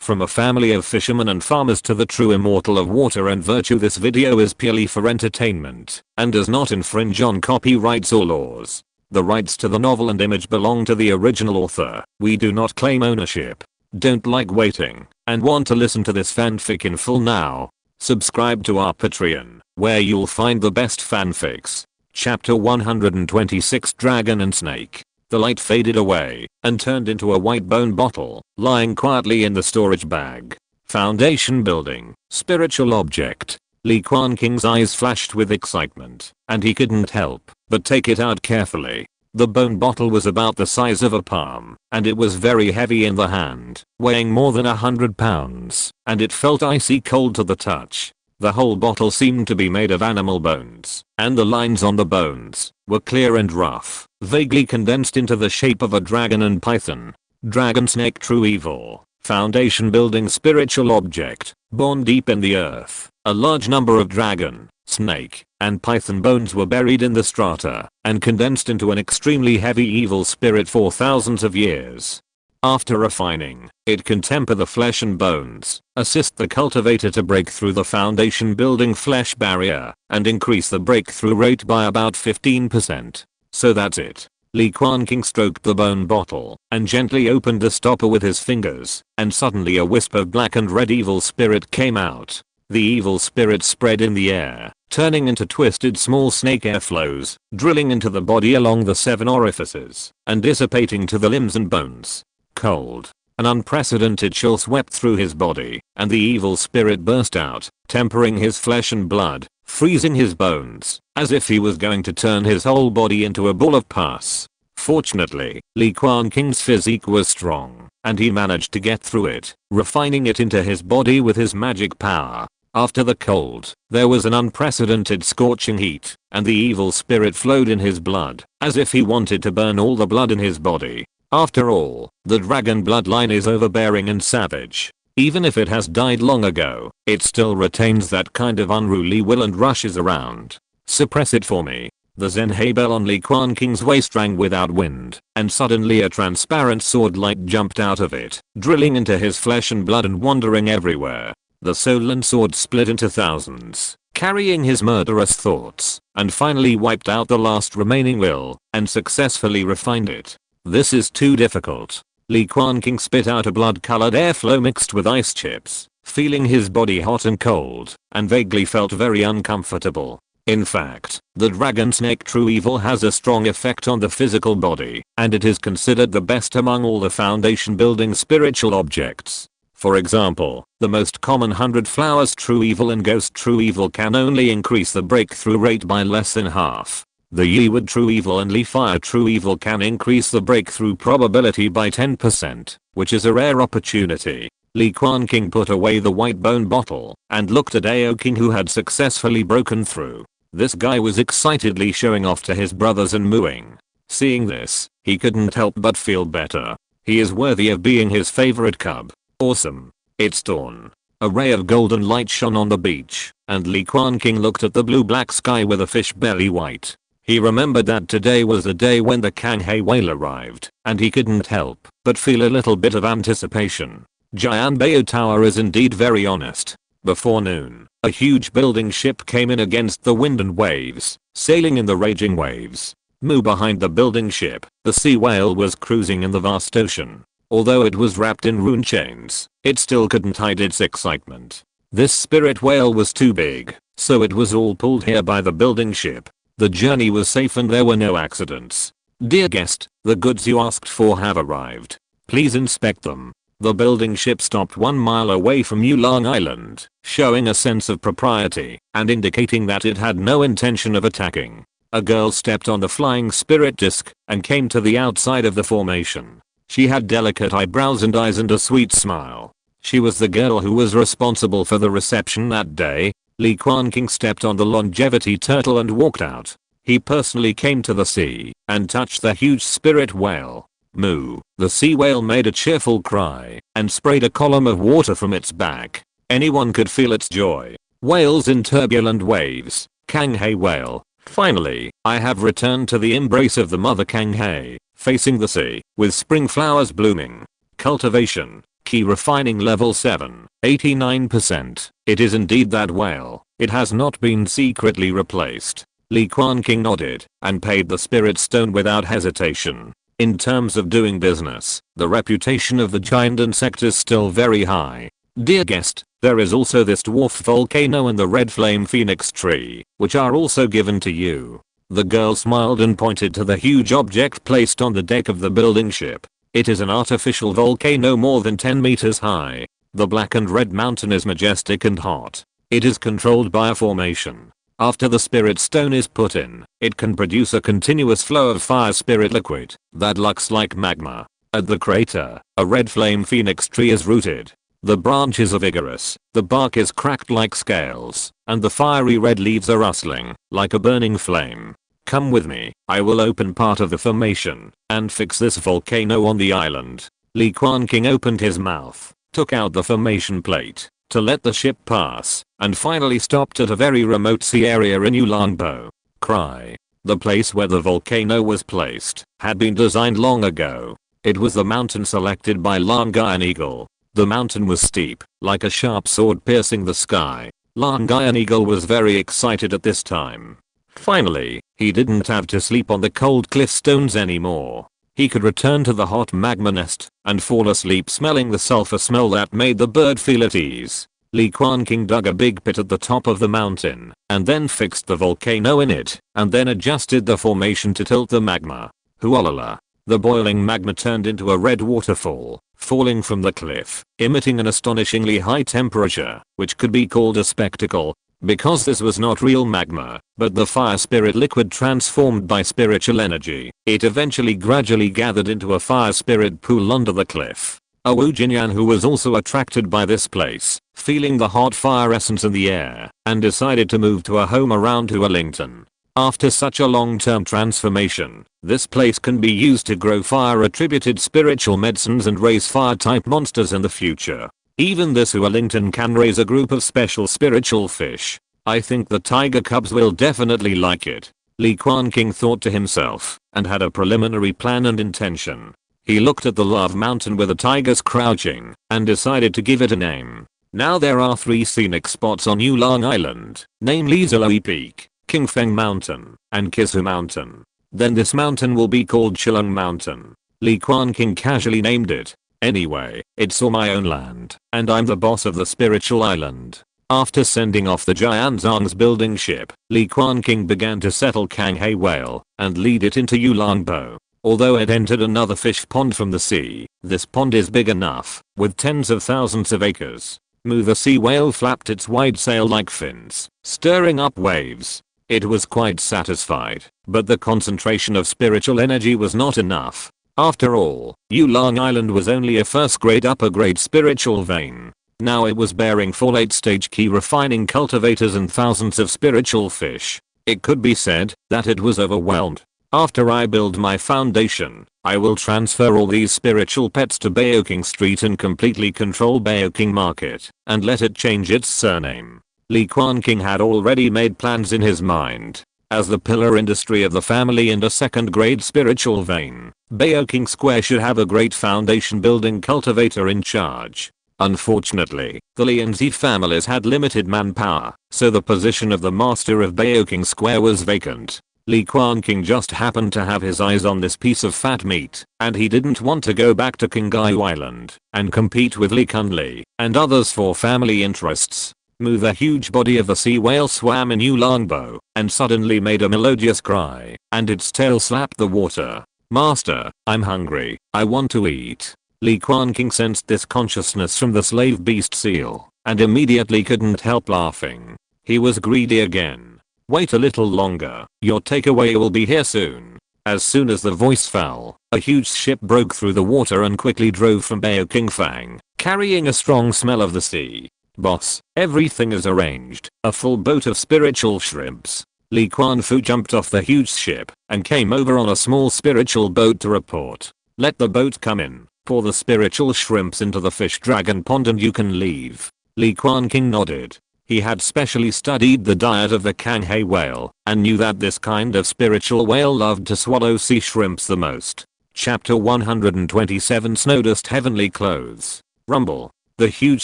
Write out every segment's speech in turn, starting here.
From a family of fishermen and farmers to the true immortal of water and virtue, this video is purely for entertainment and does not infringe on copyrights or laws. The rights to the novel and image belong to the original author. We do not claim ownership. Don't like waiting and want to listen to this fanfic in full now? Subscribe to our Patreon, where you'll find the best fanfics. Chapter 126, Dragon and Snake. The light faded away and turned into a white bone bottle, lying quietly in the storage bag. Foundation building, spiritual object. Li Quanqing's eyes flashed with excitement, and he couldn't help but take it out carefully. The bone bottle was about the size of a palm, and it was very heavy in the hand, weighing more than 100 pounds, and it felt icy cold to the touch. The whole bottle seemed to be made of animal bones, and the lines on the bones were clear and rough, vaguely condensed into the shape of a dragon and python. Dragon, snake, true evil. Foundation building, spiritual object, born deep in the earth. A large number of dragon, snake, and python bones were buried in the strata and condensed into an extremely heavy evil spirit for thousands of years. After refining, it can temper the flesh and bones, assist the cultivator to break through the foundation building flesh barrier, and increase the breakthrough rate by about 15%. So that's it. Li Quanqing stroked the bone bottle and gently opened the stopper with his fingers, and suddenly a wisp of black and red evil spirit came out. The evil spirit spread in the air, turning into twisted small snake airflows, drilling into the body along the 7 orifices, and dissipating to the limbs and bones. Cold. An unprecedented chill swept through his body, and the evil spirit burst out, tempering his flesh and blood, freezing his bones, as if he was going to turn his whole body into a ball of pus. Fortunately, Li Quanqing's physique was strong, and he managed to get through it, refining it into his body with his magic power. After the cold, there was an unprecedented scorching heat, and the evil spirit flowed in his blood, as if he wanted to burn all the blood in his body. After all, the dragon bloodline is overbearing and savage. Even if it has died long ago, it still retains that kind of unruly will and rushes around. Suppress it for me. The Zhenhe bell on Li Quanqing's waist rang without wind, and suddenly a transparent sword light jumped out of it, drilling into his flesh and blood and wandering everywhere. The soul and sword split into thousands, carrying his murderous thoughts, and finally wiped out the last remaining will, and successfully refined it. This is too difficult. Li Quanqing spit out a blood-colored airflow mixed with ice chips, feeling his body hot and cold, and vaguely felt very uncomfortable. In fact, the dragon snake true evil has a strong effect on the physical body, and it is considered the best among all the foundation building spiritual objects. For example, the most common 100 flowers true evil and ghost true evil can only increase the breakthrough rate by less than half. The Yiwood true evil and Li Fire true evil can increase the breakthrough probability by 10%, which is a rare opportunity. Li Quanqing put away the white bone bottle and looked at Aoking, who had successfully broken through. This guy was excitedly showing off to his brothers and mooing. Seeing this, he couldn't help but feel better. He is worthy of being his favorite cub. Awesome. It's dawn. A ray of golden light shone on the beach, and Li Quanqing looked at the blue-black sky with a fish belly white. He remembered that today was the day when the Kanghe whale arrived, and he couldn't help but feel a little bit of anticipation. Jianbao Tower is indeed very honest. Before noon, a huge building ship came in against the wind and waves, sailing in the raging waves. Moo behind the building ship, the sea whale was cruising in the vast ocean. Although it was wrapped in rune chains, it still couldn't hide its excitement. This spirit whale was too big, so it was all pulled here by the building ship. The journey was safe and there were no accidents. Dear guest, the goods you asked for have arrived. Please inspect them. The building ship stopped 1 mile away from Yulong Island, showing a sense of propriety and indicating that it had no intention of attacking. A girl stepped on the flying spirit disc and came to the outside of the formation. She had delicate eyebrows and eyes and a sweet smile. She was the girl who was responsible for the reception that day. Li Quanqing stepped on the longevity turtle and walked out. He personally came to the sea and touched the huge spirit whale. Moo. The sea whale made a cheerful cry and sprayed a column of water from its back. Anyone could feel its joy. Whales in turbulent waves. Kanghe whale. Finally, I have returned to the embrace of the mother Kanghe, facing the sea, with spring flowers blooming. Cultivation. Key refining level 7, 89%. It is indeed that whale. It has not been secretly replaced. Li Quanqing nodded and paid the spirit stone without hesitation. In terms of doing business, the reputation of the giant insect is still very high. Dear guest, there is also this dwarf volcano and the red flame phoenix tree, which are also given to you. The girl smiled and pointed to the huge object placed on the deck of the building ship. It is an artificial volcano more than 10 meters high. The black and red mountain is majestic and hot. It is controlled by a formation. After the spirit stone is put in, it can produce a continuous flow of fire spirit liquid that looks like magma. At the crater, a red flame phoenix tree is rooted. The branches are vigorous, the bark is cracked like scales, and the fiery red leaves are rustling like a burning flame. Come with me, I will open part of the formation and fix this volcano on the island. Li Quanqing opened his mouth, took out the formation plate to let the ship pass, and finally stopped at a very remote sea area in Ulangbo. Cry. The place where the volcano was placed had been designed long ago. It was the mountain selected by Langian Eagle. The mountain was steep, like a sharp sword piercing the sky. Langian Eagle was very excited at this time. Finally, he didn't have to sleep on the cold cliff stones anymore. He could return to the hot magma nest and fall asleep smelling the sulfur smell that made the bird feel at ease. Li Quanqing dug a big pit at the top of the mountain and then fixed the volcano in it and then adjusted the formation to tilt the magma. Huolala. The boiling magma turned into a red waterfall, falling from the cliff, emitting an astonishingly high temperature, which could be called a spectacle. Because this was not real magma, but the fire spirit liquid transformed by spiritual energy, it eventually gradually gathered into a fire spirit pool under the cliff. A Wu Jinyan who was also attracted by this place, feeling the hot fire essence in the air, and decided to move to a home around Wellington. After such a long-term transformation, this place can be used to grow fire-attributed spiritual medicines and raise fire-type monsters in the future. Even this Wellington can raise a group of special spiritual fish. I think the tiger cubs will definitely like it. Li Quanqing thought to himself, and had a preliminary plan and intention. He looked at the lava mountain where the tigers crouching, and decided to give it a name. Now there are 3 scenic spots on Yulang Island, namely Ziloi Peak, Qingfeng Mountain, and Kisu Mountain. Then this mountain will be called Chilong Mountain. Li Quanqing casually named it. Anyway, it's all my own land, and I'm the boss of the spiritual island. After sending off the Jianzhang's building ship, Li Quanqing began to settle Kanghe whale and lead it into Ulangbo. Although it entered another fish pond from the sea, this pond is big enough, with tens of thousands of acres. The sea whale flapped its wide sail like fins, stirring up waves. It was quite satisfied, but the concentration of spiritual energy was not enough. After all, Yulang Island was only a first-grade upper-grade spiritual vein. Now it was bearing full 8-stage key refining cultivators and thousands of spiritual fish. It could be said that it was overwhelmed. After I build my foundation, I will transfer all these spiritual pets to Baoking Street and completely control Baoking Market, and let it change its surname. Li Quanqing had already made plans in his mind. As the pillar industry of the family and a second-grade spiritual vein, Baoking Square should have a great foundation building cultivator in charge. Unfortunately, the Lianzi families had limited manpower, so the position of the master of Baoking Square was vacant. Li Quanqing just happened to have his eyes on this piece of fat meat, and he didn't want to go back to Qinghai Island and compete with Li Kunli and others for family interests. The huge body of the sea whale swam in Ulangbo and suddenly made a melodious cry, and its tail slapped the water. Master, I'm hungry, I want to eat. Li Quanqing sensed this consciousness from the slave beast seal, and immediately couldn't help laughing. He was greedy again. Wait a little longer, your takeaway will be here soon. As soon as the voice fell, a huge ship broke through the water and quickly drove from Baoqingfang, carrying a strong smell of the sea. Boss, everything is arranged. A full boat of spiritual shrimps. Li Quanfu jumped off the huge ship and came over on a small spiritual boat to report. Let the boat come in, pour the spiritual shrimps into the fish dragon pond and you can leave. Li Quanqing nodded. He had specially studied the diet of the Kanghe whale and knew that this kind of spiritual whale loved to swallow sea shrimps the most. Chapter 127 Snowdust Heavenly Clothes. Rumble. The huge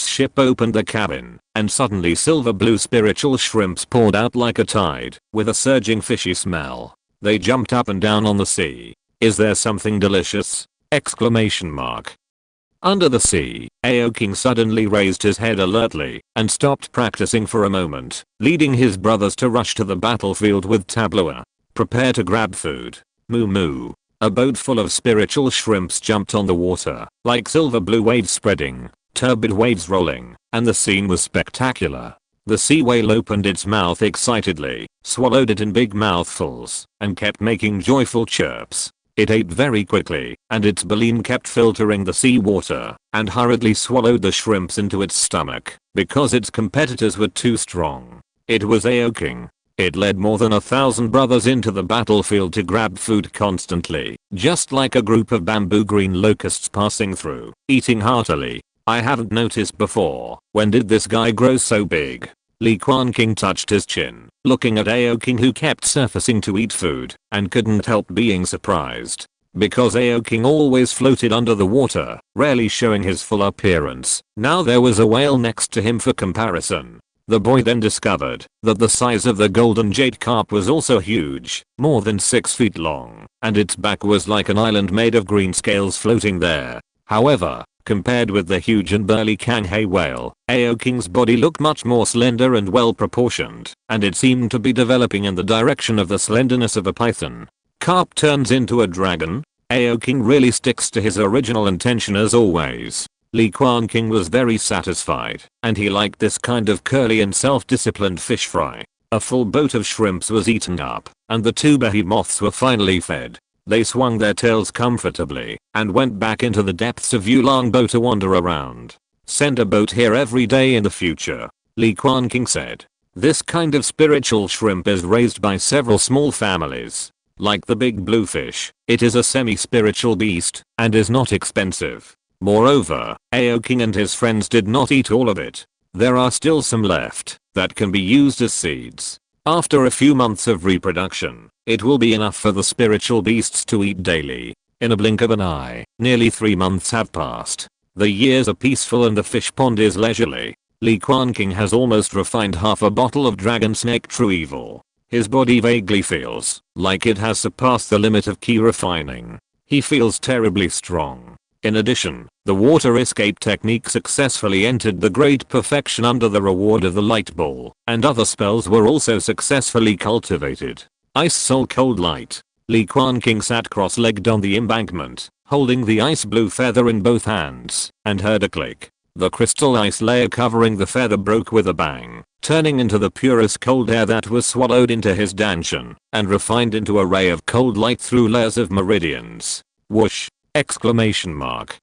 ship opened the cabin, and suddenly silver blue spiritual shrimps poured out like a tide, with a surging fishy smell. They jumped up and down on the sea. Is there something delicious? Exclamation mark. Under the sea, Aoking suddenly raised his head alertly and stopped practicing for a moment, leading his brothers to rush to the battlefield with tableau. Prepare to grab food. Moo moo. A boat full of spiritual shrimps jumped on the water, like silver blue waves spreading, turbid waves rolling, and the scene was spectacular. The sea whale opened its mouth excitedly, swallowed it in big mouthfuls, and kept making joyful chirps. It ate very quickly, and its baleen kept filtering the seawater, and hurriedly swallowed the shrimps into its stomach, because its competitors were too strong. It was Aoking. It led more than 1,000 brothers into the battlefield to grab food constantly, just like a group of bamboo green locusts passing through, eating heartily. I haven't noticed before. When did this guy grow so big? Li Quanqing touched his chin, looking at Aoking, who kept surfacing to eat food, and couldn't help being surprised. Because Aoking always floated under the water, rarely showing his full appearance, now there was a whale next to him for comparison. The boy then discovered that the size of the golden jade carp was also huge, more than 6 feet long, and its back was like an island made of green scales floating there. However, compared with the huge and burly Kanghae whale, Aoking's body looked much more slender and well proportioned, and it seemed to be developing in the direction of the slenderness of a python. Carp turns into a dragon? Aoking really sticks to his original intention as always. Li Quanqing was very satisfied, and he liked this kind of curly and self-disciplined fish fry. A full boat of shrimps was eaten up, and the 2 behemoths were finally fed. They swung their tails comfortably and went back into the depths of Yulangbo to wander around. Send a boat here every day in the future, Li Quanqing said. This kind of spiritual shrimp is raised by several small families. Like the big bluefish, it is a semi-spiritual beast and is not expensive. Moreover, Aoking and his friends did not eat all of it. There are still some left that can be used as seeds. After a few months of reproduction, it will be enough for the spiritual beasts to eat daily. In a blink of an eye, nearly 3 months have passed. The years are peaceful and the fish pond is leisurely. Li Quanqing has almost refined half a bottle of dragon snake true evil. His body vaguely feels like it has surpassed the limit of key refining. He feels terribly strong. In addition, the water escape technique successfully entered the great perfection under the reward of the light ball, and other spells were also successfully cultivated. Ice Soul Cold Light. Li Quanqing sat cross-legged on the embankment, holding the ice blue feather in both hands, and heard a click. The crystal ice layer covering the feather broke with a bang, turning into the purest cold air that was swallowed into his dantian, and refined into a ray of cold light through layers of meridians. Whoosh! Exclamation mark.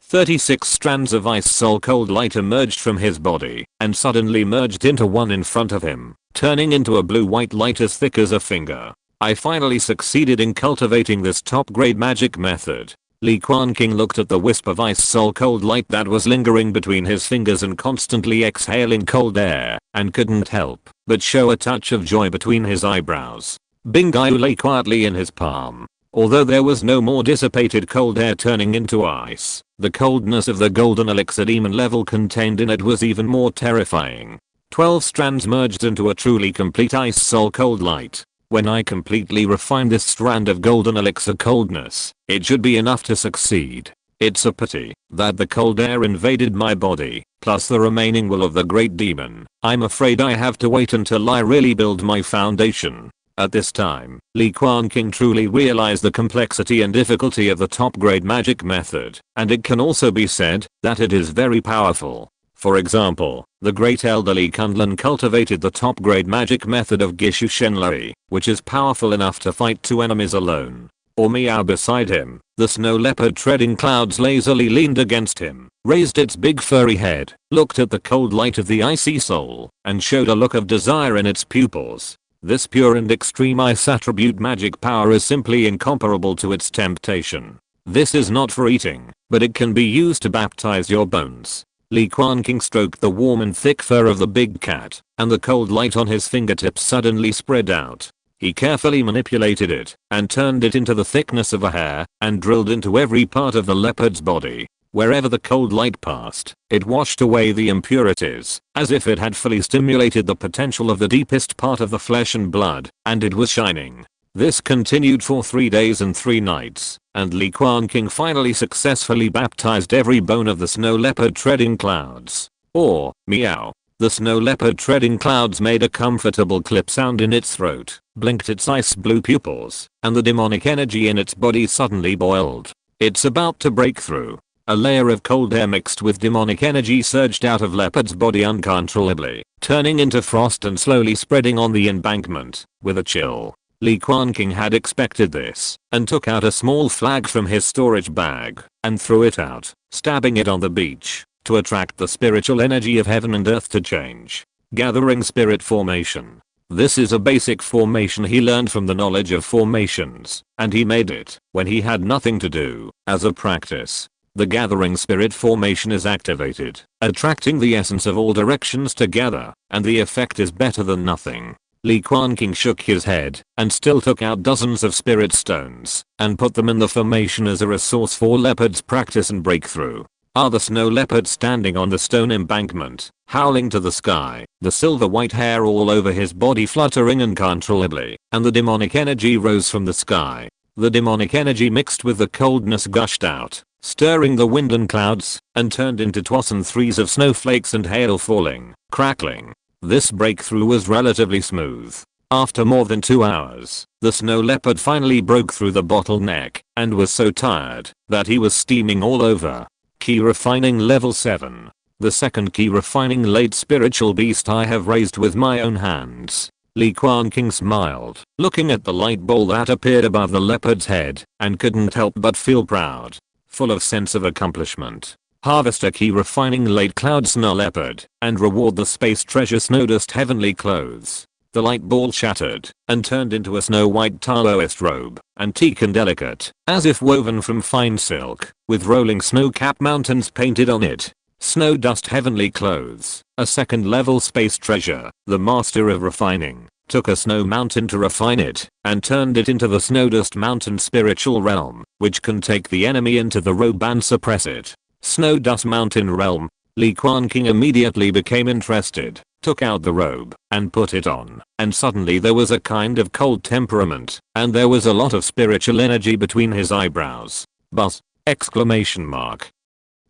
36 strands of ice soul cold light emerged from his body and suddenly merged into one in front of him, turning into a blue-white light as thick as a finger. I finally succeeded in cultivating this top-grade magic method. Li Quanqing looked at the wisp of ice soul cold light that was lingering between his fingers and constantly exhaling cold air, and couldn't help but show a touch of joy between his eyebrows. Bingyu lay quietly in his palm. Although there was no more dissipated cold air turning into ice, the coldness of the golden elixir demon level contained in it was even more terrifying. 12 strands merged into a truly complete ice soul cold light. When I completely refine this strand of golden elixir coldness, it should be enough to succeed. It's a pity that the cold air invaded my body, plus the remaining will of the great demon. I'm afraid I have to wait until I really build my foundation. At this time, Li Quanqing truly realized the complexity and difficulty of the top-grade magic method, and it can also be said that it is very powerful. For example, the great elder Li Kunlun cultivated the top-grade magic method of Gishu Shenlei, which is powerful enough to fight 2 enemies alone. Or Miao beside him, the snow leopard treading clouds lazily leaned against him, raised its big furry head, looked at the cold light of the icy soul, and showed a look of desire in its pupils. This pure and extreme ice attribute magic power is simply incomparable to its temptation. This is not for eating, but it can be used to baptize your bones. Li Quanqing stroked the warm and thick fur of the big cat, and the cold light on his fingertips suddenly spread out. He carefully manipulated it, and turned it into the thickness of a hair, and drilled into every part of the leopard's body. Wherever the cold light passed, it washed away the impurities, as if it had fully stimulated the potential of the deepest part of the flesh and blood, and it was shining. This continued for 3 days and 3 nights, and Li Quanqing finally successfully baptized every bone of the snow leopard treading clouds. Or, meow. The snow leopard treading clouds made a comfortable clip sound in its throat, blinked its ice blue pupils, and the demonic energy in its body suddenly boiled. It's about to break through. A layer of cold air mixed with demonic energy surged out of leopard's body uncontrollably, turning into frost and slowly spreading on the embankment, with a chill. Li Quanqing had expected this, and took out a small flag from his storage bag, and threw it out, stabbing it on the beach, to attract the spiritual energy of heaven and earth to change. Gathering spirit formation. This is a basic formation he learned from the knowledge of formations, and he made it, when he had nothing to do, as a practice. The gathering spirit formation is activated, attracting the essence of all directions together, and the effect is better than nothing. Li Quanqing shook his head, and still took out dozens of spirit stones, and put them in the formation as a resource for leopards' practice and breakthrough. The snow leopard standing on the stone embankment, howling to the sky, the silver white hair all over his body fluttering uncontrollably, and the demonic energy rose from the sky. The demonic energy mixed with the coldness gushed out, stirring the wind and clouds, and turned into 2s and 3s of snowflakes and hail falling, crackling. This breakthrough was relatively smooth. After more than 2 hours, the snow leopard finally broke through the bottleneck, and was so tired that he was steaming all over. Key refining level 7. The second key refining late spiritual beast I have raised with my own hands. Li Quanqing smiled, looking at the light ball that appeared above the leopard's head, and couldn't help but feel proud. Full of sense of accomplishment. Harvest a key refining late cloud snow leopard, and reward the space treasure snowdust heavenly clothes. The light ball shattered, and turned into a snow white Taoist robe, antique and delicate, as if woven from fine silk, with rolling snow-capped mountains painted on it. Snow dust heavenly clothes. A second level space treasure, the master of refining, took a snow mountain to refine it, and turned it into the snowdust mountain spiritual realm, which can take the enemy into the robe and suppress it. Snowdust mountain realm. Li Quanqing immediately became interested, took out the robe, and put it on, and suddenly there was a kind of cold temperament, and there was a lot of spiritual energy between his eyebrows. Buzz! Exclamation mark.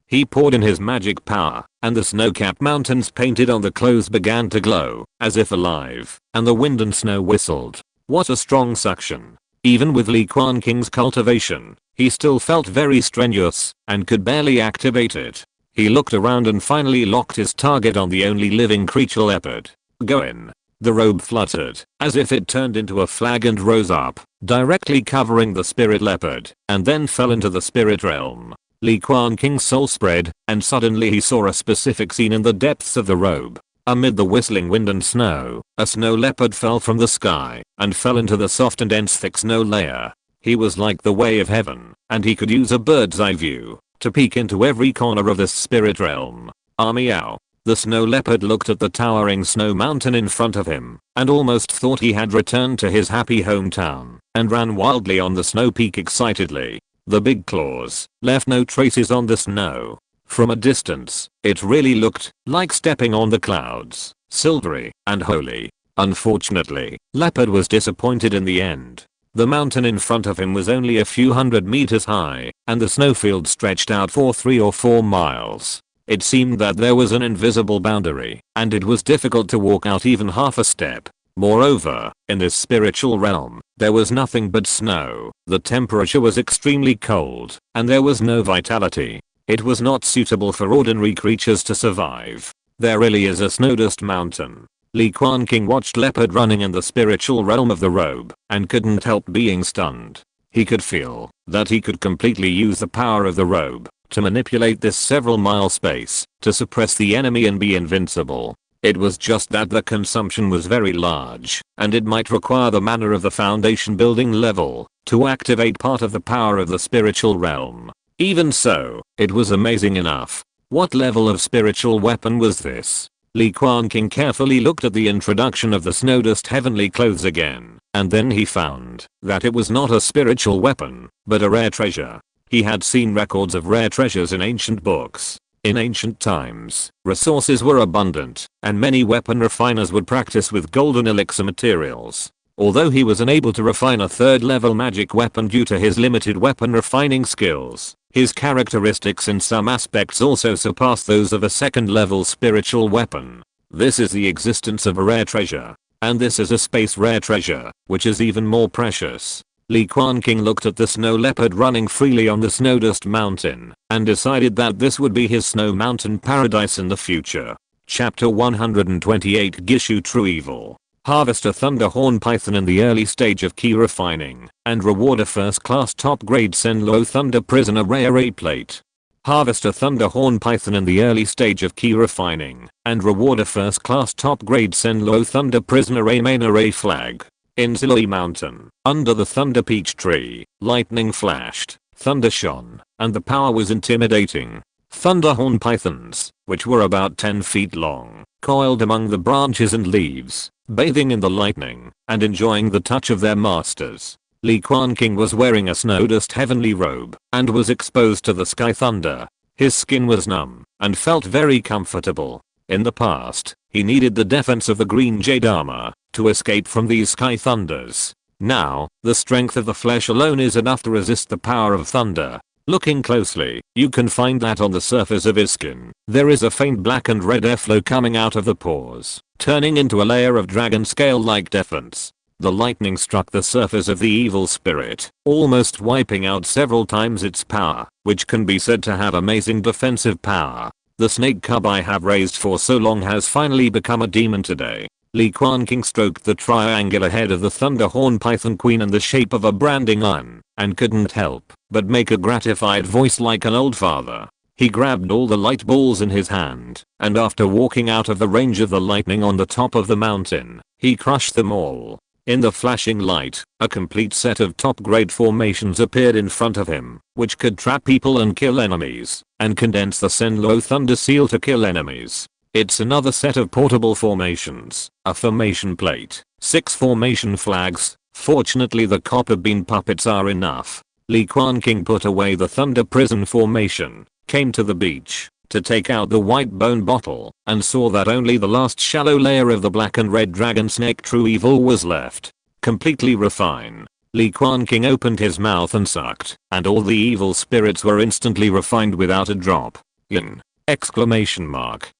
He poured in his magic power, and the snow-capped mountains painted on the clothes began to glow, as if alive, and the wind and snow whistled. What a strong suction. Even with Li Quanqing's cultivation, he still felt very strenuous, and could barely activate it. He looked around and finally locked his target on the only living creature leopard. Go in. The robe fluttered, as if it turned into a flag and rose up, directly covering the spirit leopard, and then fell into the spirit realm. Li Quanqing's soul spread, and suddenly he saw a specific scene in the depths of the robe. Amid the whistling wind and snow, a snow leopard fell from the sky, and fell into the soft and dense thick snow layer. He was like the way of heaven, and he could use a bird's eye view to peek into every corner of this spirit realm. Meow. The snow leopard looked at the towering snow mountain in front of him, and almost thought he had returned to his happy hometown, and ran wildly on the snow peak excitedly. The big claws left no traces on the snow. From a distance, it really looked like stepping on the clouds, silvery and holy. Unfortunately, leopard was disappointed in the end. The mountain in front of him was only a few hundred meters high, and the snowfield stretched out for 3 or 4 miles. It seemed that there was an invisible boundary, and it was difficult to walk out even half a step. Moreover, in this spiritual realm, there was nothing but snow. The temperature was extremely cold, and there was no vitality. It was not suitable for ordinary creatures to survive. There really is a snowdust mountain. Li Quanqing watched leopard running in the spiritual realm of the robe, and couldn't help being stunned. He could feel that he could completely use the power of the robe to manipulate this several mile space, to suppress the enemy and be invincible. It was just that the consumption was very large, and it might require the manner of the foundation building level to activate part of the power of the spiritual realm. Even so, it was amazing enough. What level of spiritual weapon was this? Li Quanqing carefully looked at the introduction of the snowdust heavenly clothes again, and then he found that it was not a spiritual weapon, but a rare treasure. He had seen records of rare treasures in ancient books. In ancient times, resources were abundant, and many weapon refiners would practice with golden elixir materials. Although he was unable to refine a third level magic weapon due to his limited weapon refining skills, his characteristics in some aspects also surpassed those of a second level spiritual weapon. This is the existence of a rare treasure. And this is a space rare treasure, which is even more precious. Li Quanqing looked at the snow leopard running freely on the Snowdust Mountain, and decided that this would be his snow mountain paradise in the future. Chapter 128 Gishu True Evil. Harvest a Thunderhorn Python in the early stage of key refining, and reward a first-class top-grade Senlo Thunder Prisoner Rare A plate. Harvest a Thunderhorn Python in the early stage of key refining, and reward a first-class top-grade Senlo Thunder Prisoner A main array flag. In Ziloi Mountain, under the Thunder Peach Tree, lightning flashed, thunder shone, and the power was intimidating. Thunderhorn pythons, which were about 10 feet long, coiled among the branches and leaves, bathing in the lightning, and enjoying the touch of their masters. Li Quanqing was wearing a Snowdust heavenly robe, and was exposed to the sky thunder. His skin was numb, and felt very comfortable. In the past, he needed the defense of the green jade armor, to escape from these sky thunders. Now, the strength of the flesh alone is enough to resist the power of thunder. Looking closely, you can find that on the surface of his skin, there is a faint black and red airflow coming out of the pores, turning into a layer of dragon scale-like defense. The lightning struck the surface of the evil spirit, almost wiping out several times its power, which can be said to have amazing defensive power. The snake cub I have raised for so long has finally become a demon today. Li Quanqing stroked the triangular head of the Thunderhorn Python Queen in the shape of a branding iron, and couldn't help but make a gratified voice like an old father. He grabbed all the light balls in his hand, and after walking out of the range of the lightning on the top of the mountain, he crushed them all. In the flashing light, a complete set of top-grade formations appeared in front of him, which could trap people and kill enemies, and condense the Senlo Thunder Seal to kill enemies. It's another set of portable formations, a formation plate, 6 formation flags. Fortunately the copper bean puppets are enough. Li Quanqing put away the Thunder Prison formation, came to the beach, to take out the white bone bottle, and saw that only the last shallow layer of the black and red dragon snake True Evil was left. Completely refined. Li Quanqing opened his mouth and sucked, and all the evil spirits were instantly refined without a drop. Yin! Exclamation mark.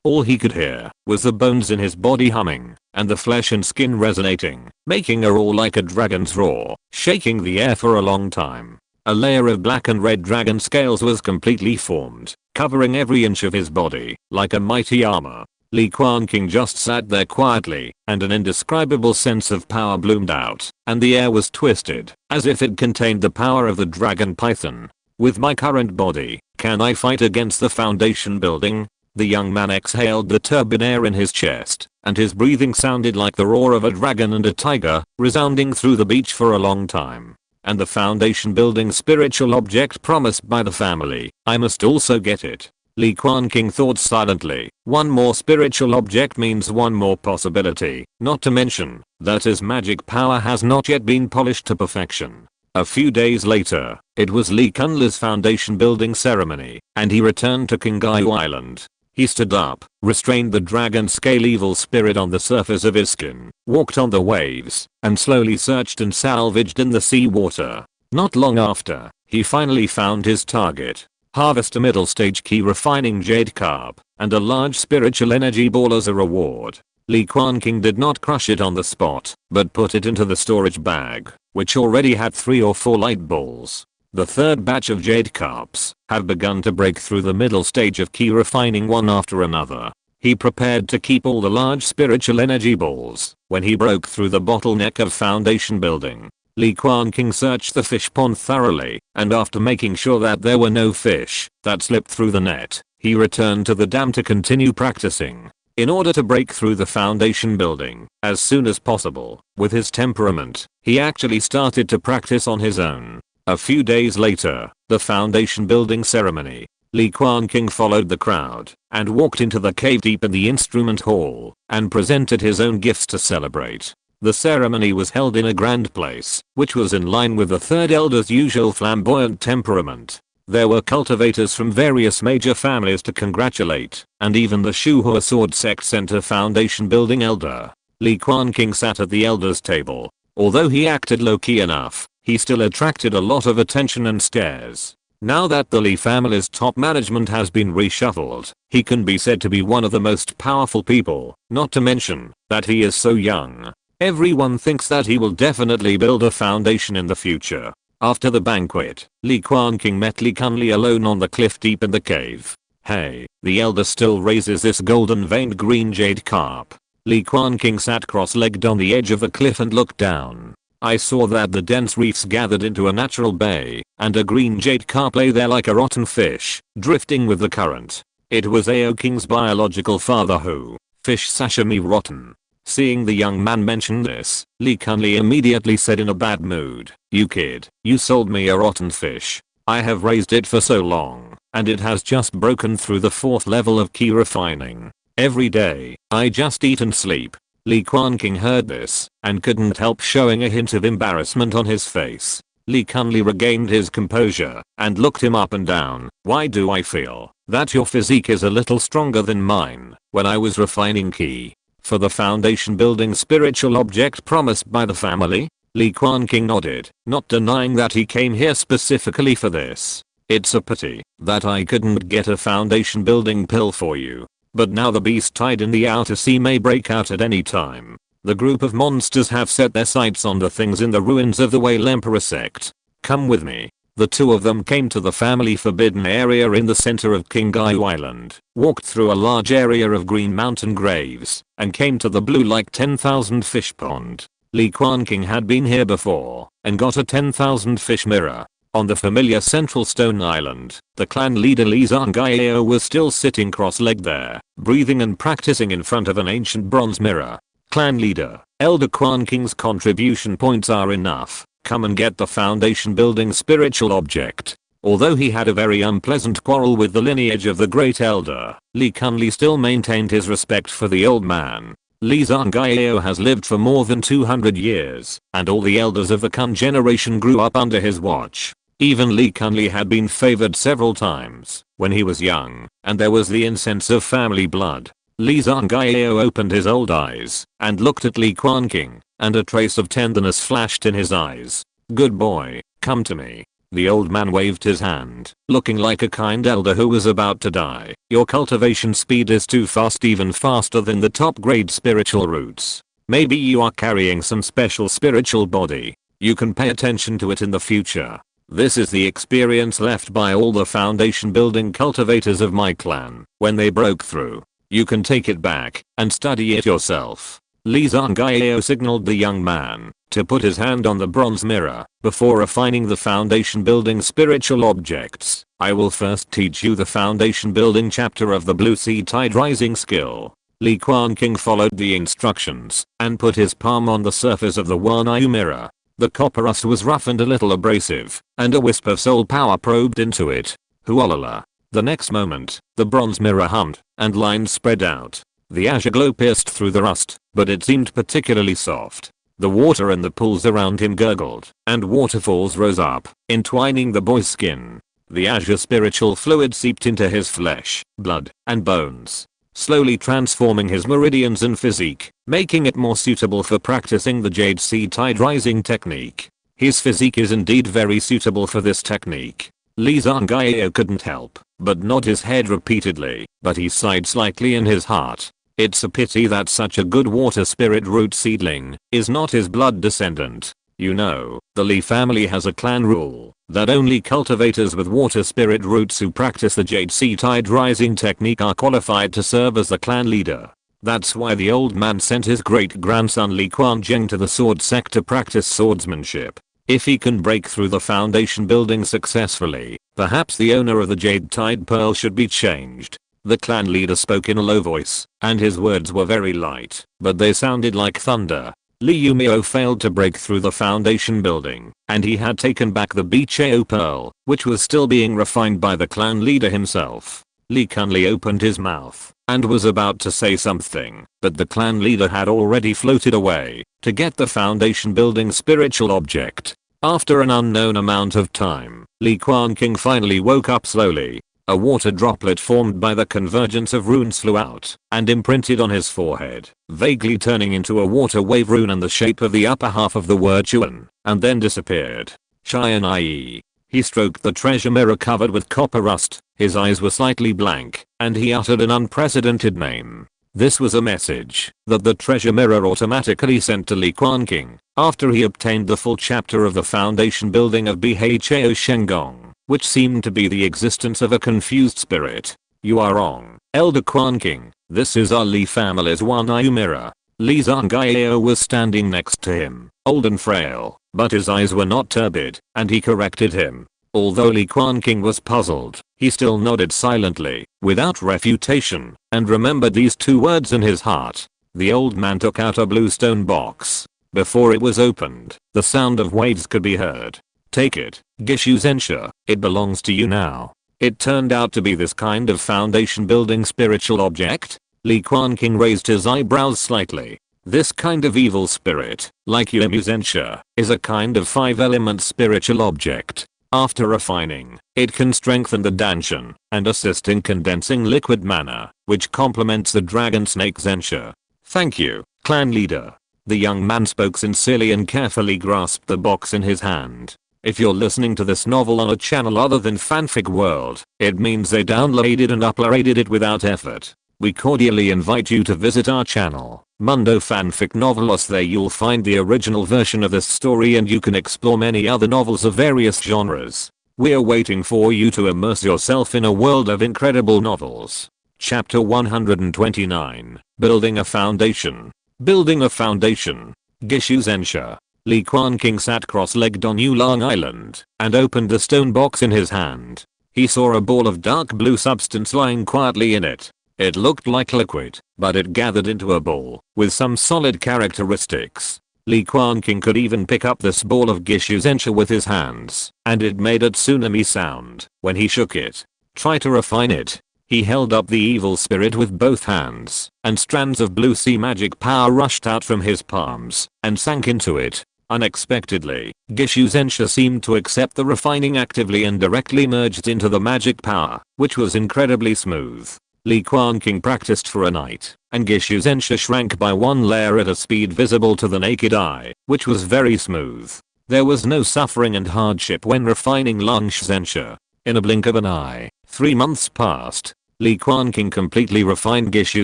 All he could hear was the bones in his body humming, and the flesh and skin resonating, making a roar like a dragon's roar, shaking the air for a long time. A layer of black and red dragon scales was completely formed, covering every inch of his body, like a mighty armor. Li Quanqing just sat there quietly, and an indescribable sense of power bloomed out, and the air was twisted, as if it contained the power of the dragon python. With my current body, can I fight against the foundation building? The young man exhaled the turbid air in his chest, and his breathing sounded like the roar of a dragon and a tiger, resounding through the beach for a long time. And the foundation building spiritual object promised by the family, I must also get it. Li Quanqing thought silently, one more spiritual object means one more possibility, not to mention that his magic power has not yet been polished to perfection. A few days later, it was Li Kunla's foundation building ceremony, and he returned to Qingyu Island. He stood up, restrained the dragon scale evil spirit on the surface of his skin, walked on the waves, and slowly searched and salvaged in the sea water. Not long after, he finally found his target. Harvest a middle stage key refining jade carp, and a large spiritual energy ball as a reward. Li Quanqing did not crush it on the spot, but put it into the storage bag, which already had 3 or 4 light balls. The third batch of jade carps have begun to break through the middle stage of key refining one after another. He prepared to keep all the large spiritual energy balls when he broke through the bottleneck of foundation building. Li Quanqing searched the fish pond thoroughly, and after making sure that there were no fish that slipped through the net, he returned to the dam to continue practicing. In order to break through the foundation building as soon as possible, with his temperament, he actually started to practice on his own. A few days later, the foundation building ceremony. Li Quanqing followed the crowd and walked into the cave deep in the instrument hall and presented his own gifts to celebrate. The ceremony was held in a grand place, which was in line with the third elder's usual flamboyant temperament. There were cultivators from various major families to congratulate, and even the Shuhua Sword Sect Center Foundation building elder. Li Quanqing sat at the elder's table. Although he acted low-key enough, he still attracted a lot of attention and stares. Now that the Li family's top management has been reshuffled, he can be said to be one of the most powerful people, not to mention that he is so young. Everyone thinks that he will definitely build a foundation in the future. After the banquet, Li Quanqing met Li Kunli alone on the cliff deep in the cave. Hey, the elder still raises this golden-veined green jade carp. Li Quanqing sat cross-legged on the edge of the cliff and looked down. I saw that the dense reefs gathered into a natural bay, and a green jade carp lay there like a rotten fish, drifting with the current. It was Aoking's biological father who, fish sashimi rotten. Seeing the young man mention this, Li Kunli immediately said in a bad mood, "You kid, you sold me a rotten fish. I have raised it for so long, and it has just broken through the 4th level of key refining. Every day, I just eat and sleep." Li Quanqing heard this, and couldn't help showing a hint of embarrassment on his face. Li Kunli regained his composure, and looked him up and down. "Why do I feel that your physique is a little stronger than mine? When I was refining key for the foundation building spiritual object promised by the family?" Li Quanqing nodded, not denying that he came here specifically for this. "It's a pity that I couldn't get a foundation building pill for you. But now the beast tide in the outer sea may break out at any time. The group of monsters have set their sights on the things in the ruins of the Whale Emperor sect. Come with me." The two of them came to the family forbidden area in the center of Qinggai Island, walked through a large area of green mountain graves, and came to the blue like 10,000 fish pond. Li Quanqing had been here before, and got a 10,000 fish mirror. On the familiar central stone island, the clan leader Li Zhangaiao was still sitting cross-legged there, breathing and practicing in front of an ancient bronze mirror. "Clan leader, Elder Quanqing's contribution points are enough. Come and get the foundation building spiritual object." Although he had a very unpleasant quarrel with the lineage of the great elder, Li Kunli still maintained his respect for the old man. Li Zhangaiao has lived for more than 200 years, and all the elders of the Kun generation grew up under his watch. Even Li Kunli had been favored several times when he was young, and there was the incense of family blood. Li Zhangaiao opened his old eyes and looked at Li Quanqing, and a trace of tenderness flashed in his eyes. "Good boy, come to me." The old man waved his hand, looking like a kind elder who was about to die. "Your cultivation speed is too fast, even faster than the top grade spiritual roots. Maybe you are carrying some special spiritual body. You can pay attention to it in the future. This is the experience left by all the foundation building cultivators of my clan when they broke through. You can take it back and study it yourself." Li Zhangaiao signaled the young man to put his hand on the bronze mirror before refining the foundation building spiritual objects. "I will first teach you the foundation building chapter of the Blue Sea Tide Rising skill." Li Quanqing followed the instructions and put his palm on the surface of the Wanyu mirror. The copper rust was rough and a little abrasive, and a wisp of soul power probed into it. Huolala. The next moment, the bronze mirror hummed, and lines spread out. The azure glow pierced through the rust, but it seemed particularly soft. The water in the pools around him gurgled, and waterfalls rose up, entwining the boy's skin. The azure spiritual fluid seeped into his flesh, blood, and bones, slowly transforming his meridians and physique, making it more suitable for practicing the Jade Sea Tide Rising technique. His physique is indeed very suitable for this technique. Li Zhangaiao couldn't help but nod his head repeatedly, but he sighed slightly in his heart. It's a pity that such a good water spirit root seedling is not his blood descendant. You know, the Li family has a clan rule that only cultivators with water spirit roots who practice the Jade Sea Tide Rising technique are qualified to serve as the clan leader. That's why the old man sent his great-grandson Li Quanqing to the sword sect to practice swordsmanship. If he can break through the foundation building successfully, perhaps the owner of the Jade Tide Pearl should be changed. The clan leader spoke in a low voice, and his words were very light, but they sounded like thunder. Li Yumio failed to break through the foundation building, and he had taken back the Bicheo Pearl, which was still being refined by the clan leader himself. Li Quanqing opened his mouth and was about to say something, but the clan leader had already floated away to get the foundation building spiritual object. After an unknown amount of time, Li Quanqing finally woke up slowly. A water droplet formed by the convergence of runes flew out and imprinted on his forehead, vaguely turning into a water wave rune in the shape of the upper half of the word Chuan, and then disappeared. Chyan ie. He stroked the treasure mirror covered with copper rust, his eyes were slightly blank, and he uttered an unprecedented name. This was a message that the treasure mirror automatically sent to Li Quanqing after he obtained the full chapter of the foundation building of Bhao Shenggong, which seemed to be the existence of a confused spirit. You are wrong, Elder Quanqing. This is our Li family's one-eye mirror. Li Zhangjiao was standing next to him, old and frail, but his eyes were not turbid, and he corrected him. Although Li Quanqing was puzzled, he still nodded silently, without refutation, and remembered these two words in his heart. The old man took out a blue stone box. Before it was opened, the sound of waves could be heard. Take it, Gishu Zensha, it belongs to you now. It turned out to be this kind of foundation building spiritual object? Li Quanqing raised his eyebrows slightly. This kind of evil spirit, like Gishu Zensha, is a kind of 5-element spiritual object. After refining, it can strengthen the Danshan and assist in condensing liquid mana, which complements the dragon snake Zensha. Thank you, clan leader. The young man spoke sincerely and carefully grasped the box in his hand. If you're listening to this novel on a channel other than Fanfic World, it means they downloaded and uploaded it without effort. We cordially invite you to visit our channel, Mundo Fanfic Novelos. There you'll find the original version of this story and you can explore many other novels of various genres. We're waiting for you to immerse yourself in a world of incredible novels. Chapter 129, Building a Foundation. Building a Foundation. Gishu Zensha. Li Quanqing sat cross-legged on Yulong Island and opened the stone box in his hand. He saw a ball of dark blue substance lying quietly in it. It looked like liquid, but it gathered into a ball with some solid characteristics. Li Quanqing could even pick up this ball of Gishu Zensha with his hands, and it made a tsunami sound when he shook it. Try to refine it. He held up the evil spirit with both hands, and strands of blue sea magic power rushed out from his palms and sank into it. Unexpectedly, Gishu Zensha seemed to accept the refining actively and directly merged into the magic power, which was incredibly smooth. Li Quanqing practiced for a night, and Gishu Zensha shrank by one layer at a speed visible to the naked eye, which was very smooth. There was no suffering and hardship when refining Long Zensha. In a blink of an eye, 3 months passed. Li Quanqing completely refined Gishu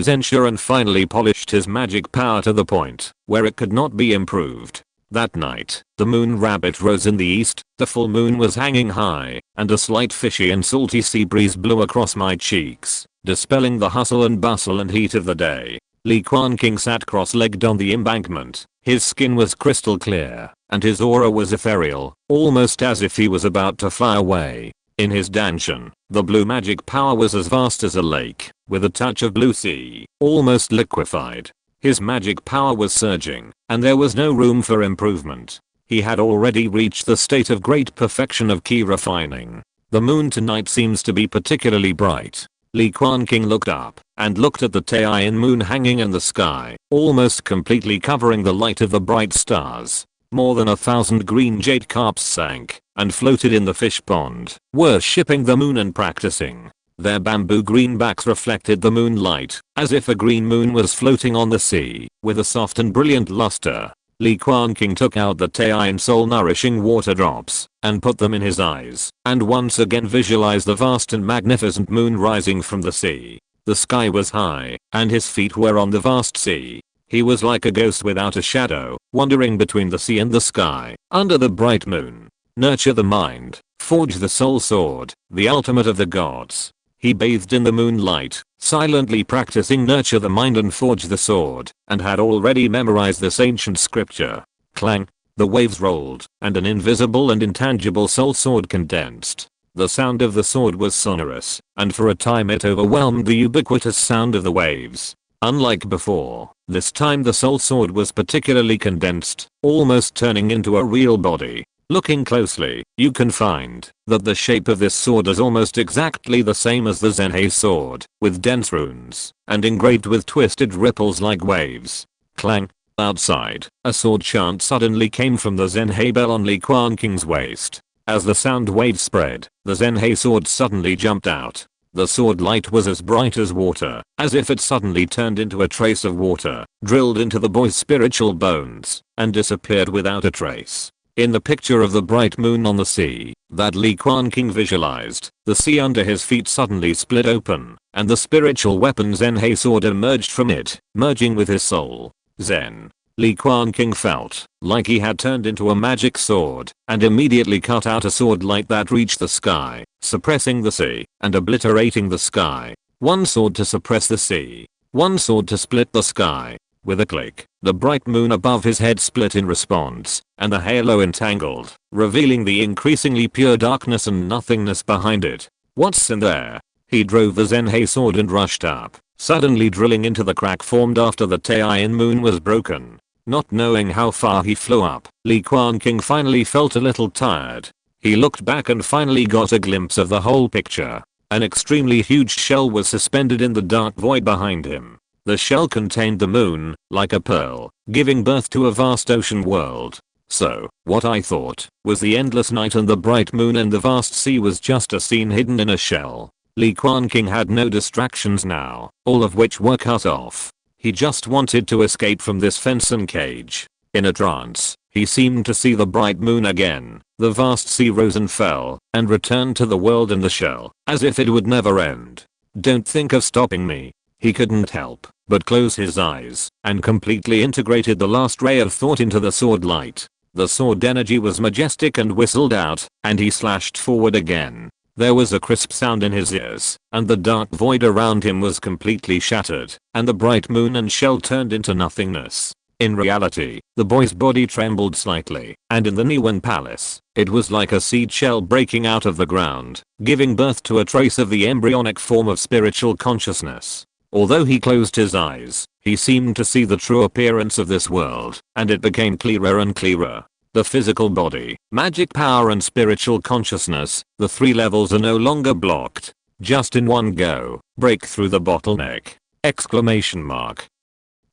Zensha and finally polished his magic power to the point where it could not be improved. That night, the moon rabbit rose in the east, the full moon was hanging high, and a slight fishy and salty sea breeze blew across my cheeks, dispelling the hustle and bustle and heat of the day. Li Quanqing sat cross-legged on the embankment. His skin was crystal clear, and his aura was ethereal, almost as if he was about to fly away. In his Danshan, the blue magic power was as vast as a lake, with a touch of blue sea, almost liquefied. His magic power was surging, and there was no room for improvement. He had already reached the state of great perfection of key refining. The moon tonight seems to be particularly bright. Li Quanqing looked up and looked at the Taiyan moon hanging in the sky, almost completely covering the light of the bright stars. More than 1,000 green jade carps sank and floated in the fish pond, worshipping the moon and practicing. Their bamboo green backs reflected the moonlight, as if a green moon was floating on the sea, with a soft and brilliant luster. Li Quanqing took out the Taiyan soul-nourishing water drops and put them in his eyes, and once again visualized the vast and magnificent moon rising from the sea. The sky was high, and his feet were on the vast sea. He was like a ghost without a shadow, wandering between the sea and the sky, under the bright moon. Nurture the mind, forge the soul sword, the ultimate of the gods. He bathed in the moonlight, silently practicing nurture the mind and forge the sword, and had already memorized this ancient scripture. Clang! The waves rolled, and an invisible and intangible soul sword condensed. The sound of the sword was sonorous, and for a time it overwhelmed the ubiquitous sound of the waves. Unlike before, this time the soul sword was particularly condensed, almost turning into a real body. Looking closely, you can find that the shape of this sword is almost exactly the same as the Zenhei sword, with dense runes, and engraved with twisted ripples like waves. Clang. Outside, a sword chant suddenly came from the Zenhei bell on Li Quanqing's waist. As the sound wave spread, the Zenhei sword suddenly jumped out. The sword light was as bright as water, as if it suddenly turned into a trace of water, drilled into the boy's spiritual bones, and disappeared without a trace. In the picture of the bright moon on the sea that Li Quanqing visualized, the sea under his feet suddenly split open, and the spiritual weapon Zenhei sword emerged from it, merging with his soul. Zen. Li Quanqing felt like he had turned into a magic sword, and immediately cut out a sword light that reached the sky, suppressing the sea, and obliterating the sky. One sword to suppress the sea. One sword to split the sky. With a click, the bright moon above his head split in response, and the halo entangled, revealing the increasingly pure darkness and nothingness behind it. What's in there? He drove the Zenhei sword and rushed up, suddenly drilling into the crack formed after the Taiyin moon was broken. Not knowing how far he flew up, Li Quanqing finally felt a little tired. He looked back and finally got a glimpse of the whole picture. An extremely huge shell was suspended in the dark void behind him. The shell contained the moon, like a pearl, giving birth to a vast ocean world. So, what I thought was the endless night and the bright moon and the vast sea was just a scene hidden in a shell. Li Quanqing had no distractions now, all of which were cut off. He just wanted to escape from this fence and cage. In a trance, he seemed to see the bright moon again. The vast sea rose and fell, and returned to the world in the shell, as if it would never end. Don't think of stopping me. He couldn't help but close his eyes, and completely integrated the last ray of thought into the sword light. The sword energy was majestic and whistled out, and he slashed forward again. There was a crisp sound in his ears, and the dark void around him was completely shattered, and the bright moon and shell turned into nothingness. In reality, the boy's body trembled slightly, and in the Niwen Palace, it was like a seed shell breaking out of the ground, giving birth to a trace of the embryonic form of spiritual consciousness. Although he closed his eyes, he seemed to see the true appearance of this world, and it became clearer and clearer. The physical body, magic power and spiritual consciousness, the three levels are no longer blocked. Just in one go, break through the bottleneck! Exclamation mark.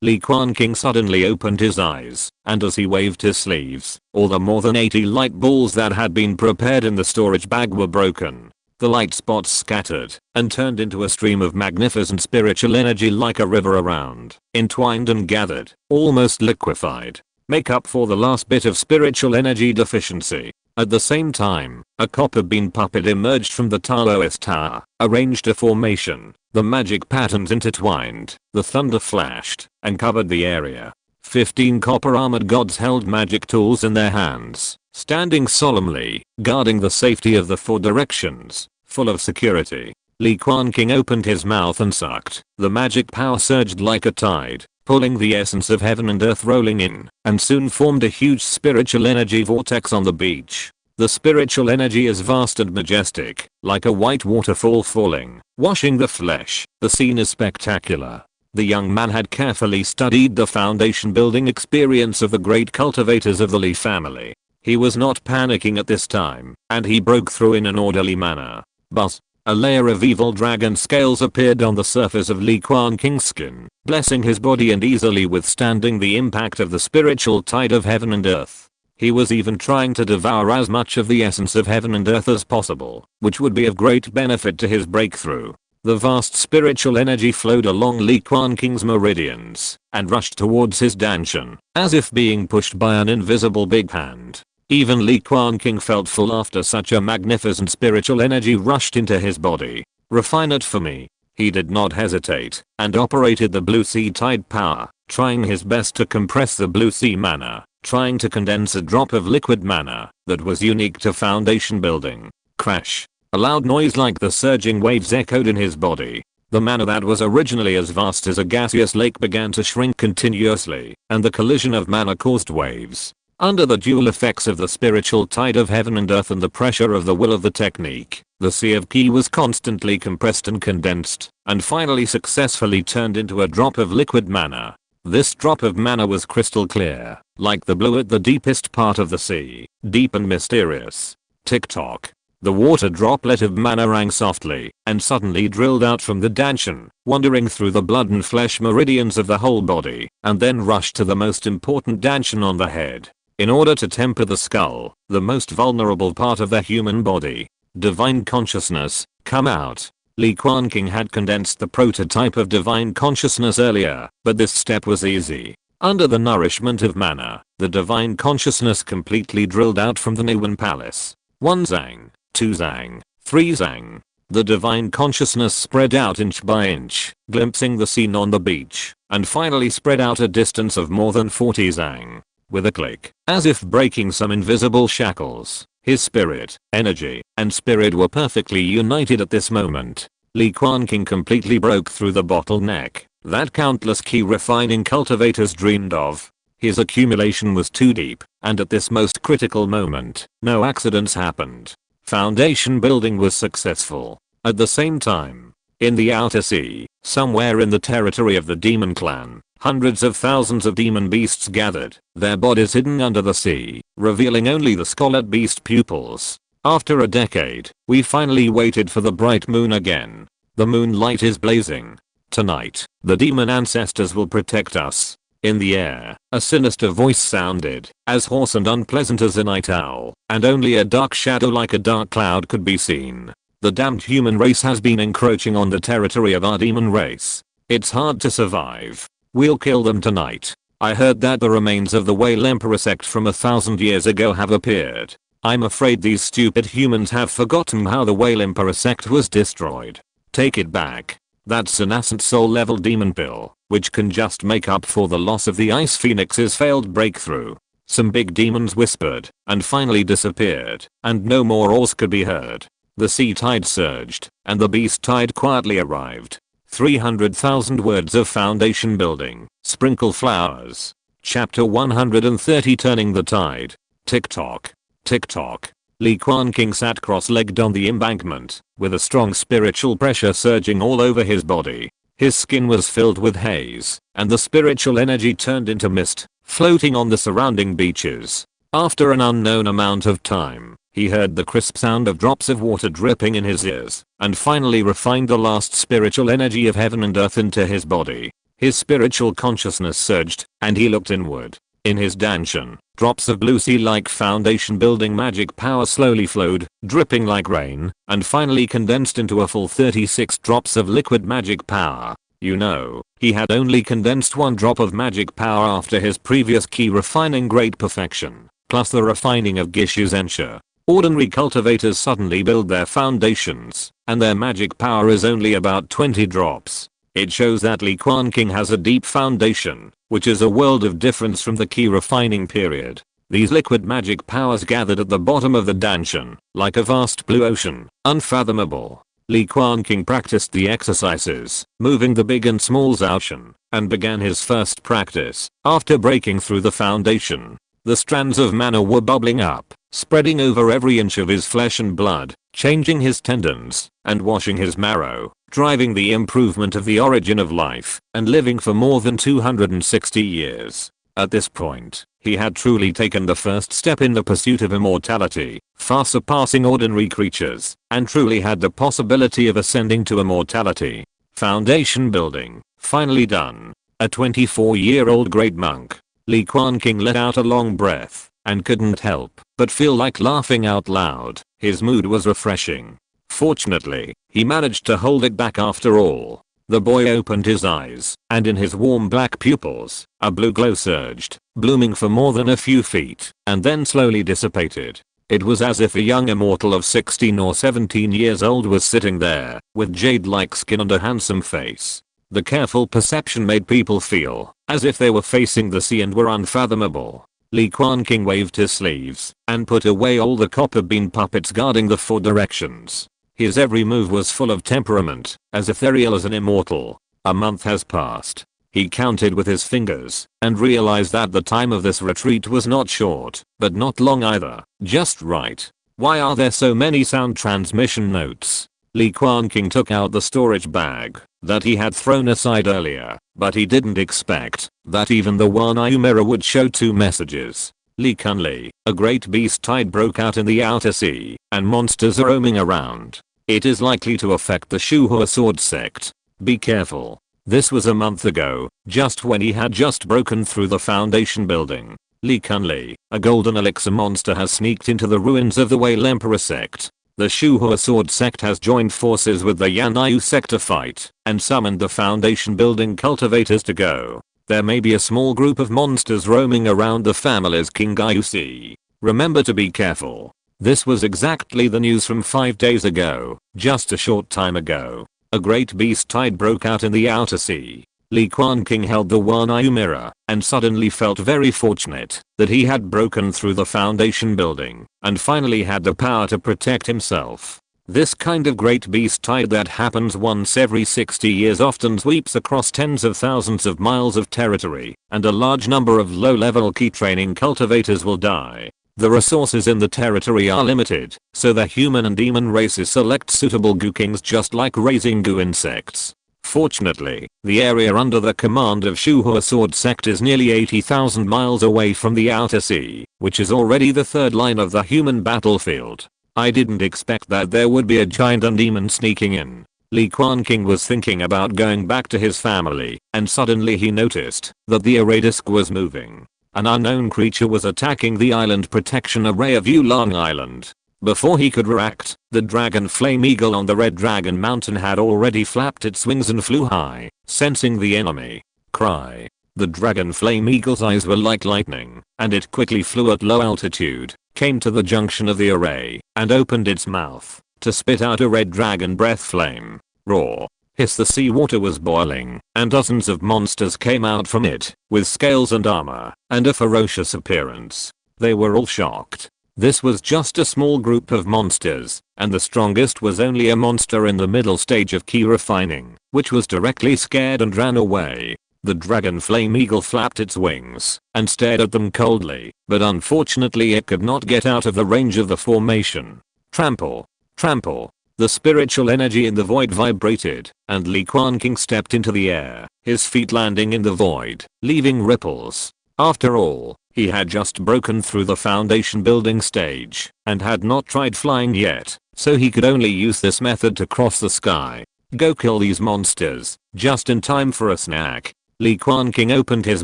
Li Quanqing suddenly opened his eyes, and as he waved his sleeves, all the more than 80 light balls that had been prepared in the storage bag were broken. The light spots scattered, and turned into a stream of magnificent spiritual energy like a river around, entwined and gathered, almost liquefied. Make up for the last bit of spiritual energy deficiency. At the same time, a copper bean puppet emerged from the Taoist tower, arranged a formation. The magic patterns intertwined, the thunder flashed, and covered the area. 15 copper armored gods held magic tools in their hands, standing solemnly, guarding the safety of the four directions, full of security. Li Quanqing opened his mouth and sucked. The magic power surged like a tide, pulling the essence of heaven and earth rolling in, and soon formed a huge spiritual energy vortex on the beach. The spiritual energy is vast and majestic, like a white waterfall falling, washing the flesh. The scene is spectacular. The young man had carefully studied the foundation building experience of the great cultivators of the Li family. He was not panicking at this time, and he broke through in an orderly manner. But a layer of evil dragon scales appeared on the surface of Li Quanqing's skin, blessing his body and easily withstanding the impact of the spiritual tide of heaven and earth. He was even trying to devour as much of the essence of heaven and earth as possible, which would be of great benefit to his breakthrough. The vast spiritual energy flowed along Li Quanqing's meridians, and rushed towards his danshan, as if being pushed by an invisible big hand. Even Li Quanqing felt full after such a magnificent spiritual energy rushed into his body. Refine it for me. He did not hesitate, and operated the blue sea tide power, trying his best to compress the blue sea mana, trying to condense a drop of liquid mana that was unique to foundation building. Crash. A loud noise like the surging waves echoed in his body. The mana that was originally as vast as a gaseous lake began to shrink continuously, and the collision of mana caused waves. Under the dual effects of the spiritual tide of heaven and earth and the pressure of the will of the technique, the sea of ki was constantly compressed and condensed, and finally successfully turned into a drop of liquid mana. This drop of mana was crystal clear, like the blue at the deepest part of the sea, deep and mysterious. Tick-tock. The water droplet of mana rang softly and suddenly drilled out from the dantian, wandering through the blood and flesh meridians of the whole body, and then rushed to the most important dantian on the head. In order to temper the skull, the most vulnerable part of the human body. Divine consciousness, come out. Li Quanqing had condensed the prototype of divine consciousness earlier, but this step was easy. Under the nourishment of mana, the divine consciousness completely drilled out from the Niwen Palace. 1 zang. 2 zang, 3 zang. The divine consciousness spread out inch by inch, glimpsing the scene on the beach, and finally spread out a distance of more than 40 zang. With a click, as if breaking some invisible shackles, his spirit, energy, and spirit were perfectly united at this moment. Li Quanqing completely broke through the bottleneck that countless key refining cultivators dreamed of. His accumulation was too deep, and at this most critical moment, no accidents happened. Foundation building was successful. At the same time, in the outer sea, somewhere in the territory of the demon clan, hundreds of thousands of demon beasts gathered, their bodies hidden under the sea, revealing only the scarlet beast pupils. After a decade, we finally waited for the bright moon again. The moonlight is blazing. Tonight, the demon ancestors will protect us. In the air, a sinister voice sounded, as hoarse and unpleasant as a night owl, and only a dark shadow like a dark cloud could be seen. The damned human race has been encroaching on the territory of our demon race. It's hard to survive. We'll kill them tonight. I heard that the remains of the Whale Emperor sect from 1,000 years ago have appeared. I'm afraid these stupid humans have forgotten how the Whale Emperor sect was destroyed. Take it back. That's an nascent soul level demon pill, which can just make up for the loss of the Ice Phoenix's failed breakthrough. Some big demons whispered, and finally disappeared, and no more oars could be heard. The sea tide surged, and the beast tide quietly arrived. 300,000 words of foundation building, sprinkle flowers. Chapter 130 Turning the Tide. Tick-tock. Tick-tock. Li Quanqing sat cross-legged on the embankment, with a strong spiritual pressure surging all over his body. His skin was filled with haze, and the spiritual energy turned into mist, floating on the surrounding beaches. After an unknown amount of time, he heard the crisp sound of drops of water dripping in his ears, and finally refined the last spiritual energy of heaven and earth into his body. His spiritual consciousness surged, and he looked inward. In his dantian, drops of blue sea-like foundation building magic power slowly flowed, dripping like rain, and finally condensed into a full 36 drops of liquid magic power. You know, he had only condensed 1 drop of magic power after his previous key refining great perfection, plus the refining of Gishu Zensha. Ordinary cultivators suddenly build their foundations, and their magic power is only about 20 drops. It shows that Li Quanqing has a deep foundation, which is a world of difference from the key refining period. These liquid magic powers gathered at the bottom of the dantian, like a vast blue ocean, unfathomable. Li Quanqing practiced the exercises, moving the big and small ocean, and began his first practice. After breaking through the foundation, the strands of mana were bubbling up, spreading over every inch of his flesh and blood, changing his tendons, and washing his marrow, driving the improvement of the origin of life, and living for more than 260 years. At this point, he had truly taken the first step in the pursuit of immortality, far surpassing ordinary creatures, and truly had the possibility of ascending to immortality. Foundation building, finally done. A 24-year-old great monk, Li Quanqing let out a long breath, and couldn't help but feel like laughing out loud. His mood was refreshing. Fortunately, he managed to hold it back after all. The boy opened his eyes, and in his warm black pupils, a blue glow surged, blooming for more than a few feet, and then slowly dissipated. It was as if a young immortal of 16 or 17 years old was sitting there, with jade-like skin and a handsome face. The careful perception made people feel as if they were facing the sea and were unfathomable. Li Quanqing waved his sleeves and put away all the copper bean puppets guarding the 4 directions. His every move was full of temperament, as ethereal as an immortal. A month has passed. He counted with his fingers and realized that the time of this retreat was not short, but not long either. Just right. Why are there so many sound transmission notes? Li Quanqing took out the storage bag that he had thrown aside earlier, but he didn't expect that even the one-eye mirror would show 2 messages. Li Kunli, a great beast tide broke out in the outer sea, and monsters are roaming around. It is likely to affect the Shuhua sword sect. Be careful. This was a month ago, just when he had just broken through the foundation building. Li Kunli, a golden elixir monster, has sneaked into the ruins of the Whale Emperor sect. The Shuhua sword sect has joined forces with the Yanyu sect to fight, and summoned the foundation building cultivators to go. There may be a small group of monsters roaming around the family's King Sea. Remember to be careful. This was exactly the news from 5 days ago, just a short time ago. A great beast tide broke out in the outer sea. Li Quanqing held the one-eye mirror and suddenly felt very fortunate that he had broken through the foundation building and finally had the power to protect himself. This kind of great beast tide that happens once every 60 years often sweeps across tens of thousands of miles of territory, and a large number of low-level key training cultivators will die. The resources in the territory are limited, so the human and demon races select suitable goo kings just like raising goo insects. Fortunately, the area under the command of Shuhua Sword Sect is nearly 80,000 miles away from the outer sea, which is already the 3rd line of the human battlefield. I didn't expect that there would be a giant and demon sneaking in. Li Quanqing was thinking about going back to his family, and suddenly he noticed that the array disk was moving. An unknown creature was attacking the island protection array of Yulong Island. Before he could react, the dragon flame eagle on the Red Dragon Mountain had already flapped its wings and flew high, sensing the enemy. Cry. The dragon flame eagle's eyes were like lightning, and it quickly flew at low altitude, came to the junction of the array, and opened its mouth to spit out a red dragon breath flame. Roar. Hiss. The seawater was boiling, and dozens of monsters came out from it, with scales and armor, and a ferocious appearance. They were all shocked. This was just a small group of monsters, and the strongest was only a monster in the middle stage of key refining, which was directly scared and ran away. The dragon flame eagle flapped its wings and stared at them coldly, but unfortunately it could not get out of the range of the formation. Trample. Trample. The spiritual energy in the void vibrated, and Li Quanqing stepped into the air, his feet landing in the void, leaving ripples. After all, he had just broken through the foundation building stage and had not tried flying yet, so he could only use this method to cross the sky. Go kill these monsters, just in time for a snack. Li Quanqing opened his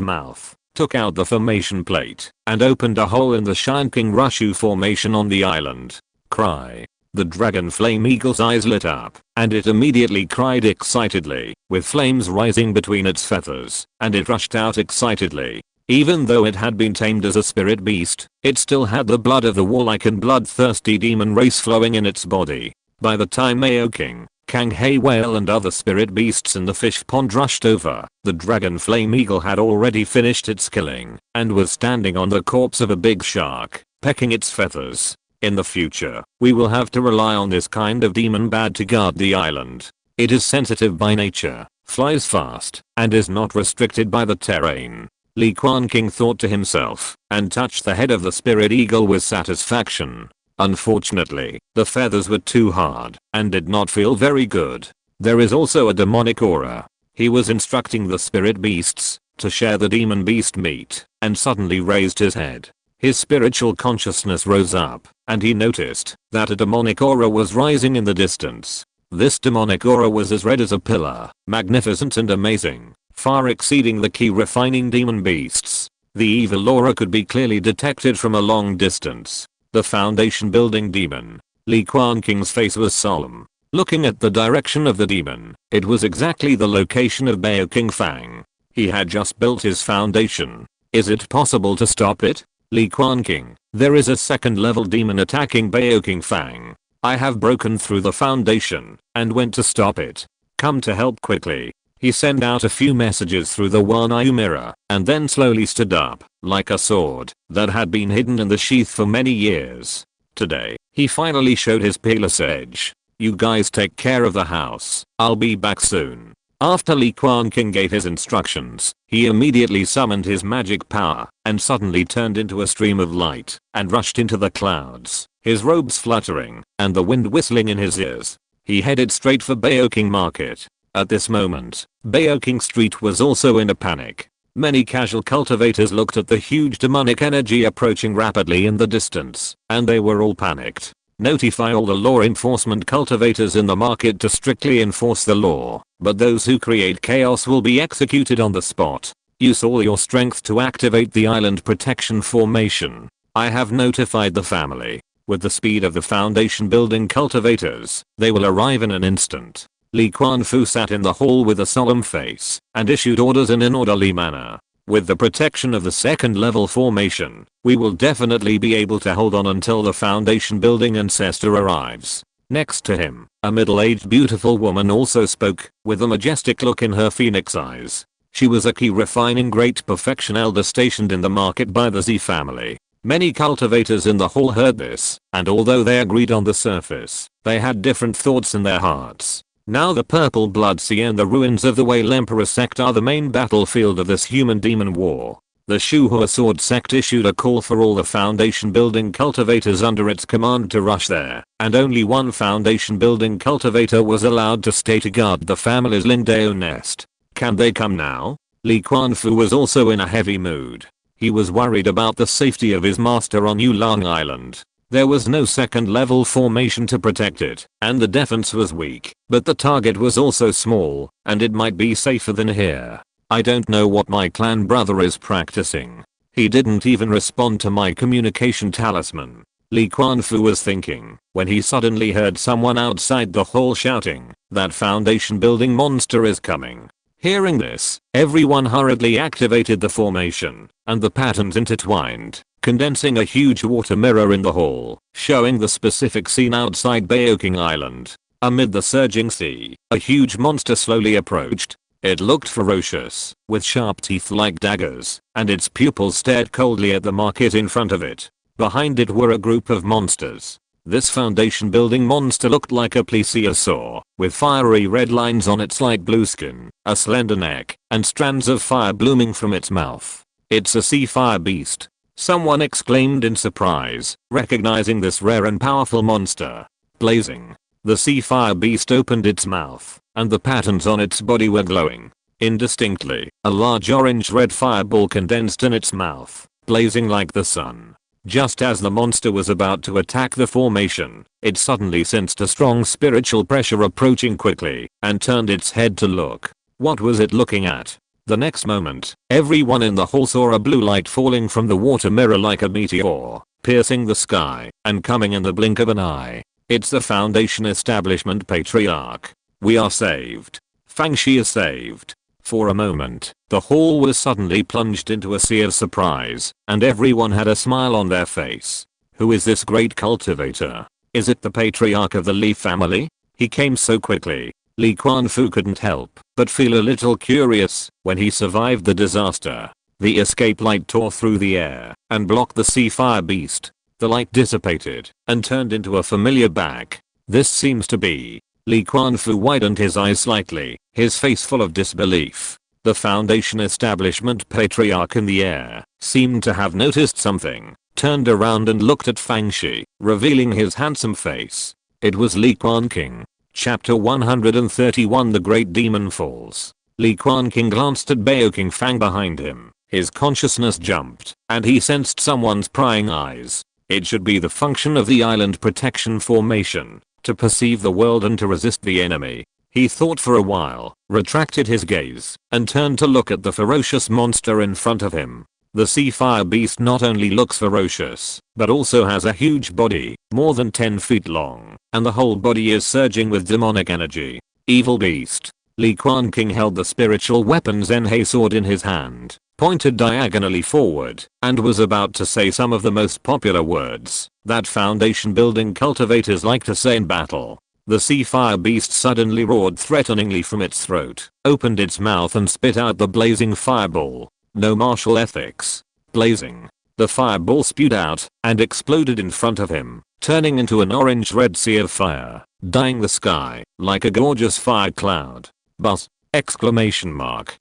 mouth, took out the formation plate, and opened a hole in the Shinking Rushu formation on the island. Cry. The dragon flame eagle's eyes lit up, and it immediately cried excitedly, with flames rising between its feathers, and it rushed out excitedly. Even though it had been tamed as a spirit beast, it still had the blood of the warlike and bloodthirsty demon race flowing in its body. By the time Mao King, Kang Hei whale and other spirit beasts in the fish pond rushed over, the dragon flame eagle had already finished its killing, and was standing on the corpse of a big shark, pecking its feathers. In the future, we will have to rely on this kind of demon bat to guard the island. It is sensitive by nature, flies fast, and is not restricted by the terrain. Li Quanqing thought to himself, and touched the head of the spirit eagle with satisfaction. Unfortunately, the feathers were too hard, and did not feel very good. There is also a demonic aura. He was instructing the spirit beasts to share the demon beast meat, and suddenly raised his head. His spiritual consciousness rose up, and he noticed that a demonic aura was rising in the distance. This demonic aura was as red as a pillar, magnificent and amazing, far exceeding the key refining demon beasts. The evil aura could be clearly detected from a long distance. The foundation building demon. Li Quanqing's face was solemn. Looking at the direction of the demon, it was exactly the location of Bao King Fang. He had just built his foundation. Is it possible to stop it? Li Quanqing, there is a second level demon attacking Bao King Fang. I have broken through the foundation and went to stop it. Come to help quickly. He sent out a few messages through the one-eye mirror and then slowly stood up, like a sword that had been hidden in the sheath for many years. Today, he finally showed his peerless edge. You guys take care of the house. I'll be back soon. After Li Quanqing gave his instructions, he immediately summoned his magic power and suddenly turned into a stream of light and rushed into the clouds, his robes fluttering and the wind whistling in his ears. He headed straight for Beoking Market. At this moment, Beoking Street was also in a panic. Many casual cultivators looked at the huge demonic energy approaching rapidly in the distance, and they were all panicked. Notify all the law enforcement cultivators in the market to strictly enforce the law, but those who create chaos will be executed on the spot. Use all your strength to activate the island protection formation. I have notified the family. With the speed of the foundation building cultivators, they will arrive in an instant. Li Quanqing sat in the hall with a solemn face and issued orders in an orderly manner. With the protection of the second level formation, we will definitely be able to hold on until the foundation building ancestor arrives. Next to him, a middle-aged beautiful woman also spoke, with a majestic look in her phoenix eyes. She was a key refining great perfection elder stationed in the market by the Z family. Many cultivators in the hall heard this, and although they agreed on the surface, they had different thoughts in their hearts. Now the Purple Blood Sea and the ruins of the Whale Emperor sect are the main battlefield of this human-demon war. The Shuhua Sword sect issued a call for all the foundation building cultivators under its command to rush there, and only one foundation building cultivator was allowed to stay to guard the family's Lingdao nest. Can they come now? Li Quanqing was also in a heavy mood. He was worried about the safety of his master on Yulang Island. There was no second level formation to protect it, and the defense was weak, but the target was also small, and it might be safer than here. I don't know what my clan brother is practicing. He didn't even respond to my communication talisman. Li Quanqing was thinking, when he suddenly heard someone outside the hall shouting, "That foundation building monster is coming." Hearing this, everyone hurriedly activated the formation, and the patterns intertwined, condensing a huge water mirror in the hall, showing the specific scene outside Beoking Island. Amid the surging sea, a huge monster slowly approached. It looked ferocious, with sharp teeth like daggers, and its pupils stared coldly at the market in front of it. Behind it were a group of monsters. This foundation building monster looked like a plesiosaur, with fiery red lines on its light blue skin, a slender neck, and strands of fire blooming from its mouth. It's a sea fire beast. Someone exclaimed in surprise, recognizing this rare and powerful monster. Blazing. The sea fire beast opened its mouth, and the patterns on its body were glowing. Indistinctly, a large orange-red fireball condensed in its mouth, blazing like the sun. Just as the monster was about to attack the formation, it suddenly sensed a strong spiritual pressure approaching quickly, and turned its head to look. What was it looking at? The next moment, everyone in the hall saw a blue light falling from the water mirror like a meteor, piercing the sky, and coming in the blink of an eye. It's the Foundation Establishment Patriarch. We are saved. Fangxi is saved. For a moment, the hall was suddenly plunged into a sea of surprise, and everyone had a smile on their face. Who is this great cultivator? Is it the patriarch of the Li family? He came so quickly. Li Quanqing couldn't help but feel a little curious when he survived the disaster. The escape light tore through the air and blocked the sea fire beast. The light dissipated and turned into a familiar back. This seems to be. Li Quanqing widened his eyes slightly, his face full of disbelief. The Foundation Establishment Patriarch in the air seemed to have noticed something, turned around and looked at Fangxi, revealing his handsome face. It was Li Quanqing. Chapter 131 The Great Demon Falls. Li Quanqing glanced at Beoking Fang behind him. His consciousness jumped, and he sensed someone's prying eyes. It should be the function of the island protection formation, to perceive the world and to resist the enemy. He thought for a while, retracted his gaze, and turned to look at the ferocious monster in front of him. The sea fire beast not only looks ferocious, but also has a huge body, more than 10 feet long, and the whole body is surging with demonic energy. Evil beast. Li Quanqing held the spiritual weapon Zhenhe sword in his hand, pointed diagonally forward, and was about to say some of the most popular words that foundation building cultivators like to say in battle. The sea fire beast suddenly roared threateningly from its throat, opened its mouth and spit out the blazing fireball. No martial ethics. Blazing. The fireball spewed out and exploded in front of him, turning into an orange-red sea of fire, dyeing the sky like a gorgeous fire cloud. Buzz! Exclamation mark.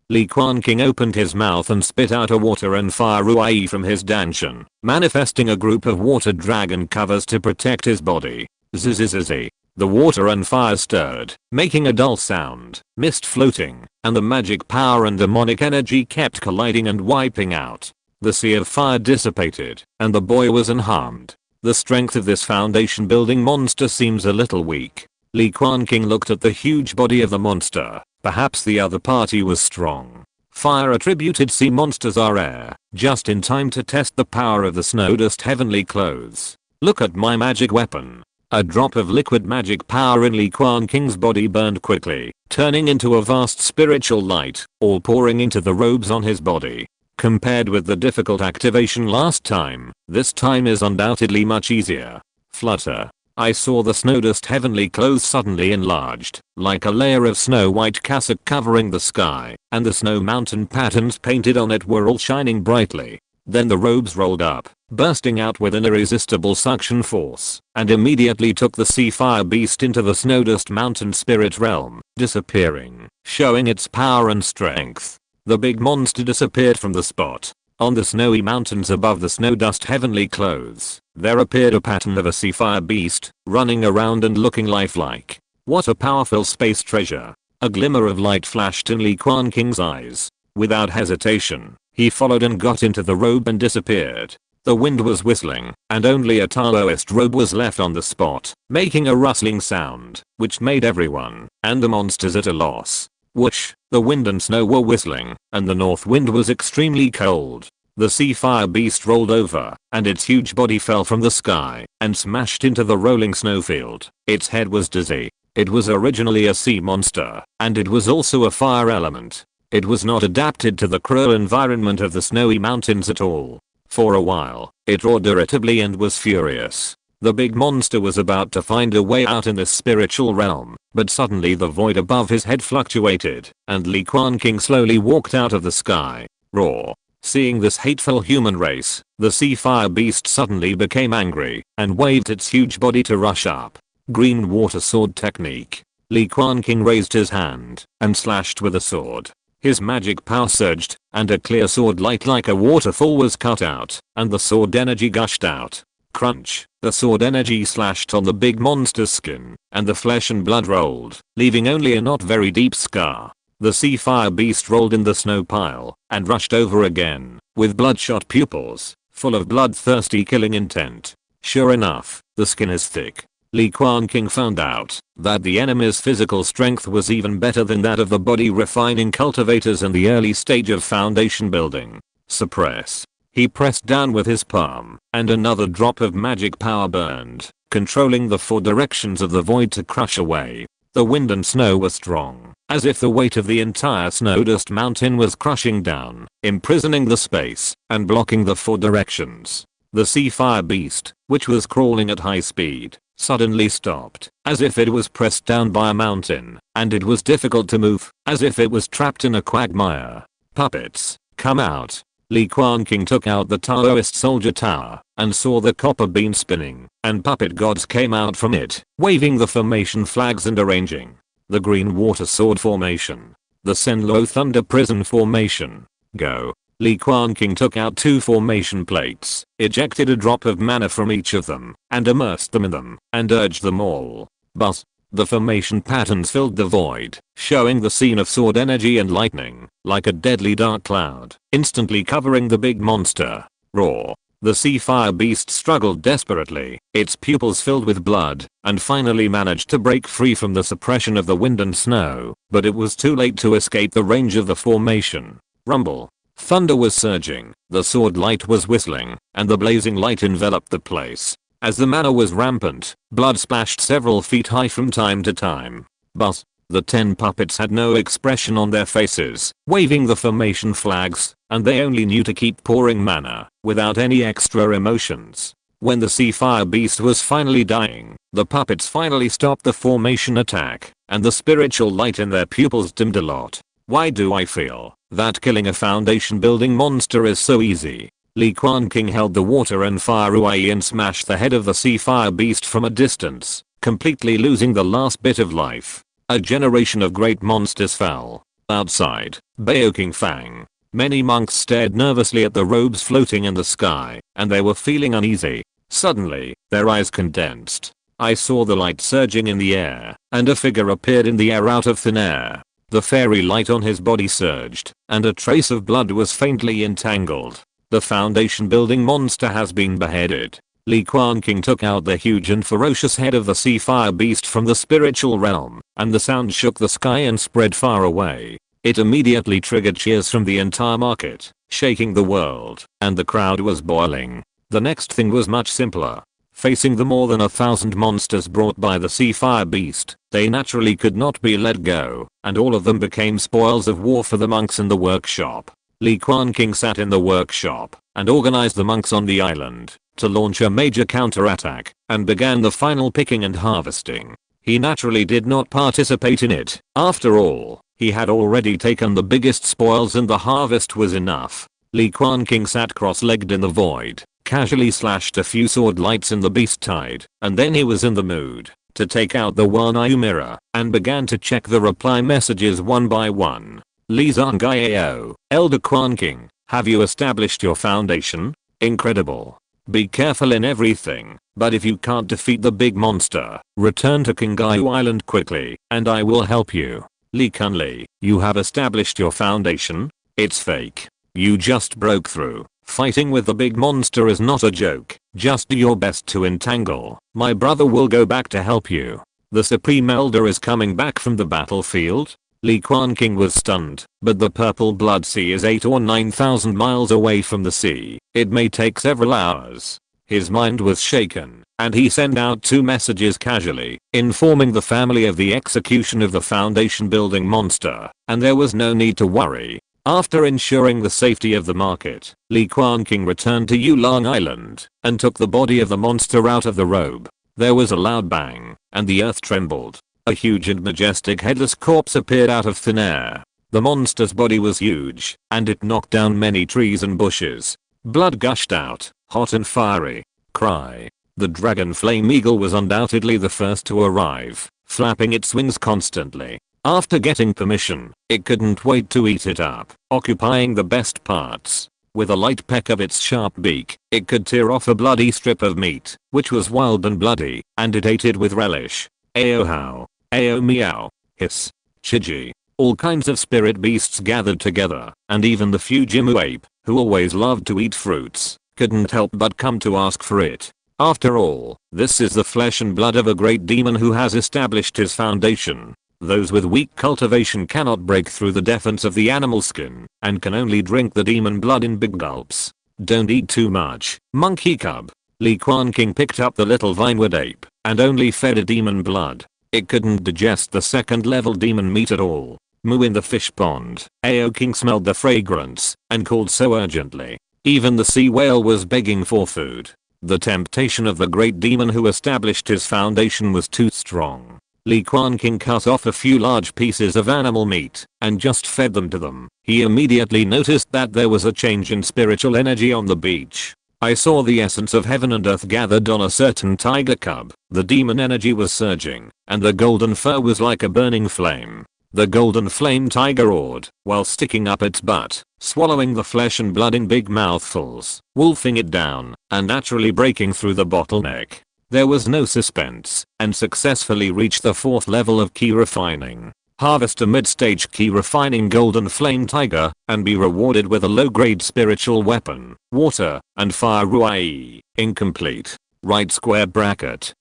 Li Quanqing opened his mouth and spit out a water and fire ruai from his danshan, manifesting a group of water dragon covers to protect his body. Zzz. The water and fire stirred, making a dull sound, mist floating, and the magic power and demonic energy kept colliding and wiping out. The sea of fire dissipated, and the boy was unharmed. The strength of this foundation building monster seems a little weak. Li Quanqing looked at the huge body of the monster. Perhaps the other party was strong. Fire attributed sea monsters are rare, just in time to test the power of the Snowdust heavenly clothes. Look at my magic weapon. A drop of liquid magic power in Li Quanqing's body burned quickly, turning into a vast spiritual light, all pouring into the robes on his body. Compared with the difficult activation last time, this time is undoubtedly much easier. Flutter. I saw the Snowdust heavenly clothes suddenly enlarged, like a layer of snow white cassock covering the sky, and the snow mountain patterns painted on it were all shining brightly. Then the robes rolled up, bursting out with an irresistible suction force, and immediately took the sea fire beast into the Snowdust mountain spirit realm, disappearing, showing its power and strength. The big monster disappeared from the spot. On the snowy mountains above the Snowdust heavenly clothes, there appeared a pattern of a sea fire beast, running around and looking lifelike. What a powerful space treasure. A glimmer of light flashed in Li Quanqing's eyes. Without hesitation, he followed and got into the robe and disappeared. The wind was whistling, and only a Taoist robe was left on the spot, making a rustling sound, which made everyone, and the monsters at a loss. Whoosh, the wind and snow were whistling, and the north wind was extremely cold. The sea fire beast rolled over, and its huge body fell from the sky, and smashed into the rolling snowfield. Its head was dizzy. It was originally a sea monster, and it was also a fire element. It was not adapted to the cruel environment of the snowy mountains at all. For a while, it roared irritably and was furious. The big monster was about to find a way out in this spiritual realm, but suddenly the void above his head fluctuated, and Li Quanqing slowly walked out of the sky. Roar. Seeing this hateful human race, the sea fire beast suddenly became angry, and waved its huge body to rush up. Green water sword technique. Li Quanqing raised his hand, and slashed with a sword. His magic power surged, and a clear sword light like a waterfall was cut out, and the sword energy gushed out. Crunch. The sword energy slashed on the big monster's skin, and the flesh and blood rolled, leaving only a not very deep scar. The sea fire beast rolled in the snow pile, and rushed over again, with bloodshot pupils, full of bloodthirsty killing intent. Sure enough, the skin is thick. Li Quanqing found out that the enemy's physical strength was even better than that of the body refining cultivators in the early stage of foundation building. Suppress. He pressed down with his palm, and another drop of magic power burned, controlling the 4 directions of the void to crush away. The wind and snow were strong, as if the weight of the entire Snowdust mountain was crushing down, imprisoning the space, and blocking the 4 directions. The sea fire beast, which was crawling at high speed, suddenly stopped, as if it was pressed down by a mountain, and it was difficult to move, as if it was trapped in a quagmire. Puppets, come out. Li Quanqing took out the Taoist soldier tower, and saw the copper beam spinning, and puppet gods came out from it, waving the formation flags and arranging. The green water sword formation. The Senlo thunder prison formation. Go. Li Quanqing took out 2 formation plates, ejected a drop of mana from each of them, and immersed them in them, and urged them all. Buzz. The formation patterns filled the void, showing the scene of sword energy and lightning, like a deadly dark cloud, instantly covering the big monster. Roar. The sea fire beast struggled desperately, its pupils filled with blood, and finally managed to break free from the suppression of the wind and snow, but it was too late to escape the range of the formation. Rumble. Thunder was surging, the sword light was whistling, and the blazing light enveloped the place. As the mana was rampant, blood splashed several feet high from time to time. Buzz. The 10 puppets had no expression on their faces, waving the formation flags, and they only knew to keep pouring mana, without any extra emotions. When the sea fire beast was finally dying, the puppets finally stopped the formation attack, and the spiritual light in their pupils dimmed a lot. Why do I feel that killing a foundation building monster is so easy? Li Quanqing held the water and fire Ui and smashed the head of the sea fire beast from a distance, completely losing the last bit of life. A generation of great monsters fell. Outside, Baoking Fang. Many monks stared nervously at the robes floating in the sky, and they were feeling uneasy. Suddenly, their eyes condensed. I saw the light surging in the air, and a figure appeared in the air out of thin air. The fairy light on his body surged, and a trace of blood was faintly entangled. The foundation building monster has been beheaded. Li Quanqing took out the huge and ferocious head of the sea fire beast from the spiritual realm, and the sound shook the sky and spread far away. It immediately triggered cheers from the entire market, shaking the world, and the crowd was boiling. The next thing was much simpler. Facing the more than 1,000 monsters brought by the sea fire beast, they naturally could not be let go, and all of them became spoils of war for the monks in the workshop. Li Quanqing sat in the workshop and organized the monks on the island to launch a major counterattack, and began the final picking and harvesting. He naturally did not participate in it. After all, he had already taken the biggest spoils and the harvest was enough. Li Quanqing sat cross-legged in the void, casually slashed a few sword lights in the beast tide, and then he was in the mood to take out the one-eye mirror and began to check the reply messages one by one. Li Zhangayao, Elder Quanqing, have you established your foundation? Incredible. Be careful in everything, but if you can't defeat the big monster, return to Qingyu Island quickly, and I will help you. Li Kunli, you have established your foundation? It's fake. You just broke through. Fighting with the big monster is not a joke. Just do your best to entangle. My brother will go back to help you. The Supreme Elder is coming back from the battlefield? Li Quanqing was stunned, but the purple blood sea is 8 or 9,000 miles away from the sea. It may take several hours. His mind was shaken, and he sent out 2 messages casually, informing the family of the execution of the foundation building monster, and there was no need to worry. After ensuring the safety of the market, Li Quanqing returned to Yulong Island and took the body of the monster out of the robe. There was a loud bang, and the earth trembled. A huge and majestic headless corpse appeared out of thin air. The monster's body was huge, and it knocked down many trees and bushes. Blood gushed out, hot and fiery. Cry. The dragon flame eagle was undoubtedly the first to arrive, flapping its wings constantly. After getting permission, it couldn't wait to eat it up, occupying the best parts. With a light peck of its sharp beak, it could tear off a bloody strip of meat, which was wild and bloody, and it ate it with relish. Ayo how. Ayo meow. Hiss. Chiji. All kinds of spirit beasts gathered together, and even the Fujimu ape, who always loved to eat fruits, couldn't help but come to ask for it. After all, this is the flesh and blood of a great demon who has established his foundation. Those with weak cultivation cannot break through the defense of the animal skin, and can only drink the demon blood in big gulps. Don't eat too much, monkey cub. Li Quanqing picked up the little vinewood ape, and only fed it demon blood. It couldn't digest the second level demon meat at all. Moo in the fish pond. Ao King smelled the fragrance, and called so urgently. Even the sea whale was begging for food. The temptation of the great demon who established his foundation was too strong. Li Quanqing cut off a few large pieces of animal meat, and just fed them to them. He immediately noticed that there was a change in spiritual energy on the beach. I saw the essence of heaven and earth gathered on a certain tiger cub. The demon energy was surging, and the golden fur was like a burning flame. The golden flame tiger roared, while sticking up its butt, swallowing the flesh and blood in big mouthfuls, wolfing it down, and naturally breaking through the bottleneck. There was no suspense, and successfully reached the 4th level of key refining. Harvest a mid-stage key refining golden flame tiger, and be rewarded with a low-grade spiritual weapon, water, and fire ruai. Incomplete. Right square bracket.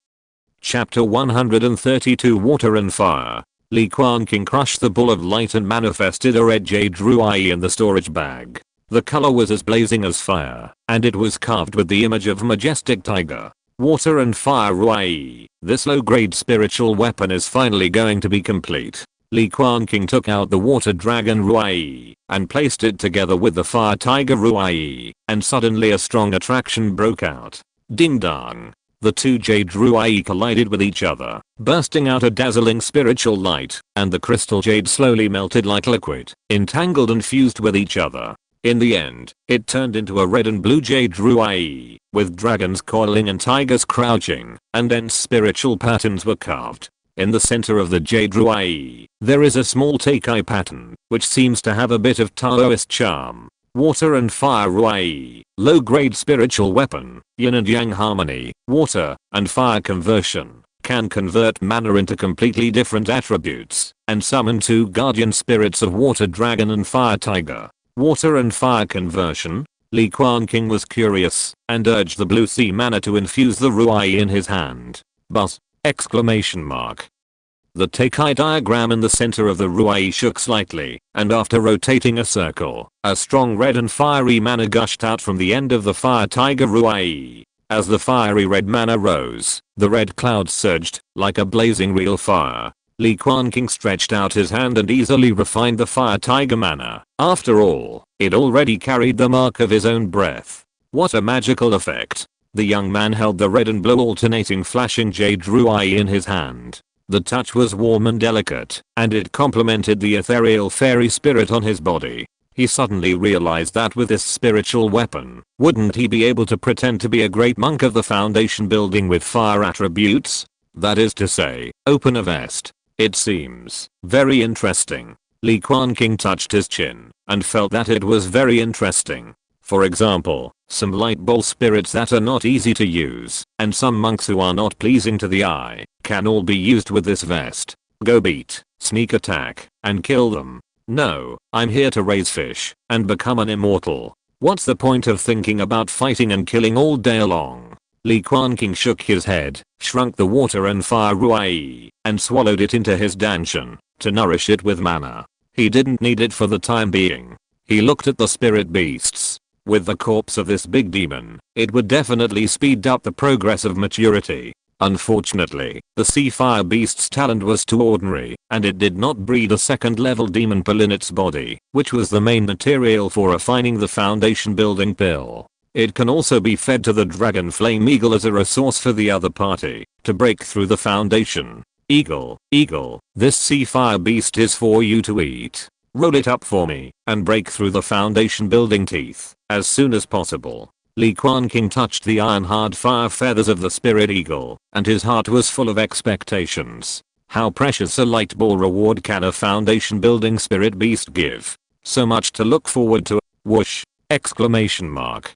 Chapter 132 Water and Fire. Li Quanqing crushed the ball of light and manifested a red jade ruai in the storage bag. The color was as blazing as fire, and it was carved with the image of a majestic tiger. Water and fire ruai. This low-grade spiritual weapon is finally going to be complete. Li Quanqing took out the water dragon ruai and placed it together with the fire tiger ruai, and suddenly a strong attraction broke out. Ding dong. The 2 jade ruai collided with each other, bursting out a dazzling spiritual light, and the crystal jade slowly melted like liquid, entangled and fused with each other. In the end, it turned into a red and blue jade ruai, with dragons coiling and tigers crouching, and dense spiritual patterns were carved. In the center of the jade ruai, there is a small Teikai pattern, which seems to have a bit of Taoist charm. Water and fire ruai, low grade spiritual weapon, yin and yang harmony, water and fire conversion. can convert mana into completely different attributes, and summon 2 guardian spirits of water dragon and fire tiger. Water and fire conversion? Li Quanqing was curious, and urged the blue sea mana to infuse the ruai in his hand. But! Exclamation mark. The Teikai diagram in the center of the ruai shook slightly, and after rotating a circle, a strong red and fiery mana gushed out from the end of the fire tiger ruai. As the fiery red mana rose, the red clouds surged, like a blazing real fire. Li Quanqing stretched out his hand and easily refined the fire tiger mana. After all, it already carried the mark of his own breath. What a magical effect. The young man held the red and blue alternating flashing jade ruai in his hand. The touch was warm and delicate, and it complemented the ethereal fairy spirit on his body. He suddenly realized that with this spiritual weapon, wouldn't he be able to pretend to be a great monk of the foundation building with fire attributes? That is to say, open a vest. It seems very interesting. Li Quanqing touched his chin, and felt that it was very interesting. For example, some light ball spirits that are not easy to use, and some monks who are not pleasing to the eye, can all be used with this vest. Go beat, sneak attack, and kill them. No, I'm here to raise fish, and become an immortal. What's the point of thinking about fighting and killing all day long? Li Quanqing shook his head, shrunk the water and fire ruai, and swallowed it into his danshan, to nourish it with mana. He didn't need it for the time being. He looked at the spirit beasts. With the corpse of this big demon, it would definitely speed up the progress of maturity. Unfortunately, the sea fire beast's talent was too ordinary, and it did not breed a second level demon pill in its body, which was the main material for refining the foundation building pill. It can also be fed to the dragon flame eagle as a resource for the other party, to break through the foundation. Eagle, this sea fire beast is for you to eat. Roll it up for me, and break through the foundation building teeth, as soon as possible. Li Quanqing touched the iron-hard fire feathers of the spirit eagle, and his heart was full of expectations. How precious a light ball reward can a foundation building spirit beast give? So much to look forward to. Whoosh! Exclamation mark.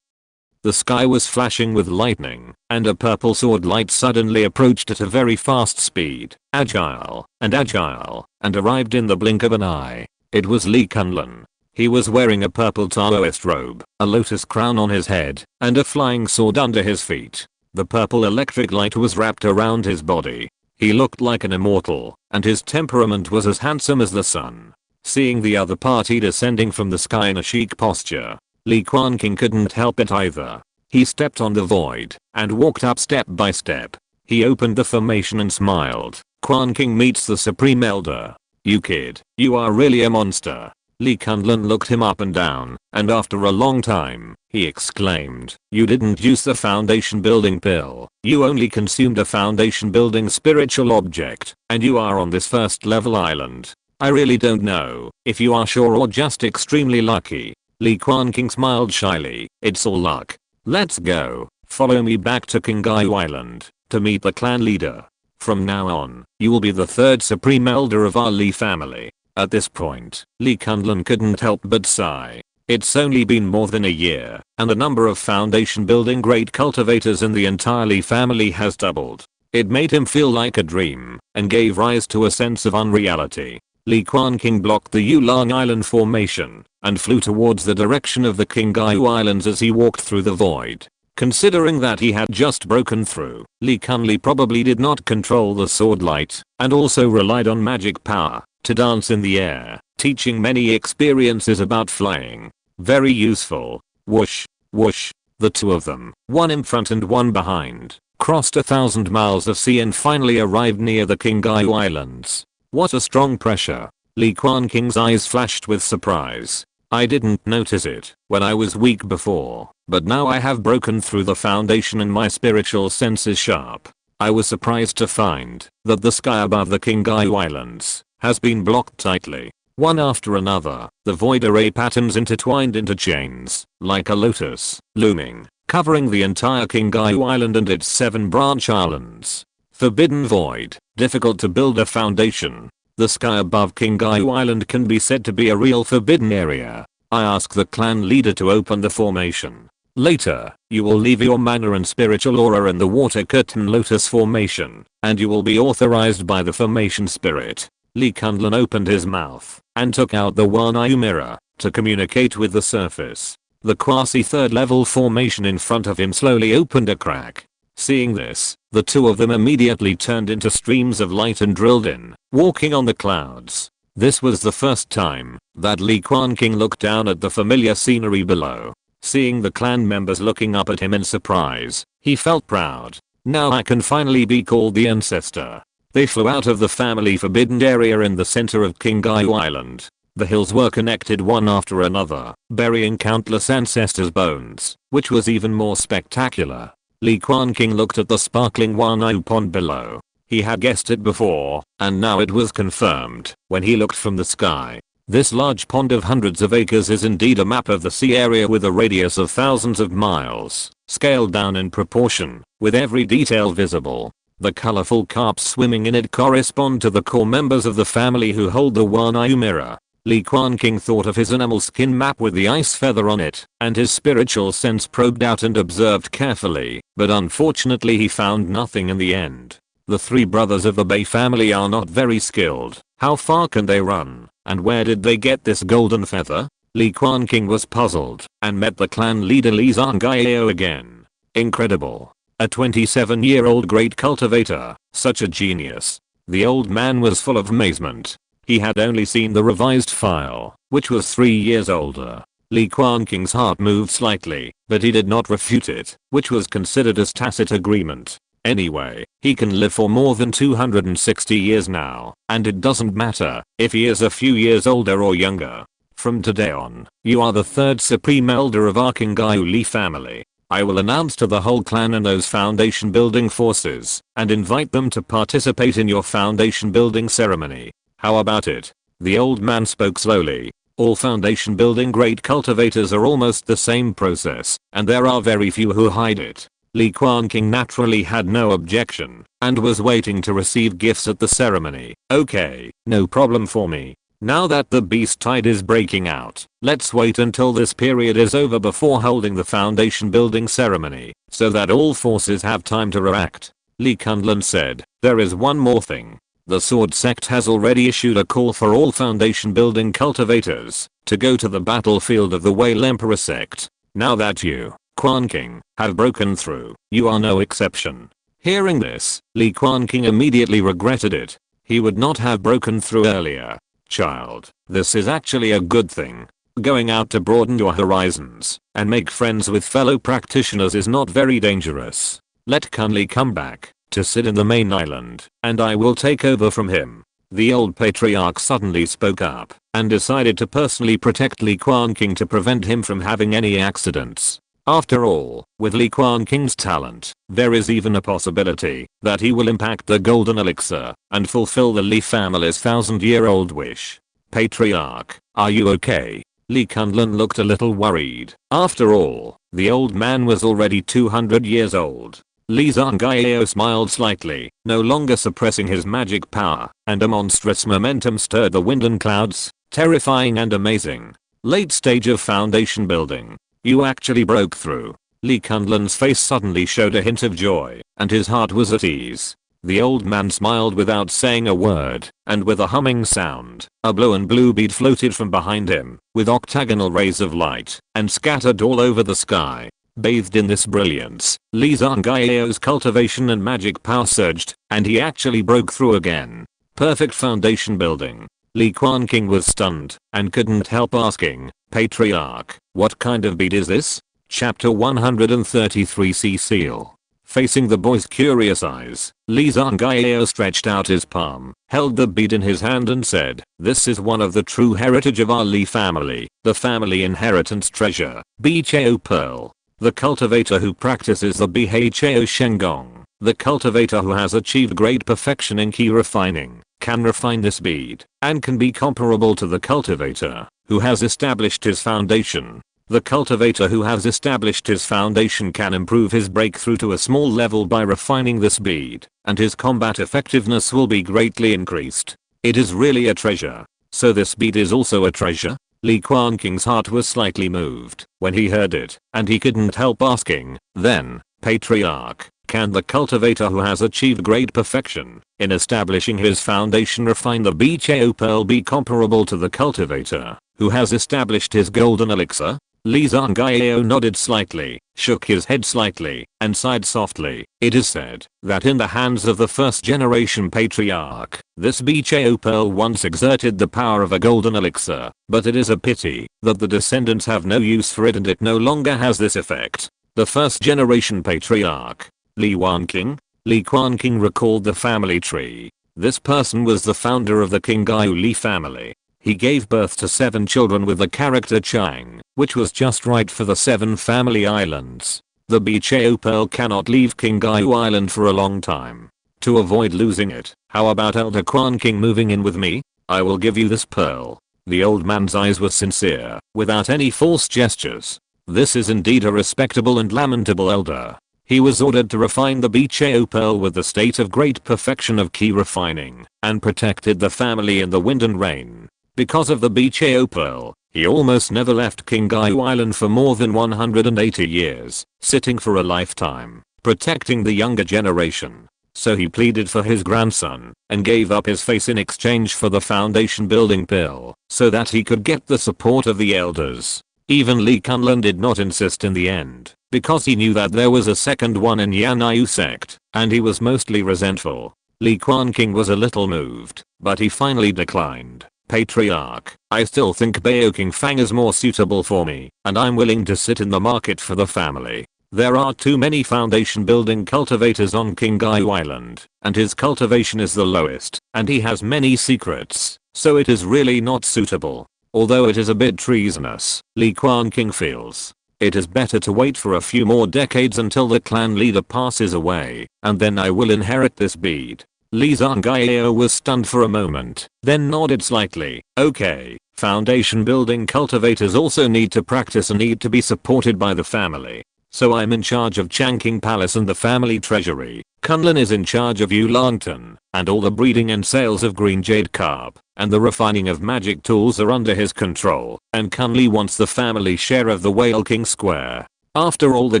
The sky was flashing with lightning, and a purple sword light suddenly approached at a very fast speed, agile, and arrived in the blink of an eye. It was Li Quanqing. He was wearing a purple Taoist robe, a lotus crown on his head, and a flying sword under his feet. The purple electric light was wrapped around his body. He looked like an immortal, and his temperament was as handsome as the sun. Seeing the other party descending from the sky in a chic posture, Li Quanqing couldn't help it either. He stepped on the void, and walked up step by step. He opened the formation and smiled. Quanqing meets the Supreme Elder. You kid, you are really a monster. Li Quanqing looked him up and down, and after a long time, he exclaimed, you didn't use the foundation building pill. You only consumed a foundation building spiritual object, and you are on this first level island. I really don't know if you are sure or just extremely lucky. Li Quanqing smiled shyly. It's all luck. Let's go. Follow me back to Qingyu Island, to meet the clan leader. From now on, you will be the third supreme elder of our Li family. At this point, Li Quanqing couldn't help but sigh. It's only been more than a year, and the number of foundation building great cultivators in the entire Li family has doubled. It made him feel like a dream, and gave rise to a sense of unreality. Li Quanqing blocked the Yulang Island formation, and flew towards the direction of the Qingyu Islands as he walked through the void. Considering that he had just broken through, Li Quanqing probably did not control the sword light, and also relied on magic power to dance in the air, teaching many experiences about flying. Very useful. Whoosh, whoosh. The two of them, one in front and one behind, crossed 1,000 miles of sea and finally arrived near the Qingyu Islands. What a strong pressure. Li Quanqing's eyes flashed with surprise. I didn't notice it when I was weak before, but now I have broken through the foundation and my spiritual sense is sharp. I was surprised to find that the sky above the Qingyu Islands has been blocked tightly. One after another, the void array patterns intertwined into chains, like a lotus, looming, covering the entire Qingyu Island and its 7 branch islands. Forbidden void, difficult to build a foundation. The sky above Qingyu Island can be said to be a real forbidden area. I ask the clan leader to open the formation. Later, you will leave your mana and spiritual aura in the water curtain lotus formation, and you will be authorized by the formation spirit. Li Quanqing opened his mouth and took out the Wanyu mirror to communicate with the surface. The quasi third level formation in front of him slowly opened a crack. Seeing this, the two of them immediately turned into streams of light and drilled in, walking on the clouds. This was the first time that Li Quanqing looked down at the familiar scenery below. Seeing the clan members looking up at him in surprise, he felt proud. Now I can finally be called the ancestor. They flew out of the family forbidden area in the center of Qingyu Island. The hills were connected one after another, burying countless ancestors' bones, which was even more spectacular. Li Quanqing looked at the sparkling Wanyu pond below. He had guessed it before, and now it was confirmed when he looked from the sky. This large pond of hundreds of acres is indeed a map of the sea area with a radius of thousands of miles, scaled down in proportion, with every detail visible. The colorful carps swimming in it correspond to the core members of the family who hold the Wanyu mirror. Li Quanqing thought of his animal skin map with the ice feather on it, and his spiritual sense probed out and observed carefully, but unfortunately he found nothing in the end. The three brothers of the Bei family are not very skilled. How far can they run, and where did they get this golden feather? Li Quanqing was puzzled, and met the clan leader Li Zhangjiao again. Incredible. A 27-year-old great cultivator, such a genius. The old man was full of amazement. He had only seen the revised file, which was 3 years older. Li Quanqing's heart moved slightly, but he did not refute it, which was considered as tacit agreement. Anyway, he can live for more than 260 years now, and it doesn't matter if he is a few years older or younger. From today on, you are the third supreme elder of our Qingyu Li family. I will announce to the whole clan and those foundation building forces, and invite them to participate in your foundation building ceremony. How about it? The old man spoke slowly. All foundation building great cultivators are almost the same process, and there are very few who hide it. Li Quanqing naturally had no objection, and was waiting to receive gifts at the ceremony. Okay, no problem for me. Now that the beast tide is breaking out, let's wait until this period is over before holding the foundation building ceremony, so that all forces have time to react. Li Quanqing said, there is one more thing. The sword sect has already issued a call for all foundation building cultivators to go to the battlefield of the Whale Emperor sect. Now that you, Quanqing, have broken through, you are no exception. Hearing this, Li Quanqing immediately regretted it. He would not have broken through earlier. Child, this is actually a good thing. Going out to broaden your horizons and make friends with fellow practitioners is not very dangerous. Let Kunli come back to sit in the main island, and I will take over from him. The old patriarch suddenly spoke up and decided to personally protect Li Quanqing to prevent him from having any accidents. After all, with Li Quanqing's talent, there is even a possibility that he will impact the golden elixir and fulfill the Li family's 1000-year-old wish. Patriarch, are you okay? Li Quanqing looked a little worried. After all, the old man was already 200 years old. Li Zhangjiao smiled slightly, no longer suppressing his magic power, and a monstrous momentum stirred the wind and clouds, terrifying and amazing. Late stage of foundation building. You actually broke through. Li Quanqing's face suddenly showed a hint of joy, and his heart was at ease. The old man smiled without saying a word, and with a humming sound, a blue and blue bead floated from behind him, with octagonal rays of light, and scattered all over the sky. Bathed in this brilliance, Li Zhangjiao's cultivation and magic power surged, and he actually broke through again. Perfect foundation building. Li Quanqing was stunned, and couldn't help asking, Patriarch, what kind of bead is this? Chapter 133 Sea Seal. Facing the boy's curious eyes, Li Zhangjiao stretched out his palm, held the bead in his hand and said, this is one of the true heritage of our Li family, the family inheritance treasure, Bhao Pearl. The cultivator who practices the Bhao Shenggong, the cultivator who has achieved great perfection in key refining, can refine this bead, and can be comparable to the cultivator who has established his foundation. The cultivator who has established his foundation can improve his breakthrough to a small level by refining this bead, and his combat effectiveness will be greatly increased. It is really a treasure. So this bead is also a treasure? Li Quanqing's heart was slightly moved when he heard it, and he couldn't help asking, then, Patriarch, can the cultivator who has achieved great perfection in establishing his foundation refine the betrayal pearl be comparable to the cultivator who has established his golden elixir? Li Quanqing nodded slightly, shook his head slightly, and sighed softly. It is said that in the hands of the first generation patriarch, this betrayal pearl once exerted the power of a golden elixir, but it is a pity that the descendants have no use for it and it no longer has this effect. The first generation patriarch, Li Quanqing? Li Quanqing recalled the family tree. This person was the founder of the Qingyu Li family. He gave birth to 7 children with the character Chang, which was just right for the 7 family islands. The betrayal pearl cannot leave Qingyu Island for a long time. To avoid losing it, how about Elder Quanqing moving in with me? I will give you this pearl. The old man's eyes were sincere, without any false gestures. This is indeed a respectable and lamentable elder. He was ordered to refine the betrayal pearl with the state of great perfection of key refining, and protected the family in the wind and rain. Because of the betrayal pearl, he almost never left Qingyu Island for more than 180 years, sitting for a lifetime, protecting the younger generation. So he pleaded for his grandson, and gave up his face in exchange for the foundation building pearl, so that he could get the support of the elders. Even Li Quanqing did not insist in the end, because he knew that there was a second one in Yanyu sect, and he was mostly resentful. Li Quanqing was a little moved, but he finally declined. Patriarch, I still think Baoqing is more suitable for me, and I'm willing to sit in the market for the family. There are too many foundation building cultivators on Qingyu Island, and his cultivation is the lowest, and he has many secrets, so it is really not suitable. Although it is a bit treasonous, Li Quanqing feels it is better to wait for a few more decades until the clan leader passes away, and then I will inherit this bead. Li Quanqing was stunned for a moment, then nodded slightly. Okay, foundation building cultivators also need to practice and need to be supported by the family. So I'm in charge of Changqing Palace and the family treasury. Kunlun is in charge of Yulangton, and all the breeding and sales of green jade carp, and the refining of magic tools are under his control, and Kunli wants the family share of the Whale King Square. After all the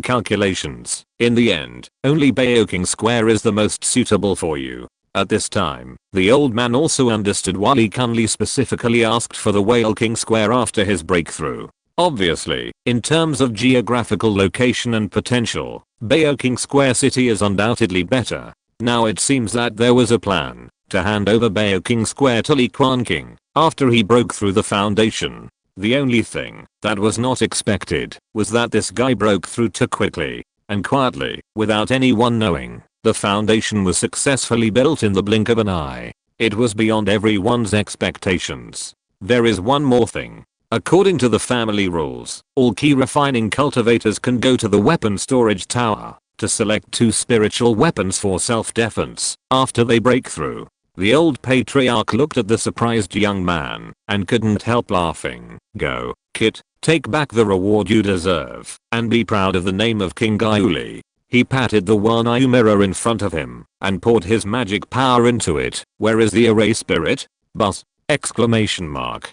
calculations, in the end, only Baoqing Square is the most suitable for you. At this time, the old man also understood why Li Quanqing specifically asked for the Whale King Square after his breakthrough. Obviously, in terms of geographical location and potential, Baoqing Square City is undoubtedly better. Now it seems that there was a plan to hand over Baoqing Square to Li Quanqing after he broke through the foundation. The only thing that was not expected was that this guy broke through too quickly and quietly, without anyone knowing. The foundation was successfully built in the blink of an eye. It was beyond everyone's expectations. There is one more thing. According to the family rules, all key refining cultivators can go to the weapon storage tower to select 2 spiritual weapons for self-defense after they break through. The old patriarch looked at the surprised young man and couldn't help laughing. Go, kid, take back the reward you deserve and be proud of the name of Qingyu Li. He patted the Wanyu mirror in front of him and poured his magic power into it. Where is the array spirit? Buzz! Exclamation mark.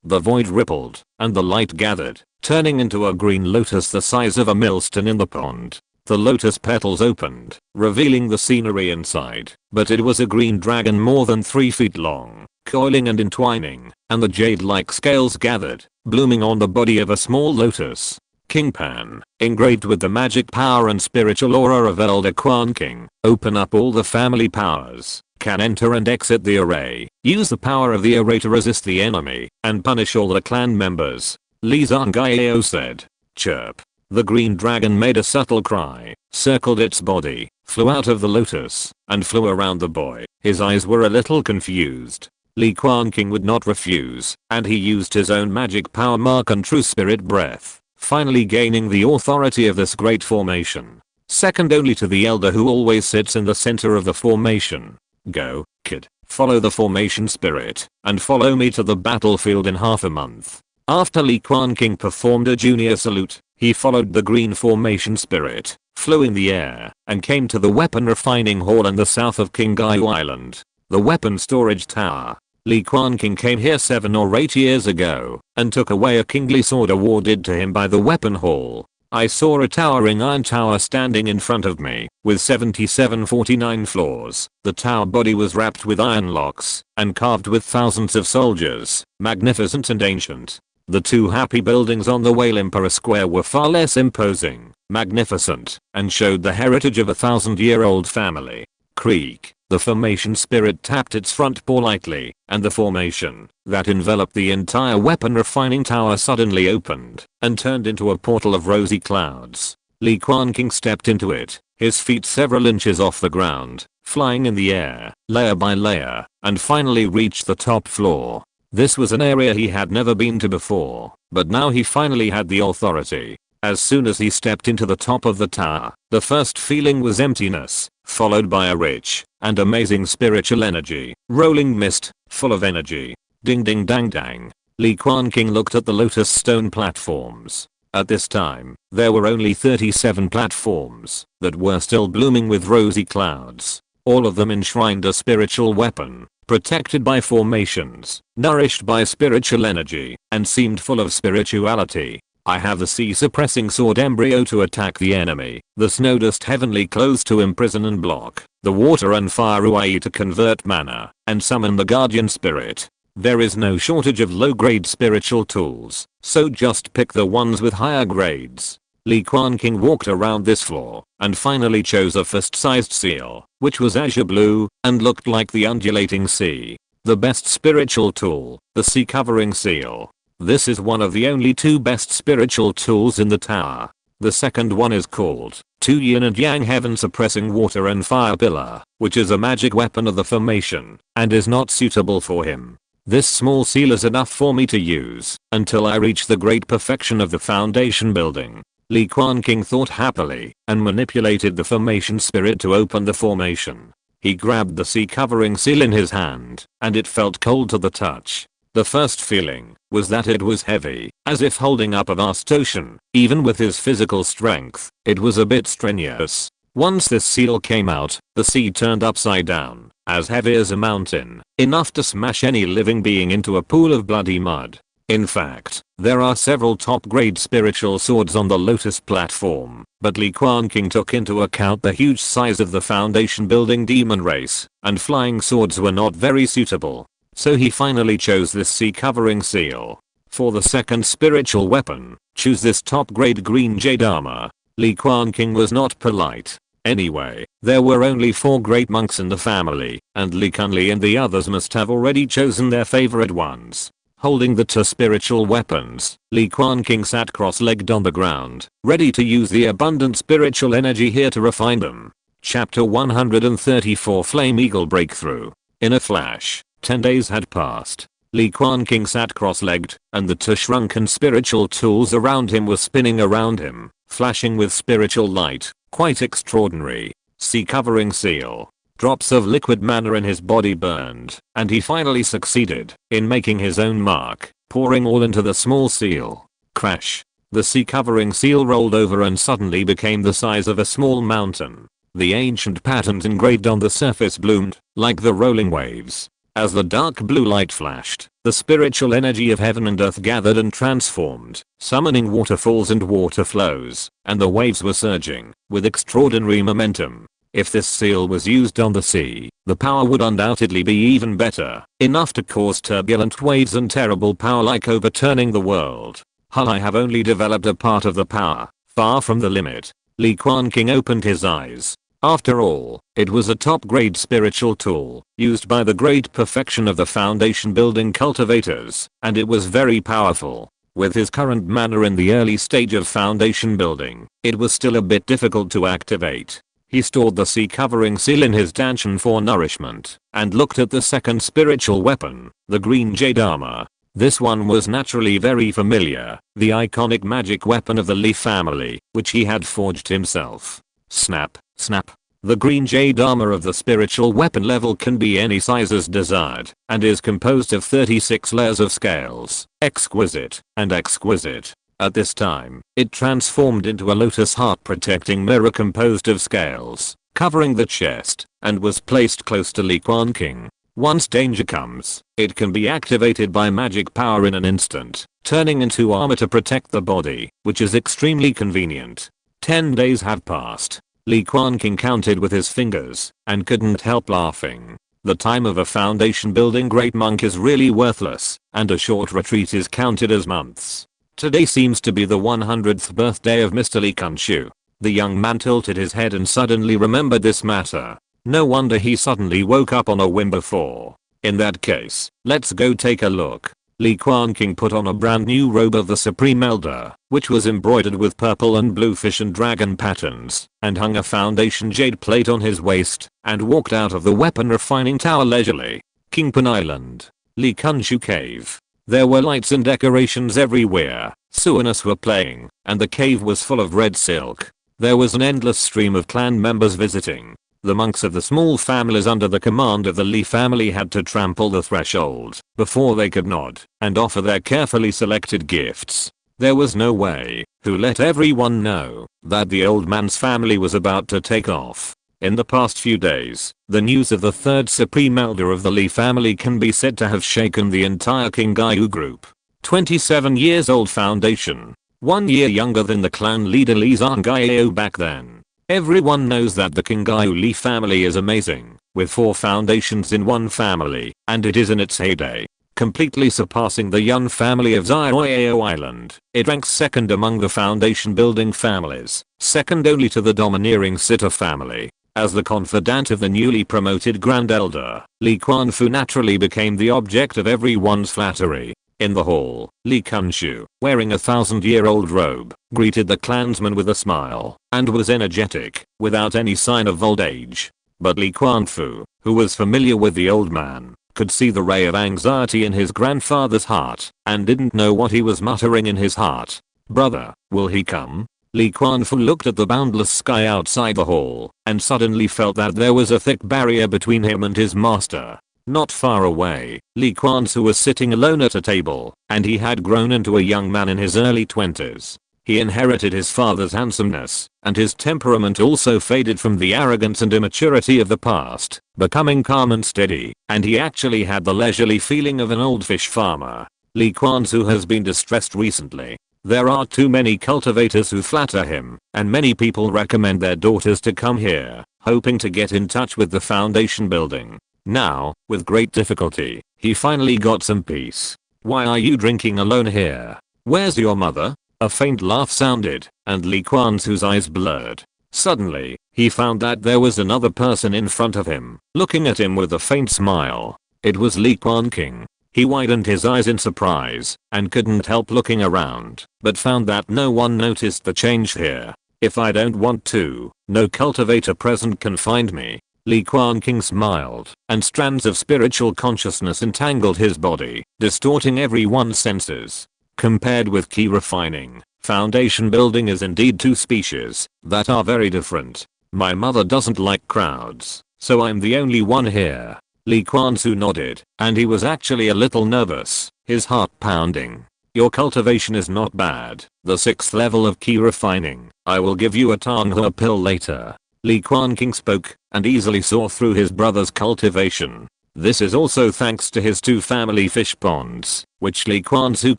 The void rippled, and the light gathered, turning into a green lotus the size of a millstone in the pond. The lotus petals opened, revealing the scenery inside, but it was a green dragon more than 3 feet long, coiling and entwining, and the jade-like scales gathered, blooming on the body of a small lotus. Kingpan, engraved with the magic power and spiritual aura of Elder Quanqing, open up all the family powers, can enter and exit the array, use the power of the array to resist the enemy, and punish all the clan members. Li Quanqing said. Chirp. The green dragon made a subtle cry, circled its body, flew out of the lotus, and flew around the boy. His eyes were a little confused. Li Quanqing would not refuse, and he used his own magic power mark and true spirit breath, finally gaining the authority of this great formation. Second only to the elder who always sits in the center of the formation. Go, kid, follow the formation spirit, and follow me to the battlefield in half a month. After Li Quanqing performed a junior salute, he followed the green formation spirit, flew in the air, and came to the weapon refining hall in the south of Qingyu Island. The weapon storage tower. Li Quanqing came here 7 or 8 years ago and took away a kingly sword awarded to him by the weapon hall. I saw a towering iron tower standing in front of me with 7749 floors. The tower body was wrapped with iron locks and carved with thousands of soldiers, magnificent and ancient. The 2 happy buildings on the Whale Emperor Square were far less imposing, magnificent, and showed the heritage of a 1,000-year-old family. Creak. The formation spirit tapped its front paw lightly, and the formation that enveloped the entire weapon refining tower suddenly opened and turned into a portal of rosy clouds. Li Quanqing stepped into it, his feet several inches off the ground, flying in the air, layer by layer, and finally reached the top floor. This was an area he had never been to before, but now he finally had the authority. As soon as he stepped into the top of the tower, the first feeling was emptiness, followed by a rich and amazing spiritual energy. Rolling mist, full of energy. Ding ding dang dang. Li Quanqing looked at the lotus stone platforms. At this time, there were only 37 platforms that were still blooming with rosy clouds. All of them enshrined a spiritual weapon, protected by formations, nourished by spiritual energy, and seemed full of spirituality. I have the sea suppressing sword embryo to attack the enemy, the snowdust heavenly clothes to imprison and block, the water and fire Uai to convert mana, and summon the guardian spirit. There is no shortage of low-grade spiritual tools, so just pick the ones with higher grades. Li Quanqing walked around this floor, and finally chose a fist-sized seal, which was azure blue, and looked like the undulating sea. The best spiritual tool, the sea covering seal. This is one of the only 2 best spiritual tools in the tower. The second one is called 2 Yin and Yang Heaven Suppressing Water and Fire Pillar, which is a magic weapon of the formation, and is not suitable for him. This small seal is enough for me to use until I reach the great perfection of the foundation building. Li Quanqing thought happily and manipulated the formation spirit to open the formation. He grabbed the sea covering seal in his hand, and it felt cold to the touch. The first feeling was that it was heavy, as if holding up a vast ocean. Even with his physical strength, it was a bit strenuous. Once this seal came out, the sea turned upside down, as heavy as a mountain, enough to smash any living being into a pool of bloody mud. In fact, there are several top-grade spiritual swords on the Lotus platform, but Li Quanqing took into account the huge size of the foundation building demon race, and flying swords were not very suitable. So he finally chose this sea covering seal. For the second spiritual weapon, choose this top grade green jade armor. Li Quanqing was not polite. Anyway, there were only 4 great monks in the family, and Li Kunli and the others must have already chosen their favorite ones. Holding the 2 spiritual weapons, Li Quanqing sat cross-legged on the ground, ready to use the abundant spiritual energy here to refine them. Chapter 134 Flame Eagle Breakthrough. In a flash, 10 days had passed. Li Quanqing sat cross-legged, and the 2 shrunken spiritual tools around him were spinning around him, flashing with spiritual light. Quite extraordinary. Sea covering seal. Drops of liquid mana in his body burned, and he finally succeeded in making his own mark, pouring all into the small seal. Crash. The sea covering seal rolled over and suddenly became the size of a small mountain. The ancient patterns engraved on the surface bloomed, like the rolling waves. As the dark blue light flashed, the spiritual energy of heaven and earth gathered and transformed, summoning waterfalls and water flows, and the waves were surging, with extraordinary momentum. If this seal was used on the sea, the power would undoubtedly be even better, enough to cause turbulent waves and terrible power like overturning the world. I have only developed a part of the power, far from the limit. Li Quanqing opened his eyes. After all, it was a top-grade spiritual tool, used by the great perfection of the foundation building cultivators, and it was very powerful. With his current mana in the early stage of foundation building, it was still a bit difficult to activate. He stored the sea covering seal in his dantian for nourishment, and looked at the second spiritual weapon, the green jade armor. This one was naturally very familiar, the iconic magic weapon of the Li family, which he had forged himself. Snap, snap. The green jade armor of the spiritual weapon level can be any size as desired, and is composed of 36 layers of scales, exquisite and exquisite. At this time, it transformed into a lotus heart protecting mirror composed of scales, covering the chest, and was placed close to Li Quanqing. Once danger comes, it can be activated by magic power in an instant, turning into armor to protect the body, which is extremely convenient. 10 days have passed. Li Quanqing counted with his fingers and couldn't help laughing. The time of a foundation building great monk is really worthless, and a short retreat is counted as months. Today seems to be the 100th birthday of Mr. Li Quanqing. The young man tilted his head and suddenly remembered this matter. No wonder he suddenly woke up on a whim before. In that case, let's go take a look. Li Quanqing put on a brand new robe of the Supreme Elder, which was embroidered with purple and blue fish and dragon patterns, and hung a foundation jade plate on his waist, and walked out of the weapon refining tower leisurely. Kingpin Island. Li Quanqing Cave. There were lights and decorations everywhere, Suanas were playing, and the cave was full of red silk. There was an endless stream of clan members visiting. The monks of the small families under the command of the Li family had to trample the threshold before they could nod and offer their carefully selected gifts. There was no way to let everyone know that the old man's family was about to take off. In the past few days, the news of the third supreme elder of the Li family can be said to have shaken the entire Qingyu group. 27 years old foundation. 1 year younger than the clan leader Li Zhangyo back then. Everyone knows that the Qingyu Li family is amazing, with 4 foundations in one family, and it is in its heyday, completely surpassing the Yun family of Zhao Island. It ranks second among the foundation building families, second only to the domineering Sita family. As the confidant of the newly promoted Grand Elder, Li Quanqing naturally became the object of everyone's flattery. In the hall, Li Quanqing, wearing a 1,000-year-old robe, greeted the clansman with a smile, and was energetic, without any sign of old age. But Li Quanqing, who was familiar with the old man, could see the ray of anxiety in his grandfather's heart, and didn't know what he was muttering in his heart. Brother, will he come? Li Quanqing looked at the boundless sky outside the hall, and suddenly felt that there was a thick barrier between him and his master. Not far away, Li Quanqing was sitting alone at a table, and he had grown into a young man in his early 20s. He inherited his father's handsomeness, and his temperament also faded from the arrogance and immaturity of the past, becoming calm and steady, and he actually had the leisurely feeling of an old fish farmer. Li Quanqing has been distressed recently. There are too many cultivators who flatter him, and many people recommend their daughters to come here, hoping to get in touch with the foundation building. Now, with great difficulty, he finally got some peace. Why are you drinking alone here? Where's your mother? A faint laugh sounded, and Li Quanqing's eyes blurred. Suddenly, he found that there was another person in front of him, looking at him with a faint smile. It was Li Quanqing. He widened his eyes in surprise, and couldn't help looking around, but found that no one noticed the change here. If I don't want to, no cultivator present can find me. Li Quanqing smiled, and strands of spiritual consciousness entangled his body, distorting everyone's senses. Compared with key refining, foundation building is indeed two species that are very different. My mother doesn't like crowds, so I'm the only one here. Li Quanqing nodded, and he was actually a little nervous, his heart pounding. Your cultivation is not bad, the 6th level of key refining. I will give you a Tanghua pill later. Li Quanqing spoke, and easily saw through his brother's cultivation. This is also thanks to his 2 family fish ponds, which Li Quanqing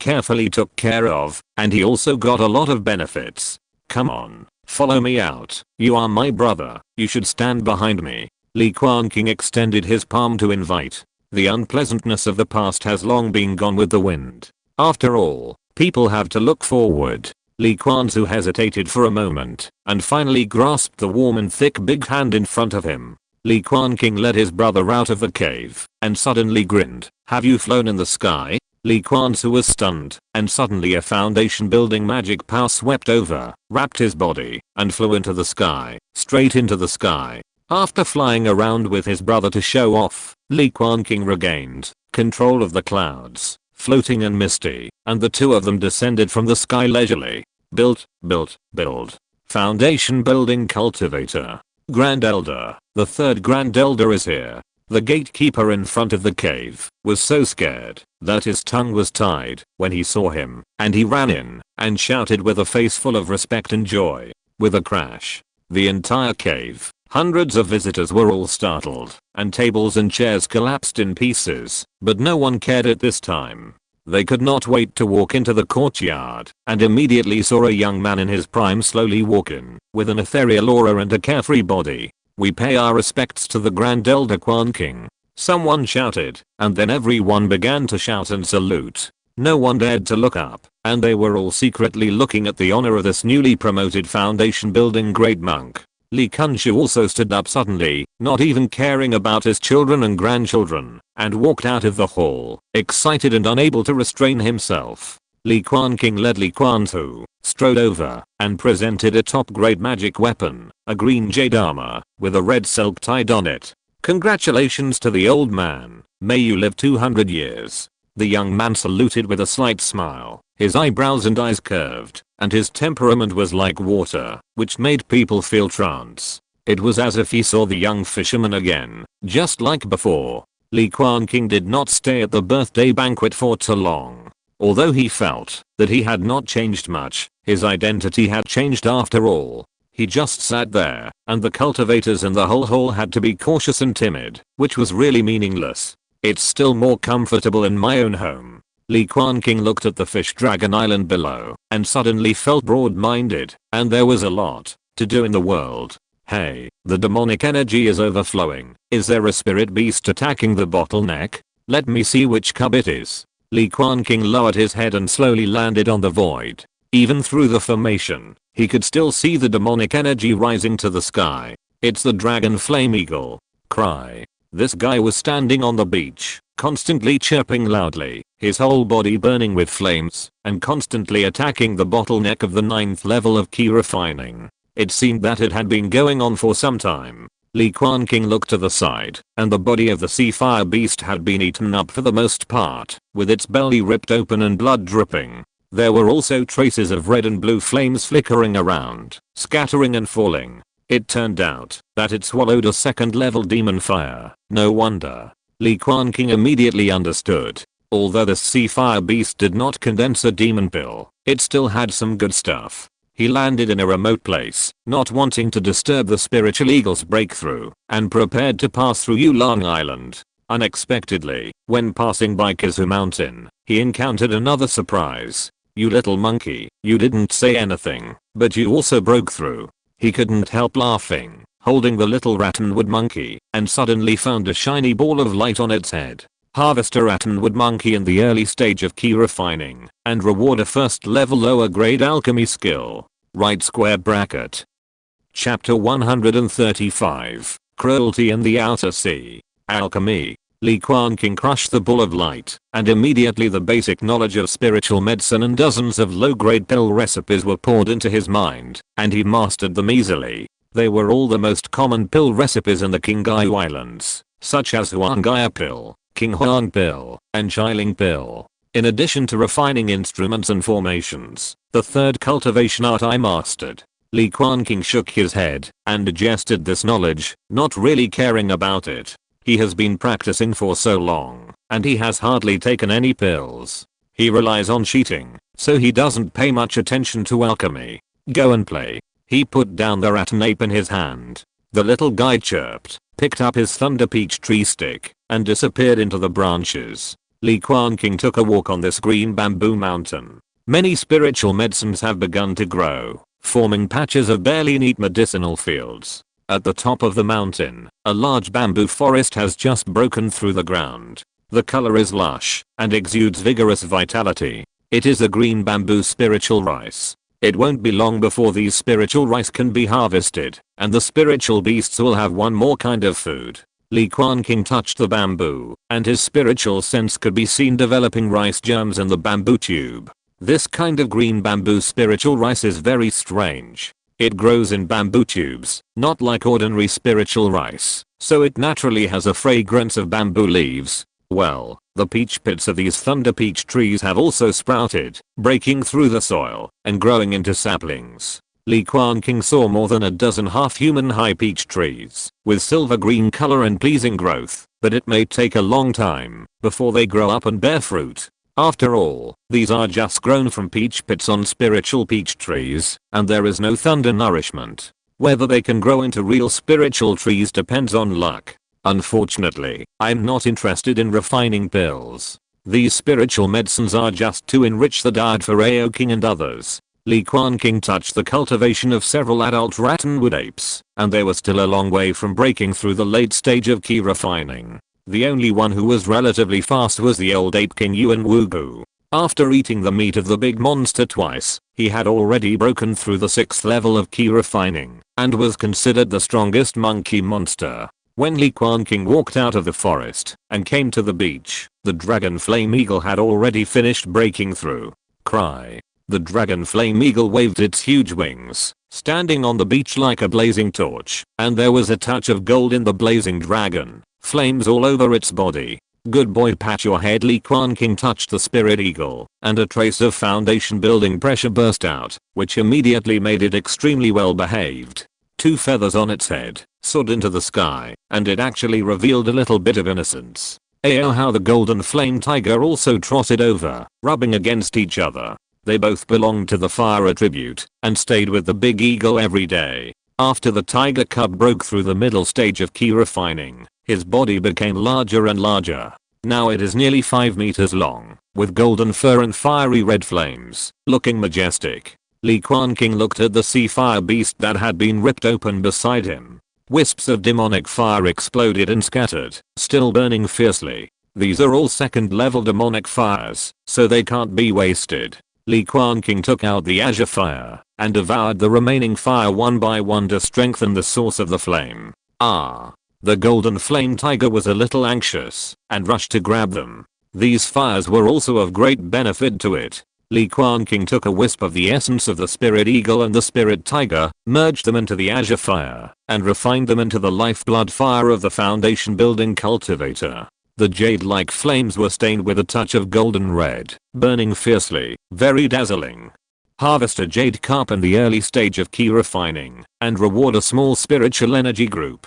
carefully took care of, and he also got a lot of benefits. Come on, follow me out. You are my brother, you should stand behind me. Li Quanqing extended his palm to invite. The unpleasantness of the past has long been gone with the wind. After all, people have to look forward. Li Quanqing hesitated for a moment, and finally grasped the warm and thick big hand in front of him. Li Quanqing led his brother out of the cave, and suddenly grinned. Have you flown in the sky? Li Quanqing was stunned, and suddenly a foundation building magic power swept over, wrapped his body, and flew into the sky, straight into the sky. After flying around with his brother to show off, Li Quanqing regained control of the clouds, floating and misty, and the 2 of them descended from the sky leisurely. Build. Foundation building cultivator. Grand Elder. The 3rd Grand Elder is here. The gatekeeper in front of the cave was so scared that his tongue was tied when he saw him, and he ran in and shouted with a face full of respect and joy. With a crash, the entire cave Hundreds of visitors were all startled, and tables and chairs collapsed in pieces, but no one cared at this time. They could not wait to walk into the courtyard, and immediately saw a young man in his prime slowly walk in, with an ethereal aura and a carefree body. "We pay our respects to the Grand Elder Quanqing," someone shouted, and then everyone began to shout and salute. No one dared to look up, and they were all secretly looking at the honor of this newly promoted foundation building great monk. Li Quanqing also stood up suddenly, not even caring about his children and grandchildren, and walked out of the hall, excited and unable to restrain himself. Li Quanqing led Li Quanqing, strode over, and presented a top-grade magic weapon, a green jade armor, with a red silk tied on it. "Congratulations to the old man, may you live 200 years. The young man saluted with a slight smile, his eyebrows and eyes curved, and his temperament was like water, which made people feel trance. It was as if he saw the young fisherman again, just like before. Li Quanqing did not stay at the birthday banquet for too long. Although he felt that he had not changed much, his identity had changed after all. He just sat there, and the cultivators in the whole hall had to be cautious and timid, which was really meaningless. "It's still more comfortable in my own home." Li Quanqing looked at the fish dragon island below, and suddenly felt broad-minded, and there was a lot to do in the world. "Hey, the demonic energy is overflowing. Is there a spirit beast attacking the bottleneck? Let me see which cub it is." Li Quanqing lowered his head and slowly landed on the void. Even through the formation, he could still see the demonic energy rising to the sky. "It's the dragon flame eagle." Cry. This guy was standing on the beach, constantly chirping loudly, his whole body burning with flames, and constantly attacking the bottleneck of the 9th level of key refining. It seemed that it had been going on for some time. Li Quanqing looked to the side, and the body of the sea fire beast had been eaten up for the most part, with its belly ripped open and blood dripping. There were also traces of red and blue flames flickering around, scattering and falling. It turned out that it swallowed a 2nd level demon fire. No wonder. Li Quanqing immediately understood. Although the sea fire beast did not condense a demon pill, it still had some good stuff. He landed in a remote place, not wanting to disturb the spiritual eagle's breakthrough, and prepared to pass through Yulong Island. Unexpectedly, when passing by Kizu Mountain, he encountered another surprise. "You little monkey, you didn't say anything, but you also broke through." He couldn't help laughing, holding the little rattonwood monkey, and suddenly found a shiny ball of light on its head. Harvest a rattonwood monkey in the early stage of key refining, and reward a 1st level lower grade alchemy skill. Right square bracket. Chapter 135, Cruelty in the Outer Sea. Alchemy. Li Quanqing crushed the ball of light, and immediately the basic knowledge of spiritual medicine and dozens of low-grade pill recipes were poured into his mind, and he mastered them easily. They were all the most common pill recipes in the Qinghai Islands, such as Huanggaya pill, King Huang pill, and Chiling pill. In addition to refining instruments and formations, the 3rd cultivation art I mastered. Li Quanqing shook his head and digested this knowledge, not really caring about it. He has been practicing for so long, and he has hardly taken any pills. He relies on cheating, so he doesn't pay much attention to alchemy. "Go and play." He put down the rattan ape in his hand. The little guy chirped, picked up his thunder peach tree stick, and disappeared into the branches. Li Quanqing took a walk on this green bamboo mountain. Many spiritual medicines have begun to grow, forming patches of barely neat medicinal fields. At the top of the mountain, a large bamboo forest has just broken through the ground. The color is lush and exudes vigorous vitality. It is a green bamboo spiritual rice. It won't be long before these spiritual rice can be harvested, and the spiritual beasts will have one more kind of food. Li Quanqing touched the bamboo, and his spiritual sense could be seen developing rice germs in the bamboo tube. This kind of green bamboo spiritual rice is very strange. It grows in bamboo tubes, not like ordinary spiritual rice, so it naturally has a fragrance of bamboo leaves. Well, the peach pits of these thunder peach trees have also sprouted, breaking through the soil and growing into saplings. Li Quanqing saw more than a dozen half-human high peach trees, with silver green color and pleasing growth, but it may take a long time before they grow up and bear fruit. After all, these are just grown from peach pits on spiritual peach trees, and there is no thunder nourishment. Whether they can grow into real spiritual trees depends on luck. Unfortunately, I'm not interested in refining pills. These spiritual medicines are just to enrich the diet for Aoking and others. Li Quanqing touched the cultivation of several adult rattonwood apes, and they were still a long way from breaking through the late stage of key refining. The only one who was relatively fast was the old ape king Yuan Wubu. After eating the meat of the big monster twice, he had already broken through the 6th level of key refining, and was considered the strongest monkey monster. When Li Quanqing walked out of the forest and came to the beach, the dragon flame eagle had already finished breaking through. Cry. The dragon flame eagle waved its huge wings, standing on the beach like a blazing torch, and there was a touch of gold in the blazing dragon, flames all over its body. Good boy, pat your head. Li Quanqing touched the spirit eagle, and a trace of foundation building pressure burst out, which immediately made it extremely well behaved. 2 feathers on its head soared into the sky, and it actually revealed a little bit of innocence. Ayo, how the golden flame tiger also trotted over, rubbing against each other. They both belonged to the fire attribute, and stayed with the big eagle every day. After the tiger cub broke through the middle stage of key refining, his body became larger and larger. Now it is nearly 5 meters long, with golden fur and fiery red flames, looking majestic. Li Quanqing looked at the sea fire beast that had been ripped open beside him. Wisps of demonic fire exploded and scattered, still burning fiercely. These are all 2nd level demonic fires, so they can't be wasted. Li Quanqing took out the azure fire and devoured the remaining fire one by one to strengthen the source of the flame. The golden flame tiger was a little anxious and rushed to grab them. These fires were also of great benefit to it. Li Quanqing took a wisp of the essence of the spirit eagle and the spirit tiger, merged them into the azure fire, and refined them into the lifeblood fire of the foundation building cultivator. The jade-like flames were stained with a touch of golden red, burning fiercely, very dazzling. Harvest a jade carp in the early stage of key refining, and reward a small spiritual energy group.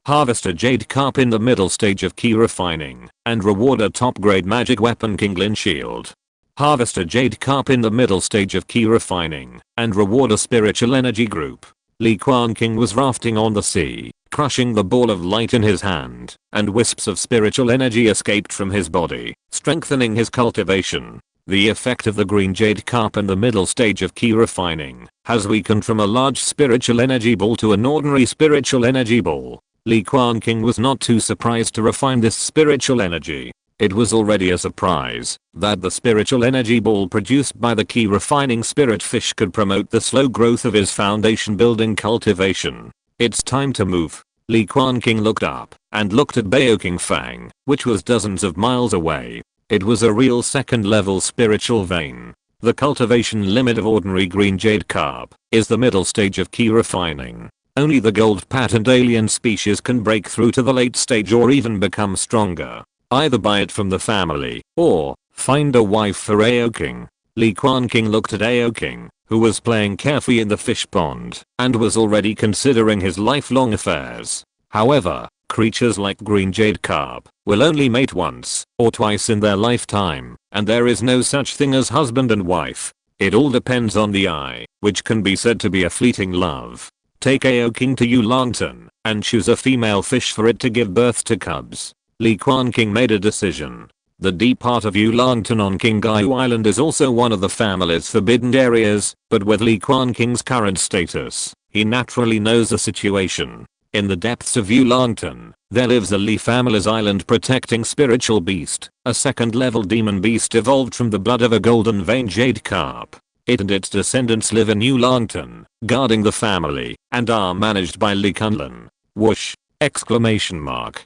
Harvest a jade carp in the middle stage of key refining, and reward a top grade magic weapon Kinglin shield. Harvest a jade carp in the middle stage of key refining, and reward a spiritual energy group. Li Quanqing was rafting on the sea, crushing the ball of light in his hand, and wisps of spiritual energy escaped from his body, strengthening his cultivation. The effect of the green jade carp in the middle stage of key refining has weakened from a large spiritual energy ball to an ordinary spiritual energy ball. Li Quanqing was not too surprised to refine this spiritual energy. It was already a surprise that the spiritual energy ball produced by the key refining spirit fish could promote the slow growth of his foundation building cultivation. It's time to move. Li Quanqing looked up and looked at Baoking Fang, which was dozens of miles away. It was a real 2nd level spiritual vein. The cultivation limit of ordinary green jade carp is the middle stage of key refining. Only the gold patent alien species can break through to the late stage or even become stronger. Either buy it from the family, or find a wife for Aoking. Li Quanqing looked at Aoking, who was playing carefree in the fish pond, and was already considering his lifelong affairs. However, creatures like green jade carp will only mate once or twice in their lifetime, and there is no such thing as husband and wife. It all depends on the eye, which can be said to be a fleeting love. Take Aoking to Yulangton, and choose a female fish for it to give birth to cubs. Li Quanqing made a decision. The deep part of Yulangton on Qingyu Island is also one of the family's forbidden areas, but with Li Quanqing's current status, he naturally knows the situation. In the depths of Yulangton, there lives a Li family's island protecting spiritual beast, a 2nd level demon beast evolved from the blood of a golden vein jade carp. It and its descendants live in Yulangton, guarding the family, and are managed by Li Kunlun. Whoosh! Exclamation mark.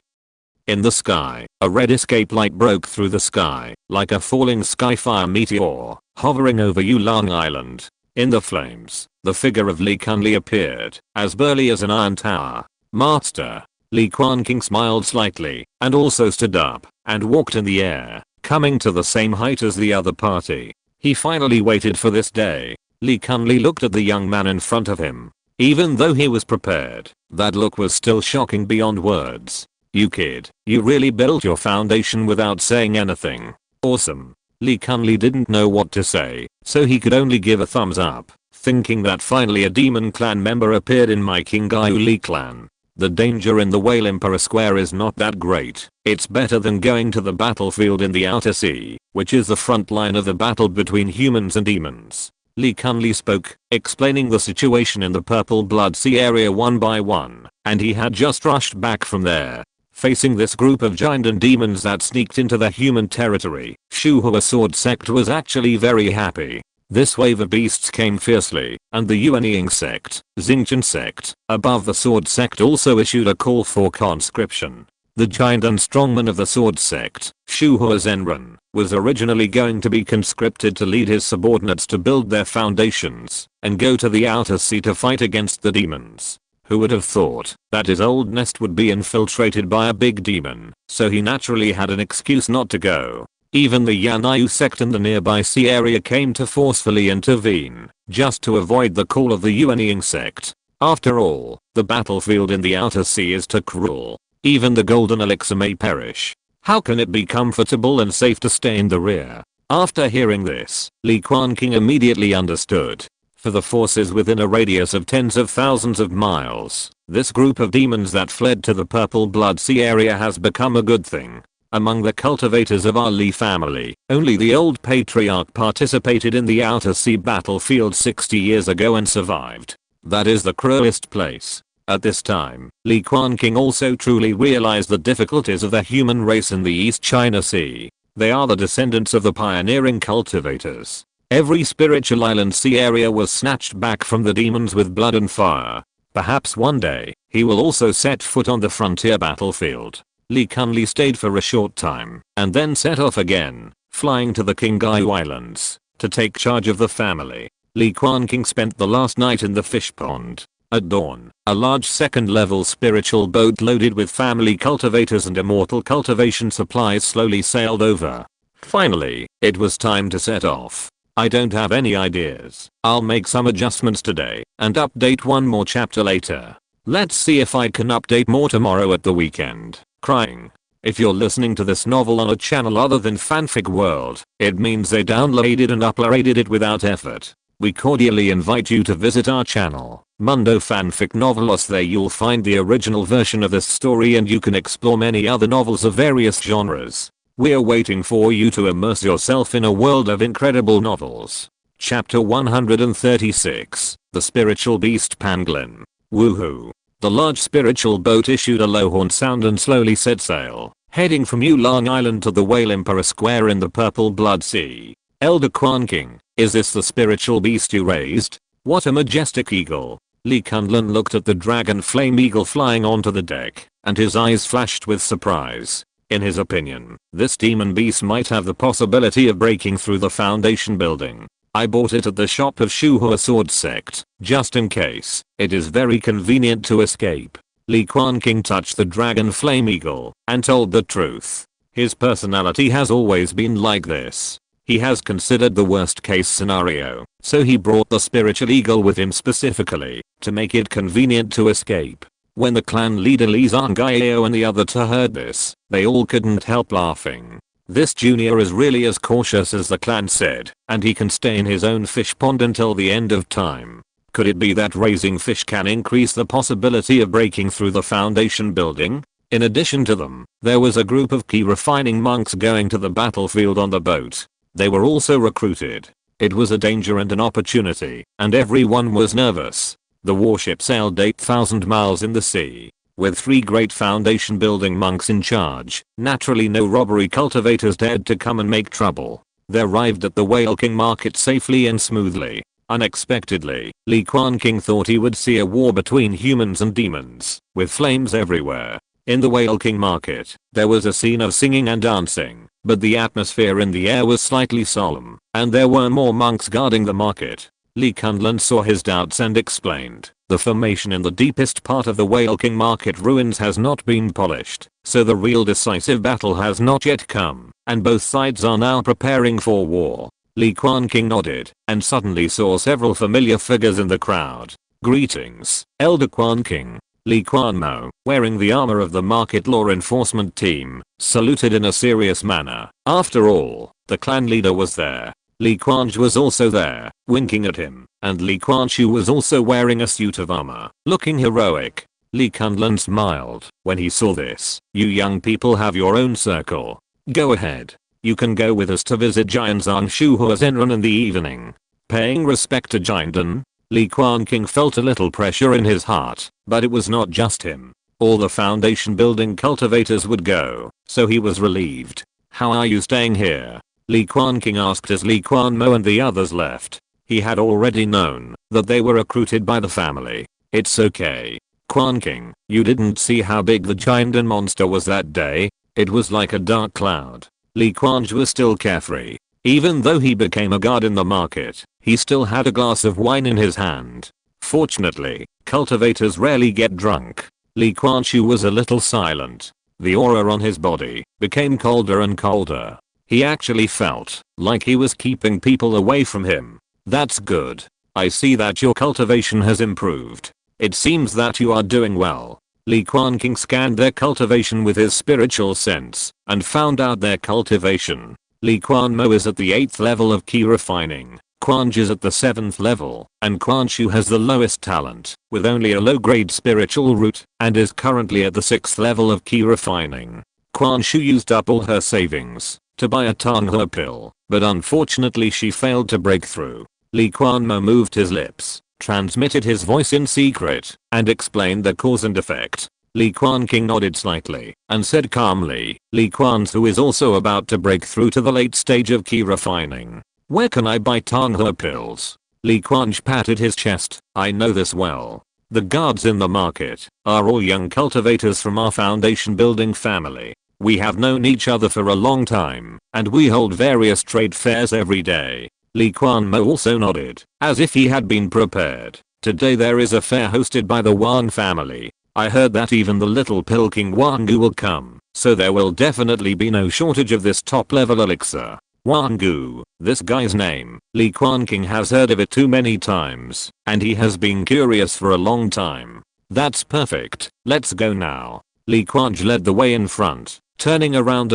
In the sky, a red escape light broke through the sky, like a falling skyfire meteor, hovering over Yulang Island. In the flames, the figure of Li Kunli appeared, as burly as an iron tower. Master. Li Quanqing smiled slightly, and also stood up, and walked in the air, coming to the same height as the other party. He finally waited for this day. Li Kunli looked at the young man in front of him. Even though he was prepared, that look was still shocking beyond words. You kid, you really built your foundation without saying anything. Awesome. Li Kunli didn't know what to say, so he could only give a thumbs up. thinking that finally a demon clan member appeared in my Qingyu Li clan. The danger in the Whale Emperor Square is not that great. It's better than going to the battlefield in the Outer Sea, which is the front line of the battle between humans and demons. Li Quanqing spoke, explaining the situation in the Purple Blood Sea area one by one, and he had just rushed back from there. Facing this group of giant and demons that sneaked into the human territory, Shuhua Sword Sect was actually very happy. This wave of beasts came fiercely, and the Yuanying sect, Gengjin sect, above the Sword sect also issued a call for conscription. The giant and strongman of the Sword sect, Shuhua Zenran, was originally going to be conscripted to lead his subordinates to build their foundations and go to the Outer Sea to fight against the demons. Who would have thought that his old nest would be infiltrated by a big demon, so he naturally had an excuse not to go. Even the Yanyu sect in the nearby sea area came to forcefully intervene, just to avoid the call of the Yuanying sect. After all, the battlefield in the Outer Sea is too cruel. Even the golden elixir may perish. How can it be comfortable and safe to stay in the rear? After hearing this, Li Quanqing immediately understood. For the forces within a radius of tens of thousands of miles, this group of demons that fled to the Purple Blood Sea area has become a good thing. Among the cultivators of our Li family, only the old patriarch participated in the Outer Sea battlefield 60 years ago and survived. That is the cruelest place. At this time, Li Quanqing also truly realized the difficulties of the human race in the East China Sea. They are the descendants of the pioneering cultivators. Every spiritual island sea area was snatched back from the demons with blood and fire. Perhaps one day, he will also set foot on the frontier battlefield. Li Quanqing stayed for a short time, and then set off again, flying to the Qingyu Islands, to take charge of the family. Li Quanqing spent the last night in the fish pond. At dawn, a large second-level spiritual boat loaded with family cultivators and immortal cultivation supplies slowly sailed over. Finally, it was time to set off. I don't have any ideas. I'll make some adjustments today, and update one more chapter later. Let's see if I can update more tomorrow at the weekend. Crying. If you're listening to this novel on a channel other than Fanfic World, it means they downloaded and uploaded it without effort. We cordially invite you to visit our channel, Mundo Fanfic Novelos. There you'll find the original version of this story and you can explore many other novels of various genres. We're waiting for you to immerse yourself in a world of incredible novels. Chapter 136, The Spiritual Beast Pangolin. Woohoo. The large spiritual boat issued a low horn sound and slowly set sail, heading from Yulang Island to the Whale Emperor Square in the Purple Blood Sea. Elder Quanqing, is this the spiritual beast you raised? What a majestic eagle. Li Quanqing looked at the dragon flame eagle flying onto the deck, and his eyes flashed with surprise. In his opinion, this demon beast might have the possibility of breaking through the foundation building. I bought it at the shop of Shuhua Sword Sect, just in case. It is very convenient to escape. Li Quanqing touched the dragon flame eagle and told the truth. His personality has always been like this. He has considered the worst case scenario, so he brought the spiritual eagle with him specifically to make it convenient to escape. When the clan leader Li Zhangyo and the other two heard this, they all couldn't help laughing. This junior is really as cautious as the clan said, and he can stay in his own fish pond until the end of time. Could it be that raising fish can increase the possibility of breaking through the foundation building? In addition to them, there was a group of key refining monks going to the battlefield on the boat. They were also recruited. It was a danger and an opportunity, and everyone was nervous. The warship sailed 8,000 miles in the sea, with 3 great foundation building monks in charge. Naturally no robbery cultivators dared to come and make trouble. They arrived at the Whale King market safely and smoothly. Unexpectedly, Li Quanqing thought he would see a war between humans and demons, with flames everywhere. In the Whale King market, there was a scene of singing and dancing, but the atmosphere in the air was slightly solemn, and there were more monks guarding the market. Li Quanqing saw his doubts and explained, the formation in the deepest part of the Whale King market ruins has not been polished, so the real decisive battle has not yet come, and both sides are now preparing for war. Li Quanqing nodded, and suddenly saw several familiar figures in the crowd. Greetings, Elder Quanqing. Li Quanmo, wearing the armor of the market law enforcement team, saluted in a serious manner. After all, the clan leader was there. Li Quanqing was also there, winking at him, and Li Quanqing was also wearing a suit of armor, looking heroic. Li Quanqing smiled when he saw this. You young people have your own circle. Go ahead. You can go with us to visit Giant Zangshuhua Zenron in the evening. Paying respect to Giantan, Li Quanqing felt a little pressure in his heart, but it was not just him. All the foundation building cultivators would go, so he was relieved. How are you staying here? Li Quanqing asked as Li Quanmo and the others left. He had already known that they were recruited by the family. It's okay. Quanqing, you didn't see how big the Giantan monster was that day? It was like a dark cloud. Li Quanqing was still carefree. Even though he became a guard in the market, he still had a glass of wine in his hand. Fortunately, cultivators rarely get drunk. Li Quanqing was a little silent. The aura on his body became colder and colder. He actually felt like he was keeping people away from him. That's good. I see that your cultivation has improved. It seems that you are doing well. Li Quanqing scanned their cultivation with his spiritual sense and found out their cultivation. Li Quanmo is at the 8th level of key refining. Quanj is at the 7th level, and Quanchu has the lowest talent, with only a low-grade spiritual root, and is currently at the 6th level of key refining. Quanchu used up all her savings to buy a Tanghua pill, but unfortunately she failed to break through. Li Quanmo moved his lips, transmitted his voice in secret, and explained the cause and effect. Li Quanqing nodded slightly, and said calmly, Li Quanzu is also about to break through to the late stage of key refining. Where can I buy Tanghua pills? Li Quanqing patted his chest. I know this well. The guards in the market are all young cultivators from our foundation building family. We have known each other for a long time, and we hold various trade fairs every day. Li Quanmo also nodded, as if he had been prepared. Today there is a fair hosted by the Wang family. I heard that even the little pill king Wangu will come, so there will definitely be no shortage of this top level elixir. Wangu, this guy's name. Li Quanqing has heard of it too many times, and he has been curious for a long time. That's perfect, let's go now. Li Quanqing led the way in front, turning around,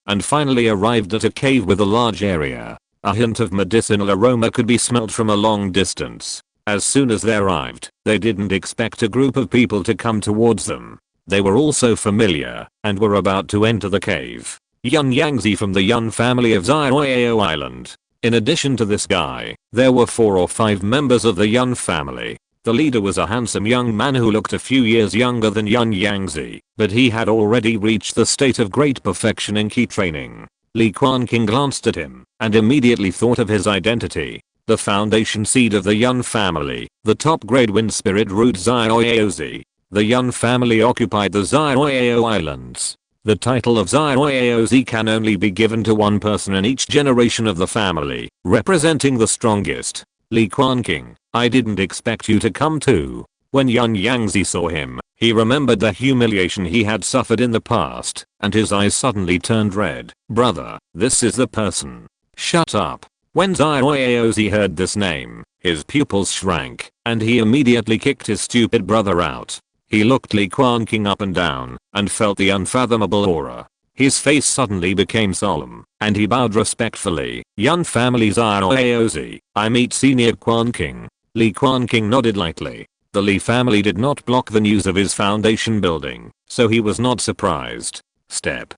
and finally arrived at a cave with a large area. A hint of medicinal aroma could be smelled from a long distance. As soon as they arrived, they didn't expect a group of people to come towards them. They were also familiar, and were about to enter the cave. Yun Yangzi from the Yun family of Zioyao Island. In addition to this guy, there were 4 or 5 members of the Yun family. The leader was a handsome young man who looked a few years younger than Yun Yangzi, but he had already reached the state of great perfection in key training. Li Quanqing glanced at him, and immediately thought of his identity. The foundation seed of the Yun family, the top grade wind spirit root Zioyaozi. The Yun family occupied the Zioyao Islands. The title of Zioyaozi can only be given to one person in each generation of the family, representing the strongest. Li Quanqing, I didn't expect you to come too. When Yun Yangzi saw him, he remembered the humiliation he had suffered in the past, and his eyes suddenly turned red. Brother, this is the person. Shut up. When Zioyaozi heard this name, his pupils shrank, and he immediately kicked his stupid brother out. He looked Li Quanqing up and down, and felt the unfathomable aura. His face suddenly became solemn, and he bowed respectfully. Yun family Zioyaozi, I meet Senior Quanqing. Li Quanqing nodded lightly. The Li family did not block the news of his foundation building, so he was not surprised. Step.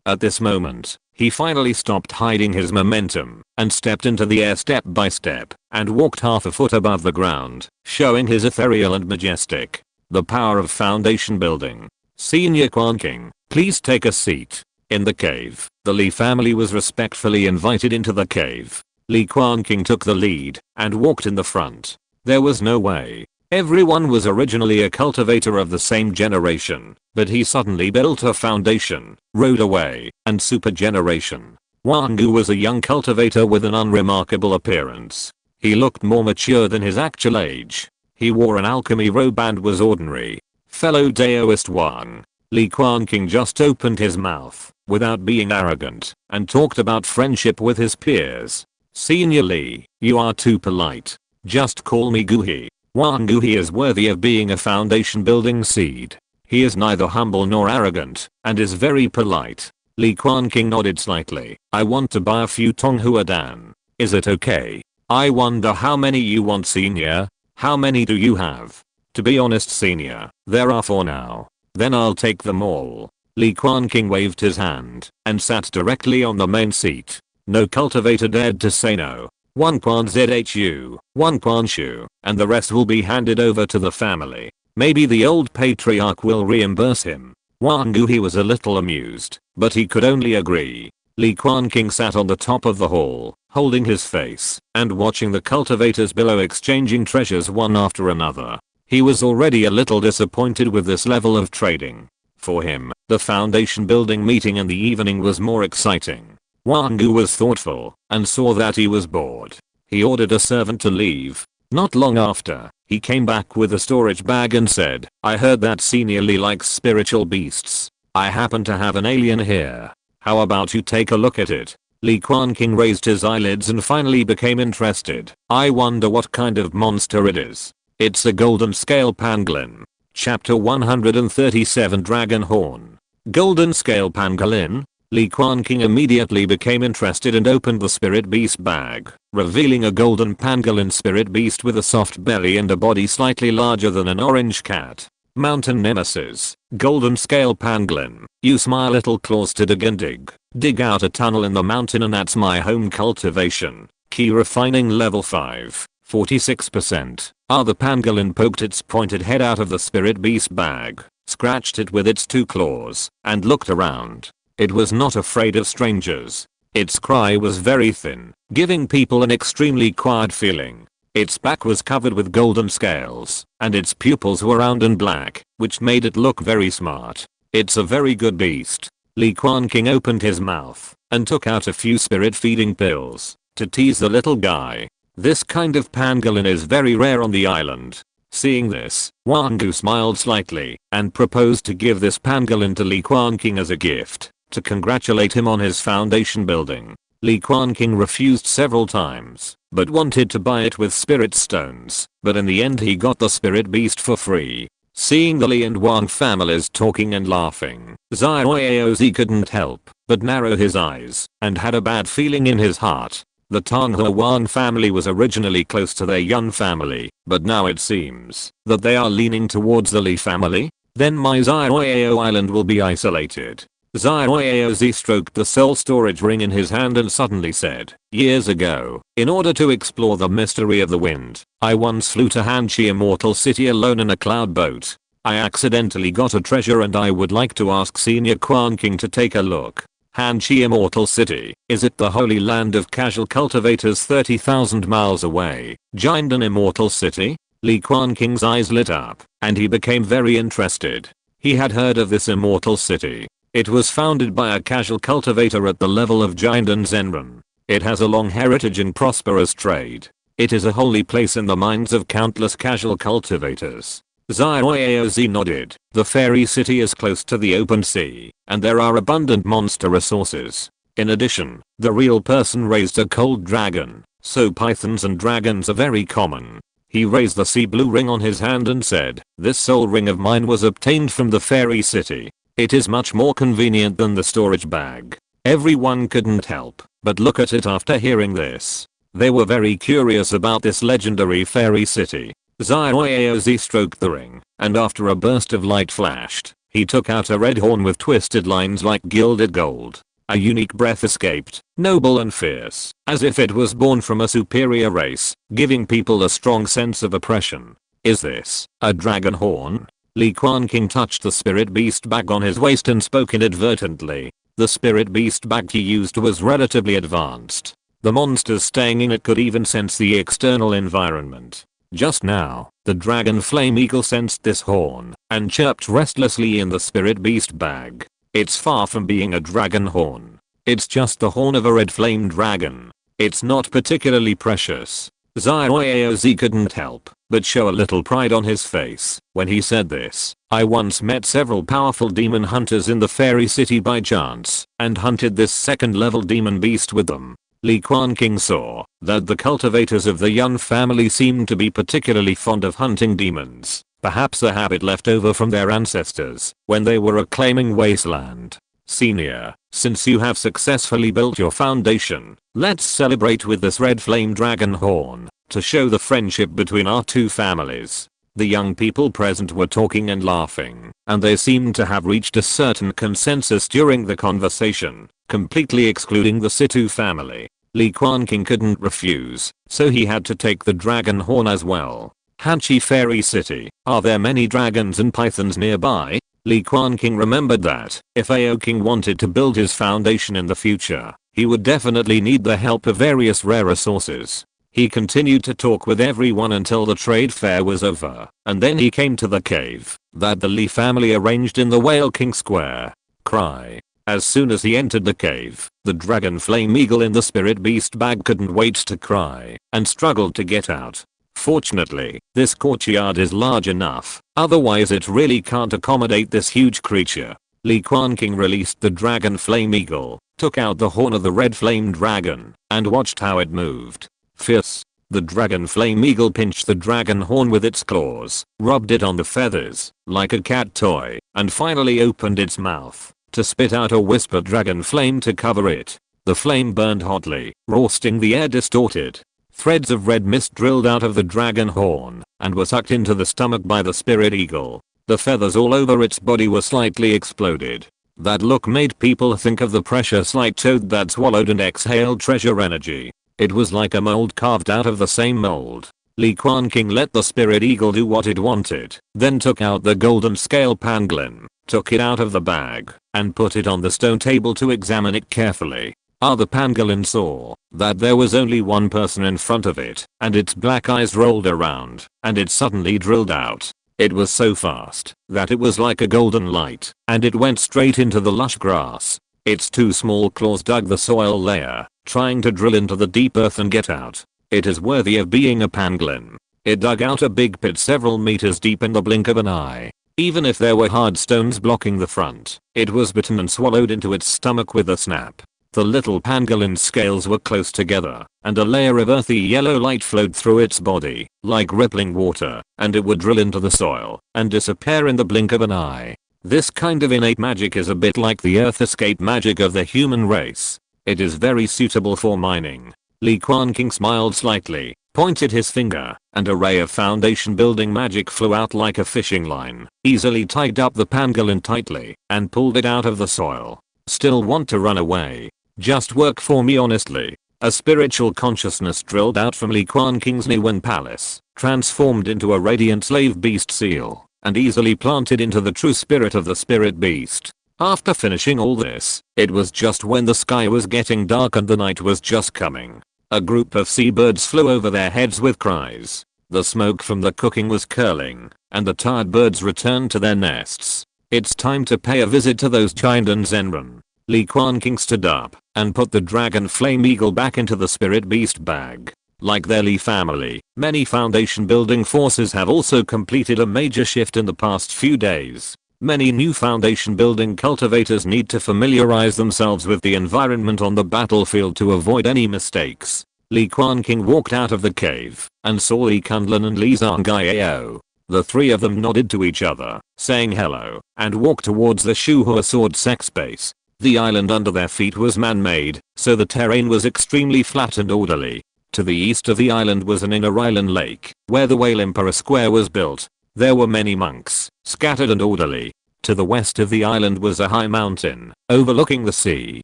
At this moment, he finally stopped hiding his momentum, and stepped into the air step by step, and walked half a foot above the ground, showing his ethereal and majestic. The power of foundation building. Senior Quanqing, please take a seat. In the cave, the Li family was respectfully invited into the cave. Li Quanqing took the lead, and walked in the front. There was no way. Everyone was originally a cultivator of the same generation, but he suddenly built a foundation, rode away, and super generation. Wangu was a young cultivator with an unremarkable appearance. He looked more mature than his actual age. He wore an alchemy robe and was ordinary. Fellow Daoist Wang. Li Quanqing just opened his mouth, without being arrogant, and talked about friendship with his peers. Senior Li, you are too polite. Just call me Guhi. Wang Guhi is worthy of being a foundation building seed. He is neither humble nor arrogant, and is very polite. Li Quanqing nodded slightly. I want to buy a few Tonghua Dan. Is it okay? I wonder how many you want, senior. How many do you have? To be honest, senior, there are 4 now. Then I'll take them all. Li Quanqing waved his hand and sat directly on the main seat. No cultivator dared to say no. 1 Quan Zhu, 1 Quan Shu, and the rest will be handed over to the family. Maybe the old patriarch will reimburse him. Wang Gu, he was a little amused, but he could only agree. Li Quanqing sat on the top of the hall, holding his face and watching the cultivators below exchanging treasures one after another. He was already a little disappointed with this level of trading. For him, the foundation building meeting in the evening was more exciting. Wang Gu was thoughtful and saw that he was bored. He ordered a servant to leave. Not long after, he came back with a storage bag and said, I heard that Senior Li likes spiritual beasts. I happen to have an alien here. How about you take a look at it? Li Quanqing raised his eyelids and finally became interested. I wonder what kind of monster it is. It's a golden scale pangolin. Chapter 137 Dragon Horn. Golden scale pangolin? Li Quanqing immediately became interested and opened the spirit beast bag, revealing a golden pangolin spirit beast with a soft belly and a body slightly larger than an orange cat. Mountain nemesis. Golden scale pangolin. Use my little claws to dig and dig. Dig out a tunnel in the mountain and that's my home cultivation. Key refining level 5. 46%. The pangolin poked its pointed head out of the spirit beast bag, scratched it with its 2 claws, and looked around. It was not afraid of strangers. Its cry was very thin, giving people an extremely quiet feeling. Its back was covered with golden scales, and its pupils were round and black, which made it look very smart. It's a very good beast. Li Quanqing opened his mouth and took out a few spirit feeding pills to tease the little guy. This kind of pangolin is very rare on the island. Seeing this, Wang Gu smiled slightly and proposed to give this pangolin to Li Quanqing as a gift to congratulate him on his foundation building. Li Quanqing refused several times, but wanted to buy it with spirit stones, but in the end he got the spirit beast for free. Seeing the Li and Wang families talking and laughing, Xiaozi couldn't help but narrow his eyes and had a bad feeling in his heart. The Tonghua Wang family was originally close to their Yun family, but now it seems that they are leaning towards the Li family. Then my Xiaoyao island will be isolated. Xiaozi stroked the soul storage ring in his hand and suddenly said, years ago, in order to explore the mystery of the wind, I once flew to Hanchi Immortal City alone in a cloud boat. I accidentally got a treasure and I would like to ask Senior Quanqing to take a look. Hanchi Immortal City, is it the holy land of casual cultivators 30,000 miles away? Gengjin Immortal City? Li Quanqing's eyes lit up, and he became very interested. He had heard of this immortal city. It was founded by a casual cultivator at the level of Gengjin Zenran. It has a long heritage in prosperous trade. It is a holy place in the minds of countless casual cultivators. Xiaozi nodded. The fairy city is close to the open sea, and there are abundant monster resources. In addition, the real person raised a cold dragon, so pythons and dragons are very common. He raised the sea blue ring on his hand and said, this soul ring of mine was obtained from the fairy city. It is much more convenient than the storage bag. Everyone couldn't help but look at it after hearing this. They were very curious about this legendary fairy city. Xiaozi stroked the ring, and after a burst of light flashed, he took out a red horn with twisted lines like gilded gold. A unique breath escaped, noble and fierce, as if it was born from a superior race, giving people a strong sense of oppression. Is this a dragon horn? Li Quanqing touched the spirit beast bag on his waist and spoke inadvertently. The spirit beast bag he used was relatively advanced. The monsters staying in it could even sense the external environment. Just now, the dragon flame eagle sensed this horn and chirped restlessly in the spirit beast bag. It's far from being a dragon horn. It's just the horn of a red flame dragon. It's not particularly precious. Xiaozi couldn't help but show a little pride on his face when he said this. I once met several powerful demon hunters in the fairy city by chance and hunted this second level demon beast with them. Li Quanqing saw that the cultivators of the Yun family seemed to be particularly fond of hunting demons, perhaps a habit left over from their ancestors when they were reclaiming wasteland. Senior, since you have successfully built your foundation, let's celebrate with this red flame dragon horn to show the friendship between our two families. The young people present were talking and laughing, and they seemed to have reached a certain consensus during the conversation, completely excluding the Situ family. Li Quanqing couldn't refuse, so he had to take the dragon horn as well. Hanchi Fairy City, are there many dragons and pythons nearby? Li Quanqing remembered that, if Ao King wanted to build his foundation in the future, he would definitely need the help of various rarer sources. He continued to talk with everyone until the trade fair was over, and then he came to the cave that the Li family arranged in the Whale King Square. Cry. As soon as he entered the cave, the dragon flame eagle in the spirit beast bag couldn't wait to cry, and struggled to get out. Fortunately, this courtyard is large enough, otherwise it really can't accommodate this huge creature. Li Quanqing released the dragon flame eagle, took out the horn of the red flame dragon, and watched how it moved. Fierce. The dragon flame eagle pinched the dragon horn with its claws, rubbed it on the feathers, like a cat toy, and finally opened its mouth to spit out a whispered dragon flame to cover it. The flame burned hotly, roasting the air distorted. Threads of red mist drilled out of the dragon horn, and were sucked into the stomach by the spirit eagle. The feathers all over its body were slightly exploded. That look made people think of the precious light toad that swallowed and exhaled treasure energy. It was like a mold carved out of the same mold. Li Quanqing let the spirit eagle do what it wanted, then took out the golden scale pangolin, took it out of the bag, and put it on the stone table to examine it carefully. The pangolin saw that there was only one person in front of it, and its black eyes rolled around, and it suddenly drilled out. It was so fast that it was like a golden light, and it went straight into the lush grass. Its two small claws dug the soil layer, trying to drill into the deep earth and get out. It is worthy of being a pangolin. It dug out a big pit several meters deep in the blink of an eye. Even if there were hard stones blocking the front, it was bitten and swallowed into its stomach with a snap. The little pangolin's scales were close together, and a layer of earthy yellow light flowed through its body, like rippling water, and it would drill into the soil, and disappear in the blink of an eye. This kind of innate magic is a bit like the earth escape magic of the human race. It is very suitable for mining. Li Quanqing smiled slightly, pointed his finger, and a ray of foundation building magic flew out like a fishing line, easily tied up the pangolin tightly, and pulled it out of the soil. Still want to run away? Just work for me honestly. A spiritual consciousness drilled out from Li Quanqing's Niwen palace, transformed into a radiant slave beast seal, and easily planted into the true spirit of the spirit beast. After finishing all this, it was just when the sky was getting dark and the night was just coming. A group of seabirds flew over their heads with cries. The smoke from the cooking was curling, and the tired birds returned to their nests. It's time to pay a visit to those Gengjin Sword. Li Quanqing stood up and put the dragon flame eagle back into the spirit beast bag. Like their Li family, many foundation building forces have also completed a major shift in the past few days. Many new foundation building cultivators need to familiarize themselves with the environment on the battlefield to avoid any mistakes. Li Quanqing walked out of the cave and saw Li Kunlun and Li Zhangjiao. The three of them nodded to each other, saying hello, and walked towards the Shuhua sword sex base. The island under their feet was man-made, so the terrain was extremely flat and orderly. To the east of the island was an inner island lake, where the Whale Emperor Square was built. There were many monks, scattered and orderly. To the west of the island was a high mountain, overlooking the sea,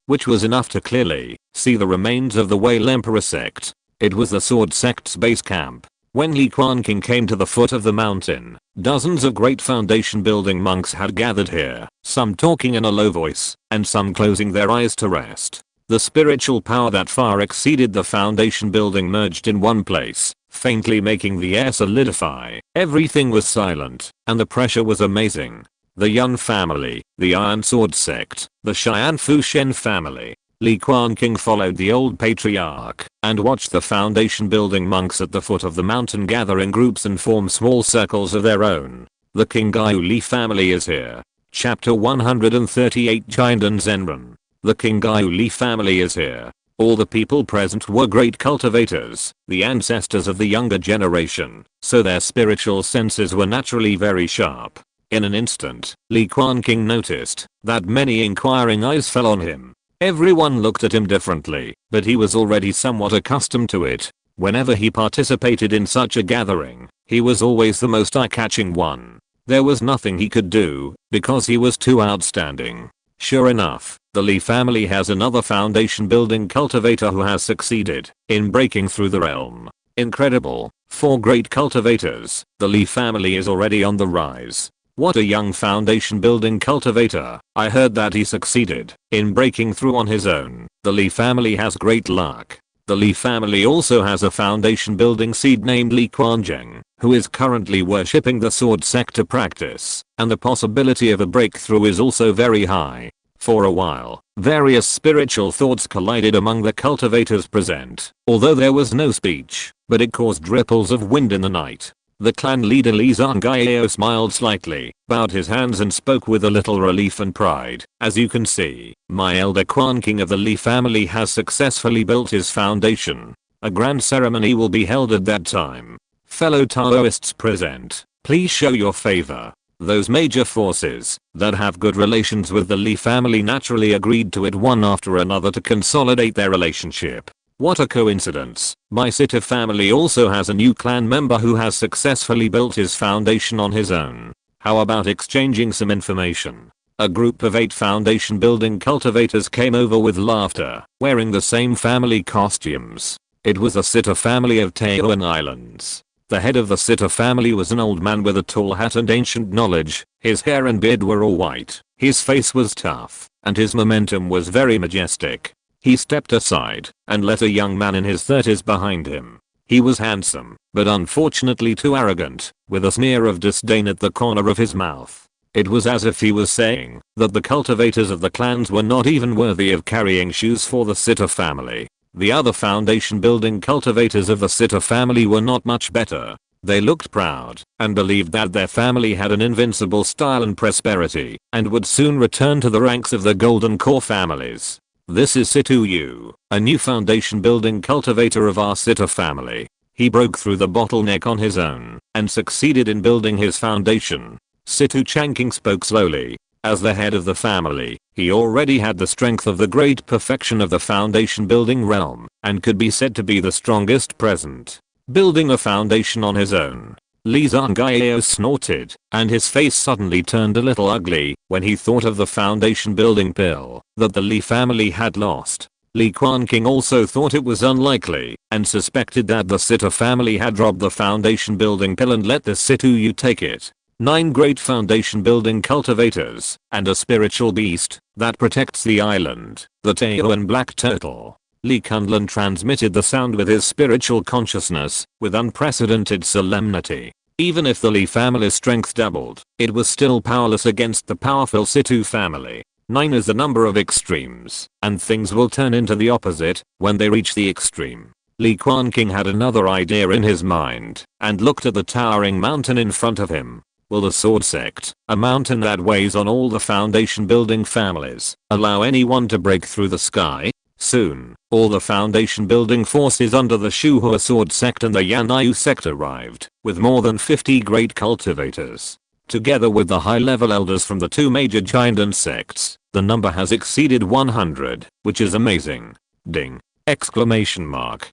which was enough to clearly see the remains of the Whale Emperor sect. It was the sword sect's base camp. When Li Quanqing came to the foot of the mountain, dozens of great foundation building monks had gathered here, some talking in a low voice, and some closing their eyes to rest. The spiritual power that far exceeded the foundation building merged in one place, faintly making the air solidify. Everything was silent, and the pressure was amazing. The Yun family, the Iron Sword sect, the Cheyenne Fu Shen family. Li Quanqing followed the old patriarch and watched the foundation building monks at the foot of the mountain gather in groups and form small circles of their own. The Qingyu Li family is here. Chapter 138 Gengjin Sword. The Qingyu Li family is here. All the people present were great cultivators, the ancestors of the younger generation, so their spiritual senses were naturally very sharp. In an instant, Li Quanqing noticed that many inquiring eyes fell on him. Everyone looked at him differently, but he was already somewhat accustomed to it. Whenever he participated in such a gathering, he was always the most eye-catching one. There was nothing he could do, because he was too outstanding. Sure enough, the Li family has another foundation building cultivator who has succeeded in breaking through the realm. Incredible, 4 great cultivators, the Li family is already on the rise. What a young foundation building cultivator. I heard that he succeeded in breaking through on his own. The Li family has great luck. The Li family also has a foundation building seed named Li Quanqing, who is currently worshipping the sword sector practice, and the possibility of a breakthrough is also very high. For a while, various spiritual thoughts collided among the cultivators present, although there was no speech, but it caused ripples of wind in the night. The clan leader Li Quanqing smiled slightly, bowed his hands and spoke with a little relief and pride. As you can see, my elder Quanqing of the Li family has successfully built his foundation. A grand ceremony will be held at that time. Fellow Taoists present, please show your favor. Those major forces that have good relations with the Li family naturally agreed to it one after another to consolidate their relationship. What a coincidence. My Sita family also has a new clan member who has successfully built his foundation on his own. How about exchanging some information? A group of 8 foundation building cultivators came over with laughter, wearing the same family costumes. It was the Sita family of Taoan Islands. The head of the Sita family was an old man with a tall hat and ancient knowledge. His hair and beard were all white. His face was tough, and his momentum was very majestic. He stepped aside and let a young man in his 30s behind him. He was handsome, but unfortunately too arrogant, with a sneer of disdain at the corner of his mouth. It was as if he was saying that the cultivators of the clans were not even worthy of carrying shoes for the Sita family. The other foundation building cultivators of the Sita family were not much better. They looked proud and believed that their family had an invincible style and prosperity and would soon return to the ranks of the golden core families. This is Situ Yu, a new foundation building cultivator of our Sita family. He broke through the bottleneck on his own and succeeded in building his foundation. Situ Quanqing spoke slowly. As the head of the family, he already had the strength of the great perfection of the foundation building realm and could be said to be the strongest present. Building a foundation on his own. Li Quanqing snorted, and his face suddenly turned a little ugly when he thought of the foundation building pill that the Li family had lost. Li Quanqing also thought it was unlikely and suspected that the Sita family had robbed the foundation building pill and let the Situ Yu take it. 9 great foundation building cultivators and a spiritual beast that protects the island, the Taoan black turtle. Li Quanqing transmitted the sound with his spiritual consciousness with unprecedented solemnity. Even if the Li family's strength doubled, it was still powerless against the powerful Situ family. 9 is the number of extremes, and things will turn into the opposite when they reach the extreme. Li Quanqing had another idea in his mind and looked at the towering mountain in front of him. Will the sword sect, a mountain that weighs on all the foundation building families, allow anyone to break through the sky? Soon, all the foundation building forces under the Shuhua sword sect and the Yanyu sect arrived, with more than 50 great cultivators. Together with the high-level elders from the 2 major giant sects, the number has exceeded 100, which is amazing. Ding! Exclamation mark.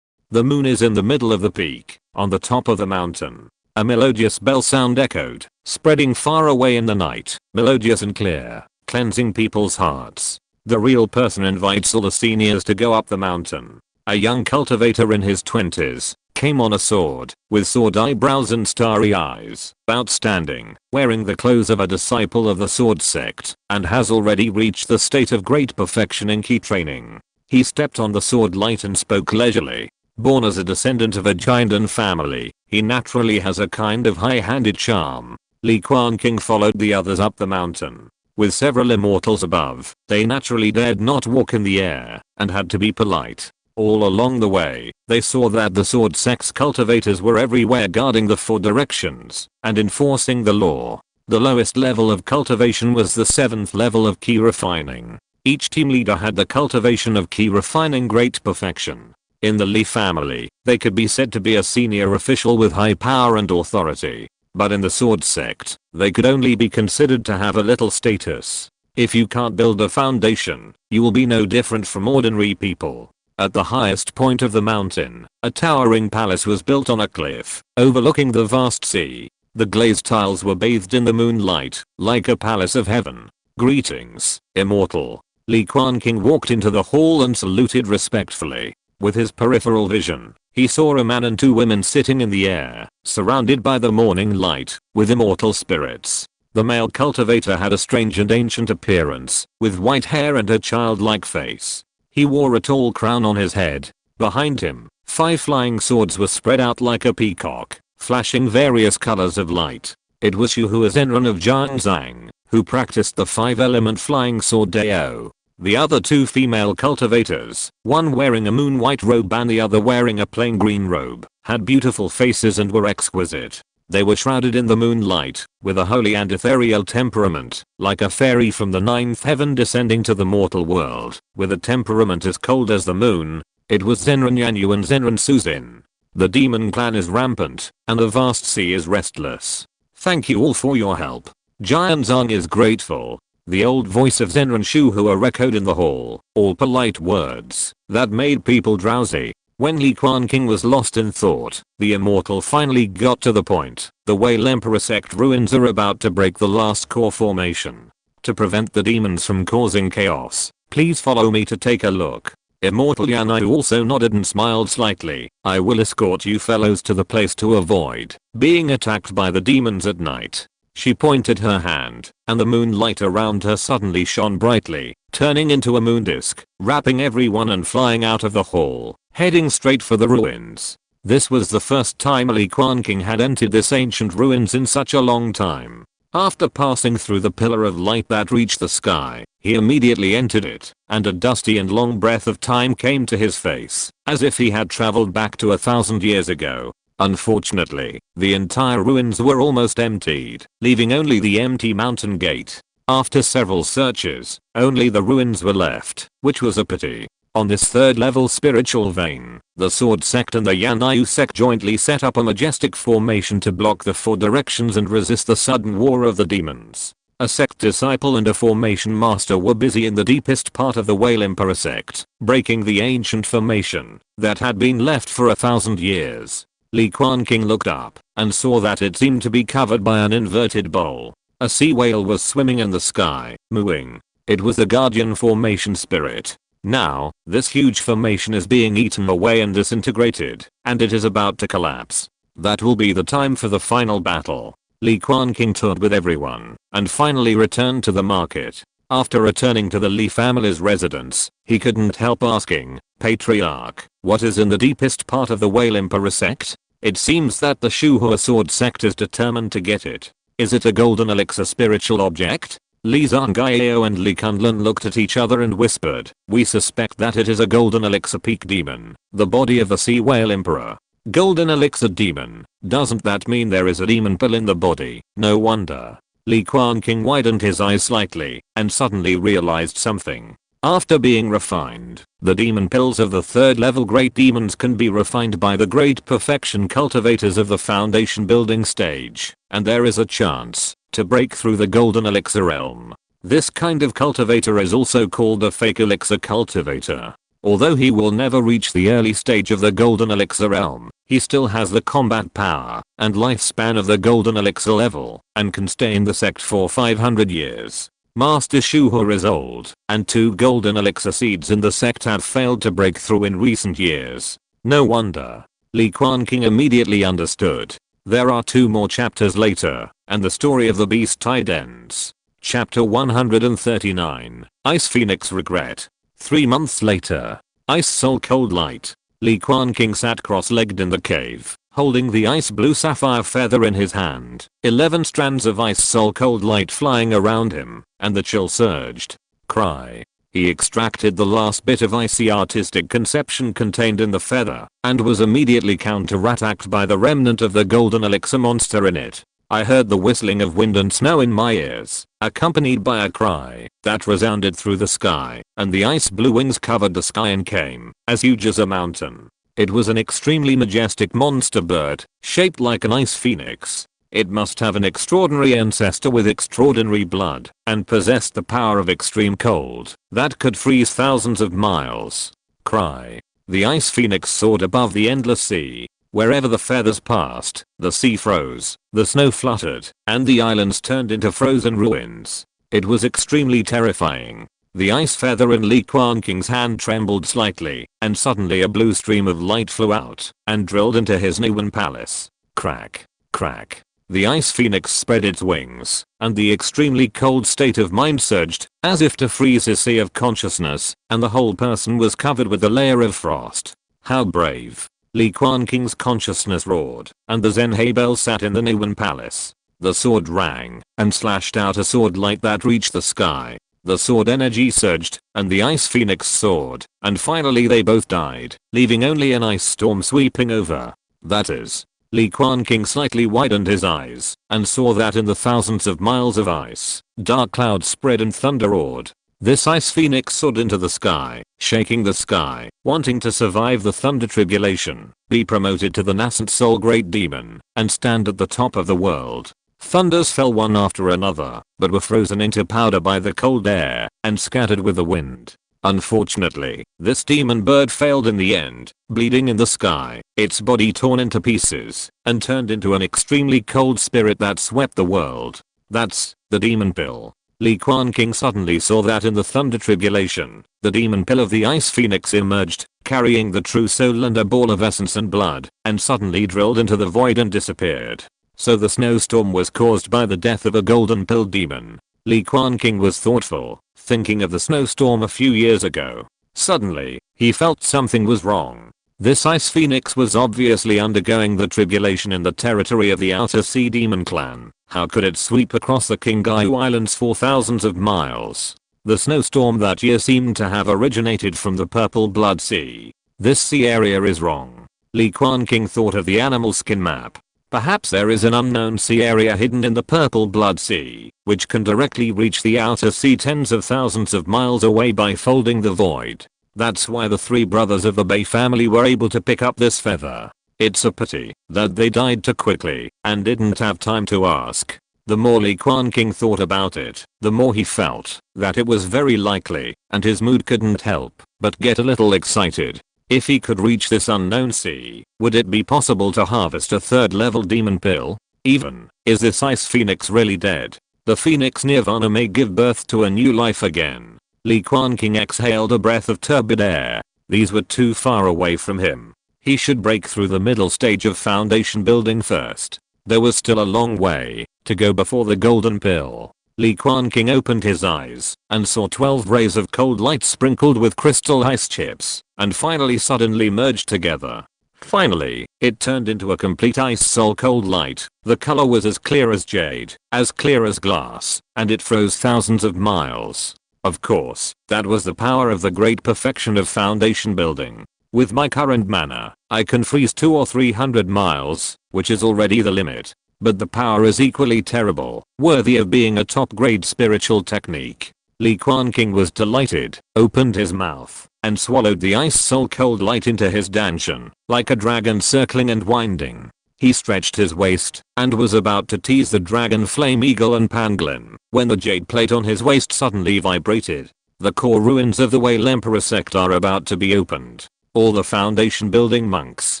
The moon is in the middle of the peak, on the top of the mountain. A melodious bell sound echoed, spreading far away in the night, melodious and clear, cleansing people's hearts. The real person invites all the seniors to go up the mountain. A young cultivator in his 20s came on a sword, with sword eyebrows and starry eyes, outstanding, wearing the clothes of a disciple of the sword sect, and has already reached the state of great perfection in key training. He stepped on the sword light and spoke leisurely. Born as a descendant of a giant family, he naturally has a kind of high-handed charm. Li Quanqing followed the others up the mountain. With several immortals above, they naturally dared not walk in the air and had to be polite. All along the way, they saw that the sword sect's cultivators were everywhere guarding the 4 directions and enforcing the law. The lowest level of cultivation was the 7th level of key refining. Each team leader had the cultivation of key refining great perfection. In the Li family, they could be said to be a senior official with high power and authority. but in the sword sect, they could only be considered to have a little status. If you can't build a foundation, you will be no different from ordinary people. At the highest point of the mountain, a towering palace was built on a cliff, overlooking the vast sea. The glazed tiles were bathed in the moonlight, like a palace of heaven. Greetings, Immortal. Li Quanqing walked into the hall and saluted respectfully. With his peripheral vision, he saw a man and two women sitting in the air, surrounded by the morning light, with immortal spirits. The male cultivator had a strange and ancient appearance, with white hair and a childlike face. He wore a tall crown on his head. Behind him, 5 flying swords were spread out like a peacock, flashing various colors of light. It was Shuhua Zenran of Jiangzhang, who practiced the 5-element flying sword Dao. The other 2 female cultivators, one wearing a moon white robe and the other wearing a plain green robe, had beautiful faces and were exquisite. They were shrouded in the moonlight, with a holy and ethereal temperament, like a fairy from the 9th heaven descending to the mortal world, with a temperament as cold as the moon. It was Zenran Yanyu and Zenran Suzin. The demon clan is rampant, and the vast sea is restless. Thank you all for your help. Jianzhang is grateful. The old voice of Zenran Shuhua echoed in the hall, all polite words that made people drowsy. When Li Quanqing was lost in thought, the Immortal finally got to the point. The Whale Emperor sect ruins are about to break the last core formation. To prevent the demons from causing chaos, please follow me to take a look. Immortal Yanai also nodded and smiled slightly. I will escort you fellows to the place to avoid being attacked by the demons at night. She pointed her hand, and the moonlight around her suddenly shone brightly, turning into a moon disk, wrapping everyone and flying out of the hall, heading straight for the ruins. This was the first time Li Quanqing had entered this ancient ruins in such a long time. After passing through the pillar of light that reached the sky, he immediately entered it, and a dusty and long breath of time came to his face, as if he had traveled back to 1,000 years ago. Unfortunately, the entire ruins were almost emptied, leaving only the empty mountain gate. After several searches, only the ruins were left, which was a pity. On this 3rd level spiritual vein, the Sword Sect and the Yanai Sect jointly set up a majestic formation to block the 4 directions and resist the sudden war of the demons. A sect disciple and a formation master were busy in the deepest part of the Whale Emperor sect, breaking the ancient formation that had been left for 1,000 years. Li Quanqing looked up and saw that it seemed to be covered by an inverted bowl. A sea whale was swimming in the sky, mooing. It was the guardian formation spirit. Now, this huge formation is being eaten away and disintegrated, and it is about to collapse. That will be the time for the final battle. Li Quanqing toured with everyone, and finally returned to the market. After returning to the Li family's residence, he couldn't help asking, Patriarch, what is in the deepest part of the Whale Emperor sect? It seems that the Shuhua Sword sect is determined to get it. Is it a golden elixir spiritual object? Li Zhangao and Li Kunlun looked at each other and whispered, we suspect that it is a golden elixir peak demon, the body of the Sea Whale Emperor. Golden elixir demon, doesn't that mean there is a demon pill in the body? No wonder. Li Quanqing widened his eyes slightly, and suddenly realized something. After being refined, the demon pills of the 3rd level great demons can be refined by the great perfection cultivators of the foundation building stage, and there is a chance to break through the golden elixir realm. This kind of cultivator is also called a fake elixir cultivator. Although he will never reach the early stage of the golden elixir realm, he still has the combat power and lifespan of the golden elixir level and can stay in the sect for 500 years. Master Shuhua is old, and 2 golden elixir seeds in the sect have failed to break through in recent years. No wonder. Li Quanqing immediately understood. There are 2 more chapters later, and the story of the beast tide ends. Chapter 139, Ice Phoenix Regret. 3 months later. Ice Soul Cold Light. Li Quanqing sat cross-legged in the cave, holding the ice blue sapphire feather in his hand. 11 strands of ice soul cold light flying around him, and the chill surged. Cry. He extracted the last bit of icy artistic conception contained in the feather, and was immediately counter-attacked by the remnant of the golden elixir monster in it. I heard the whistling of wind and snow in my ears, accompanied by a cry that resounded through the sky, and the ice blue wings covered the sky and came as huge as a mountain. It was an extremely majestic monster bird, shaped like an ice phoenix. It must have an extraordinary ancestor with extraordinary blood and possessed the power of extreme cold that could freeze thousands of miles. Cry. The ice phoenix soared above the endless sea. Wherever the feathers passed, the sea froze, the snow fluttered, and the islands turned into frozen ruins. It was extremely terrifying. The ice feather in Li Quanqing's hand trembled slightly, and suddenly a blue stream of light flew out and drilled into his Nuwan palace. Crack. Crack. The ice phoenix spread its wings, and the extremely cold state of mind surged, as if to freeze his sea of consciousness, and the whole person was covered with a layer of frost. How brave. Li Quanqing's consciousness roared, and the Zhenhe bell sat in the Nuwan palace. The sword rang, and slashed out a sword light that reached the sky. The sword energy surged, and the ice phoenix soared, and finally they both died, leaving only an ice storm sweeping over. That is. Li Quanqing slightly widened his eyes, and saw that in the thousands of miles of ice, dark clouds spread and thunder roared. This ice phoenix soared into the sky, shaking the sky, wanting to survive the thunder tribulation, be promoted to the nascent soul great demon, and stand at the top of the world. Thunders fell one after another, but were frozen into powder by the cold air, and scattered with the wind. Unfortunately, this demon bird failed in the end, bleeding in the sky, its body torn into pieces, and turned into an extremely cold spirit that swept the world. That's the demon pill. Li Quanqing suddenly saw that in the thunder tribulation, the demon pill of the ice phoenix emerged, carrying the true soul and a ball of essence and blood, and suddenly drilled into the void and disappeared. So the snowstorm was caused by the death of a golden pill demon. Li Quanqing was thoughtful, thinking of the snowstorm a few years ago. Suddenly, he felt something was wrong. This ice phoenix was obviously undergoing the tribulation in the territory of the Outer Sea Demon Clan. How could it sweep across the Qingyu Islands for thousands of miles? The snowstorm that year seemed to have originated from the Purple Blood Sea. This sea area is wrong. Li Quanqing thought of the animal skin map. Perhaps there is an unknown sea area hidden in the Purple Blood Sea, which can directly reach the outer sea tens of thousands of miles away by folding the void. That's why the three brothers of the Bay family were able to pick up this feather. It's a pity that they died too quickly and didn't have time to ask. The more Li Quanqing thought about it, the more he felt that it was very likely, and his mood couldn't help but get a little excited. If he could reach this unknown sea, would it be possible to harvest a third level demon pill? Even, is this ice phoenix really dead? The phoenix nirvana may give birth to a new life again. Li Quanqing exhaled a breath of turbid air. These were too far away from him. He should break through the middle stage of foundation building first. There was still a long way to go before the golden pill. Li Quanqing opened his eyes and saw 12 rays of cold light sprinkled with crystal ice chips, and finally suddenly merged together. Finally, it turned into a complete ice soul cold light. The color was as clear as jade, as clear as glass, and it froze thousands of miles. Of course, that was the power of the great perfection of foundation building. With my current mana, I can freeze 200 or 300 miles, which is already the limit. But the power is equally terrible, worthy of being a top-grade spiritual technique. Li Quanqing was delighted, opened his mouth, and swallowed the ice soul cold light into his danshan, like a dragon circling and winding. He stretched his waist, and was about to tease the dragon flame eagle and pangolin, when the jade plate on his waist suddenly vibrated. The core ruins of the Whale Emperor sect are about to be opened. All the foundation building monks,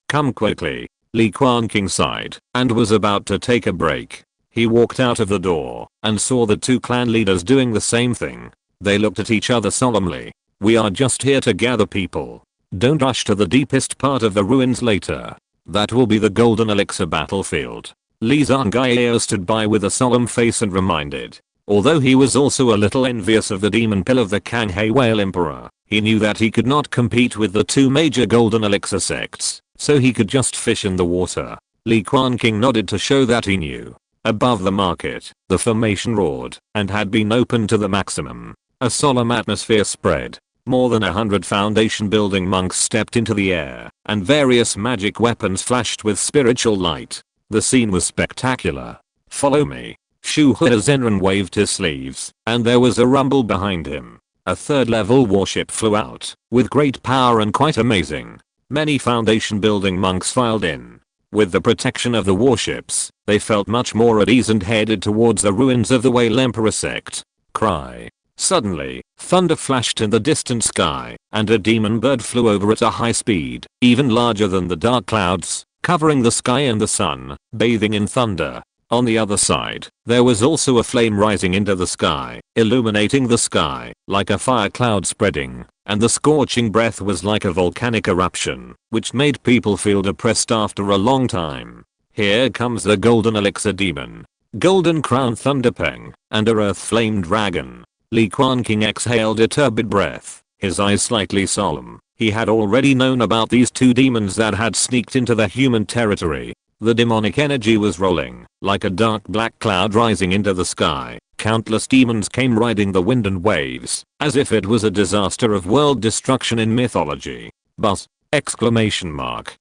come quickly. Li Quanqing sighed, and was about to take a break. He walked out of the door, and saw the two clan leaders doing the same thing. They looked at each other solemnly. We are just here to gather people. Don't rush to the deepest part of the ruins later. That will be the golden elixir battlefield. Li Zhangye stood by with a solemn face and reminded. Although he was also a little envious of the demon pill of the Kanghe Whale Emperor, he knew that he could not compete with the two major golden elixir sects. So he could just fish in the water. Li Quanqing nodded to show that he knew. Above the market, the formation roared and had been opened to the maximum. A solemn atmosphere spread. More than 100 foundation building monks stepped into the air, and various magic weapons flashed with spiritual light. The scene was spectacular. Follow me. Shu Zenran waved his sleeves, and there was a rumble behind him. A third level warship flew out, with great power and quite amazing. Many foundation building monks filed in. With the protection of the warships, they felt much more at ease and headed towards the ruins of the Whale Emperor sect. Cry. Suddenly, thunder flashed in the distant sky, and a demon bird flew over at a high speed, even larger than the dark clouds, covering the sky and the sun, bathing in thunder. On the other side, there was also a flame rising into the sky, illuminating the sky, like a fire cloud spreading, and the scorching breath was like a volcanic eruption, which made people feel depressed after a long time. Here comes the golden elixir demon, golden crown thunderpeng, and a earth flame dragon. Li Quanqing exhaled a turbid breath, his eyes slightly solemn. He had already known about these two demons that had sneaked into the human territory. The demonic energy was rolling, like a dark black cloud rising into the sky. Countless demons came riding the wind and waves, as if it was a disaster of world destruction in mythology. Buzz! Exclamation mark.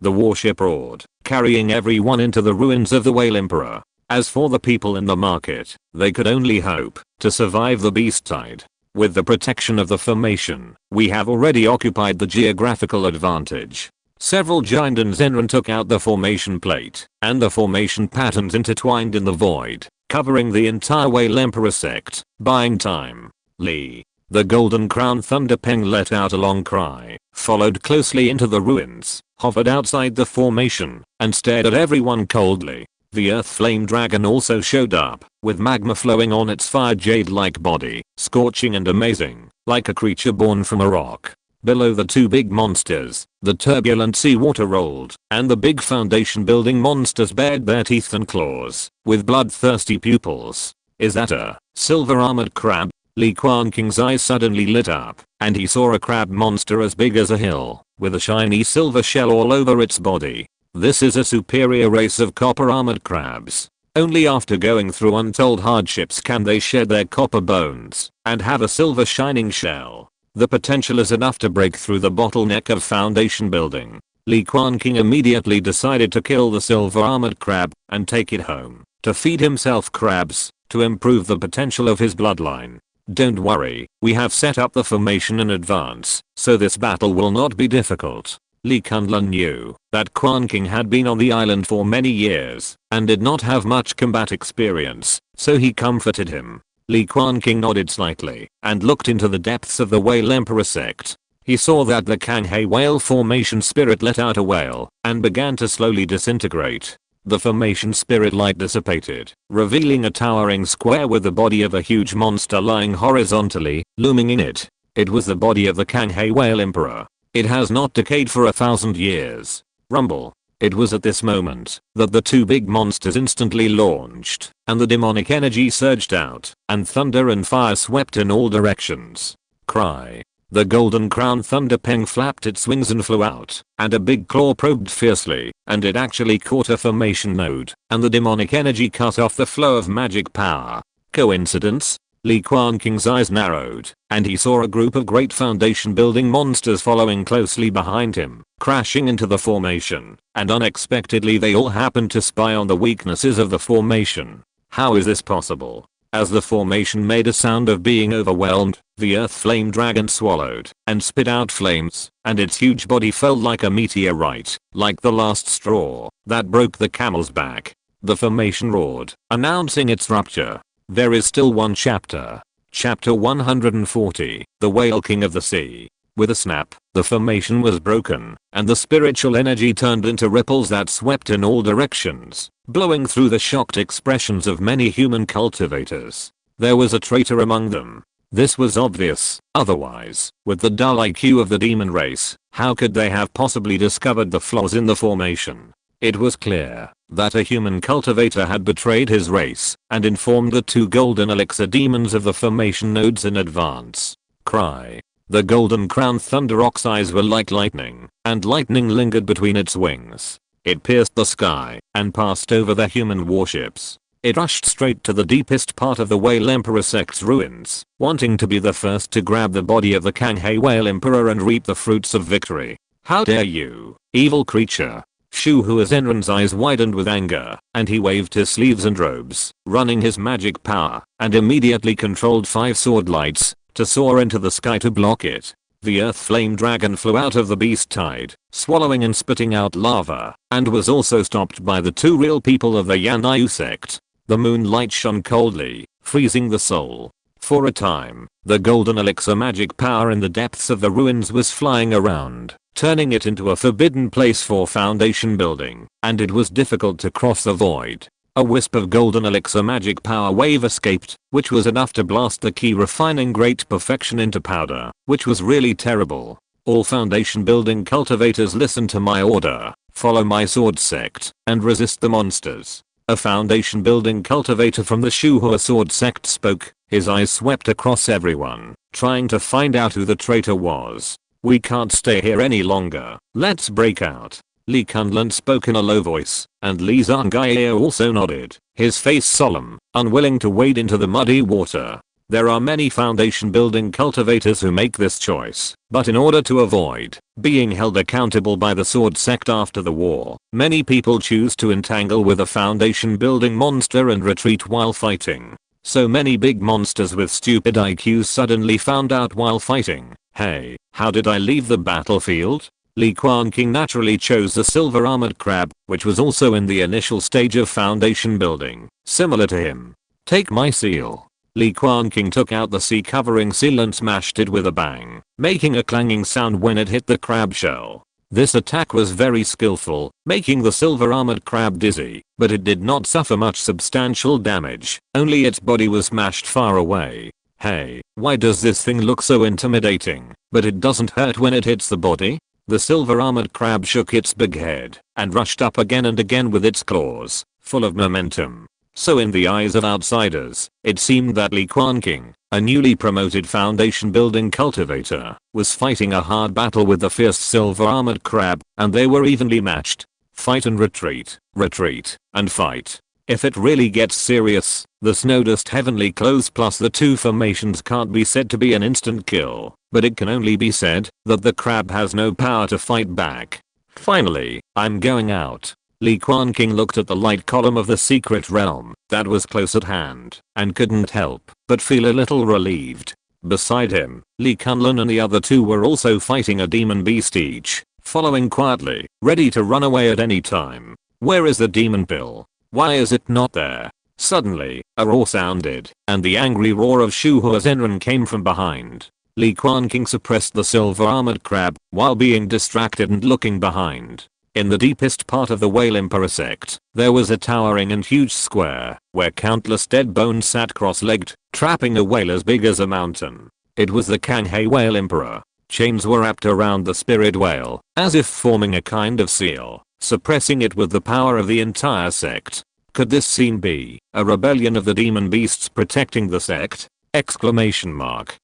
The warship roared, carrying everyone into the ruins of the Whale Emperor. As for the people in the market, they could only hope to survive the beast tide. With the protection of the formation, we have already occupied the geographical advantage. Several giant Zenran took out the formation plate, and the formation patterns intertwined in the void, covering the entire Whale Emperor sect, buying time. Li, the golden crown thunderpeng, let out a long cry, followed closely into the ruins, hovered outside the formation, and stared at everyone coldly. The earth flame dragon also showed up, with magma flowing on its fire jade-like body, scorching and amazing, like a creature born from a rock. Below the two big monsters, the turbulent sea water rolled, and the big foundation building monsters bared their teeth and claws, with bloodthirsty pupils. Is that a silver armored crab? Li Quanqing's eyes suddenly lit up, and he saw a crab monster as big as a hill, with a shiny silver shell all over its body. This is a superior race of copper armored crabs. Only after going through untold hardships can they shed their copper bones and have a silver shining shell. The potential is enough to break through the bottleneck of foundation building. Li Quanqing immediately decided to kill the silver armored crab and take it home to feed himself crabs to improve the potential of his bloodline. Don't worry, we have set up the formation in advance, so this battle will not be difficult. Li Kunlun knew that Quanqing had been on the island for many years and did not have much combat experience, so he comforted him. Li Quanqing nodded slightly and looked into the depths of the Whale Emperor sect. He saw that the Kanghe whale formation spirit let out a wail and began to slowly disintegrate. The formation spirit light dissipated, revealing a towering square with the body of a huge monster lying horizontally, looming in it. It was the body of the Kanghe whale emperor. It has not decayed for 1,000 years. Rumble. It was at this moment that the two big monsters instantly launched, and the demonic energy surged out, and thunder and fire swept in all directions. Cry. The golden crown thunderpeng flapped its wings and flew out, and a big claw probed fiercely, and it actually caught a formation node, and the demonic energy cut off the flow of magic power. Coincidence? Li Quanqing's eyes narrowed, and he saw a group of great foundation building monsters following closely behind him, crashing into the formation, and unexpectedly they all happened to spy on the weaknesses of the formation. How is this possible? As the formation made a sound of being overwhelmed, the earth flame dragon swallowed and spit out flames, and its huge body fell like a meteorite, like the last straw that broke the camel's back. The formation roared, announcing its rupture. There is still one chapter. Chapter 140, The Whale King of the Sea. With a snap, the formation was broken, and the spiritual energy turned into ripples that swept in all directions, blowing through the shocked expressions of many human cultivators. There was a traitor among them. This was obvious, otherwise, with the dull IQ of the demon race, how could they have possibly discovered the flaws in the formation? It was clear that a human cultivator had betrayed his race and informed the two golden elixir demons of the formation nodes in advance. Cry. The golden crown thunderrock's eyes were like lightning, and lightning lingered between its wings. It pierced the sky and passed over the human warships. It rushed straight to the deepest part of the Whale Emperor sect's ruins, wanting to be the first to grab the body of the Kanghe whale emperor and reap the fruits of victory. How dare you, evil creature! Shu Hua Zenran's eyes widened with anger, and he waved his sleeves and robes, running his magic power, and immediately controlled 5 sword lights to soar into the sky to block it. The earth flame dragon flew out of the beast tide, swallowing and spitting out lava, and was also stopped by the two real people of the Yanyu sect. The moonlight shone coldly, freezing the soul. For a time, the golden elixir magic power in the depths of the ruins was flying around, turning it into a forbidden place for foundation building, and it was difficult to cross the void. A wisp of golden elixir magic power wave escaped, which was enough to blast the key refining great perfection into powder, which was really terrible. All foundation building cultivators listen to my order, follow my sword sect, and resist the monsters. A foundation building cultivator from the Shuhua sword sect spoke, his eyes swept across everyone, trying to find out who the traitor was. We can't stay here any longer, let's break out. Li Quanqing spoke in a low voice, and Li Zhangye also nodded, his face solemn, unwilling to wade into the muddy water. There are many foundation building cultivators who make this choice, but in order to avoid being held accountable by the sword sect after the war, many people choose to entangle with a foundation building monster and retreat while fighting. So many big monsters with stupid IQs suddenly found out while fighting, hey, how did I leave the battlefield? Li Quanqing naturally chose the silver armored crab, which was also in the initial stage of foundation building, similar to him. Take my seal. Li Quanqing took out the sea covering seal and smashed it with a bang, making a clanging sound when it hit the crab shell. This attack was very skillful, making the silver armored crab dizzy, but it did not suffer much substantial damage, only its body was smashed far away. Hey, why does this thing look so intimidating, but it doesn't hurt when it hits the body? The silver armored crab shook its big head and rushed up again and again with its claws, full of momentum. So in the eyes of outsiders, it seemed that Li Quanqing, a newly promoted foundation building cultivator, was fighting a hard battle with the fierce silver armored crab, and they were evenly matched. Fight and retreat, retreat, and fight. If it really gets serious, the Snowdust Heavenly Clothes plus the two formations can't be said to be an instant kill, but it can only be said that the crab has no power to fight back. Finally, I'm going out. Li Quanqing looked at the light column of the secret realm that was close at hand and couldn't help but feel a little relieved. Beside him, Li Quanqing and the other two were also fighting a demon beast each, following quietly, ready to run away at any time. Where is the demon pill? Why is it not there? Suddenly, a roar sounded, and the angry roar of Shuhua Zenran came from behind. Li Quanqing suppressed the silver armored crab while being distracted and looking behind. In the deepest part of the Whale Emperor sect, there was a towering and huge square where countless dead bones sat cross-legged, trapping a whale as big as a mountain. It was the Kanghe Whale Emperor. Chains were wrapped around the spirit whale, as if forming a kind of seal, suppressing it with the power of the entire sect. Could this scene be a rebellion of the demon beasts protecting the sect? Exclamation mark.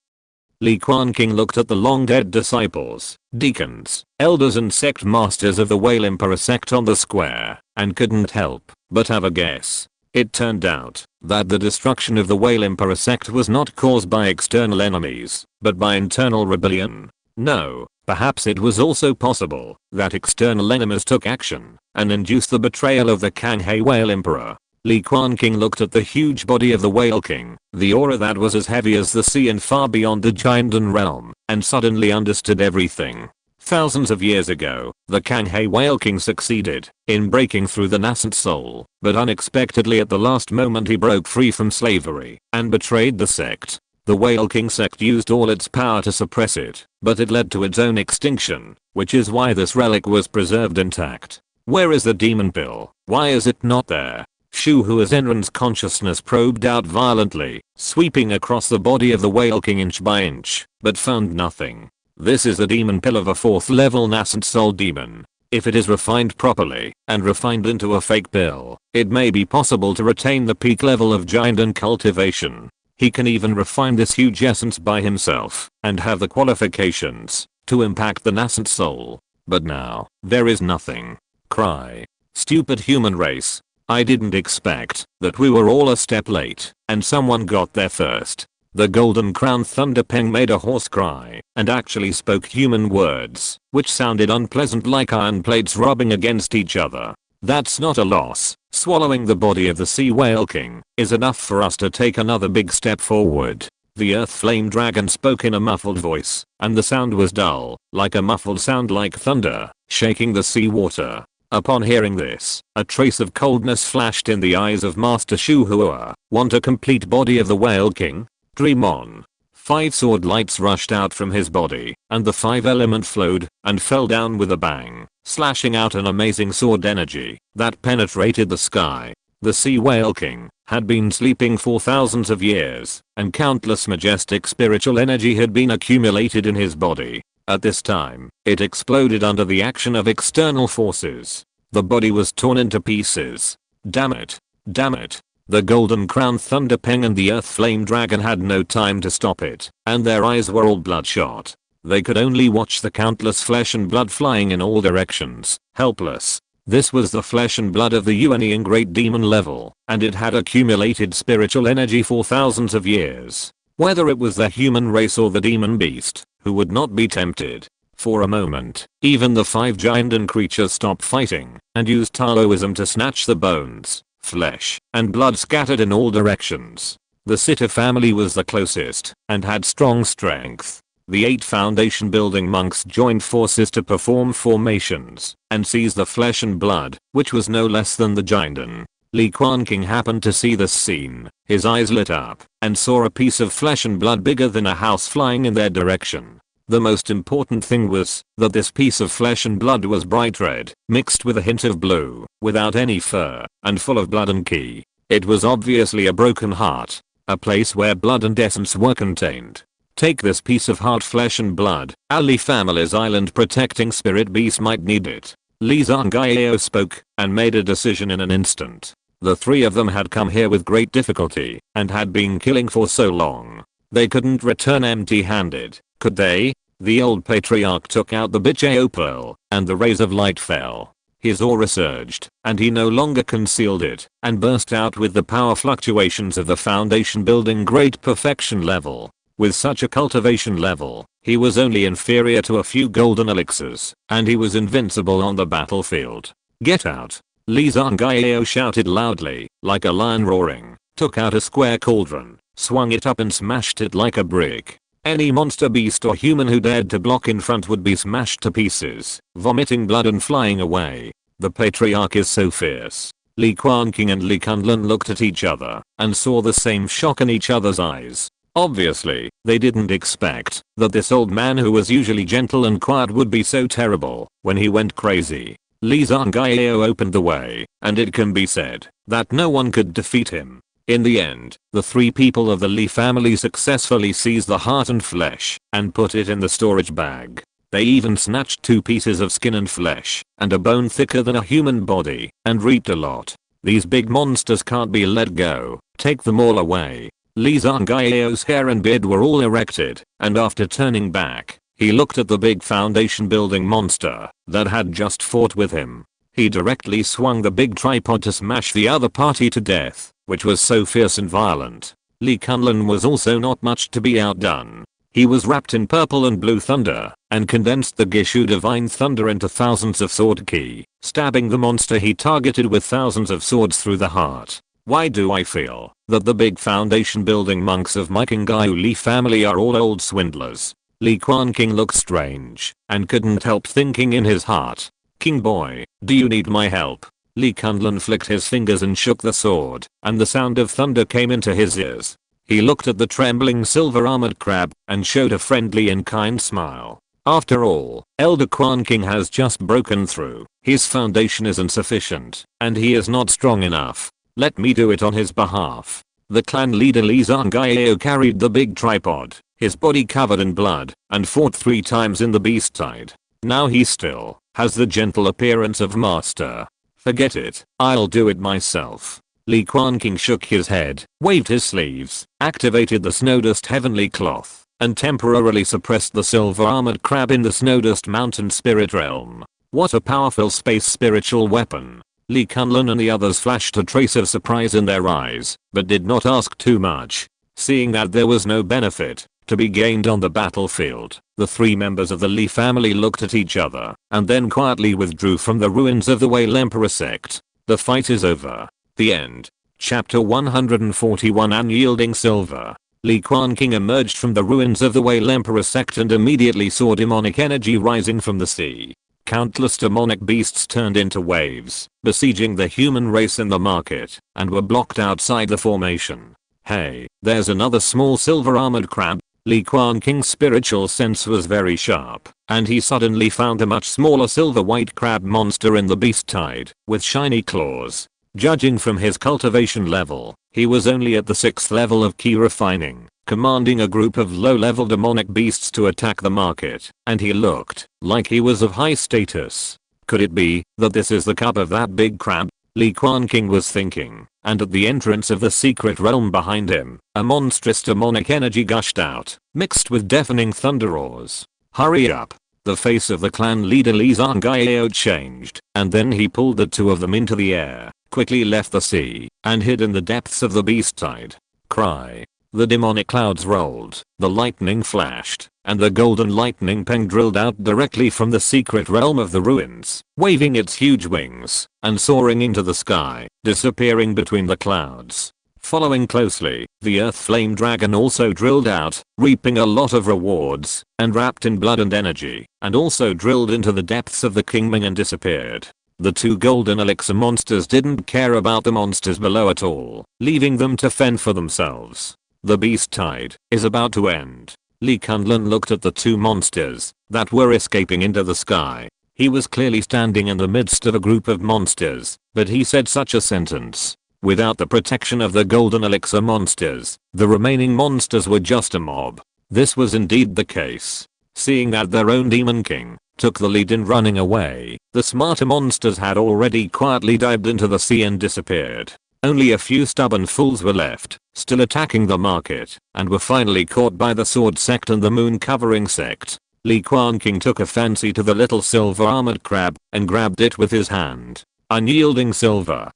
Li Quanqing looked at the long-dead disciples, deacons, elders and sect masters of the Whale Emperor sect on the square, and couldn't help but have a guess. It turned out that the destruction of the Whale Emperor sect was not caused by external enemies, but by internal rebellion. No, perhaps it was also possible that external enemies took action and induced the betrayal of the Kanghe Whale Emperor. Li Quanqing looked at the huge body of the Whale King, the aura that was as heavy as the sea and far beyond the Gengjin realm, and suddenly understood everything. Thousands of years ago, the Kanghe Whale King succeeded in breaking through the nascent soul, but unexpectedly at the last moment he broke free from slavery and betrayed the sect. The Whale King sect used all its power to suppress it, but it led to its own extinction, which is why this relic was preserved intact. Where is the demon pill? Why is it not there? Shuhua Zenran's consciousness probed out violently, sweeping across the body of the Whale King inch by inch, but found nothing. This is the demon pill of a 4th level nascent soul demon. If it is refined properly and refined into a fake pill, it may be possible to retain the peak level of Gengjin cultivation. He can even refine this huge essence by himself and have the qualifications to impact the nascent soul. But now, there is nothing. Cry. Stupid human race. I didn't expect that we were all a step late and someone got there first. The Golden Crown Thunderpeng made a hoarse cry and actually spoke human words, which sounded unpleasant like iron plates rubbing against each other. That's not a loss. Swallowing the body of the Sea Whale King is enough for us to take another big step forward. The earth flame dragon spoke in a muffled voice, and the sound was dull, like a muffled sound like thunder, shaking the sea water. Upon hearing this, a trace of coldness flashed in the eyes of Master Shu Hua. Want a complete body of the Whale King? Dream on. 5 sword lights rushed out from his body, and the 5 element flowed and fell down with a bang, slashing out an amazing sword energy that penetrated the sky. The Sea Whale King had been sleeping for thousands of years, and countless majestic spiritual energy had been accumulated in his body. At this time, it exploded under the action of external forces. The body was torn into pieces. Damn it. Damn it. The Golden Crown Thunder Peng and the Earth Flame Dragon had no time to stop it, and their eyes were all bloodshot. They could only watch the countless flesh and blood flying in all directions, helpless. This was the flesh and blood of the Yuan Great Demon level, and it had accumulated spiritual energy for thousands of years. Whether it was the human race or the demon beast, who would not be tempted. For a moment, even the 5 giant creatures stopped fighting, and used Taoism to snatch the bones, flesh, and blood scattered in all directions. The Sitter family was the closest, and had strong strength. The 8 foundation building monks joined forces to perform formations and seize the flesh and blood, which was no less than the Gengjin. Li Quanqing happened to see this scene. His eyes lit up and saw a piece of flesh and blood bigger than a house flying in their direction. The most important thing was that this piece of flesh and blood was bright red, mixed with a hint of blue, without any fur, and full of blood and ki. It was obviously a broken heart, a place where blood and essence were contained. Take this piece of heart, flesh and blood. Ali family's island protecting spirit beast might need it. Li Quanqing spoke and made a decision in an instant. The 3 of them had come here with great difficulty and had been killing for so long. They couldn't return empty-handed, could they? The old patriarch took out the betrayal pearl, and the rays of light fell. His aura surged, and he no longer concealed it, and burst out with the power fluctuations of the foundation building great perfection level. With such a cultivation level, he was only inferior to a few golden elixirs, and he was invincible on the battlefield. Get out! Li Quanqing shouted loudly, like a lion roaring, took out a square cauldron, swung it up and smashed it like a brick. Any monster beast or human who dared to block in front would be smashed to pieces, vomiting blood and flying away. The patriarch is so fierce. Li Quanqing and Li Kunlun looked at each other and saw the same shock in each other's eyes. Obviously, they didn't expect that this old man who was usually gentle and quiet would be so terrible when he went crazy. Li Quanqing opened the way, and it can be said that no one could defeat him. In the end, the 3 people of the Li family successfully seized the heart and flesh and put it in the storage bag. They even snatched 2 pieces of skin and flesh and a bone thicker than a human body and reaped a lot. These big monsters can't be let go. Take them all away. Li Quanqing's hair and beard were all erected, and after turning back, he looked at the big foundation building monster that had just fought with him. He directly swung the big tripod to smash the other party to death, which was so fierce and violent. Li Kunlun was also not much to be outdone. He was wrapped in purple and blue thunder, and condensed the Gishu divine thunder into thousands of sword ki, stabbing the monster he targeted with thousands of swords through the heart. Why do I feel that the big foundation building monks of my Qingyu Li family are all old swindlers? Li Quanqing looked strange, and couldn't help thinking in his heart. King boy, do you need my help? Li Kunlun flicked his fingers and shook the sword, and the sound of thunder came into his ears. He looked at the trembling silver-armored crab, and showed a friendly and kind smile. After all, Elder Quanqing has just broken through. His foundation isn't sufficient, and he is not strong enough. Let me do it on his behalf. The clan leader Li Quanqing carried the big tripod, his body covered in blood, and fought 3 times in the beast tide. Now he still has the gentle appearance of master. Forget it, I'll do it myself. Li Quanqing shook his head, waved his sleeves, activated the Snowdust Heavenly Cloth, and temporarily suppressed the silver-armored crab in the Snowdust Mountain Spirit Realm. What a powerful space spiritual weapon. Li Kunlun and the others flashed a trace of surprise in their eyes, but did not ask too much. Seeing that there was no benefit to be gained on the battlefield, the 3 members of the Li family looked at each other, and then quietly withdrew from the ruins of the Whale Emperor sect. The fight is over. The end. Chapter 141 Unyielding Silver. Li Quanqing emerged from the ruins of the Whale Emperor sect and immediately saw demonic energy rising from the sea. Countless demonic beasts turned into waves, besieging the human race in the market, and were blocked outside the formation. Hey, there's another small silver armored crab. Li Quanqing's spiritual sense was very sharp, and he suddenly found a much smaller silver white crab monster in the beast tide, with shiny claws. Judging from his cultivation level, he was only at the 6th level of key refining, commanding a group of low-level demonic beasts to attack the market, and he looked like he was of high status. Could it be that this is the cup of that big crab? Li Quanqing was thinking, and at the entrance of the secret realm behind him, a monstrous demonic energy gushed out, mixed with deafening thunder roars. Hurry up! The face of the clan leader Li Quanqing changed, and then he pulled the two of them into the air, quickly left the sea, and hid in the depths of the beast tide. Cry. The demonic clouds rolled, the lightning flashed, and the golden lightning peng drilled out directly from the secret realm of the ruins, waving its huge wings, and soaring into the sky, disappearing between the clouds. Following closely, the earth flame dragon also drilled out, reaping a lot of rewards, and wrapped in blood and energy, and also drilled into the depths of the kingming and disappeared. The two golden elixir monsters didn't care about the monsters below at all, leaving them to fend for themselves. The beast tide is about to end. Li Quanqing looked at the two monsters that were escaping into the sky. He was clearly standing in the midst of a group of monsters, but he said such a sentence. Without the protection of the golden elixir monsters, the remaining monsters were just a mob. This was indeed the case. Seeing that their own demon king took the lead in running away, the smarter monsters had already quietly dived into the sea and disappeared. Only a few stubborn fools were left, still attacking the market, and were finally caught by the sword sect and the moon covering sect. Li Quanqing took a fancy to the little silver armored crab and grabbed it with his hand. Unyielding silver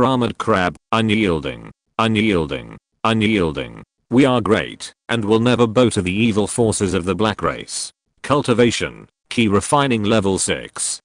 armored crab, unyielding, unyielding, unyielding. We are great, and will never bow to the evil forces of the black race. Cultivation, key refining level 6.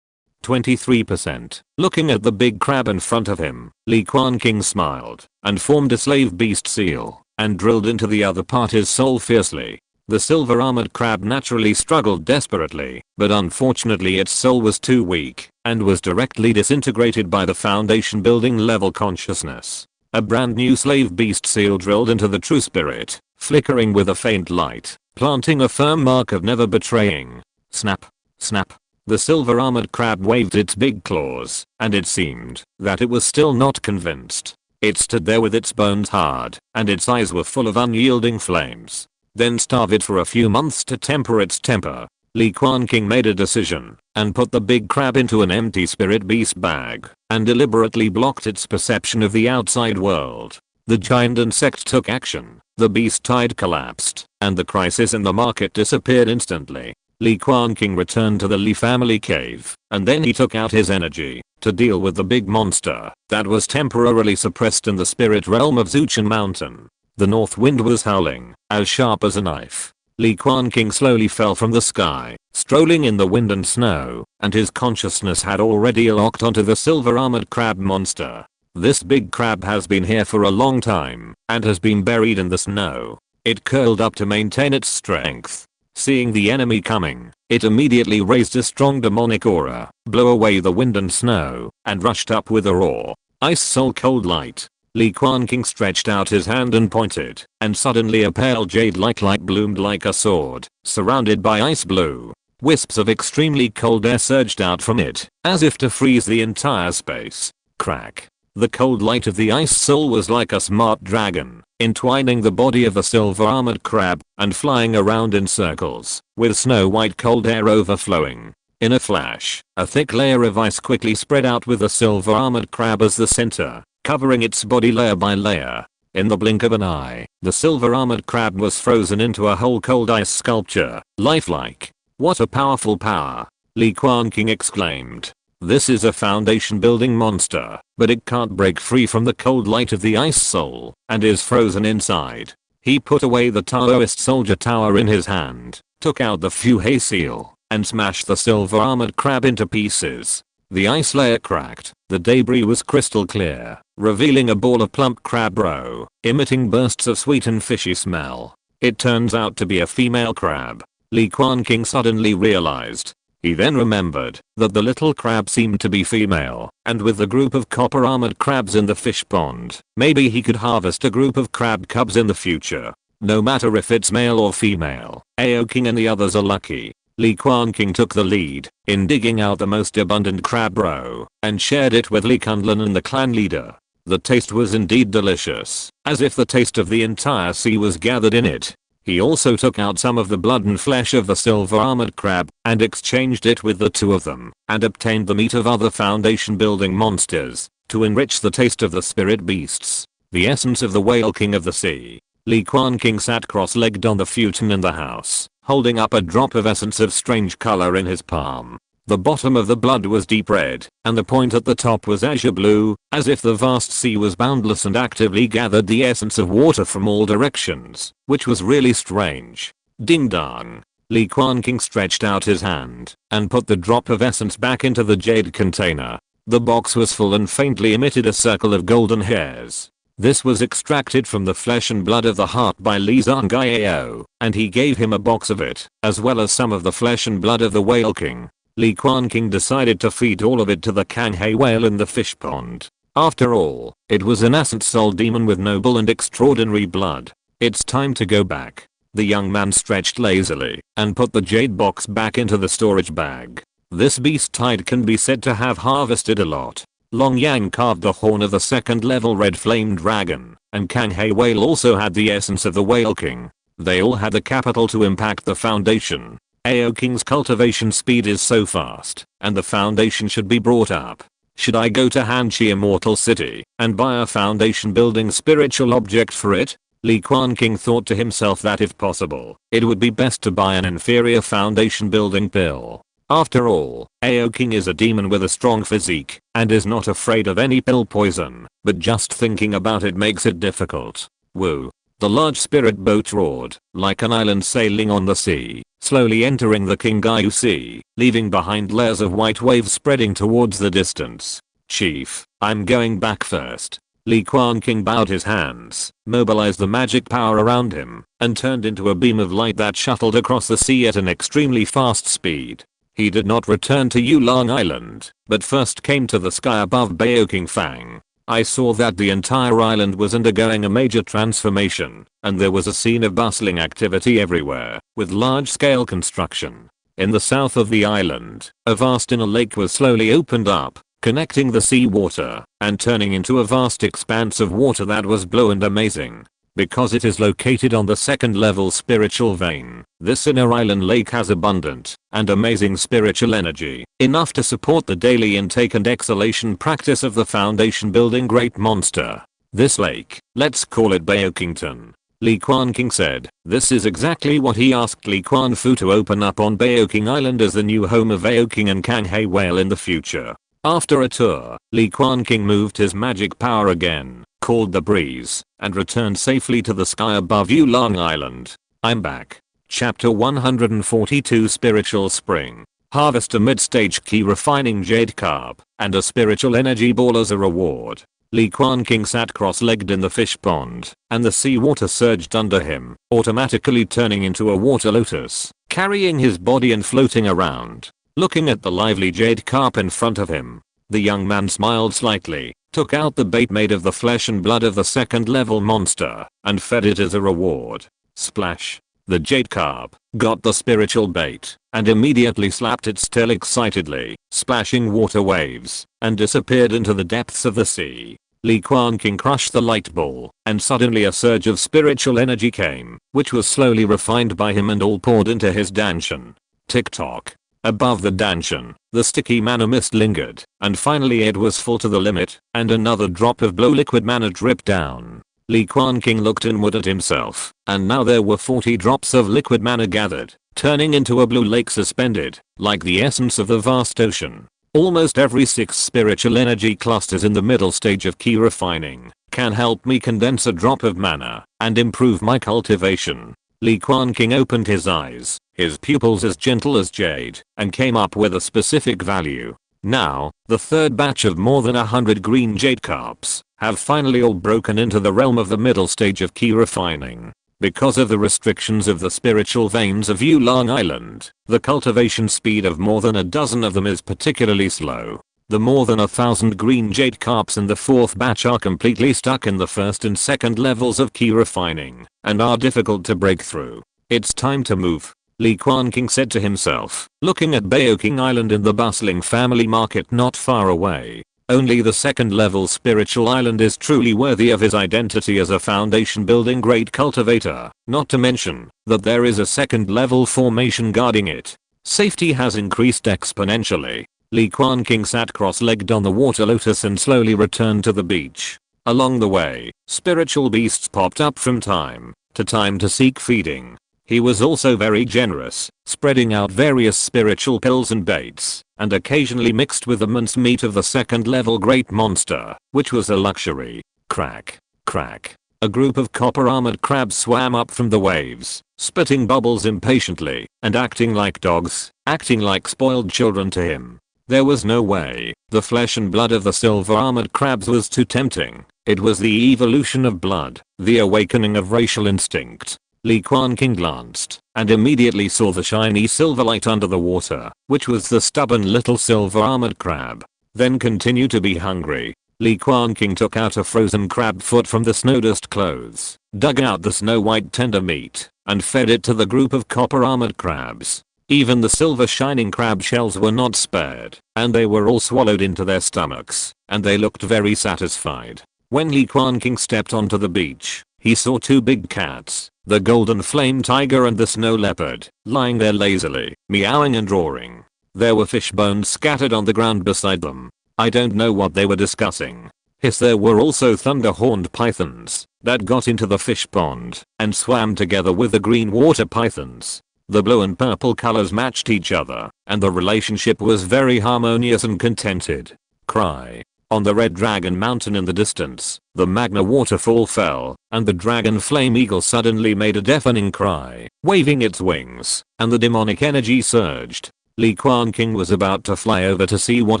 23%. Looking at the big crab in front of him, Li Quanqing smiled, and formed a slave beast seal, and drilled into the other party's soul fiercely. The silver armored crab naturally struggled desperately, but unfortunately its soul was too weak, and was directly disintegrated by the foundation building level consciousness. A brand new slave beast seal drilled into the true spirit, flickering with a faint light, planting a firm mark of never betraying. Snap, snap. The silver armored crab waved its big claws, and it seemed that it was still not convinced. It stood there with its bones hard, and its eyes were full of unyielding flames. Then starve it for a few months to temper its temper. Li Quanqing made a decision, and put the big crab into an empty spirit beast bag, and deliberately blocked its perception of the outside world. The giant insect took action, the beast tide collapsed, and the crisis in the market disappeared instantly. Li Quanqing returned to the Li family cave, and then he took out his energy to deal with the big monster that was temporarily suppressed in the spirit realm of Zuchen Mountain. The north wind was howling, as sharp as a knife. Li Quanqing slowly fell from the sky, strolling in the wind and snow, and his consciousness had already locked onto the silver armored crab monster. This big crab has been here for a long time, and has been buried in the snow. It curled up to maintain its strength. Seeing the enemy coming, it immediately raised a strong demonic aura, blew away the wind and snow, and rushed up with a roar. Ice soul cold light. Li Quanqing stretched out his hand and pointed, and suddenly a pale jade-like light bloomed like a sword, surrounded by ice blue. Wisps of extremely cold air surged out from it, as if to freeze the entire space. Crack. The cold light of the ice soul was like a smart dragon, entwining the body of the silver armored crab, and flying around in circles, with snow-white cold air overflowing. In a flash, a thick layer of ice quickly spread out with the silver armored crab as the center, covering its body layer by layer. In the blink of an eye, the silver armored crab was frozen into a whole cold ice sculpture, lifelike. What a powerful power! Li Quanqing exclaimed. This is a foundation building monster, but it can't break free from the cold light of the ice soul, and is frozen inside. He put away the Taoist soldier tower in his hand, took out the Fuhei seal, and smashed the silver armored crab into pieces. The ice layer cracked, the debris was crystal clear, revealing a ball of plump crab roe, emitting bursts of sweet and fishy smell. It turns out to be a female crab. Li Quanqing suddenly realized. He then remembered that the little crab seemed to be female, and with the group of copper armored crabs in the fish pond, maybe he could harvest a group of crab cubs in the future. No matter if it's male or female, Aoking and the others are lucky. Li Quanqing took the lead in digging out the most abundant crab roe and shared it with Li Kunlun and the clan leader. The taste was indeed delicious, as if the taste of the entire sea was gathered in it. He also took out some of the blood and flesh of the silver armored crab and exchanged it with the two of them, and obtained the meat of other foundation building monsters to enrich the taste of the spirit beasts, the essence of the whale king of the sea. Li Quanqing sat cross-legged on the futon in the house, holding up a drop of essence of strange color in his palm. The bottom of the blood was deep red, and the point at the top was azure blue, as if the vast sea was boundless and actively gathered the essence of water from all directions, which was really strange. Ding dong. Li Quanqing stretched out his hand and put the drop of essence back into the jade container. The box was full and faintly emitted a circle of golden hairs. This was extracted from the flesh and blood of the heart by Li Zhangjiao, and he gave him a box of it, as well as some of the flesh and blood of the whale king. Li Quanqing decided to feed all of it to the Kanghe whale in the fish pond. After all, it was an essence soul demon with noble and extraordinary blood. It's time to go back. The young man stretched lazily and put the jade box back into the storage bag. This beast tide can be said to have harvested a lot. Long Yang carved the horn of the second level red flame dragon, and Kanghe whale also had the essence of the whale king. They all had the capital to impact the foundation. Aoking's cultivation speed is so fast, and the foundation should be brought up. Should I go to Hanchi Immortal City and buy a foundation building spiritual object for it? Li Quanqing thought to himself that if possible, it would be best to buy an inferior foundation building pill. After all, Aoking is a demon with a strong physique and is not afraid of any pill poison, but just thinking about it makes it difficult. Woo. The large spirit boat roared, like an island sailing on the sea, slowly entering the Qingyu Sea, leaving behind layers of white waves spreading towards the distance. Chief, I'm going back first. Li Quanqing bowed his hands, mobilized the magic power around him, and turned into a beam of light that shuttled across the sea at an extremely fast speed. He did not return to Yulong Island, but first came to the sky above Baoking Fang. I saw that the entire island was undergoing a major transformation, and there was a scene of bustling activity everywhere, with large-scale construction. In the south of the island, a vast inner lake was slowly opened up, connecting the sea water, and turning into a vast expanse of water that was blue and amazing. Because it is located on the second level spiritual vein, this inner island lake has abundant and amazing spiritual energy, enough to support the daily intake and exhalation practice of the foundation building great monster. This lake, let's call it Baokington. Li Quanqing said. This is exactly what he asked Li Quanfu to open up on Baoking Island as the new home of Aoking and Kanghe whale in the future. After a tour, Li Quanqing moved his magic power again, called the breeze, and returned safely to the sky above Yulong Island. I'm back. Chapter 142 Spiritual Spring. Harvest a mid-stage key refining jade carp, and a spiritual energy ball as a reward. Li Quanqing sat cross-legged in the fish pond, and the sea water surged under him, automatically turning into a water lotus, carrying his body and floating around. Looking at the lively jade carp in front of him, the young man smiled slightly, took out the bait made of the flesh and blood of the second level monster, and fed it as a reward. Splash. The jade carp got the spiritual bait, and immediately slapped its tail excitedly, splashing water waves, and disappeared into the depths of the sea. Li Quanqing crushed the light ball, and suddenly a surge of spiritual energy came, which was slowly refined by him and all poured into his danshan. Tick-tock. Above the danshan, the sticky mana mist lingered, and finally it was full to the limit, and another drop of blue liquid mana dripped down. Li Quanqing looked inward at himself, and now there were 40 drops of liquid mana gathered, turning into a blue lake suspended, like the essence of the vast ocean. Almost every 6 spiritual energy clusters in the middle stage of key refining can help me condense a drop of mana and improve my cultivation. Li Quanqing opened his eyes, his pupils as gentle as jade, and came up with a specific value. Now, the third batch of more than 100 green jade carps have finally all broken into the realm of the middle stage of key refining. Because of the restrictions of the spiritual veins of Yulong Island, the cultivation speed of more than a dozen of them is particularly slow. The more than 1,000 green jade carps in the fourth batch are completely stuck in the first and second levels of key refining and are difficult to break through. It's time to move, Li Quanqing said to himself, looking at Baoking Island in the bustling family market not far away. Only the second level spiritual island is truly worthy of his identity as a foundation building great cultivator, not to mention that there is a second level formation guarding it. Safety has increased exponentially. Li Quanqing sat cross-legged on the water lotus and slowly returned to the beach. Along the way, spiritual beasts popped up from time to time to seek feeding. He was also very generous, spreading out various spiritual pills and baits, and occasionally mixed with the minced meat of the second level great monster, which was a luxury. Crack, crack. A group of copper armored crabs swam up from the waves, spitting bubbles impatiently, and acting like dogs, acting like spoiled children to him. There was no way. The flesh and blood of the silver armored crabs was too tempting. It was the evolution of blood, the awakening of racial instinct. Li Quanqing glanced and immediately saw the shiny silver light under the water, which was the stubborn little silver armored crab. Then continue to be hungry. Li Quanqing took out a frozen crab foot from the snowdust clothes, dug out the snow white tender meat, and fed it to the group of copper armored crabs. Even the silver shining crab shells were not spared, and they were all swallowed into their stomachs, and they looked very satisfied. When Li Quanqing stepped onto the beach, he saw two big cats, the golden flame tiger and the snow leopard, lying there lazily, meowing and roaring. There were fish bones scattered on the ground beside them. I don't know what they were discussing. There were also thunder-horned pythons that got into the fish pond and swam together with the green water pythons. The blue and purple colors matched each other, and the relationship was very harmonious and contented. Cry. On the Red Dragon Mountain in the distance, the magma waterfall fell, and the dragon flame eagle suddenly made a deafening cry, waving its wings, and the demonic energy surged. Li Quanqing was about to fly over to see what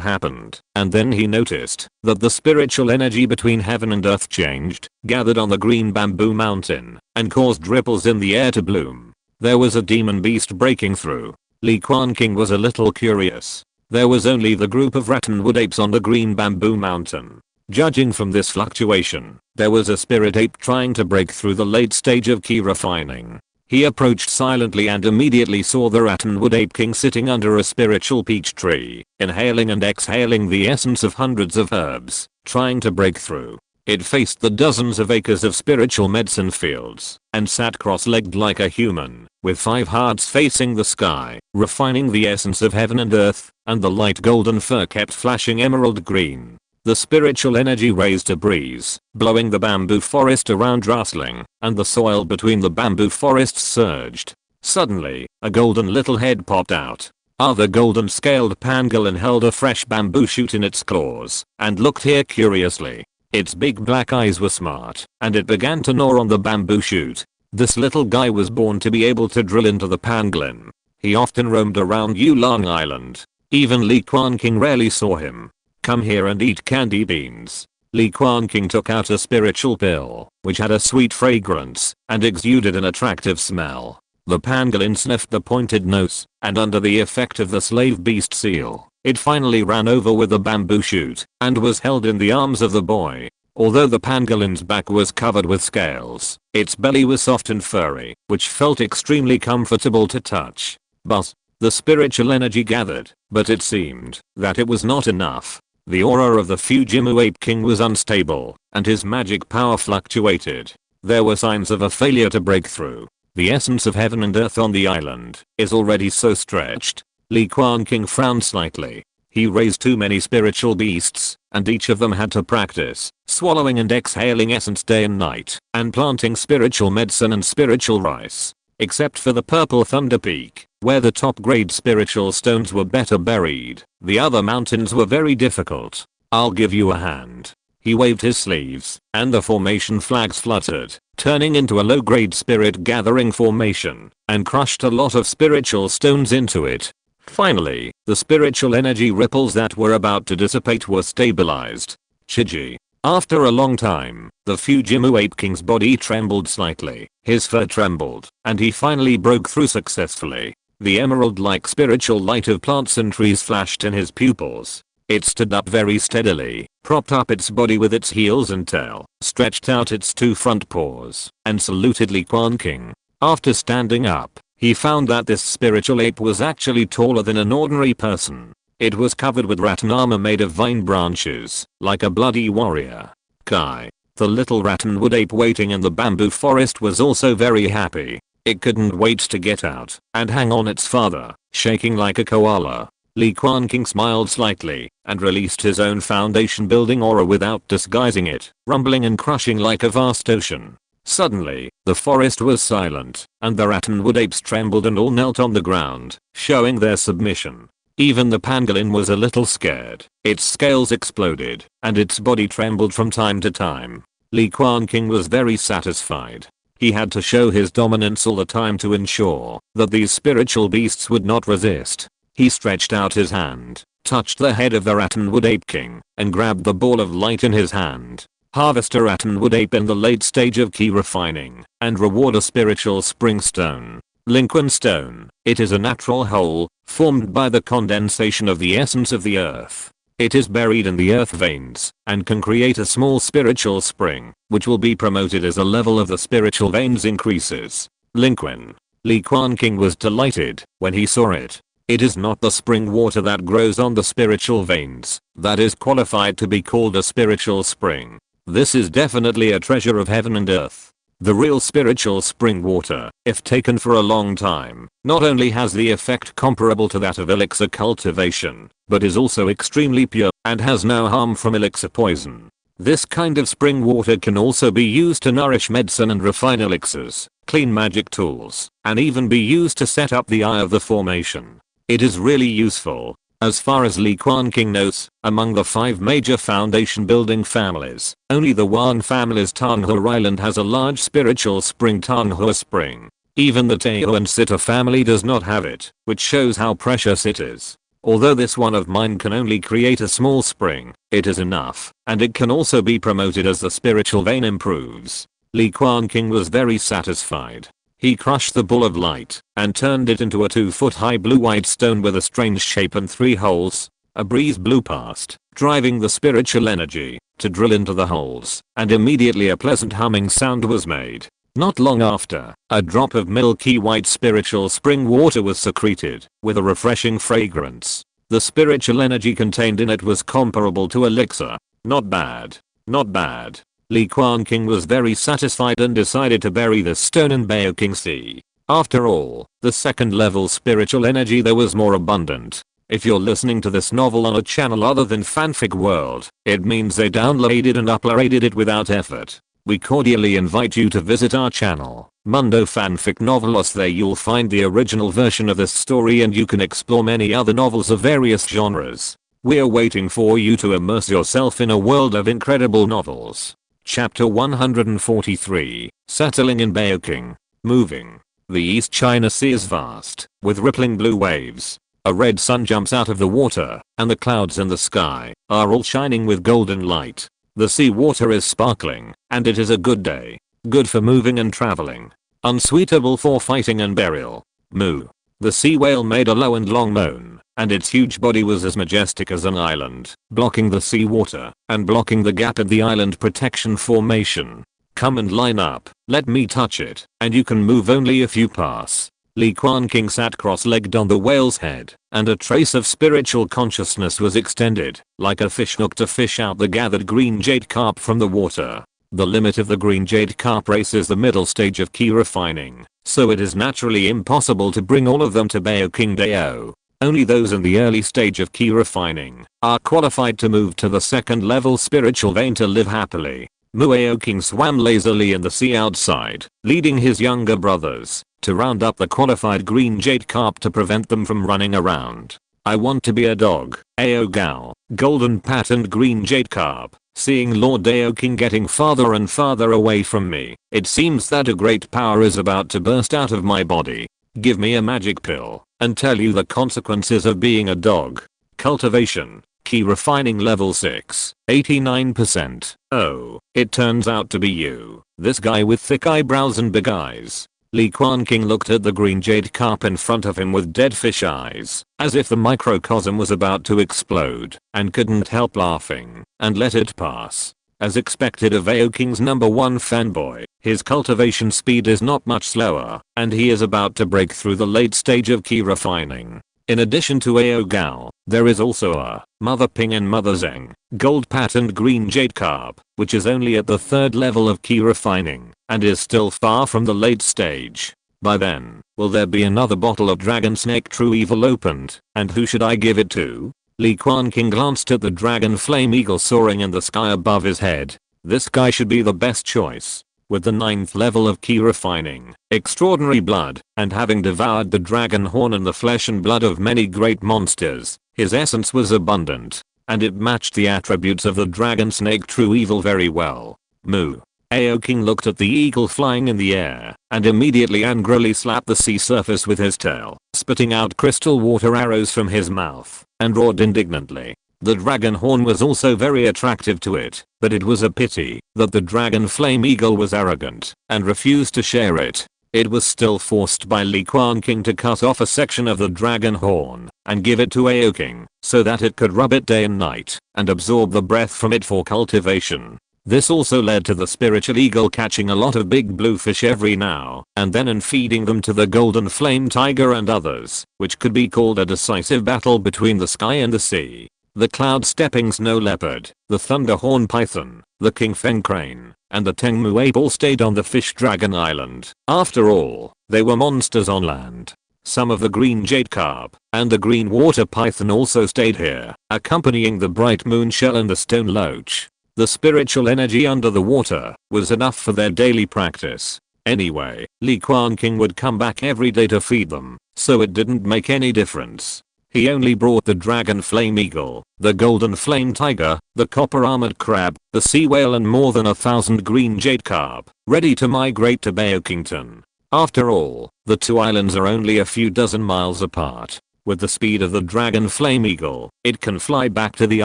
happened, and then he noticed that the spiritual energy between heaven and earth changed, gathered on the green bamboo mountain, and caused ripples in the air to bloom. There was a demon beast breaking through. Li Quanqing was a little curious. There was only the group of rattonwood apes on the green bamboo mountain. Judging from this fluctuation, there was a spirit ape trying to break through the late stage of key refining. He approached silently and immediately saw the rattonwood ape king sitting under a spiritual peach tree, inhaling and exhaling the essence of hundreds of herbs, trying to break through. It faced the dozens of acres of spiritual medicine fields, and sat cross-legged like a human, with 5 hearts facing the sky, refining the essence of heaven and earth, and the light golden fur kept flashing emerald green. The spiritual energy raised a breeze, blowing the bamboo forest around rustling, and the soil between the bamboo forests surged. Suddenly, a golden little head popped out. The golden scaled pangolin held a fresh bamboo shoot in its claws, and looked here curiously. Its big black eyes were smart, and it began to gnaw on the bamboo shoot. This little guy was born to be able to drill into the pangolin. He often roamed around Yulong Island. Even Li Quanqing rarely saw him. Come here and eat candy beans. Li Quanqing took out a spiritual pill, which had a sweet fragrance, and exuded an attractive smell. The pangolin sniffed the pointed nose, and under the effect of the slave beast seal, it finally ran over with the bamboo shoot, and was held in the arms of the boy. Although the pangolin's back was covered with scales, its belly was soft and furry, which felt extremely comfortable to touch. But the spiritual energy gathered, but it seemed that it was not enough. The aura of the Fujimu Ape King was unstable, and his magic power fluctuated. There were signs of a failure to break through. The essence of heaven and earth on the island is already so stretched. Li Quanqing frowned slightly. He raised too many spiritual beasts, and each of them had to practice swallowing and exhaling essence day and night, and planting spiritual medicine and spiritual rice. Except for the purple Thunder Peak, where the top grade spiritual stones were better buried, the other mountains were very difficult. I'll give you a hand. He waved his sleeves, and the formation flags fluttered, turning into a low grade spirit gathering formation, and crushed a lot of spiritual stones into it. Finally, the spiritual energy ripples that were about to dissipate were stabilized. Chiji. After a long time, the Fujimu Ape King's body trembled slightly, his fur trembled, and he finally broke through successfully. The emerald-like spiritual light of plants and trees flashed in his pupils. It stood up very steadily, propped up its body with its heels and tail, stretched out its 2 front paws, and saluted Li Quanqing. After standing up, he found that this spiritual ape was actually taller than an ordinary person. It was covered with rattan armor made of vine branches, like a bloody warrior. Kai. The little rattanwood ape waiting in the bamboo forest was also very happy. It couldn't wait to get out and hang on its father, shaking like a koala. Li Quanqing smiled slightly and released his own foundation building aura without disguising it, rumbling and crushing like a vast ocean. Suddenly, the forest was silent, and the rattanwood apes trembled and all knelt on the ground, showing their submission. Even the pangolin was a little scared. Its scales exploded, and its body trembled from time to time. Li Quanqing was very satisfied. He had to show his dominance all the time to ensure that these spiritual beasts would not resist. He stretched out his hand, touched the head of the rattanwood ape king, and grabbed the ball of light in his hand. Harvest a rattanwood ape in the late stage of key refining, and reward a spiritual spring stone. Lincoln stone. It is a natural hole, formed by the condensation of the essence of the earth. It is buried in the earth veins, and can create a small spiritual spring, which will be promoted as the level of the spiritual veins increases. Lincoln. Li Quanqing was delighted when he saw it. It is not the spring water that grows on the spiritual veins that is qualified to be called a spiritual spring. This is definitely a treasure of heaven and earth. The real spiritual spring water, if taken for a long time, not only has the effect comparable to that of elixir cultivation, but is also extremely pure and has no harm from elixir poison. This kind of spring water can also be used to nourish medicine and refine elixirs, clean magic tools, and even be used to set up the Eye of the Formation. It is really useful. As far as Li Quanqing knows, among the 5 major foundation building families, only the Wan family's Tanghua Island has a large spiritual spring, Tanghua Spring. Even the Teo and Sita family does not have it, which shows how precious it is. Although this one of mine can only create a small spring, it is enough, and it can also be promoted as the spiritual vein improves. Li Quanqing was very satisfied. He crushed the ball of light and turned it into a 2-foot high blue-white stone with a strange shape and 3 holes. A breeze blew past, driving the spiritual energy to drill into the holes, and immediately a pleasant humming sound was made. Not long after, a drop of milky white spiritual spring water was secreted with a refreshing fragrance. The spiritual energy contained in it was comparable to elixir. Not bad. Not bad. Li Quanqing was very satisfied and decided to bury the stone in Beoking Sea. After all, the second level spiritual energy there was more abundant. If you're listening to this novel on a channel other than Fanfic World, it means they downloaded and uploaded it without effort. We cordially invite you to visit our channel, Mundo Fanfic Novelos. There you'll find the original version of this story and you can explore many other novels of various genres. We're waiting for you to immerse yourself in a world of incredible novels. Chapter 143, Settling in Beoking. Moving. The East China Sea is vast, with rippling blue waves. A red sun jumps out of the water, and the clouds in the sky are all shining with golden light. The sea water is sparkling, and it is a good day. Good for moving and traveling. Unsuitable for fighting and burial. Moo. The sea whale made a low and long moan, and its huge body was as majestic as an island, blocking the sea water and blocking the gap at the island protection formation. Come and line up, let me touch it, and you can move only if you pass. Li Quanqing sat cross-legged on the whale's head, and a trace of spiritual consciousness was extended, like a fish hook to fish out the gathered green jade carp from the water. The limit of the green jade carp race is the middle stage of key refining, so it is naturally impossible to bring all of them to Beoking Dao. Only those in the early stage of key refining are qualified to move to the second level spiritual vein to live happily. Beoking swam lazily in the sea outside, leading his younger brothers to round up the qualified green jade carp to prevent them from running around. I want to be a dog, Ao Gao, golden patterned green jade carp. Seeing Lord Beoking getting farther and farther away from me, it seems that a great power is about to burst out of my body. Give me a magic pill and tell you the consequences of being a dog. Cultivation. Key refining level 6. 89%. Oh, it turns out to be you. This guy with thick eyebrows and big eyes. Li Quanqing looked at the green jade carp in front of him with dead fish eyes, as if the microcosm was about to explode, and couldn't help laughing, and let it pass. As expected of Aoking's #1 fanboy, his cultivation speed is not much slower, and he is about to break through the late stage of key refining. In addition to Ao Gao, there is also a Mother Ping and Mother Zheng, gold patterned green jade carp, which is only at the 3rd level of key refining, and is still far from the late stage. By then, will there be another bottle of Dragon Snake True Evil opened, and who should I give it to? Li Quanqing glanced at the dragon flame eagle soaring in the sky above his head. This guy should be the best choice. With the 9th level of key refining, extraordinary blood, and having devoured the dragon horn and the flesh and blood of many great monsters, his essence was abundant, and it matched the attributes of the dragon snake True Evil very well. Moo. Aoking looked at the eagle flying in the air, and immediately angrily slapped the sea surface with his tail, spitting out crystal water arrows from his mouth, and roared indignantly. The dragon horn was also very attractive to it, but it was a pity that the dragon flame eagle was arrogant and refused to share it. It was still forced by Li Quanqing to cut off a section of the dragon horn and give it to Aoking so that it could rub it day and night and absorb the breath from it for cultivation. This also led to the spiritual eagle catching a lot of big blue fish every now and then and feeding them to the golden flame tiger and others, which could be called a decisive battle between the sky and the sea. The cloud-stepping snow leopard, the thunderhorn python, the kingfeng crane, and the tengmu ape all stayed on the fish dragon island. After all, they were monsters on land. Some of the green jade carp and the green water python also stayed here, accompanying the bright moon shell and the stone loach. The spiritual energy under the water was enough for their daily practice. Anyway, Li Quanqing would come back every day to feed them, so it didn't make any difference. He only brought the dragon flame eagle, the golden flame tiger, the copper armored crab, the sea whale and more than 1,000 green jade carp, ready to migrate to Baokington. After all, the two islands are only a few dozen miles apart. With the speed of the dragon flame eagle, it can fly back to the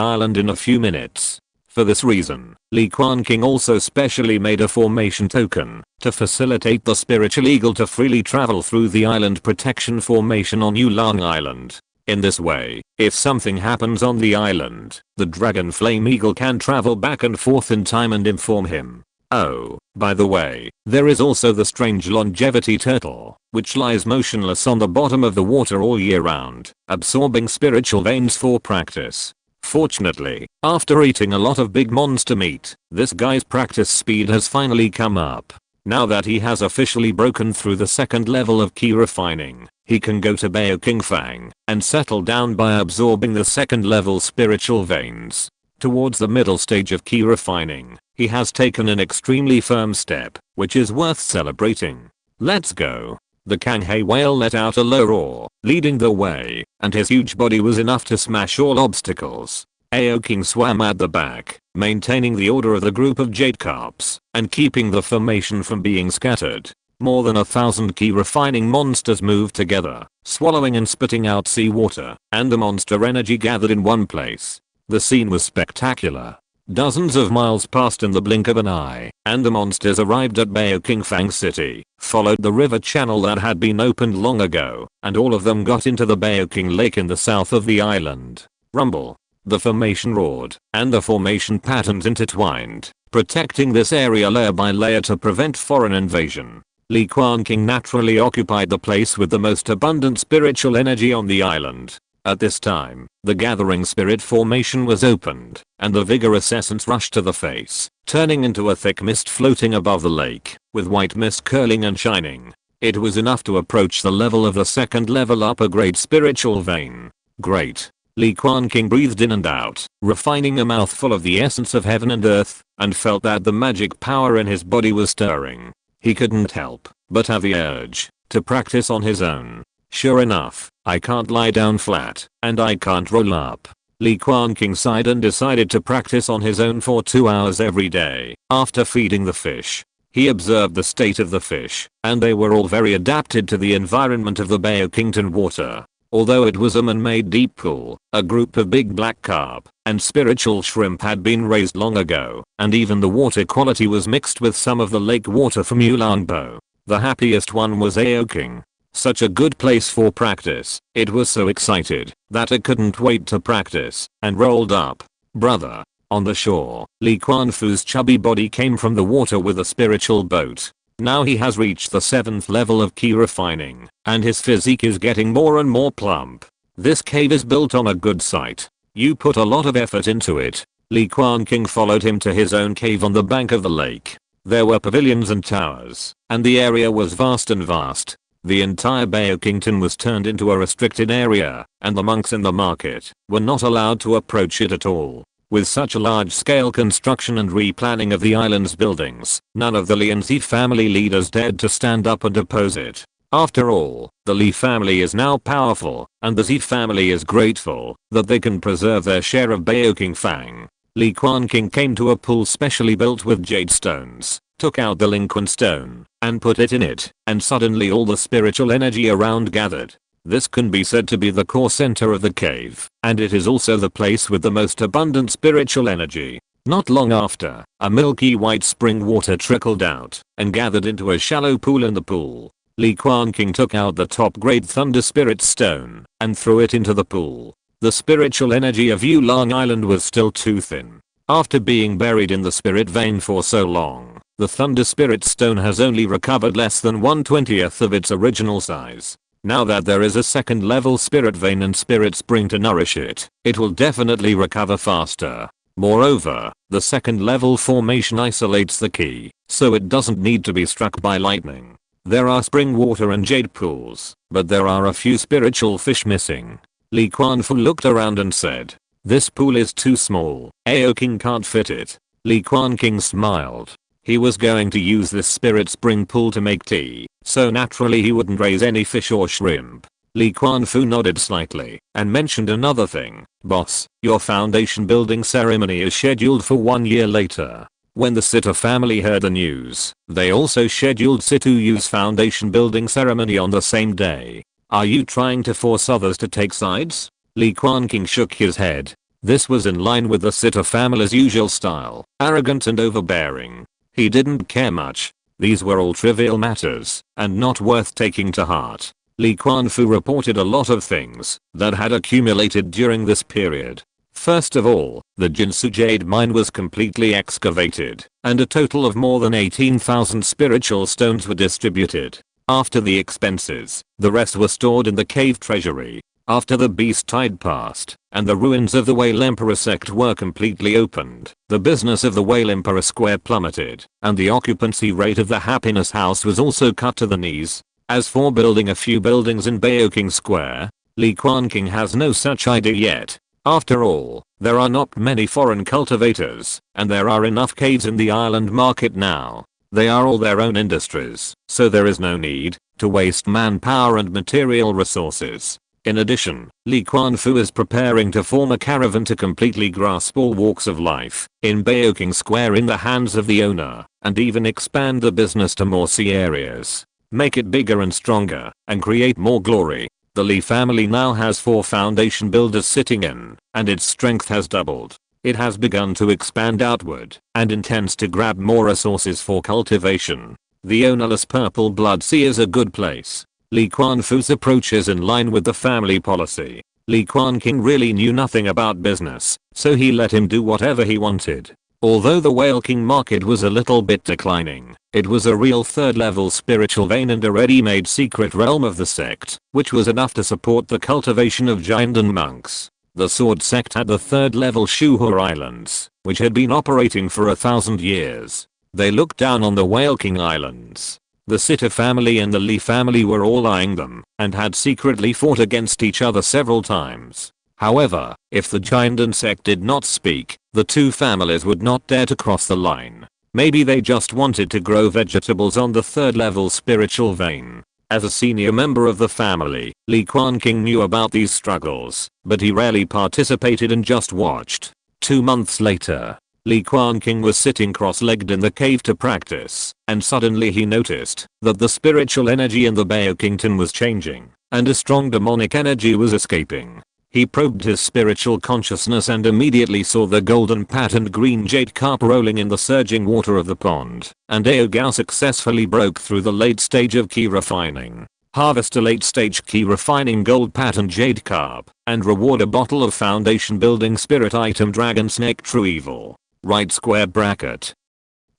island in a few minutes. For this reason, Li Quanqing also specially made a formation token to facilitate the spiritual eagle to freely travel through the island protection formation on Yulang Island. In this way, if something happens on the island, the dragon flame eagle can travel back and forth in time and inform him. Oh, by the way, there is also the strange longevity turtle, which lies motionless on the bottom of the water all year round, absorbing spiritual veins for practice. Fortunately, after eating a lot of big monster meat, this guy's practice speed has finally come up. Now that he has officially broken through the 2nd level of key refining, he can go to Baokingfang and settle down by absorbing the 2nd level spiritual veins. Towards the middle stage of key refining, he has taken an extremely firm step, which is worth celebrating. Let's go. The Kanghae whale let out a low roar, leading the way, and his huge body was enough to smash all obstacles. Aoking swam at the back, maintaining the order of the group of jade carps, and keeping the formation from being scattered. More than 1,000 key refining monsters moved together, swallowing and spitting out seawater, and the monster energy gathered in one place. The scene was spectacular. Dozens of miles passed in the blink of an eye, and the monsters arrived at Baokingfang City, followed the river channel that had been opened long ago, and all of them got into the Baoking Lake in the south of the island. Rumble. The formation roared, and the formation patterns intertwined, protecting this area layer by layer to prevent foreign invasion. Li Quanqing naturally occupied the place with the most abundant spiritual energy on the island. At this time, the gathering spirit formation was opened, and the vigorous essence rushed to the face, turning into a thick mist floating above the lake, with white mist curling and shining. It was enough to approach the level of the 2nd level upper grade spiritual vein. Great. Li Quanqing breathed in and out, refining a mouthful of the essence of heaven and earth, and felt that the magic power in his body was stirring. He couldn't help but have the urge to practice on his own. Sure enough, I can't lie down flat, and I can't roll up. Li Quanqing sighed and decided to practice on his own for 2 hours every day. After feeding the fish, He observed the state of the fish, and they were all very adapted to the environment of the Beokington water. Although it was a man-made deep pool, a group of big black carp and spiritual shrimp had been raised long ago, and even the water quality was mixed with some of the lake water from Ulangbo. The happiest one was Aoking. Such a good place for practice. It was so excited that it couldn't wait to practice, and rolled up. Brother. On the shore, Li Quanfu's chubby body came from the water with a spiritual boat. Now he has reached the 7th level of key refining, and his physique is getting more and more plump. This cave is built on a good site. You put a lot of effort into it. Li Quanqing followed him to his own cave on the bank of the lake. There were pavilions and towers, and the area was vast and vast. The entire Beokington was turned into a restricted area, and the monks in the market were not allowed to approach it at all. With such a large-scale construction and replanning of the island's buildings, none of the Li and Zi family leaders dared to stand up and oppose it. After all, the Li family is now powerful, and the Zi family is grateful that they can preserve their share of Beoking Fang. Li Quanqing came to a pool specially built with jade stones, took out the Linquan stone, and put it in it, and suddenly all the spiritual energy around gathered. This can be said to be the core center of the cave, and it is also the place with the most abundant spiritual energy. Not long after, a milky white spring water trickled out and gathered into a shallow pool in the pool. Li Quanqing took out the top-grade Thunder Spirit Stone and threw it into the pool. The spiritual energy of Yulang Island was still too thin. After being buried in the spirit vein for so long, the Thunder Spirit Stone has only recovered less than 1/20th of its original size. Now that there is a 2nd level spirit vein and spirit spring to nourish it, it will definitely recover faster. Moreover, the 2nd level formation isolates the key, so it doesn't need to be struck by lightning. There are spring water and jade pools, but there are a few spiritual fish missing. Li Quanfu looked around and said, "This pool is too small. Aoking can't fit it." Li Quanqing smiled. He was going to use this spirit spring pool to make tea, so naturally he wouldn't raise any fish or shrimp. Li Quanfu nodded slightly and mentioned another thing. "Boss, your foundation building ceremony is scheduled for 1 year later." When the Sitter family heard the news, they also scheduled Situ Yu's foundation building ceremony on the same day. "Are you trying to force others to take sides?" Li Quanqing shook his head. This was in line with the Sitter family's usual style, arrogant and overbearing. He didn't care much. These were all trivial matters, and not worth taking to heart. Li Quanfu reported a lot of things that had accumulated during this period. First of all, the Jinsu Jade mine was completely excavated, and a total of more than 18,000 spiritual stones were distributed. After the expenses, the rest were stored in the cave treasury. After the beast tide passed, and the ruins of the Whale Emperor sect were completely opened, the business of the Whale Emperor Square plummeted, and the occupancy rate of the Happiness House was also cut to the knees. As for building a few buildings in Beoking Square, Li Quanqing has no such idea yet. After all, there are not many foreign cultivators, and there are enough caves in the island market now. They are all their own industries, so there is no need to waste manpower and material resources. In addition, Li Quanfu is preparing to form a caravan to completely grasp all walks of life in Beoking Square in the hands of the owner, and even expand the business to more sea areas. Make it bigger and stronger, and create more glory. The Li family now has 4 foundation builders sitting in, and its strength has doubled. It has begun to expand outward, and intends to grab more resources for cultivation. The ownerless Purple Blood Sea is a good place. Li Quanfu's approach is in line with the family policy. Li Quanqing really knew nothing about business, so he let him do whatever he wanted. Although the Whale King market was a little bit declining, it was a real 3rd level spiritual vein and a ready-made secret realm of the sect, which was enough to support the cultivation of Gengjin monks. The Sword sect had the 3rd level Shuhur Islands, which had been operating for 1,000 years. They looked down on the Whale King Islands. The Sitter family and the Li family were all eyeing them, and had secretly fought against each other several times. However, if the Gengjin sect did not speak, the 2 families would not dare to cross the line. Maybe they just wanted to grow vegetables on the 3rd level spiritual vein. As a senior member of the family, Li Quanqing knew about these struggles, but he rarely participated and just watched. 2 months later, Li Quanqing was sitting cross-legged in the cave to practice, and suddenly he noticed that the spiritual energy in the Baokington was changing, and a strong demonic energy was escaping. He probed his spiritual consciousness and immediately saw the golden patterned green jade carp rolling in the surging water of the pond, and Aogao successfully broke through the late stage of key refining. Harvest a late stage key refining gold patterned jade carp, and reward a bottle of foundation building spirit item dragon snake true evil. Right square bracket.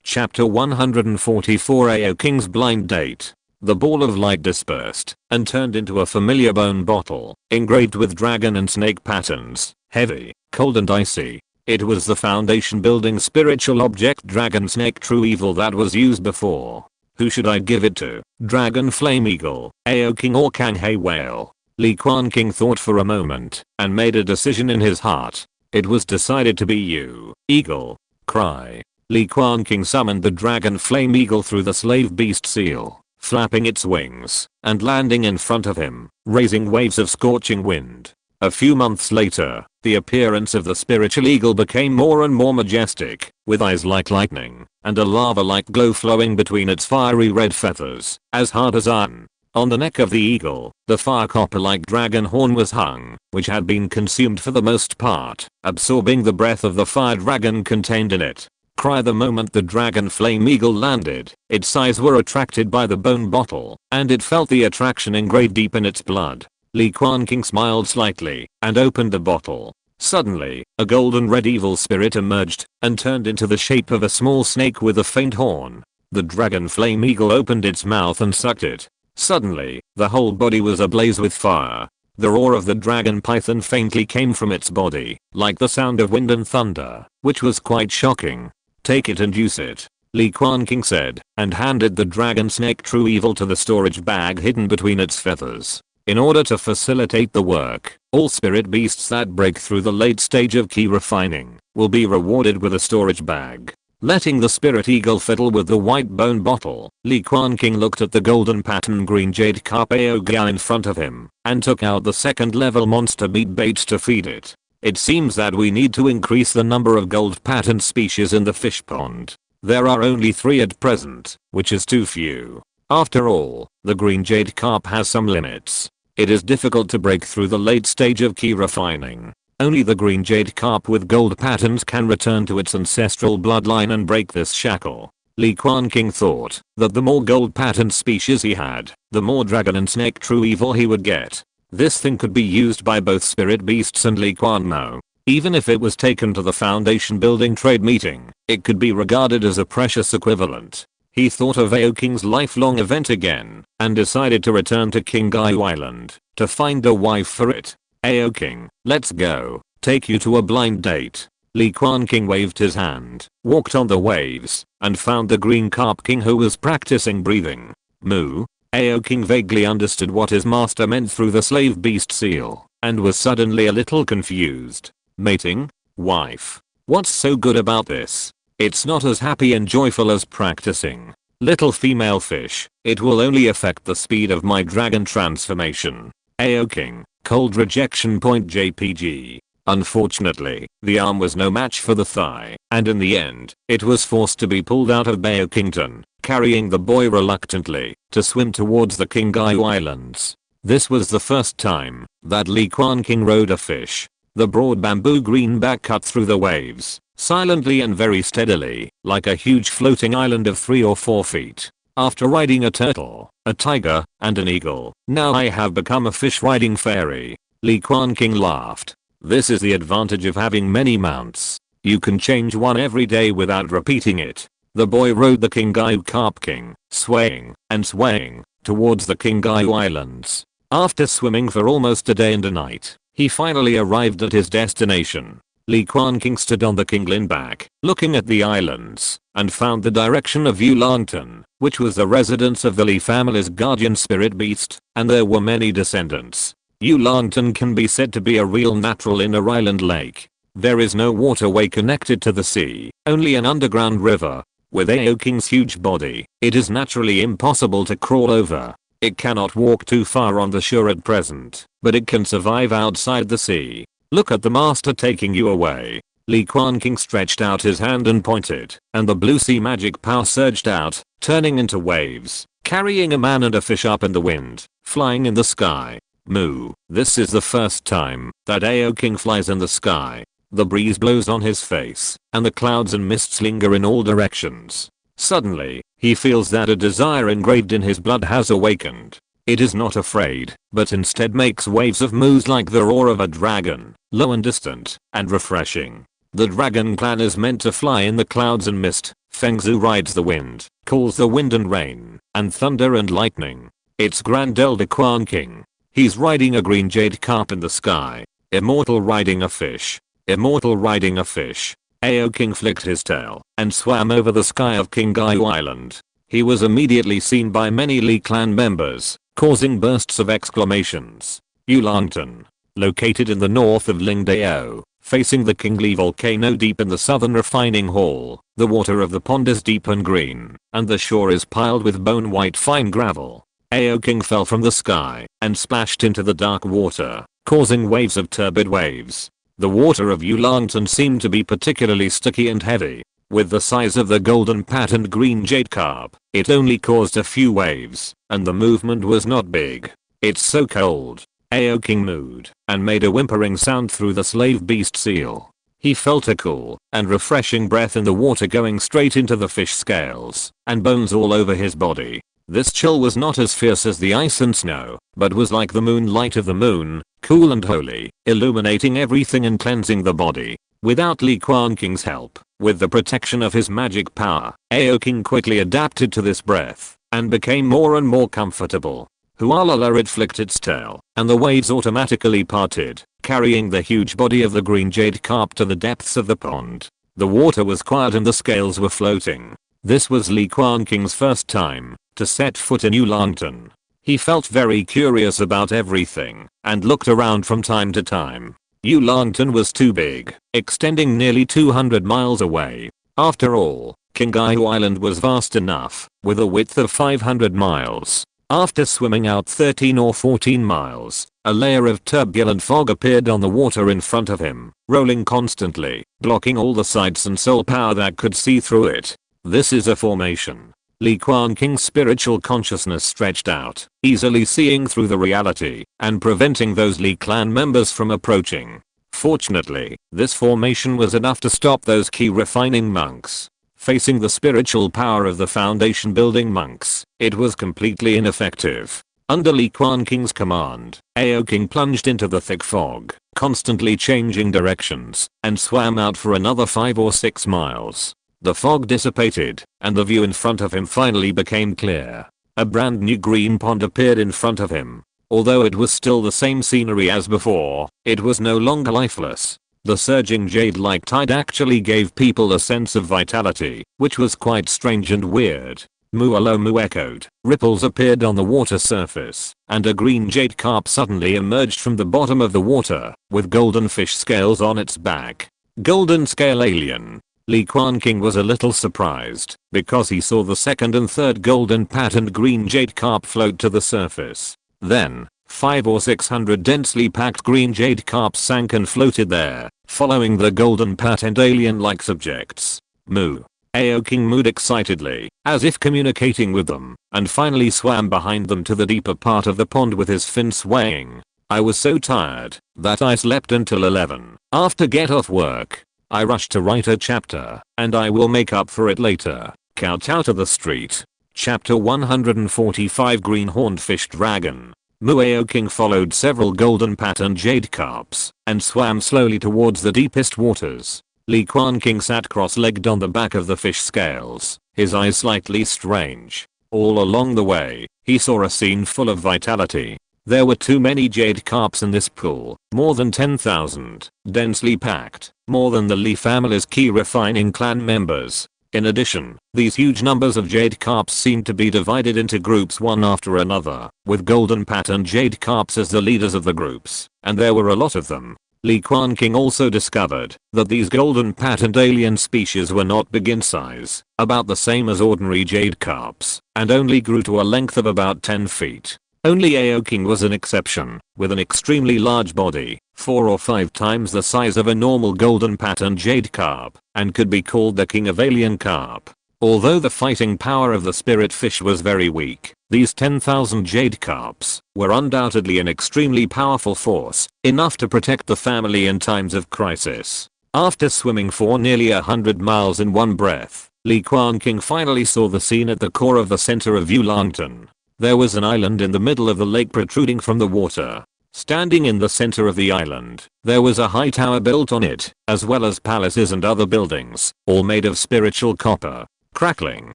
Chapter 144 Aoking's blind date. The ball of light dispersed and turned into a familiar bone bottle, engraved with dragon and snake patterns, heavy, cold and icy. It was the foundation building spiritual object dragon snake true evil that was used before. Who should I give it to? Dragon flame eagle, Aoking or Kanghe whale? Li Quanqing thought for a moment and made a decision in his heart. It was decided to be you, eagle. Cry. Li Quanqing summoned the dragon flame eagle through the slave beast seal, flapping its wings and landing in front of him, raising waves of scorching wind. A few months later, the appearance of the spiritual eagle became more and more majestic, with eyes like lightning and a lava-like glow flowing between its fiery red feathers, as hard as iron. On the neck of the eagle, the fire copper-like dragon horn was hung, which had been consumed for the most part, absorbing the breath of the fire dragon contained in it. Cry. The moment the dragon flame eagle landed, its eyes were attracted by the bone bottle, and it felt the attraction engraved deep in its blood. Li Quanqing smiled slightly and opened the bottle. Suddenly, a golden red evil spirit emerged and turned into the shape of a small snake with a faint horn. The dragon flame eagle opened its mouth and sucked it. Suddenly, the whole body was ablaze with fire. The roar of the dragon python faintly came from its body, like the sound of wind and thunder, which was quite shocking. Take it and use it, Li Quanqing said, and handed the dragon snake true evil to the storage bag hidden between its feathers. In order to facilitate the work, all spirit beasts that break through the late stage of key refining will be rewarded with a storage bag. Letting the spirit eagle fiddle with the white bone bottle, Li Quanqing looked at the golden pattern green jade carp Aogao in front of him and took out the second level monster meat bait to feed it. It seems that we need to increase the number of gold pattern species in the fish pond. There are only 3 at present, which is too few. After all, the green jade carp has some limits. It is difficult to break through the late stage of key refining. Only the green jade carp with gold patterns can return to its ancestral bloodline and break this shackle. Li Quanqing thought that the more gold pattern species he had, the more dragon and snake true evil he would get. This thing could be used by both spirit beasts and Li Quanmo. Even if it was taken to the foundation building trade meeting, it could be regarded as a precious equivalent. He thought of Aoking's lifelong event again and decided to return to Qinggai Island to find a wife for it. Aoking, let's go. Take you to a blind date. Li Quanqing waved his hand, walked on the waves, and found the green carp king who was practicing breathing. Moo. Aoking vaguely understood what his master meant through the slave beast seal and was suddenly a little confused. Mating? Wife? What's so good about this? It's not as happy and joyful as practicing. Little female fish, it will only affect the speed of my dragon transformation. Aoking, cold rejection. JPG. Unfortunately, the arm was no match for the thigh, and in the end, it was forced to be pulled out of Baokington, carrying the boy reluctantly to swim towards the Qinggai Islands. This was the first time that Li Quanqing rode a fish. The broad bamboo greenback cut through the waves, silently and very steadily, like a huge floating island of 3 or 4 feet. After riding a turtle, a tiger, and an eagle, now I have become a fish riding fairy. Li Quanqing laughed. This is the advantage of having many mounts. You can change one every day without repeating it. The boy rode the Qinggai Carp King, swaying and swaying towards the Qinggai Islands. After swimming for almost a day and a night, he finally arrived at his destination. Li Quanqing stood on the Qinglin back, looking at the islands, and found the direction of Yulangton, which was the residence of the Li family's guardian spirit beast, and there were many descendants. Yulangton can be said to be a real natural inner island lake. There is no waterway connected to the sea, only an underground river. With Aoking's huge body, it is naturally impossible to crawl over. It cannot walk too far on the shore at present, but it can survive outside the sea. Look at the master taking you away. Li Quanqing stretched out his hand and pointed, and the blue sea magic power surged out, turning into waves, carrying a man and a fish up in the wind, flying in the sky. Moo. This is the first time that Aoking flies in the sky. The breeze blows on his face, and the clouds and mists linger in all directions. Suddenly, he feels that a desire engraved in his blood has awakened. It is not afraid, but instead makes waves of moos like the roar of a dragon, low and distant, and refreshing. The dragon clan is meant to fly in the clouds and mist. Fengzu rides the wind, calls the wind and rain, and thunder and lightning. It's Grand Elder Quanqing. He's riding a green jade carp in the sky. Immortal riding a fish. Immortal riding a fish. Aoking flicked his tail and swam over the sky of Qingyu Island. He was immediately seen by many Li clan members, causing bursts of exclamations. Yulangtan. Located in the north of Lingdao, facing the Qingli volcano deep in the southern refining hall, the water of the pond is deep and green, and the shore is piled with bone-white fine gravel. Aoking fell from the sky and splashed into the dark water, causing waves of turbid waves. The water of Yulangtan seemed to be particularly sticky and heavy. With the size of the golden patterned green jade carp, it only caused a few waves, and the movement was not big. It's so cold. Aoking mooed and made a whimpering sound through the slave beast seal. He felt a cool and refreshing breath in the water going straight into the fish scales and bones all over his body. This chill was not as fierce as the ice and snow, but was like the moonlight of the moon, cool and holy, illuminating everything and cleansing the body. Without Li Quanqing's help, with the protection of his magic power, Aoking quickly adapted to this breath and became more and more comfortable. Hualala, it flicked its tail, and the waves automatically parted, carrying the huge body of the green jade carp to the depths of the pond. The water was quiet and the scales were floating. This was Li Quanqing's first time to set foot in Yulangtan. He felt very curious about everything and looked around from time to time. Yulangtan was too big, extending nearly 200 miles away. After all, Qingyu Island was vast enough, with a width of 500 miles. After swimming out 13 or 14 miles, a layer of turbulent fog appeared on the water in front of him, rolling constantly, blocking all the sights and soul power that could see through it. This is a formation. Li Quanqing's spiritual consciousness stretched out, easily seeing through the reality and preventing those Li clan members from approaching. Fortunately, this formation was enough to stop those key refining monks. Facing the spiritual power of the foundation building monks, it was completely ineffective. Under Li Quanqing's command, Aoking plunged into the thick fog, constantly changing directions, and swam out for another 5 or 6 miles. The fog dissipated, and the view in front of him finally became clear. A brand new green pond appeared in front of him. Although it was still the same scenery as before, it was no longer lifeless. The surging jade-like tide actually gave people a sense of vitality, which was quite strange and weird. Mualo Mu echoed. Ripples appeared on the water surface, and a green jade carp suddenly emerged from the bottom of the water, with golden fish scales on its back. Golden scale alien. Li Quanqing was a little surprised, because he saw the second and third golden patterned green jade carp float to the surface. Then, 500 or 600 densely packed green jade carps sank and floated there, following the golden patterned alien-like subjects. Moo. Aoking mooed excitedly, as if communicating with them, and finally swam behind them to the deeper part of the pond with his fin swaying. I was so tired that I slept until 11. After get off work, I rushed to write a chapter, and I will make up for it later. Kowtow to the street. Chapter 145, Green Horned Fish Dragon. Mu Aoking followed several golden patterned jade carps and swam slowly towards the deepest waters. Li Quanqing sat cross-legged on the back of the fish scales, his eyes slightly strange. All along the way, he saw a scene full of vitality. There were too many jade carps in this pool, more than 10,000, densely packed, more than the Li family's key refining clan members. In addition, these huge numbers of jade carps seemed to be divided into groups one after another, with golden patterned jade carps as the leaders of the groups, and there were a lot of them. Li Quanqing also discovered that these golden patterned alien species were not big in size, about the same as ordinary jade carps, and only grew to a length of about 10 feet. Only Aoking was an exception, with an extremely large body, 4 or 5 times the size of a normal golden pattern jade carp, and could be called the king of alien carp. Although the fighting power of the spirit fish was very weak, these 10,000 jade carps were undoubtedly an extremely powerful force, enough to protect the family in times of crisis. After swimming for nearly 100 miles in one breath, Li Quanqing finally saw the scene at the core of the center of Yulangtan. There was an island in the middle of the lake protruding from the water. Standing in the center of the island, there was a high tower built on it, as well as palaces and other buildings, all made of spiritual copper. Crackling.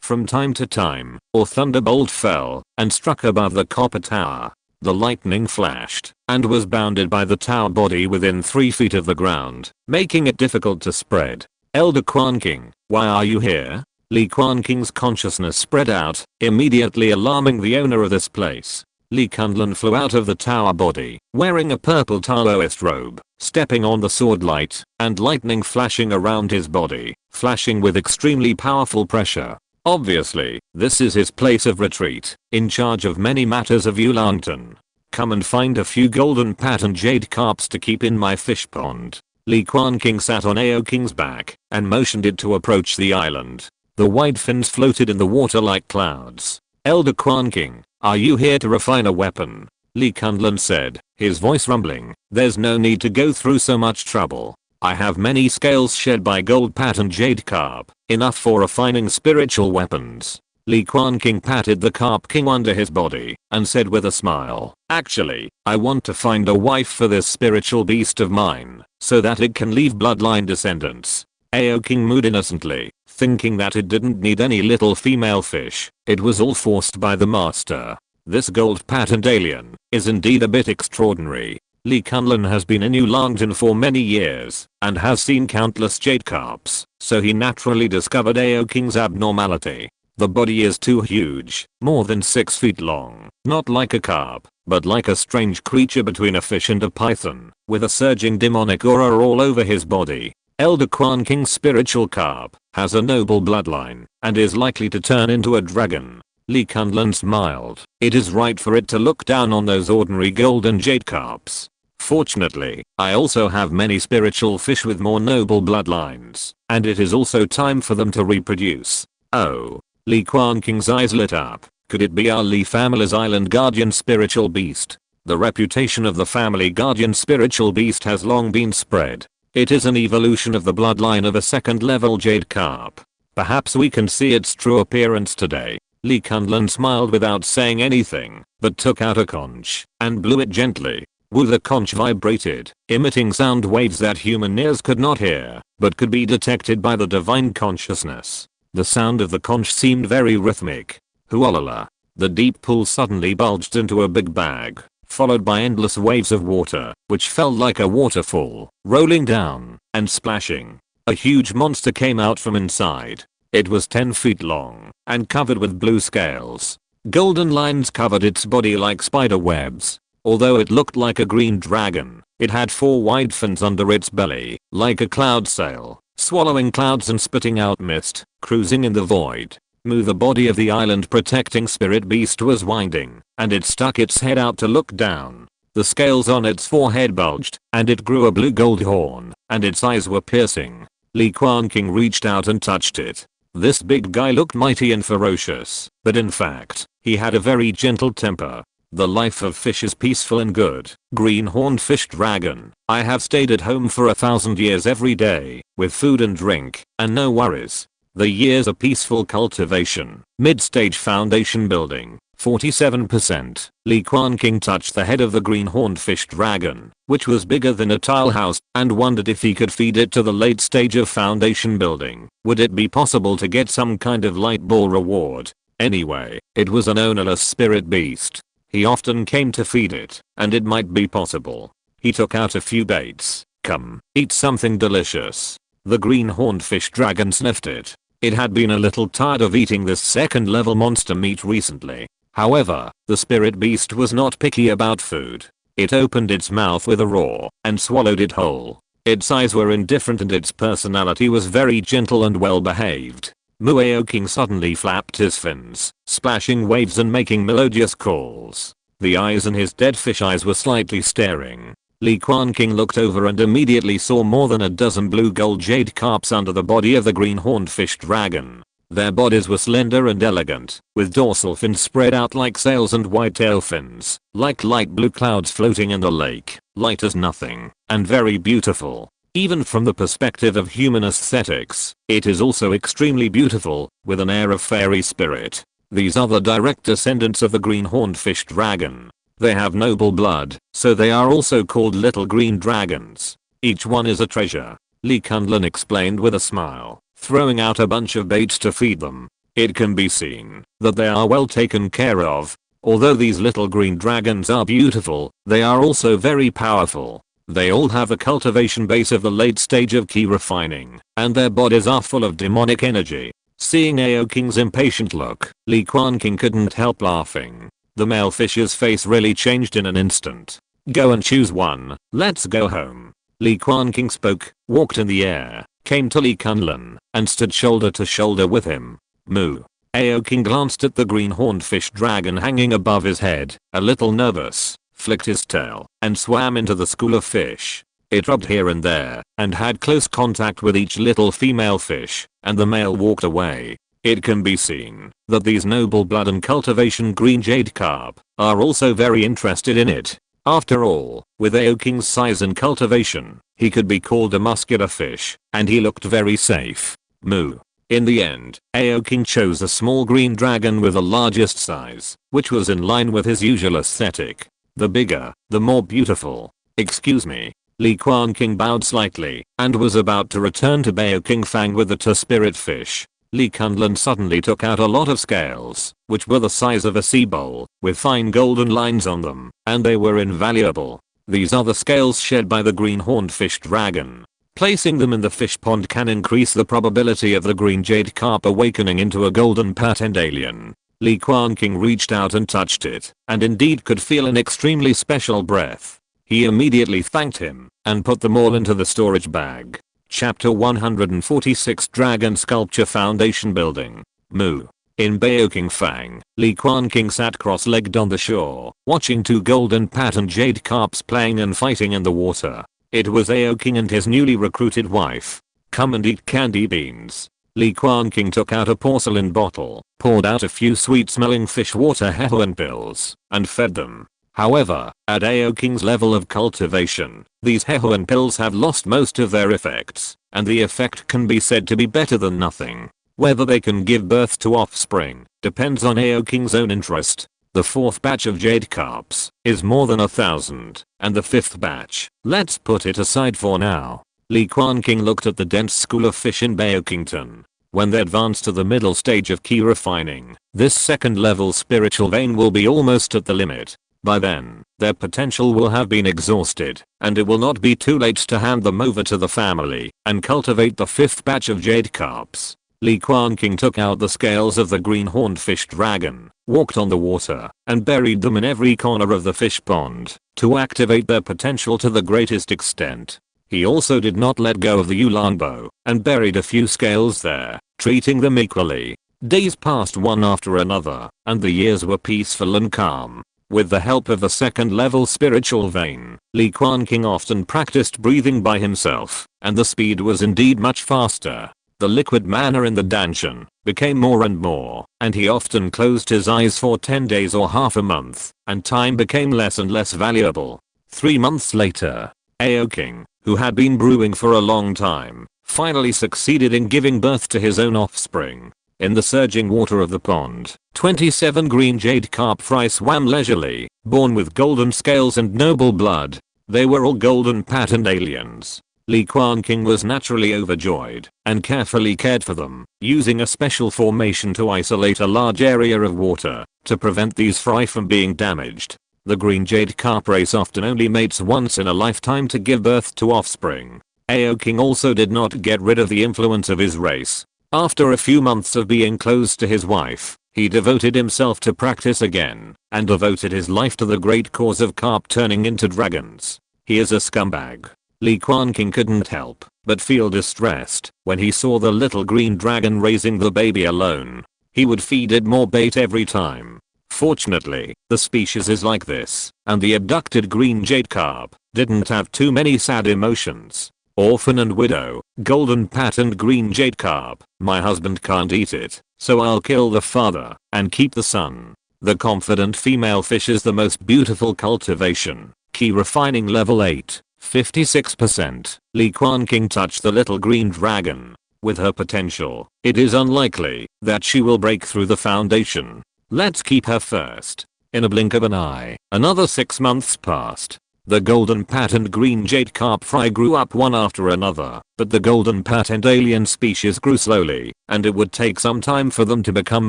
From time to time, a thunderbolt fell and struck above the copper tower. The lightning flashed and was bounded by the tower body within 3 feet of the ground, making it difficult to spread. Elder Quanqing, why are you here? Li Quanqing's consciousness spread out, immediately alarming the owner of this place. Li Quanqing flew out of the tower body, wearing a purple Taoist robe, stepping on the sword light, and lightning flashing around his body, flashing with extremely powerful pressure. Obviously, this is his place of retreat, in charge of many matters of Yulangtan. Come and find a few golden pattern jade carps to keep in my fish pond. Li Quanqing sat on Aoking's back, and motioned it to approach the island. The wide fins floated in the water like clouds. Elder Quanqing, are you here to refine a weapon? Li Quanqing said, his voice rumbling. There's no need to go through so much trouble. I have many scales shed by gold pattern jade carp, enough for refining spiritual weapons. Li Quanqing patted the carp king under his body, and said with a smile, actually, I want to find a wife for this spiritual beast of mine, so that it can leave bloodline descendants. Aoking mooed innocently, thinking that it didn't need any little female fish, it was all forced by the master. This gold patterned alien is indeed a bit extraordinary. Li Quanqing has been in Yulangtan for many years, and has seen countless jade carps, so he naturally discovered Aoking's abnormality. The body is too huge, more than 6 feet long, not like a carp, but like a strange creature between a fish and a python, with a surging demonic aura all over his body. Elder Quanqing's spiritual carp has a noble bloodline, and is likely to turn into a dragon. Li Quanqing smiled. It is right for it to look down on those ordinary golden jade carps. Fortunately, I also have many spiritual fish with more noble bloodlines, and it is also time for them to reproduce. Oh. Li Quanqing's eyes lit up. Could it be our Li family's island guardian spiritual beast? The reputation of the family guardian spiritual beast has long been spread. It is an evolution of the bloodline of a second-level jade carp. Perhaps we can see its true appearance today. Li Quanqing smiled without saying anything, but took out a conch and blew it gently. Woo, the conch vibrated, emitting sound waves that human ears could not hear, but could be detected by the divine consciousness. The sound of the conch seemed very rhythmic. Huolala. The deep pool suddenly bulged into a big bag, followed by endless waves of water, which felt like a waterfall, rolling down and splashing. A huge monster came out from inside. It was 10 feet long and covered with blue scales. Golden lines covered its body like spider webs. Although it looked like a green dragon, it had 4 wide fins under its belly, like a cloud sail, swallowing clouds and spitting out mist, cruising in the void. The body of the island protecting spirit beast was winding, and it stuck its head out to look down. The scales on its forehead bulged, and it grew a blue gold horn, and its eyes were piercing. Li Quanqing reached out and touched it. This big guy looked mighty and ferocious, but in fact, he had a very gentle temper. The life of fish is peaceful and good. Green-horned fish dragon. I have stayed at home for 1,000 years every day, with food and drink, and no worries. The years of peaceful cultivation. Mid-stage foundation building. 47%. Li Quanqing touched the head of the green-horned fish dragon, which was bigger than a tile house, and wondered if he could feed it to the late stage of foundation building. Would it be possible to get some kind of light ball reward? Anyway, it was an ownerless spirit beast. He often came to feed it, and it might be possible. He took out a few baits. Come, eat something delicious. The green-horned fish dragon sniffed it. It had been a little tired of eating this second-level monster meat recently. However, the spirit beast was not picky about food. It opened its mouth with a roar and swallowed it whole. Its eyes were indifferent and its personality was very gentle and well behaved. Aoking suddenly flapped his fins, splashing waves and making melodious calls. The eyes in his dead fish eyes were slightly staring. Li Quanqing looked over and immediately saw more than a dozen blue gold jade carps under the body of the green-horned fish dragon. Their bodies were slender and elegant, with dorsal fins spread out like sails and white tail fins, like light blue clouds floating in the lake, light as nothing, and very beautiful. Even from the perspective of human aesthetics, it is also extremely beautiful, with an air of fairy spirit. These are the direct descendants of the green-horned fish dragon. They have noble blood, so they are also called little green dragons. Each one is a treasure, Li Quanqing explained with a smile, throwing out a bunch of bait to feed them. It can be seen that they are well taken care of. Although these little green dragons are beautiful, they are also very powerful. They all have a cultivation base of the late stage of key refining, and their bodies are full of demonic energy. Seeing Ao King's impatient look, Li Quanqing couldn't help laughing. The male fish's face really changed in an instant. Go and choose one, let's go home. Li Quanqing spoke, walked in the air, came to Li Quanqing, and stood shoulder to shoulder with him. Moo. Ao King glanced at the green-horned fish dragon hanging above his head, a little nervous, flicked his tail, and swam into the school of fish. It rubbed here and there, and had close contact with each little female fish, and the male walked away. It can be seen that these noble blood and cultivation green jade carp are also very interested in it. After all, with Ao King's size and cultivation, he could be called a muscular fish, and he looked very safe. Moo. In the end, Ao King chose a small green dragon with the largest size, which was in line with his usual aesthetic. The bigger, the more beautiful. Excuse me. Li Quanqing bowed slightly, and was about to return to Ao King Fang with the two spirit fish. Li Quanqing suddenly took out a lot of scales, which were the size of a sea bowl, with fine golden lines on them, and they were invaluable. These are the scales shed by the green-horned fish dragon. Placing them in the fish pond can increase the probability of the green jade carp awakening into a golden patterned alien. Li Quanqing reached out and touched it, and indeed could feel an extremely special breath. He immediately thanked him, and put them all into the storage bag. Chapter 146 Dragon Sculpture Foundation Building. Moo. In Ao King Fang, Li Quanqing sat cross-legged on the shore, watching two golden patterned jade carps playing and fighting in the water. It was Ao King and his newly recruited wife. Come and eat candy beans. Li Quanqing took out a porcelain bottle, poured out a few sweet-smelling fish water heroin pills, and fed them. However, at Ao King's level of cultivation, these heroin pills have lost most of their effects, and the effect can be said to be better than nothing. Whether they can give birth to offspring depends on Ao King's own interest. The fourth batch of jade carps is more than 1,000, and the fifth batch, let's put it aside for now. Li Quanqing looked at the dense school of fish in Ao Kington. When they advance to the middle stage of key refining, this second level spiritual vein will be almost at the limit. By then, their potential will have been exhausted, and it will not be too late to hand them over to the family and cultivate the fifth batch of jade carps. Li Quanqing took out the scales of the green-horned fish dragon, walked on the water, and buried them in every corner of the fish pond to activate their potential to the greatest extent. He also did not let go of the Yulong bow and buried a few scales there, treating them equally. Days passed one after another, and the years were peaceful and calm. With the help of the second level spiritual vein, Li Quanqing often practiced breathing by himself, and the speed was indeed much faster. The liquid mana in the dungeon became more and more, and he often closed his eyes for 10 days or half a month, and time became less and less valuable. 3 months later, Ao King, who had been brewing for a long time, finally succeeded in giving birth to his own offspring. In the surging water of the pond, 27 green jade carp fry swam leisurely, born with golden scales and noble blood. They were all golden patterned aliens. Li Quanqing was naturally overjoyed, and carefully cared for them, using a special formation to isolate a large area of water, to prevent these fry from being damaged. The green jade carp race often only mates once in a lifetime to give birth to offspring. Ao King also did not get rid of the influence of his race. After a few months of being close to his wife, he devoted himself to practice again, and devoted his life to the great cause of carp turning into dragons. He is a scumbag. Li Quanqing couldn't help but feel distressed when he saw the little green dragon raising the baby alone. He would feed it more bait every time. Fortunately, the species is like this, and the abducted green jade carp didn't have too many sad emotions. Orphan and widow, golden patterned green jade carp. My husband can't eat it, so I'll kill the father and keep the son. The confident female fish is the most beautiful cultivation. Key refining level 8, 56%. Li Quanqing touched the little green dragon. With her potential, it is unlikely that she will break through the foundation. Let's keep her first. In a blink of an eye, another 6 months passed. The golden patterned green jade carp fry grew up one after another, but the golden patterned alien species grew slowly, and it would take some time for them to become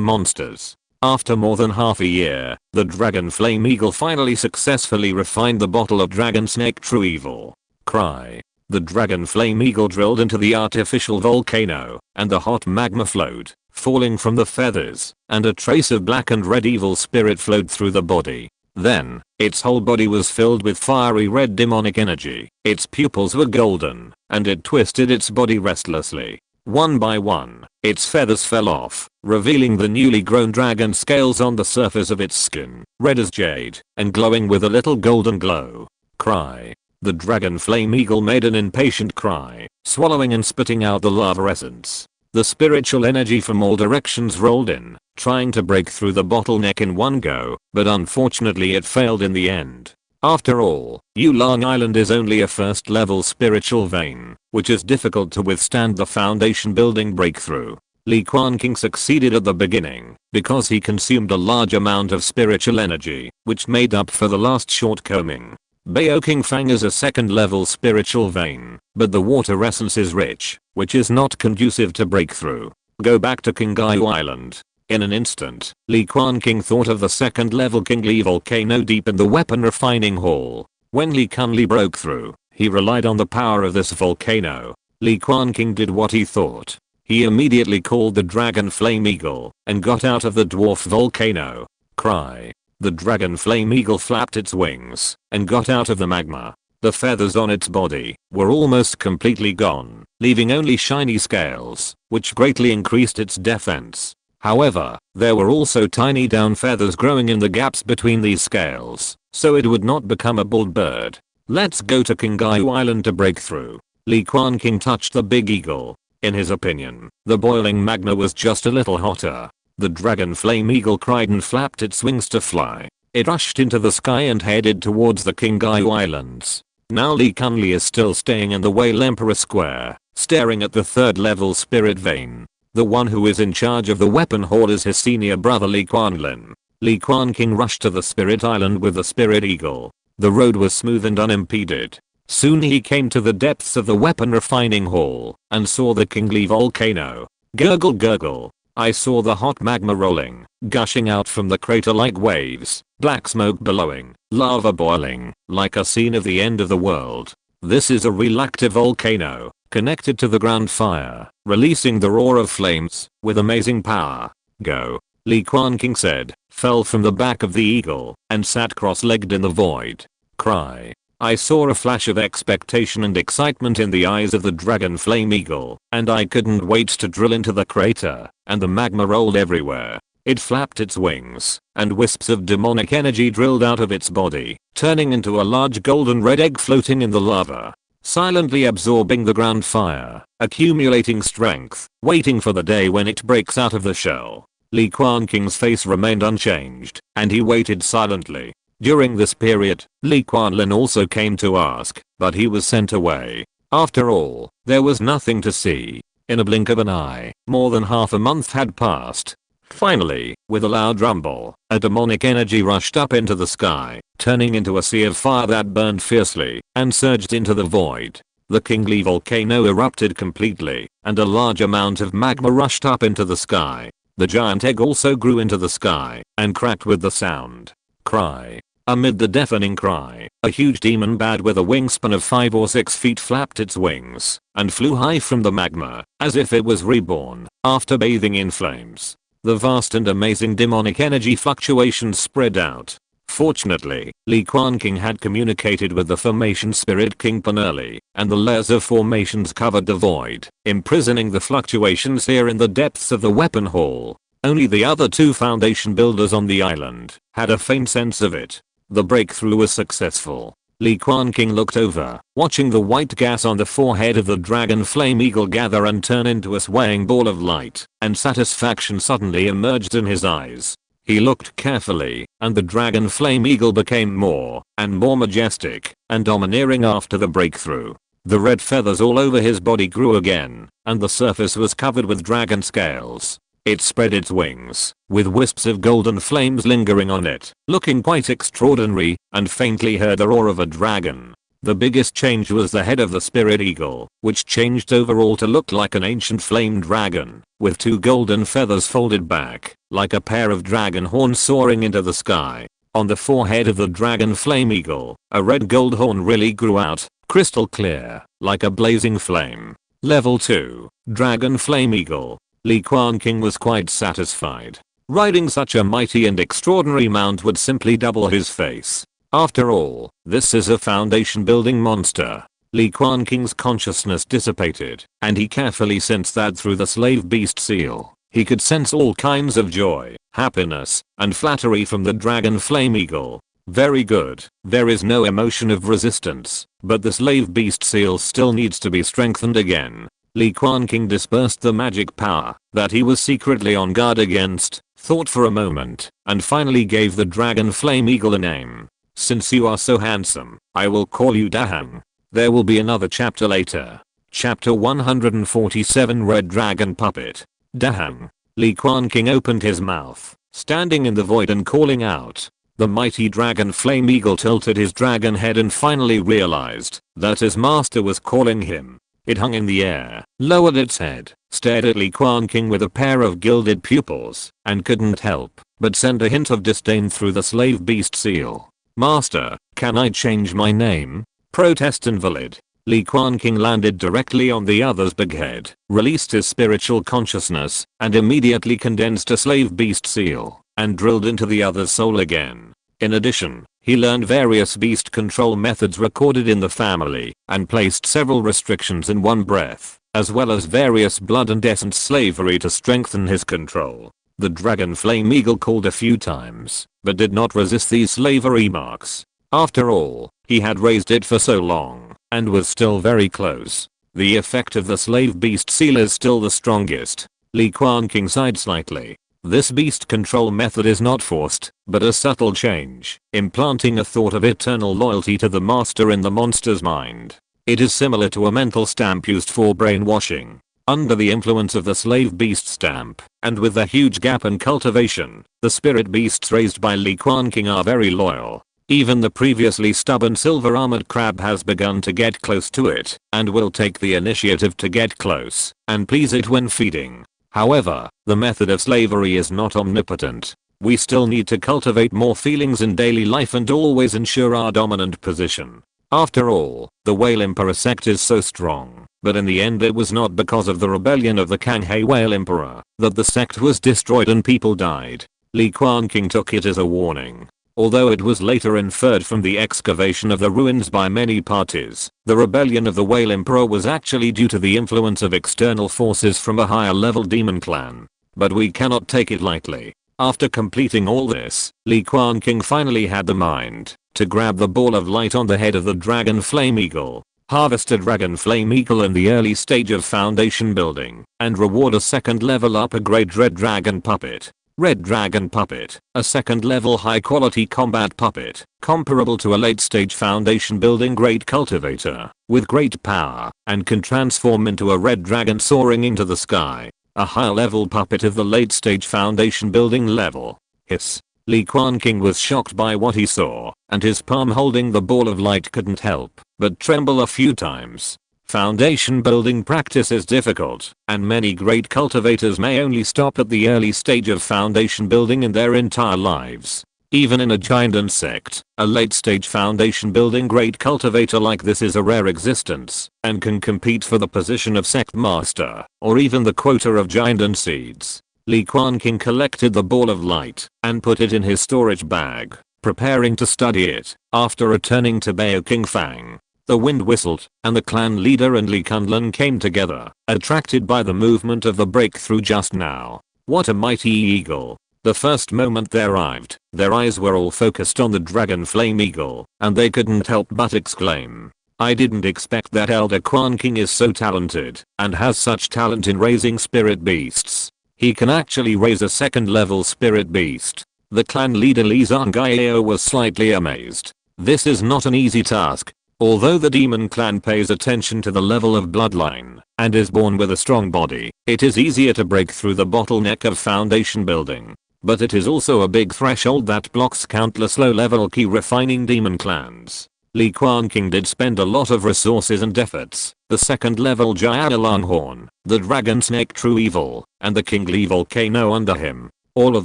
monsters. After more than half a year, the dragon flame eagle finally successfully refined the bottle of dragon snake true evil. Cry. The dragon flame eagle drilled into the artificial volcano, and the hot magma flowed, falling from the feathers, and a trace of black and red evil spirit flowed through the body. Then, its whole body was filled with fiery red demonic energy. Its pupils were golden, and it twisted its body restlessly. One by one, its feathers fell off, revealing the newly grown dragon scales on the surface of its skin, red as jade, and glowing with a little golden glow. Cry. The dragon flame eagle made an impatient cry, swallowing and spitting out the lava essence. The spiritual energy from all directions rolled in, trying to break through the bottleneck in one go, but unfortunately it failed in the end. After all, Yulang Island is only a first level spiritual vein, which is difficult to withstand the foundation building breakthrough. Li Quanqing succeeded at the beginning, because he consumed a large amount of spiritual energy, which made up for the last shortcoming. Baoking Fang is a second level spiritual vein, but the water essence is rich, which is not conducive to breakthrough. Go back to Qingyu Island. In an instant, Li Quanqing thought of the second level Qingli volcano deep in the weapon refining hall. When Li Quanli broke through, he relied on the power of this volcano. Li Quanqing did what he thought. He immediately called the dragon flame eagle and got out of the dwarf volcano. Cry. The dragon flame eagle flapped its wings and got out of the magma. The feathers on its body were almost completely gone, leaving only shiny scales, which greatly increased its defense. However, there were also tiny down feathers growing in the gaps between these scales, so it would not become a bald bird. Let's go to Qingyu Island to break through. Li Quanqing touched the big eagle. In his opinion, the boiling magma was just a little hotter. The dragon flame eagle cried and flapped its wings to fly. It rushed into the sky and headed towards the Qingyu Islands. Now Li Quanli is still staying in the Whale Emperor Square, staring at the third level spirit vein. The one who is in charge of the weapon hall is his senior brother Li Quanlin. Li Quanqing rushed to the spirit island with the spirit eagle. The road was smooth and unimpeded. Soon he came to the depths of the weapon refining hall and saw the Qingli volcano. Gurgle gurgle. I saw the hot magma rolling, gushing out from the crater like waves, black smoke billowing, lava boiling, like a scene of the end of the world. This is a real active volcano, connected to the ground fire, releasing the roar of flames, with amazing power. Go. Li Quanqing said, fell from the back of the eagle, and sat cross-legged in the void. Cry. I saw a flash of expectation and excitement in the eyes of the dragon flame eagle, and I couldn't wait to drill into the crater, and the magma rolled everywhere. It flapped its wings, and wisps of demonic energy drilled out of its body, turning into a large golden red egg floating in the lava, silently absorbing the ground fire, accumulating strength, waiting for the day when it breaks out of the shell. Li Quanqing's face remained unchanged, and he waited silently. During this period, Li Quanlin also came to ask, but he was sent away. After all, there was nothing to see. In a blink of an eye, more than half a month had passed. Finally, with a loud rumble, a demonic energy rushed up into the sky, turning into a sea of fire that burned fiercely and surged into the void. The Qingli volcano erupted completely, and a large amount of magma rushed up into the sky. The giant egg also grew into the sky and cracked with the sound. Cry. Amid the deafening cry, a huge demon bat with a wingspan of 5 or 6 feet flapped its wings and flew high from the magma, as if it was reborn, after bathing in flames. The vast and amazing demonic energy fluctuations spread out. Fortunately, Li Quanqing had communicated with the formation spirit kingpin early, and the layers of formations covered the void, imprisoning the fluctuations here in the depths of the weapon hall. Only the other two foundation builders on the island had a faint sense of it. The breakthrough was successful. Li Quanqing looked over, watching the white gas on the forehead of the dragon flame eagle gather and turn into a swaying ball of light, and satisfaction suddenly emerged in his eyes. He looked carefully, and the dragon flame eagle became more and more majestic and domineering after the breakthrough. The red feathers all over his body grew again, and the surface was covered with dragon scales. It spread its wings, with wisps of golden flames lingering on it, looking quite extraordinary, and faintly heard the roar of a dragon. The biggest change was the head of the spirit eagle, which changed overall to look like an ancient flame dragon, with two golden feathers folded back, like a pair of dragon horns soaring into the sky. On the forehead of the dragon flame eagle, a red gold horn really grew out, crystal clear, like a blazing flame. Level 2, Dragon Flame Eagle. Li Quanqing was quite satisfied. Riding such a mighty and extraordinary mount would simply double his face. After all, this is a foundation building monster. Li Quanqing's consciousness dissipated, and he carefully sensed that through the slave beast seal. He could sense all kinds of joy, happiness, and flattery from the dragon flame eagle. Very good, there is no emotion of resistance, but the slave beast seal still needs to be strengthened again. Li Quanqing dispersed the magic power that he was secretly on guard against, thought for a moment, and finally gave the dragon flame eagle a name. Since you are so handsome, I will call you Dahang. There will be another chapter later. Chapter 147 Red Dragon Puppet. Dahang. Li Quanqing opened his mouth, standing in the void and calling out. The mighty dragon flame eagle tilted his dragon head and finally realized that his master was calling him. It hung in the air, lowered its head, stared at Li Quanqing with a pair of gilded pupils, and couldn't help but send a hint of disdain through the slave beast seal. Master, can I change my name? Protest invalid. Li Quanqing landed directly on the other's big head, released his spiritual consciousness, and immediately condensed a slave beast seal, and drilled into the other's soul again. In addition, he learned various beast control methods recorded in the family, and placed several restrictions in one breath, as well as various blood and essence slavery to strengthen his control. The dragon flame eagle called a few times, but did not resist these slavery marks. After all, he had raised it for so long, and was still very close. The effect of the slave beast seal is still the strongest. Li Quanqing sighed slightly. This beast control method is not forced, but a subtle change, implanting a thought of eternal loyalty to the master in the monster's mind. It is similar to a mental stamp used for brainwashing. Under the influence of the slave beast stamp, and with the huge gap in cultivation, the spirit beasts raised by Li Quanqing are very loyal. Even the previously stubborn silver armored crab has begun to get close to it, and will take the initiative to get close, and please it when feeding. However, the method of slavery is not omnipotent. We still need to cultivate more feelings in daily life and always ensure our dominant position. After all, the Whale Emperor sect is so strong, but in the end it was not because of the rebellion of the Kanghe Whale Emperor that the sect was destroyed and people died. Li Quanqing took it as a warning. Although it was later inferred from the excavation of the ruins by many parties, the rebellion of the Whale Emperor was actually due to the influence of external forces from a higher level demon clan. But we cannot take it lightly. After completing all this, Li Quanqing finally had the mind to grab the ball of light on the head of the dragon flame eagle, harvest a dragon flame eagle in the early stage of foundation building, and reward a second level upper grade red dragon puppet. Red Dragon Puppet, a second level high quality combat puppet, comparable to a late stage foundation building great cultivator, with great power, and can transform into a red dragon soaring into the sky. A high level puppet of the late stage foundation building level. Hiss. Li Quanqing was shocked by what he saw, and his palm holding the ball of light couldn't help but tremble a few times. Foundation building practice is difficult, and many great cultivators may only stop at the early stage of foundation building in their entire lives. Even in a giant sect, a late stage foundation building great cultivator like this is a rare existence, and can compete for the position of sect master, or even the quota of giant seeds. Li Quanqing collected the ball of light, and put it in his storage bag, preparing to study it, after returning to Bao Qingfang. The wind whistled, and the clan leader and Li Kunlun came together, attracted by the movement of the breakthrough just now. What a mighty eagle. The first moment they arrived, their eyes were all focused on the dragon flame eagle, and they couldn't help but exclaim. I didn't expect that Elder Quanqing is so talented, and has such talent in raising spirit beasts. He can actually raise a second level spirit beast. The clan leader Li Quanqing was slightly amazed. This is not an easy task. Although the demon clan pays attention to the level of bloodline, and is born with a strong body, it is easier to break through the bottleneck of foundation building. But it is also a big threshold that blocks countless low-level key refining demon clans. Li Quanqing did spend a lot of resources and efforts. The second level Giant Longhorn, the Dragon Snake True Evil, and the King Li Volcano under him. All of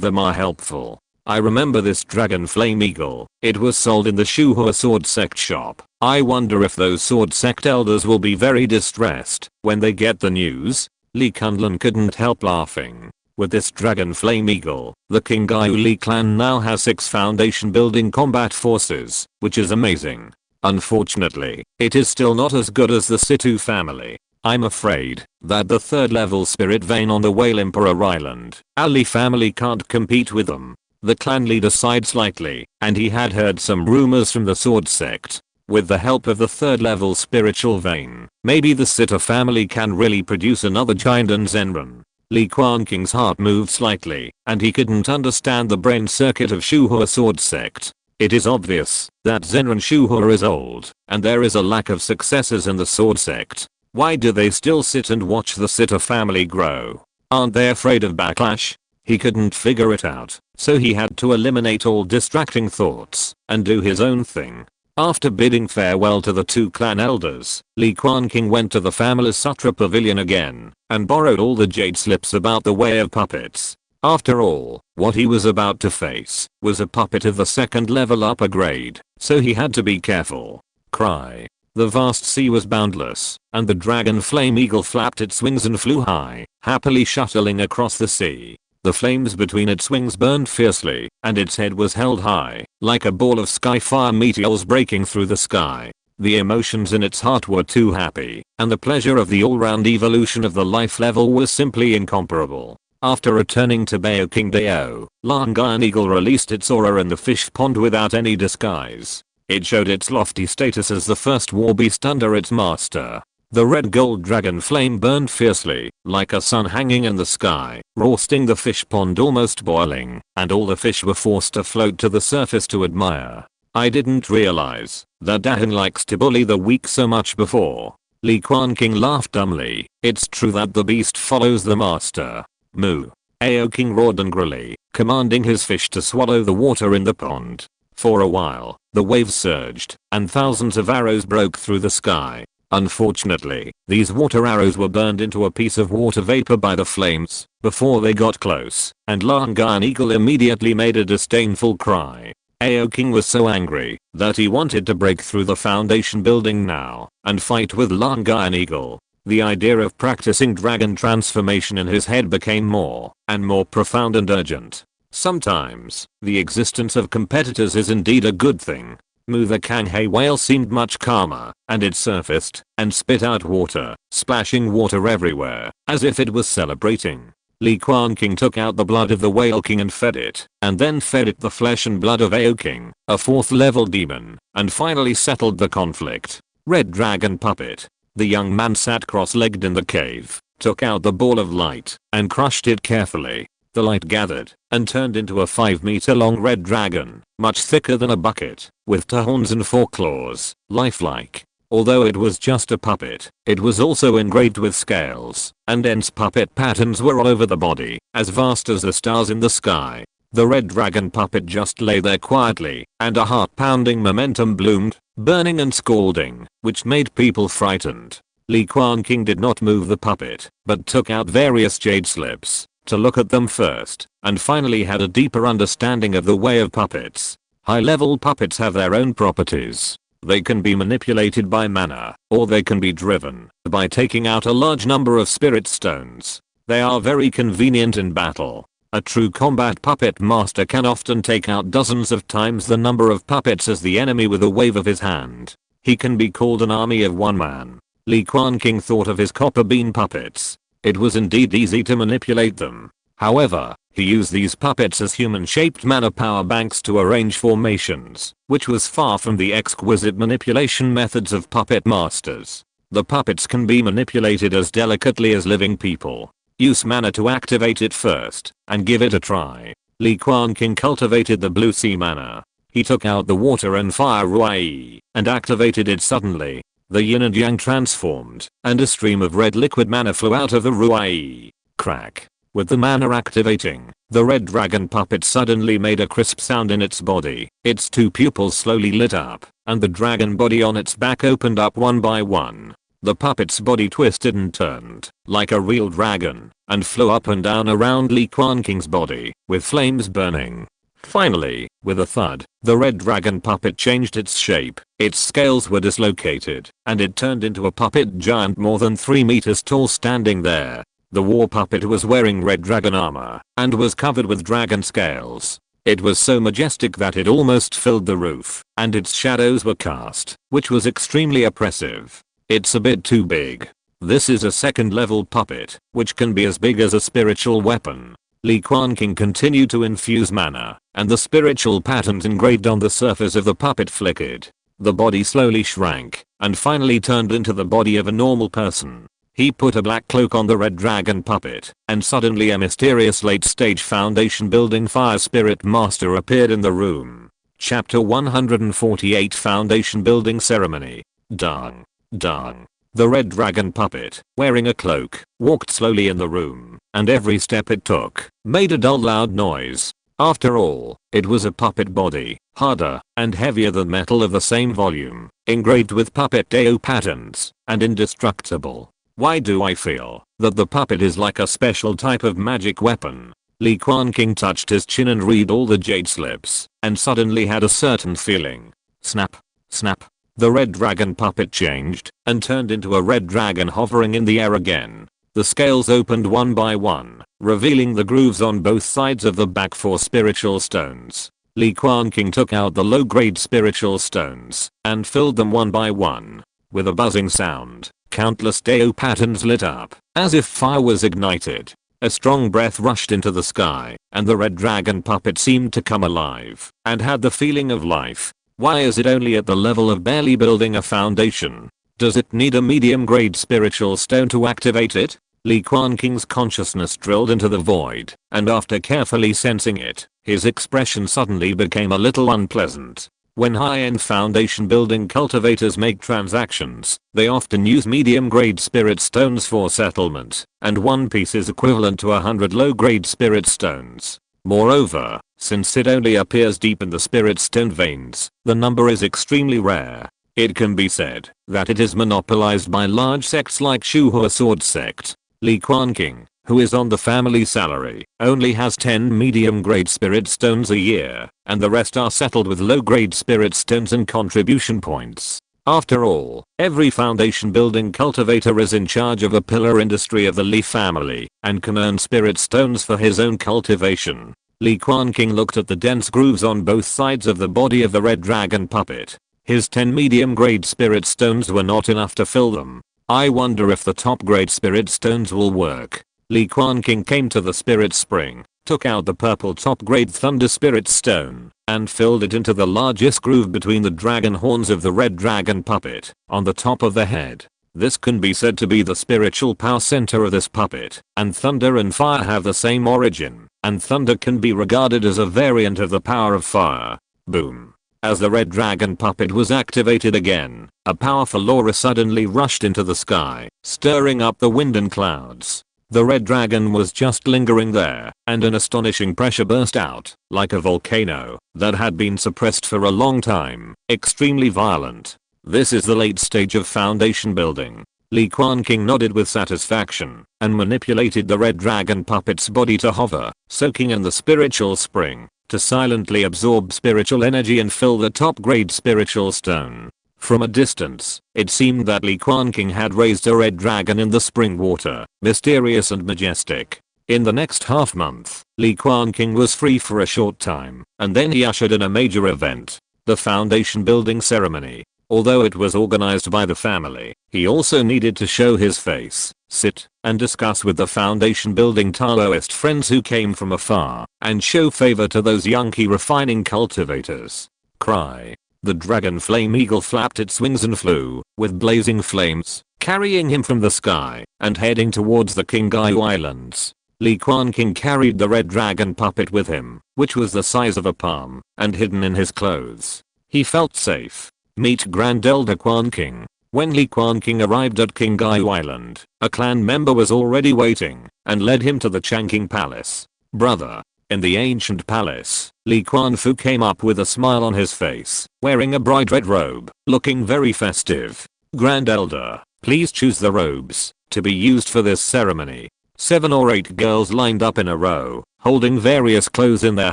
them are helpful. I remember this Dragon Flame Eagle. It was sold in the Shuhua Sword Sect shop. I wonder if those Sword Sect elders will be very distressed when they get the news. Li Kunlun couldn't help laughing. With this Dragon Flame Eagle, the King Gaiu Li clan now has 6 foundation building combat forces, which is amazing. Unfortunately, it is still not as good as the Situ family. I'm afraid that the 3rd level spirit vein on the Whale Emperor Island, Ali family can't compete with them. The clan leader sighed slightly, and he had heard some rumors from the Sword Sect. With the help of the 3rd level spiritual vein, maybe the Situ family can really produce another giant and Zenran. Li Quanqing's heart moved slightly, and he couldn't understand the brain circuit of Shuhua Sword Sect. It is obvious that Zenran Shuhua is old, and there is a lack of successors in the Sword Sect. Why do they still sit and watch the Situ family grow? Aren't they afraid of backlash? He couldn't figure it out, so he had to eliminate all distracting thoughts and do his own thing. After bidding farewell to the 2 clan elders, Li Quanqing went to the family Sutra Pavilion again and borrowed all the jade slips about the way of puppets. After all, what he was about to face was a puppet of the 2nd level upper grade, so he had to be careful. Cry. The vast sea was boundless, and the dragon flame eagle flapped its wings and flew high, happily shuttling across the sea. The flames between its wings burned fiercely, and its head was held high, like a ball of skyfire meteors breaking through the sky. The emotions in its heart were too happy, and the pleasure of the all-round evolution of the life level was simply incomparable. After returning to Bao King Dao, Langan Eagle released its aura in the fish pond without any disguise. It showed its lofty status as the first war beast under its master. The red gold dragon flame burned fiercely, like a sun hanging in the sky, roasting the fish pond almost boiling, and all the fish were forced to float to the surface to admire. I didn't realize that Dahan likes to bully the weak so much before. Li Quanqing laughed dumbly. It's true that the beast follows the master. Moo. Ao King roared angrily, commanding his fish to swallow the water in the pond. For a while, the waves surged, and thousands of arrows broke through the sky. Unfortunately, these water arrows were burned into a piece of water vapor by the flames before they got close, and Langan Eagle immediately made a disdainful cry. Ao King was so angry that he wanted to break through the foundation building now and fight with Langan Eagle. The idea of practicing dragon transformation in his head became more and more profound and urgent. Sometimes, the existence of competitors is indeed a good thing. Moo the Kanghae whale seemed much calmer, and it surfaced and spit out water, splashing water everywhere, as if it was celebrating. Li Quanqing took out the blood of the Whale King and fed it, and then fed it the flesh and blood of Ao King, a 4th level demon, and finally settled the conflict. Red Dragon Puppet. The young man sat cross-legged in the cave, took out the ball of light, and crushed it carefully. The light gathered and turned into a 5-meter long red dragon, much thicker than a bucket, with 2 horns and 4 claws, lifelike. Although it was just a puppet, it was also engraved with scales, and dense puppet patterns were all over the body, as vast as the stars in the sky. The red dragon puppet just lay there quietly, and a heart-pounding momentum bloomed, burning and scalding, which made people frightened. Li Quanqing did not move the puppet, but took out various jade slips to look at them first, and finally had a deeper understanding of the way of puppets. High-level puppets have their own properties. They can be manipulated by mana, or they can be driven by taking out a large number of spirit stones. They are very convenient in battle. A true combat puppet master can often take out dozens of times the number of puppets as the enemy with a wave of his hand. He can be called an army of one man. Li Quanqing thought of his copper bean puppets. It was indeed easy to manipulate them. However, he used these puppets as human-shaped mana power banks to arrange formations, which was far from the exquisite manipulation methods of puppet masters. The puppets can be manipulated as delicately as living people. Use mana to activate it first, and give it a try. Li Quanqing cultivated the blue sea mana. He took out the water and fire ruai, and activated it suddenly. The yin and yang transformed, and a stream of red liquid mana flew out of the ruai. Crack. With the mana activating, the red dragon puppet suddenly made a crisp sound in its body. Its two pupils slowly lit up, and the dragon body on its back opened up one by one. The puppet's body twisted and turned, like a real dragon, and flew up and down around Li Quanqing's body, with flames burning. Finally, with a thud, the red dragon puppet changed its shape. Its scales were dislocated, and it turned into a puppet giant more than 3 meters tall standing there. The war puppet was wearing red dragon armor, and was covered with dragon scales. It was so majestic that it almost filled the roof, and its shadows were cast, which was extremely oppressive. It's a bit too big. This is a second level puppet, which can be as big as a spiritual weapon. Li Quanqing continued to infuse mana, and the spiritual patterns engraved on the surface of the puppet flickered. The body slowly shrank, and finally turned into the body of a normal person. He put a black cloak on the red dragon puppet, and suddenly a mysterious late-stage foundation building fire spirit master appeared in the room. Chapter 148 Foundation Building Ceremony. Dung. Dung. The red dragon puppet, wearing a cloak, walked slowly in the room, and every step it took made a dull loud noise. After all, it was a puppet body, harder and heavier than metal of the same volume, engraved with puppet Dao patterns, and indestructible. Why do I feel that the puppet is like a special type of magic weapon? Li Quanqing touched his chin and read all the jade slips, and suddenly had a certain feeling. Snap. Snap. The red dragon puppet changed, and turned into a red dragon hovering in the air again. The scales opened one by one, revealing the grooves on both sides of the back for spiritual stones. Li Quanqing took out the low-grade spiritual stones, and filled them one by one. With a buzzing sound, countless Dao patterns lit up, as if fire was ignited. A strong breath rushed into the sky, and the red dragon puppet seemed to come alive, and had the feeling of life. Why is it only at the level of barely building a foundation? Does it need a medium-grade spiritual stone to activate it? Li Quanqing's consciousness drilled into the void, and after carefully sensing it, his expression suddenly became a little unpleasant. When high-end foundation building cultivators make transactions, they often use medium-grade spirit stones for settlement, and one piece is equivalent to 100 low-grade spirit stones. Moreover, since it only appears deep in the spirit stone veins, the number is extremely rare. It can be said that it is monopolized by large sects like Shuhua Sword Sect. Li Quanqing, who is on the family salary, only has 10 medium-grade spirit stones a year, and the rest are settled with low-grade spirit stones and contribution points. After all, every foundation building cultivator is in charge of a pillar industry of the Li family, and can earn spirit stones for his own cultivation. Li Quanqing looked at the dense grooves on both sides of the body of the red dragon puppet. His 10 medium-grade spirit stones were not enough to fill them. I wonder if the top-grade spirit stones will work. Li Quanqing came to the spirit spring, took out the purple top-grade thunder spirit stone, and filled it into the largest groove between the dragon horns of the red dragon puppet, on the top of the head. This can be said to be the spiritual power center of this puppet, and thunder and fire have the same origin, and thunder can be regarded as a variant of the power of fire. Boom. As the red dragon puppet was activated again, a powerful aura suddenly rushed into the sky, stirring up the wind and clouds. The red dragon was just lingering there, and an astonishing pressure burst out, like a volcano, that had been suppressed for a long time, extremely violent. This is the late stage of foundation building. Li Quanqing nodded with satisfaction, and manipulated the red dragon puppet's body to hover, soaking in the spiritual spring, to silently absorb spiritual energy and fill the top-grade spiritual stone. From a distance, it seemed that Li Quanqing had raised a red dragon in the spring water, mysterious and majestic. In the next half-month, Li Quanqing was free for a short time, and then he ushered in a major event. The foundation building ceremony. Although it was organized by the family, he also needed to show his face, sit, and discuss with the foundation building Taoist friends who came from afar, and show favor to those young key refining cultivators. Cry. The dragon flame eagle flapped its wings and flew, with blazing flames, carrying him from the sky, and heading towards the Qingyu Islands. Li Quanqing carried the red dragon puppet with him, which was the size of a palm, and hidden in his clothes. He felt safe. Meet Grand Elder Quanqing. When Li Quanqing arrived at Qingyu Island, a clan member was already waiting, and led him to the Changqing Palace. Brother. In the ancient palace, Li Quanfu came up with a smile on his face, wearing a bright red robe, looking very festive. Grand Elder, please choose the robes to be used for this ceremony. 7 or 8 girls lined up in a row, holding various clothes in their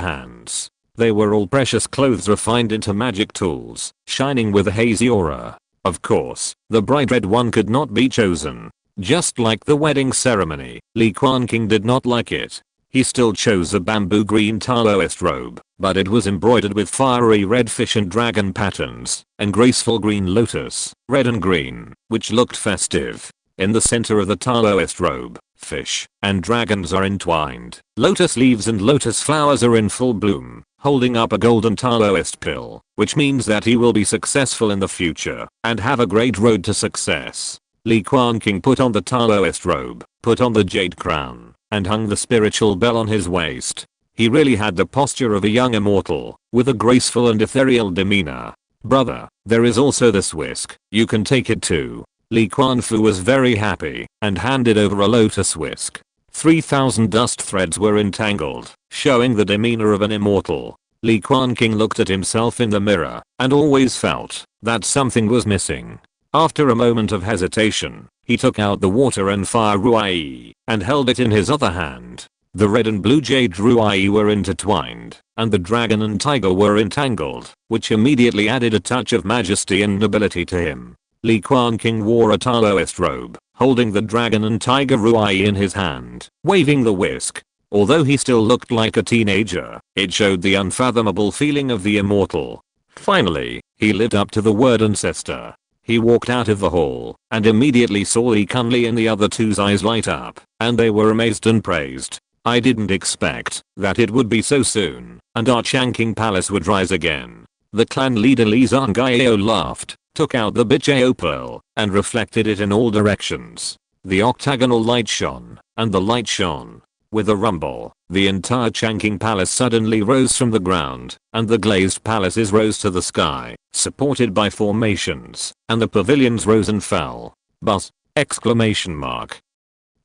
hands. They were all precious clothes refined into magic tools, shining with a hazy aura. Of course, the bright red one could not be chosen. Just like the wedding ceremony, Li Quanqing did not like it. He still chose a bamboo green Taoist robe, but it was embroidered with fiery red fish and dragon patterns, and graceful green lotus, red and green, which looked festive. In the center of the Taoist robe, fish and dragons are entwined. Lotus leaves and lotus flowers are in full bloom, holding up a golden Taoist pill, which means that he will be successful in the future, and have a great road to success. Li Quanqing put on the Taoist robe, put on the jade crown, and hung the spiritual bell on his waist. He really had the posture of a young immortal, with a graceful and ethereal demeanor. Brother, there is also this whisk, you can take it too. Li Quanfu was very happy, and handed over a lotus whisk. 3,000 dust threads were entangled, showing the demeanor of an immortal. Li Quanqing looked at himself in the mirror, and always felt that something was missing. After a moment of hesitation, he took out the water and fire ruai, and held it in his other hand. The red and blue jade ruai were intertwined, and the dragon and tiger were entangled, which immediately added a touch of majesty and nobility to him. Li Quanqing wore a Taoist robe, holding the dragon and tiger ruai in his hand, waving the whisk. Although he still looked like a teenager, it showed the unfathomable feeling of the immortal. Finally, he lived up to the word ancestor. He walked out of the hall, and immediately saw Li Quanli and the other two's eyes light up, and they were amazed and praised. I didn't expect that it would be so soon, and our Changqing Palace would rise again. The clan leader Li Zhangyo laughed, took out the betrayal pearl, and reflected it in all directions. The octagonal light shone, and the light shone. With a rumble, the entire Changqing Palace suddenly rose from the ground, and the glazed palaces rose to the sky, supported by formations, and the pavilions rose and fell. Buzz! Exclamation mark.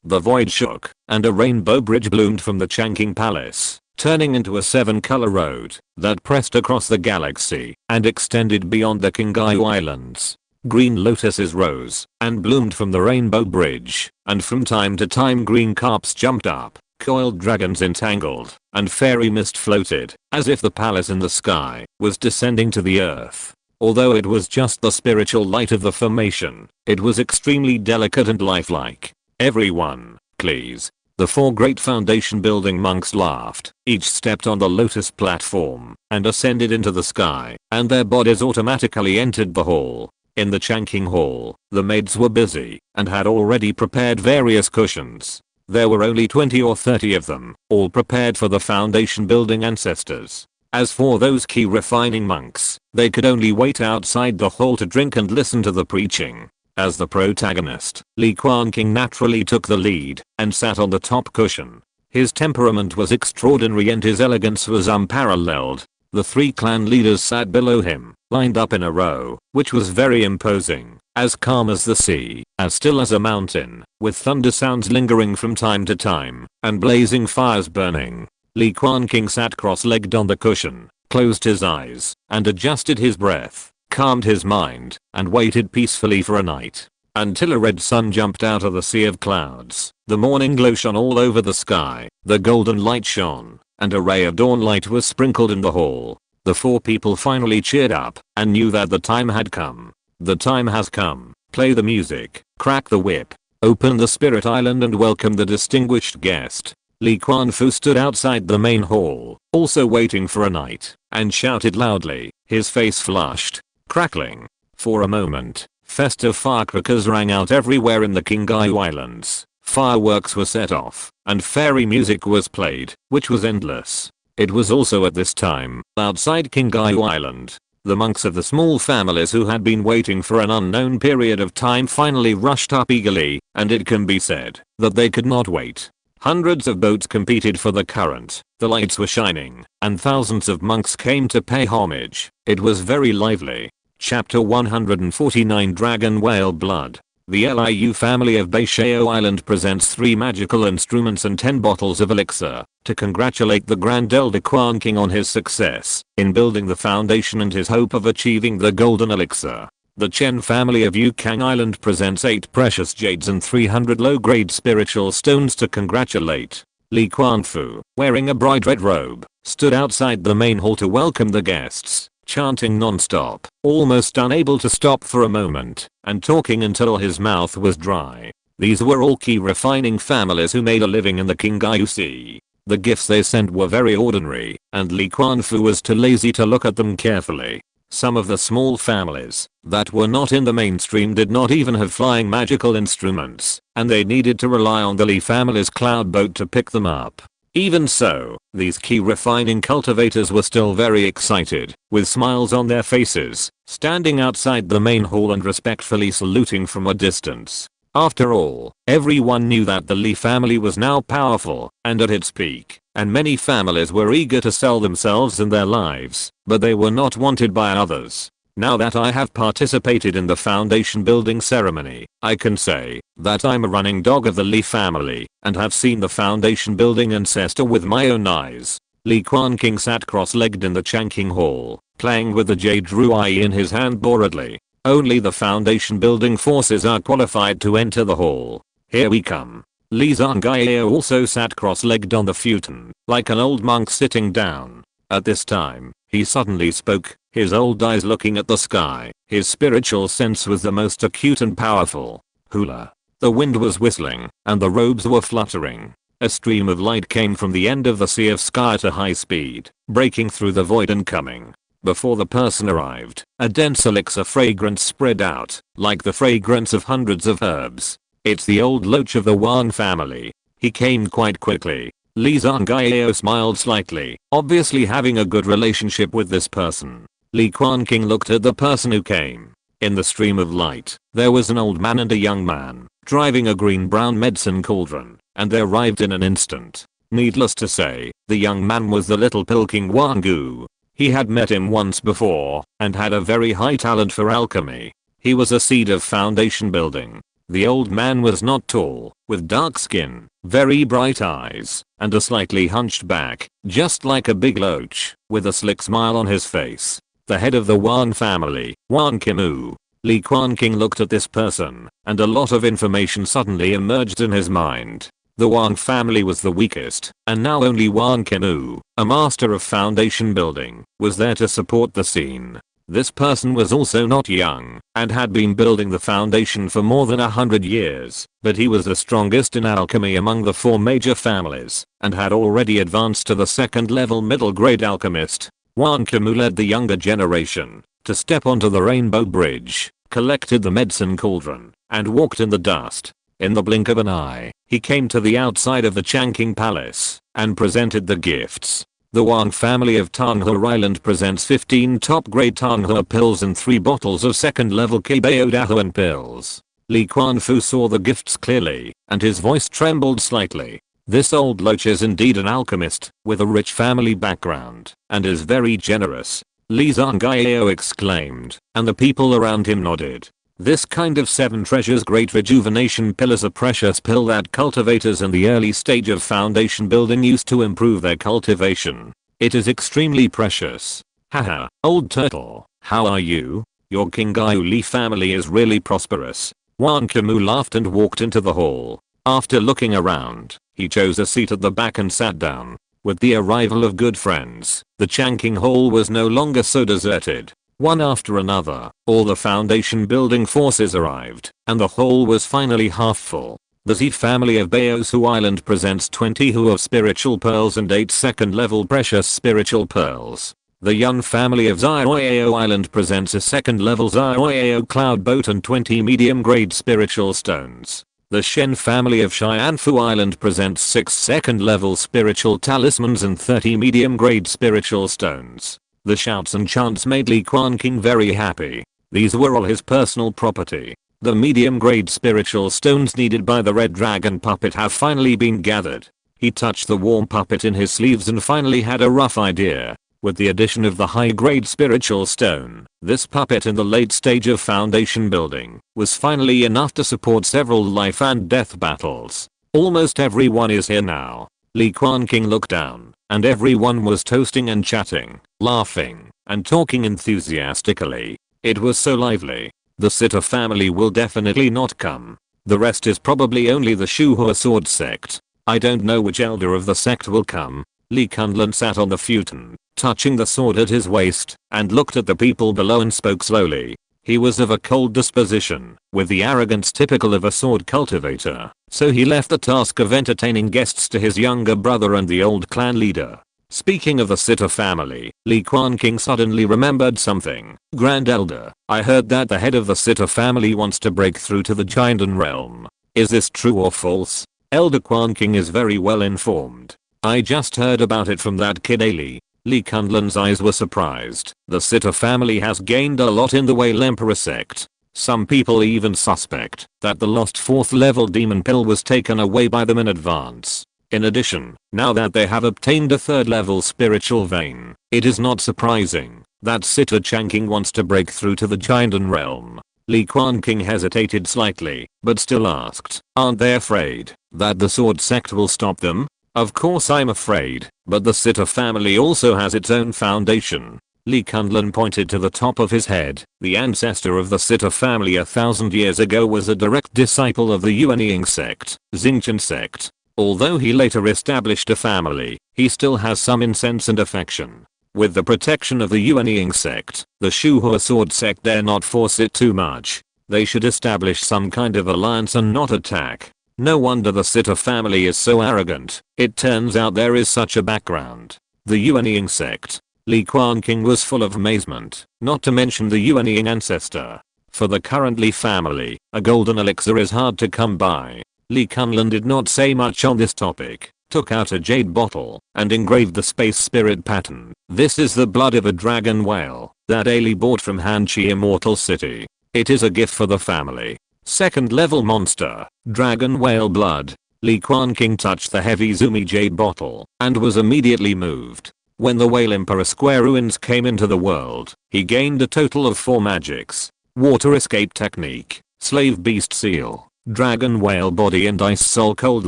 The void shook, and a rainbow bridge bloomed from the Changqing Palace, turning into a 7-color road that pressed across the galaxy and extended beyond the Qingyu Islands. Green lotuses rose and bloomed from the rainbow bridge, and from time to time green carps jumped up. Coiled dragons entangled, and fairy mist floated, as if the palace in the sky was descending to the earth. Although it was just the spiritual light of the formation, it was extremely delicate and lifelike. Everyone, please. The 4 great foundation building monks laughed. Each stepped on the lotus platform and ascended into the sky, and their bodies automatically entered the hall. In the Changqing Hall, the maids were busy and had already prepared various cushions. There were only 20 or 30 of them, all prepared for the foundation building ancestors. As for those key refining monks, they could only wait outside the hall to drink and listen to the preaching. As the protagonist, Li Quanqing naturally took the lead and sat on the top cushion. His temperament was extraordinary and his elegance was unparalleled. The 3 clan leaders sat below him, lined up in a row, which was very imposing. As calm as the sea, as still as a mountain, with thunder sounds lingering from time to time, and blazing fires burning. Li Quanqing sat cross-legged on the cushion, closed his eyes, and adjusted his breath, calmed his mind, and waited peacefully for a night. Until a red sun jumped out of the sea of clouds. The morning glow shone all over the sky, the golden light shone, and a ray of dawn light was sprinkled in the hall. The 4 people finally cheered up, and knew that the time had come. The time has come. Play the music, crack the whip, open the spirit island and welcome the distinguished guest. Li Quanfu stood outside the main hall, also waiting for a night, and shouted loudly, his face flushed. Crackling. For a moment, festive firecrackers rang out everywhere in the Qinghai Islands. Fireworks were set off, and fairy music was played, which was endless. It was also at this time, outside Qinghai Island, the monks of the small families who had been waiting for an unknown period of time finally rushed up eagerly, and it can be said that they could not wait. Hundreds of boats competed for the current, the lights were shining, and thousands of monks came to pay homage. It was very lively. Chapter 149 Dragon Whale Blood. The Liu family of Beishao Island presents 3 magical instruments and 10 bottles of elixir to congratulate the Grand Elder Quanqing on his success in building the foundation and his hope of achieving the golden elixir. The Chen family of Yukang Island presents 8 precious jades and 300 low-grade spiritual stones to congratulate. Li Quanqing, wearing a bright red robe, stood outside the main hall to welcome the guests, chanting non-stop, almost unable to stop for a moment, and talking until his mouth was dry. These were all key refining families who made a living in the Qinghai Sea. The gifts they sent were very ordinary, and Li Quanqing was too lazy to look at them carefully. Some of the small families that were not in the mainstream did not even have flying magical instruments, and they needed to rely on the Li family's cloud boat to pick them up. Even so, these key refining cultivators were still very excited, with smiles on their faces, standing outside the main hall and respectfully saluting from a distance. After all, everyone knew that the Li family was now powerful and at its peak, and many families were eager to sell themselves and their lives, but they were not wanted by others. Now that I have participated in the foundation building ceremony, I can say that I'm a running dog of the Li family and have seen the foundation building ancestor with my own eyes. Li Quanqing sat cross-legged in the Changqing Hall, playing with the jade-green in his hand boredly. Only the foundation building forces are qualified to enter the hall. Here we come. Li Quanqing also sat cross-legged on the futon, like an old monk sitting down. At this time, he suddenly spoke, his old eyes looking at the sky. His spiritual sense was the most acute and powerful. Hula. The wind was whistling, and the robes were fluttering. A stream of light came from the end of the sea of sky at a high speed, breaking through the void and coming. Before the person arrived, a dense elixir fragrance spread out, like the fragrance of hundreds of herbs. It's the old loach of the Wang family. He came quite quickly. Li Quanqing smiled slightly, obviously having a good relationship with this person. Li Quanqing looked at the person who came. In the stream of light, there was an old man and a young man, driving a green-brown medicine cauldron, and they arrived in an instant. Needless to say, the young man was the little Pilking Wangu. He had met him once before, and had a very high talent for alchemy. He was a seed of foundation building. The old man was not tall, with dark skin, very bright eyes, and a slightly hunched back, just like a big loach, with a slick smile on his face. The head of the Wang family, Wang Qimu. Li Quanqing looked at this person, and a lot of information suddenly emerged in his mind. The Wang family was the weakest, and now only Wang Qimu, a master of foundation building, was there to support the scene. This person was also not young, and had been building the foundation for more than 100 years, but he was the strongest in alchemy among the 4 major families, and had already advanced to the 2nd level middle grade alchemist. Wang Qimu led the younger generation to step onto the rainbow bridge, collected the medicine cauldron, and walked in the dust. In the blink of an eye, he came to the outside of the Changqing Palace, and presented the gifts. The Wang family of Tonghe Island presents 15 top-grade Tonghe pills and 3 bottles of 2nd level Kibao Dahuan pills. Li Quanqing saw the gifts clearly, and his voice trembled slightly. This old loach is indeed an alchemist, with a rich family background, and is very generous. Li Quanqing exclaimed, and the people around him nodded. This kind of 7 treasures great rejuvenation pill is a precious pill that cultivators in the early stage of foundation building use to improve their cultivation. It is extremely precious. Haha, old turtle, how are you? Your Qinghai Li family is really prosperous. Wang Qimu laughed and walked into the hall. After looking around, he chose a seat at the back and sat down. With the arrival of good friends, the Changqing Hall was no longer so deserted. One after another, all the foundation building forces arrived, and the hall was finally half full. The Z family of Beosu Island presents 20 Hu of spiritual pearls and 8 2nd level precious spiritual pearls. The Yun family of Zioyao Island presents a second level Zioyao cloud boat and 20 medium grade spiritual stones. The Shen family of Fu Island presents 6 second level spiritual talismans and 30 medium grade spiritual stones. The shouts and chants made Li Quanqing very happy. These were all his personal property. The medium grade spiritual stones needed by the red dragon puppet have finally been gathered. He touched the warm puppet in his sleeves and finally had a rough idea. With the addition of the high-grade spiritual stone, this puppet in the late stage of foundation building was finally enough to support several life and death battles. Almost everyone is here now. Li Quanqing looked down, and everyone was toasting and chatting, laughing, and talking enthusiastically. It was so lively. The Sitter family will definitely not come. The rest is probably only the Shuhua sword sect. I don't know which elder of the sect will come. Li Quanqing sat on the futon, touching the sword at his waist, and looked at the people below and spoke slowly. He was of a cold disposition, with the arrogance typical of a sword cultivator, so he left the task of entertaining guests to his younger brother and the old clan leader. Speaking of the Sitter family, Li Quanqing suddenly remembered something. Grand Elder, I heard that the head of the Sitter family wants to break through to the Gengjin realm. Is this true or false? Elder Quanqing is very well informed. I just heard about it from that kid Ali. Li Quanqing's eyes were surprised. The Sitter family has gained a lot in the Whale Emperor sect. Some people even suspect that the lost 4th level demon pill was taken away by them in advance. In addition, now that they have obtained a 3rd level spiritual vein, it is not surprising that Sitter Quanqing wants to break through to the Gengjin realm. Li Quanqing hesitated slightly, but still asked, aren't they afraid that the sword sect will stop them? Of course I'm afraid, but the Sitter family also has its own foundation. Li Quanqing pointed to the top of his head. The ancestor of the Sitter family 1,000 years ago was a direct disciple of the Yuanying sect, Gengjin sect. Although he later established a family, he still has some incense and affection. With the protection of the Yuanying sect, the Shuhua sword sect dare not force it too much. They should establish some kind of alliance and not attack. No wonder the Sitter family is so arrogant. It turns out there is such a background. The Yuanying sect. Li Quanqing was full of amazement, not to mention the Yuanying ancestor. For the current Li family, a golden elixir is hard to come by. Li Quanqing did not say much on this topic, took out a jade bottle, and engraved the space spirit pattern. This is the blood of a dragon whale that Ali bought from Hanchi Immortal City. It is a gift for the family. 2nd level monster, dragon whale blood. Li Quanqing touched the heavy zoomy jade bottle and was immediately moved. When the Whale Emperor Square Ruins came into the world, he gained a total of 4 magics. Water escape technique, slave beast seal, dragon whale body and ice soul cold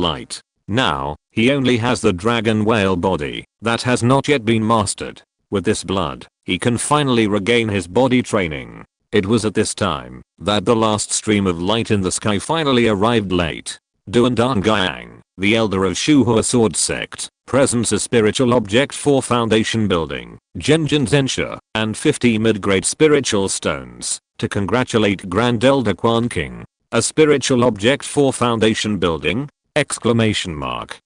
light. Now, he only has the dragon whale body that has not yet been mastered. With this blood, he can finally regain his body training. It was at this time that the last stream of light in the sky finally arrived late. Duandangyang, the elder of Shuhua sword sect, presents a spiritual object for foundation building, Gengjin Sword, and 50 mid-grade spiritual stones to congratulate Grand Elder Quanqing. A spiritual object for foundation building? Exclamation mark.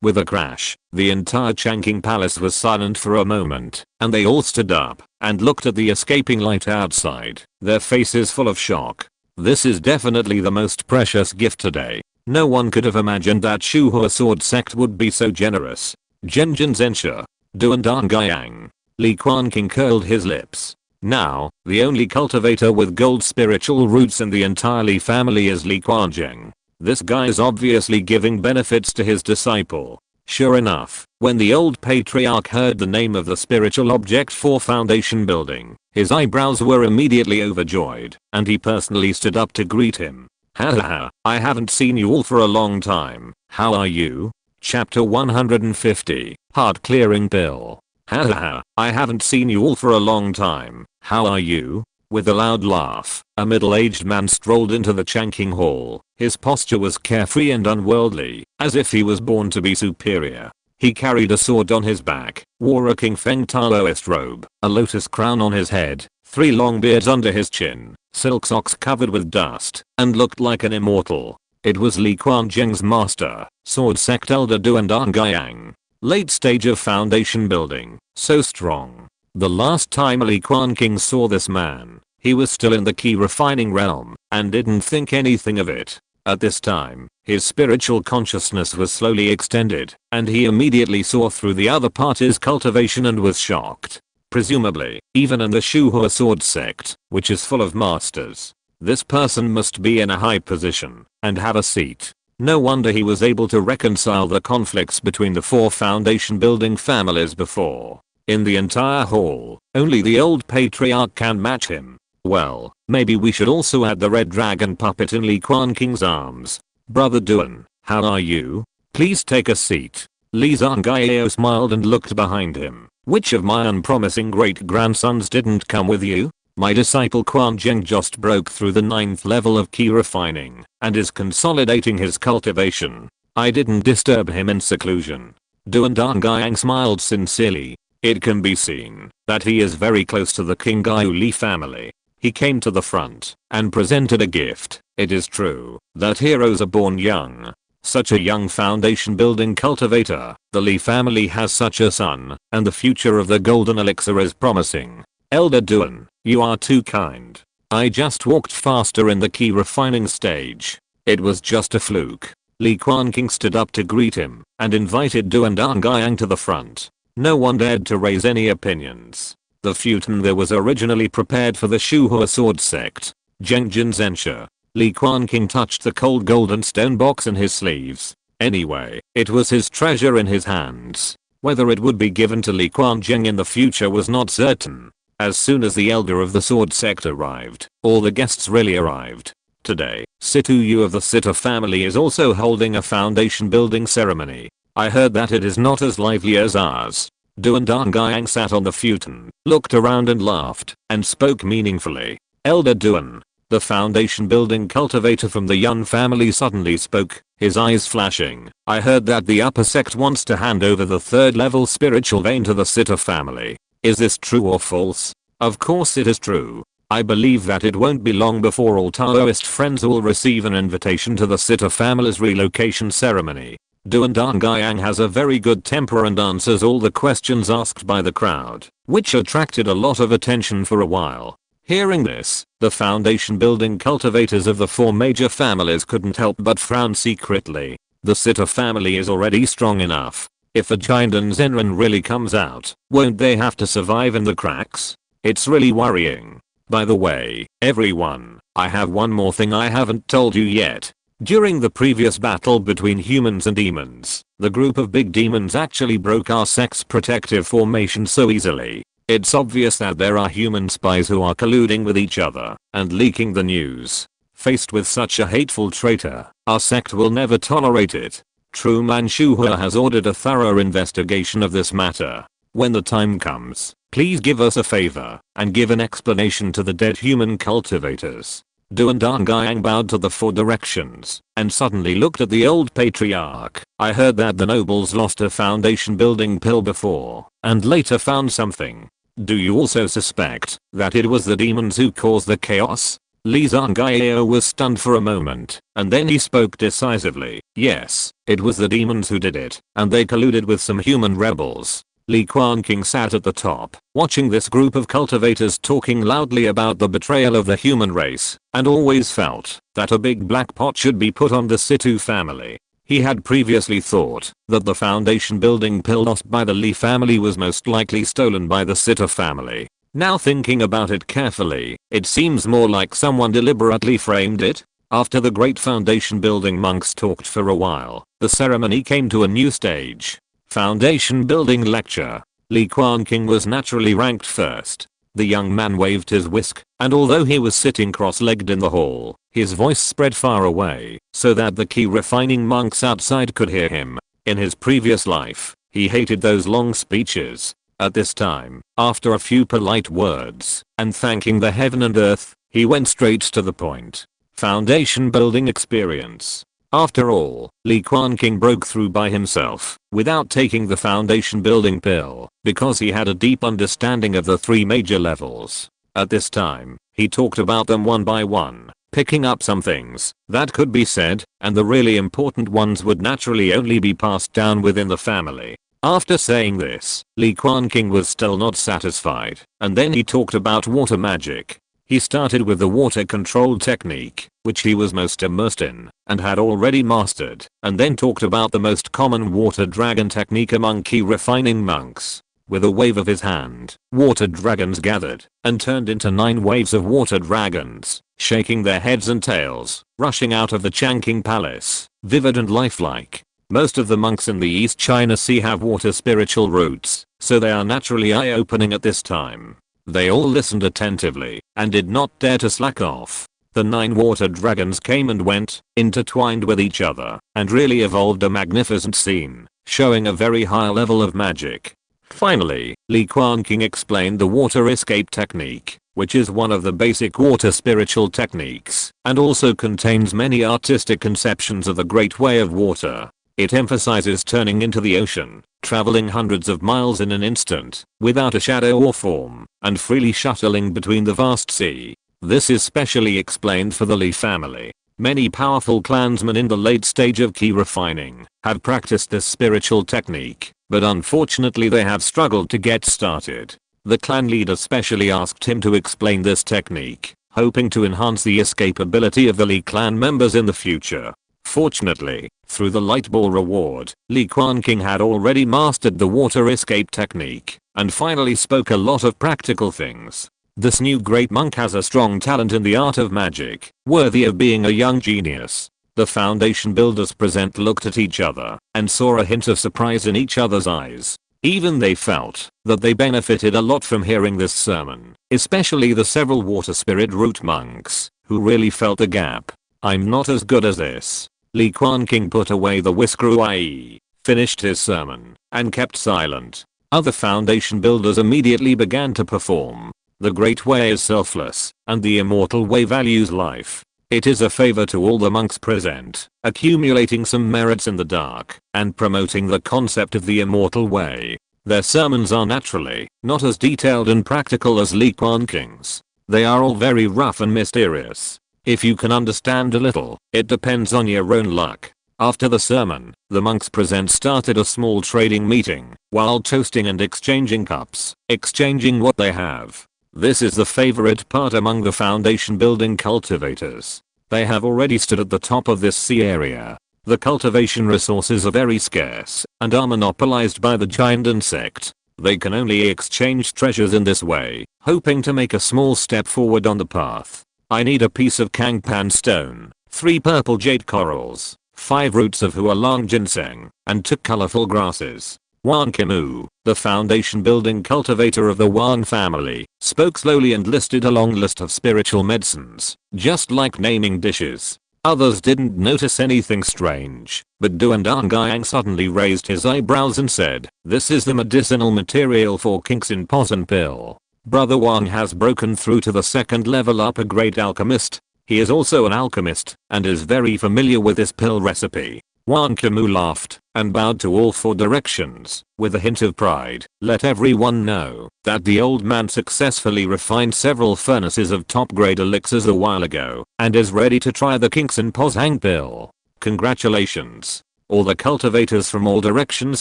With a crash, the entire Quanqing palace was silent for a moment, and they all stood up and looked at the escaping light outside, their faces full of shock. This is definitely the most precious gift today. No one could have imagined that Shuhua sword sect would be so generous. Gengjin Sword, Duandangyang. Li Quanqing curled his lips. Now, the only cultivator with gold spiritual roots in the entire Li family is Li Quanqing. This guy is obviously giving benefits to his disciple. Sure enough, when the old patriarch heard the name of the spiritual object for foundation building, his eyebrows were immediately overjoyed, and he personally stood up to greet him. Haha, I haven't seen you all for a long time. How are you? Chapter 150, Heart Clearing Pill. Haha, I haven't seen you all for a long time. How are you? With a loud laugh, a middle-aged man strolled into the Quanqing hall. His posture was carefree and unworldly, as if he was born to be superior. He carried a sword on his back, wore a King Feng Taoist robe, a lotus crown on his head, 3 long beards under his chin, silk socks covered with dust, and looked like an immortal. It was Li Quanqing's master, sword sect elder Duandangyang. Late stage of foundation building, so strong. The last time Li Quanqing saw this man, he was still in the key refining realm and didn't think anything of it. At this time, his spiritual consciousness was slowly extended, and he immediately saw through the other party's cultivation and was shocked. Presumably, even in the Shuhua sword sect, which is full of masters, this person must be in a high position and have a seat. No wonder he was able to reconcile the conflicts between the 4 foundation building families before. In the entire hall, only the old patriarch can match him. Well, maybe we should also add the red dragon puppet in Li Quanqing's arms. Brother Duan, how are you? Please take a seat. Li Zhangao smiled and looked behind him. Which of my unpromising great-grandsons didn't come with you? My disciple Quanqing just broke through the 9th level of key refining and is consolidating his cultivation. I didn't disturb him in seclusion. Duan Dangyang smiled sincerely. It can be seen that he is very close to the King Gaiu Li family. He came to the front and presented a gift. It is true that heroes are born young. Such a young foundation building cultivator, the Li family has such a son, and the future of the golden elixir is promising. Elder Duan, you are too kind. I just walked faster in the key refining stage. It was just a fluke. Li Quanqing stood up to greet him and invited Duan Dangyang to the front. No one dared to raise any opinions. The futon there was originally prepared for the Shuhua sword sect. Gengjin Sword. Li Quanqing touched the cold golden stone box in his sleeves. Anyway, it was his treasure in his hands. Whether it would be given to Li Quanqing in the future was not certain. As soon as the elder of the sword sect arrived, all the guests really arrived. Today, Situ Yu of the Sitter family is also holding a foundation building ceremony. I heard that it is not as lively as ours. Duan Dangyang sat on the futon, looked around and laughed, and spoke meaningfully. Elder Duan, the foundation building cultivator from the Yun family suddenly spoke, his eyes flashing. I heard that the upper sect wants to hand over the 3rd level spiritual vein to the Sitter family. Is this true or false? Of course it is true. I believe that it won't be long before all Taoist friends will receive an invitation to the Sitter family's relocation ceremony. Duan Dangyang has a very good temper and answers all the questions asked by the crowd, which attracted a lot of attention for a while. Hearing this, the foundation building cultivators of the 4 major families couldn't help but frown secretly. The Sitter family is already strong enough. If a Jinden Zenran really comes out, won't they have to survive in the cracks? It's really worrying. By the way, everyone, I have one more thing I haven't told you yet. During the previous battle between humans and demons, the group of big demons actually broke our sect's protective formation so easily. It's obvious that there are human spies who are colluding with each other and leaking the news. Faced with such a hateful traitor, our sect will never tolerate it. True Man Shuhua has ordered a thorough investigation of this matter. When the time comes, please give us a favor and give an explanation to the dead human cultivators. Duan Dangyang bowed to the 4 directions and suddenly looked at the old patriarch. I heard that the nobles lost a foundation building pill before and later found something. Do you also suspect that it was the demons who caused the chaos? Li Zhangao was stunned for a moment and then he spoke decisively. Yes, it was the demons who did it and they colluded with some human rebels. Li Quanqing sat at the top, watching this group of cultivators talking loudly about the betrayal of the human race, and always felt that a big black pot should be put on the Situ family. He had previously thought that the foundation building pill lost by the Li family was most likely stolen by the Sitter family. Now thinking about it carefully, it seems more like someone deliberately framed it. After the great foundation building monks talked for a while, the ceremony came to a new stage. Foundation building lecture. Li Quanqing was naturally ranked first. The young man waved his whisk, and although he was sitting cross-legged in the hall, his voice spread far away, so that the key refining monks outside could hear him. In his previous life, he hated those long speeches. At this time, after a few polite words, and thanking the heaven and earth, he went straight to the point. Foundation building experience. After all, Li Quanqing broke through by himself, without taking the foundation building pill, because he had a deep understanding of the 3 major levels. At this time, he talked about them one by one, picking up some things that could be said, and the really important ones would naturally only be passed down within the family. After saying this, Li Quanqing was still not satisfied, and then he talked about water magic. He started with the water control technique, which he was most immersed in, and had already mastered, and then talked about the most common water dragon technique among key refining monks. With a wave of his hand, water dragons gathered, and turned into 9 waves of water dragons, shaking their heads and tails, rushing out of the Changqing Palace, vivid and lifelike. Most of the monks in the East China Sea have water spiritual roots, so they are naturally eye-opening at this time. They all listened attentively, and did not dare to slack off. The 9 water dragons came and went, intertwined with each other, and really evolved a magnificent scene, showing a very high level of magic. Finally, Li Quanqing explained the water escape technique, which is one of the basic water spiritual techniques, and also contains many artistic conceptions of the great way of water. It emphasizes turning into the ocean, traveling hundreds of miles in an instant, without a shadow or form, and freely shuttling between the vast sea. This is specially explained for the Li family. Many powerful clansmen in the late stage of key refining have practiced this spiritual technique, but unfortunately they have struggled to get started. The clan leader specially asked him to explain this technique, hoping to enhance the escapability of the Li clan members in the future. Fortunately, through the light ball reward, Li Quanqing had already mastered the water escape technique, and finally spoke a lot of practical things. This new great monk has a strong talent in the art of magic, worthy of being a young genius. The foundation builders present looked at each other, and saw a hint of surprise in each other's eyes. Even they felt that they benefited a lot from hearing this sermon, especially the several water spirit root monks, who really felt the gap. I'm not as good as this. Li Quanqing put away the whisker, i.e., finished his sermon, and kept silent. Other foundation builders immediately began to perform. The great way is selfless, and the immortal way values life. It is a favor to all the monks present, accumulating some merits in the dark, and promoting the concept of the immortal way. Their sermons are naturally not as detailed and practical as Li Quanqing's. They are all very rough and mysterious. If you can understand a little, it depends on your own luck. After the sermon, the monks present started a small trading meeting, while toasting and exchanging cups, exchanging what they have. This is the favorite part among the foundation building cultivators. They have already stood at the top of this sea area. The cultivation resources are very scarce, and are monopolized by the giant insect. They can only exchange treasures in this way, hoping to make a small step forward on the path. I need a piece of Kangpan stone, 3 purple jade corals, 5 roots of huolang ginseng, and 2 colorful grasses. Wang Kimu, the foundation building cultivator of the Wang family, spoke slowly and listed a long list of spiritual medicines, just like naming dishes. Others didn't notice anything strange, but Duandangayang suddenly raised his eyebrows and said, "This is the medicinal material for Gengjin poison pill. Brother Wang has broken through to the 2nd level upper grade alchemist. He is also an alchemist, and is very familiar with this pill recipe." Wang Kimu laughed, and bowed to all 4 directions, with a hint of pride. Let everyone know that the old man successfully refined several furnaces of top grade elixirs a while ago, and is ready to try the Gengjin Pozhang pill. Congratulations. All the cultivators from all directions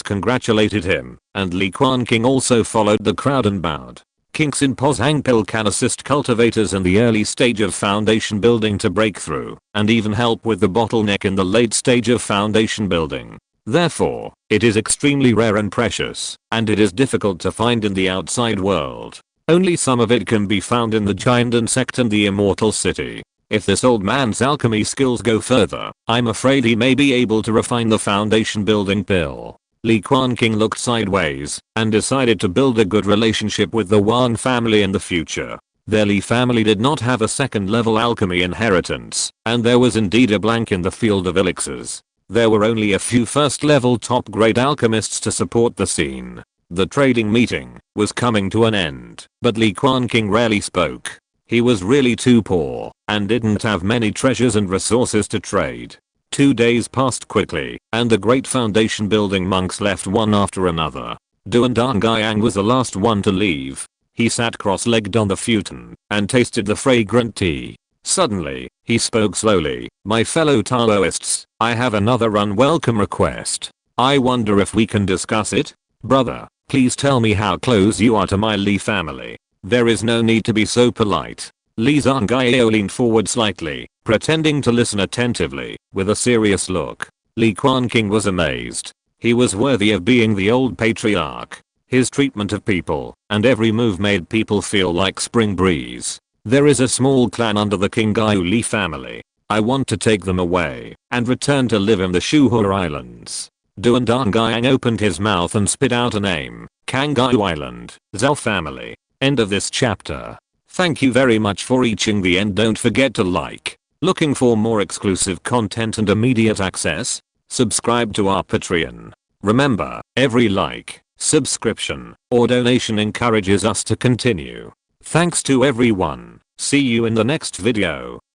congratulated him, and Li Quanqing also followed the crowd and bowed. Gengjin Pozhang pill can assist cultivators in the early stage of foundation building to break through, and even help with the bottleneck in the late stage of foundation building. Therefore, it is extremely rare and precious, and it is difficult to find in the outside world. Only some of it can be found in the giant insect and the immortal city. If this old man's alchemy skills go further, I'm afraid he may be able to refine the foundation building pill. Li Quanqing looked sideways, and decided to build a good relationship with the Wang family in the future. Their Li family did not have a 2nd level alchemy inheritance, and there was indeed a blank in the field of elixirs. There were only a few 1st level top grade alchemists to support the scene. The trading meeting was coming to an end, but Li Quanqing rarely spoke. He was really too poor, and didn't have many treasures and resources to trade. 2 days passed quickly, and the great foundation building monks left one after another. Duandangayang was the last one to leave. He sat cross-legged on the futon, and tasted the fragrant tea. Suddenly, he spoke slowly, "My fellow Taoists, I have another unwelcome request. I wonder if we can discuss it?" Brother, please tell me how close you are to my Li family. There is no need to be so polite. Li Zhangao leaned forward slightly, pretending to listen attentively, with a serious look. Li Quanqing was amazed. He was worthy of being the old patriarch. His treatment of people and every move made people feel like spring breeze. There is a small clan under the Qingyu Li family. I want to take them away and return to live in the Shuhua Islands. Duan Dangyang opened his mouth and spit out a name. Qingyu Island, Zhao family. End of this chapter. Thank you very much for reaching the end. Don't forget to like. Looking for more exclusive content and immediate access? Subscribe to our Patreon. Remember, every like, subscription, or donation encourages us to continue. Thanks to everyone. See you in the next video.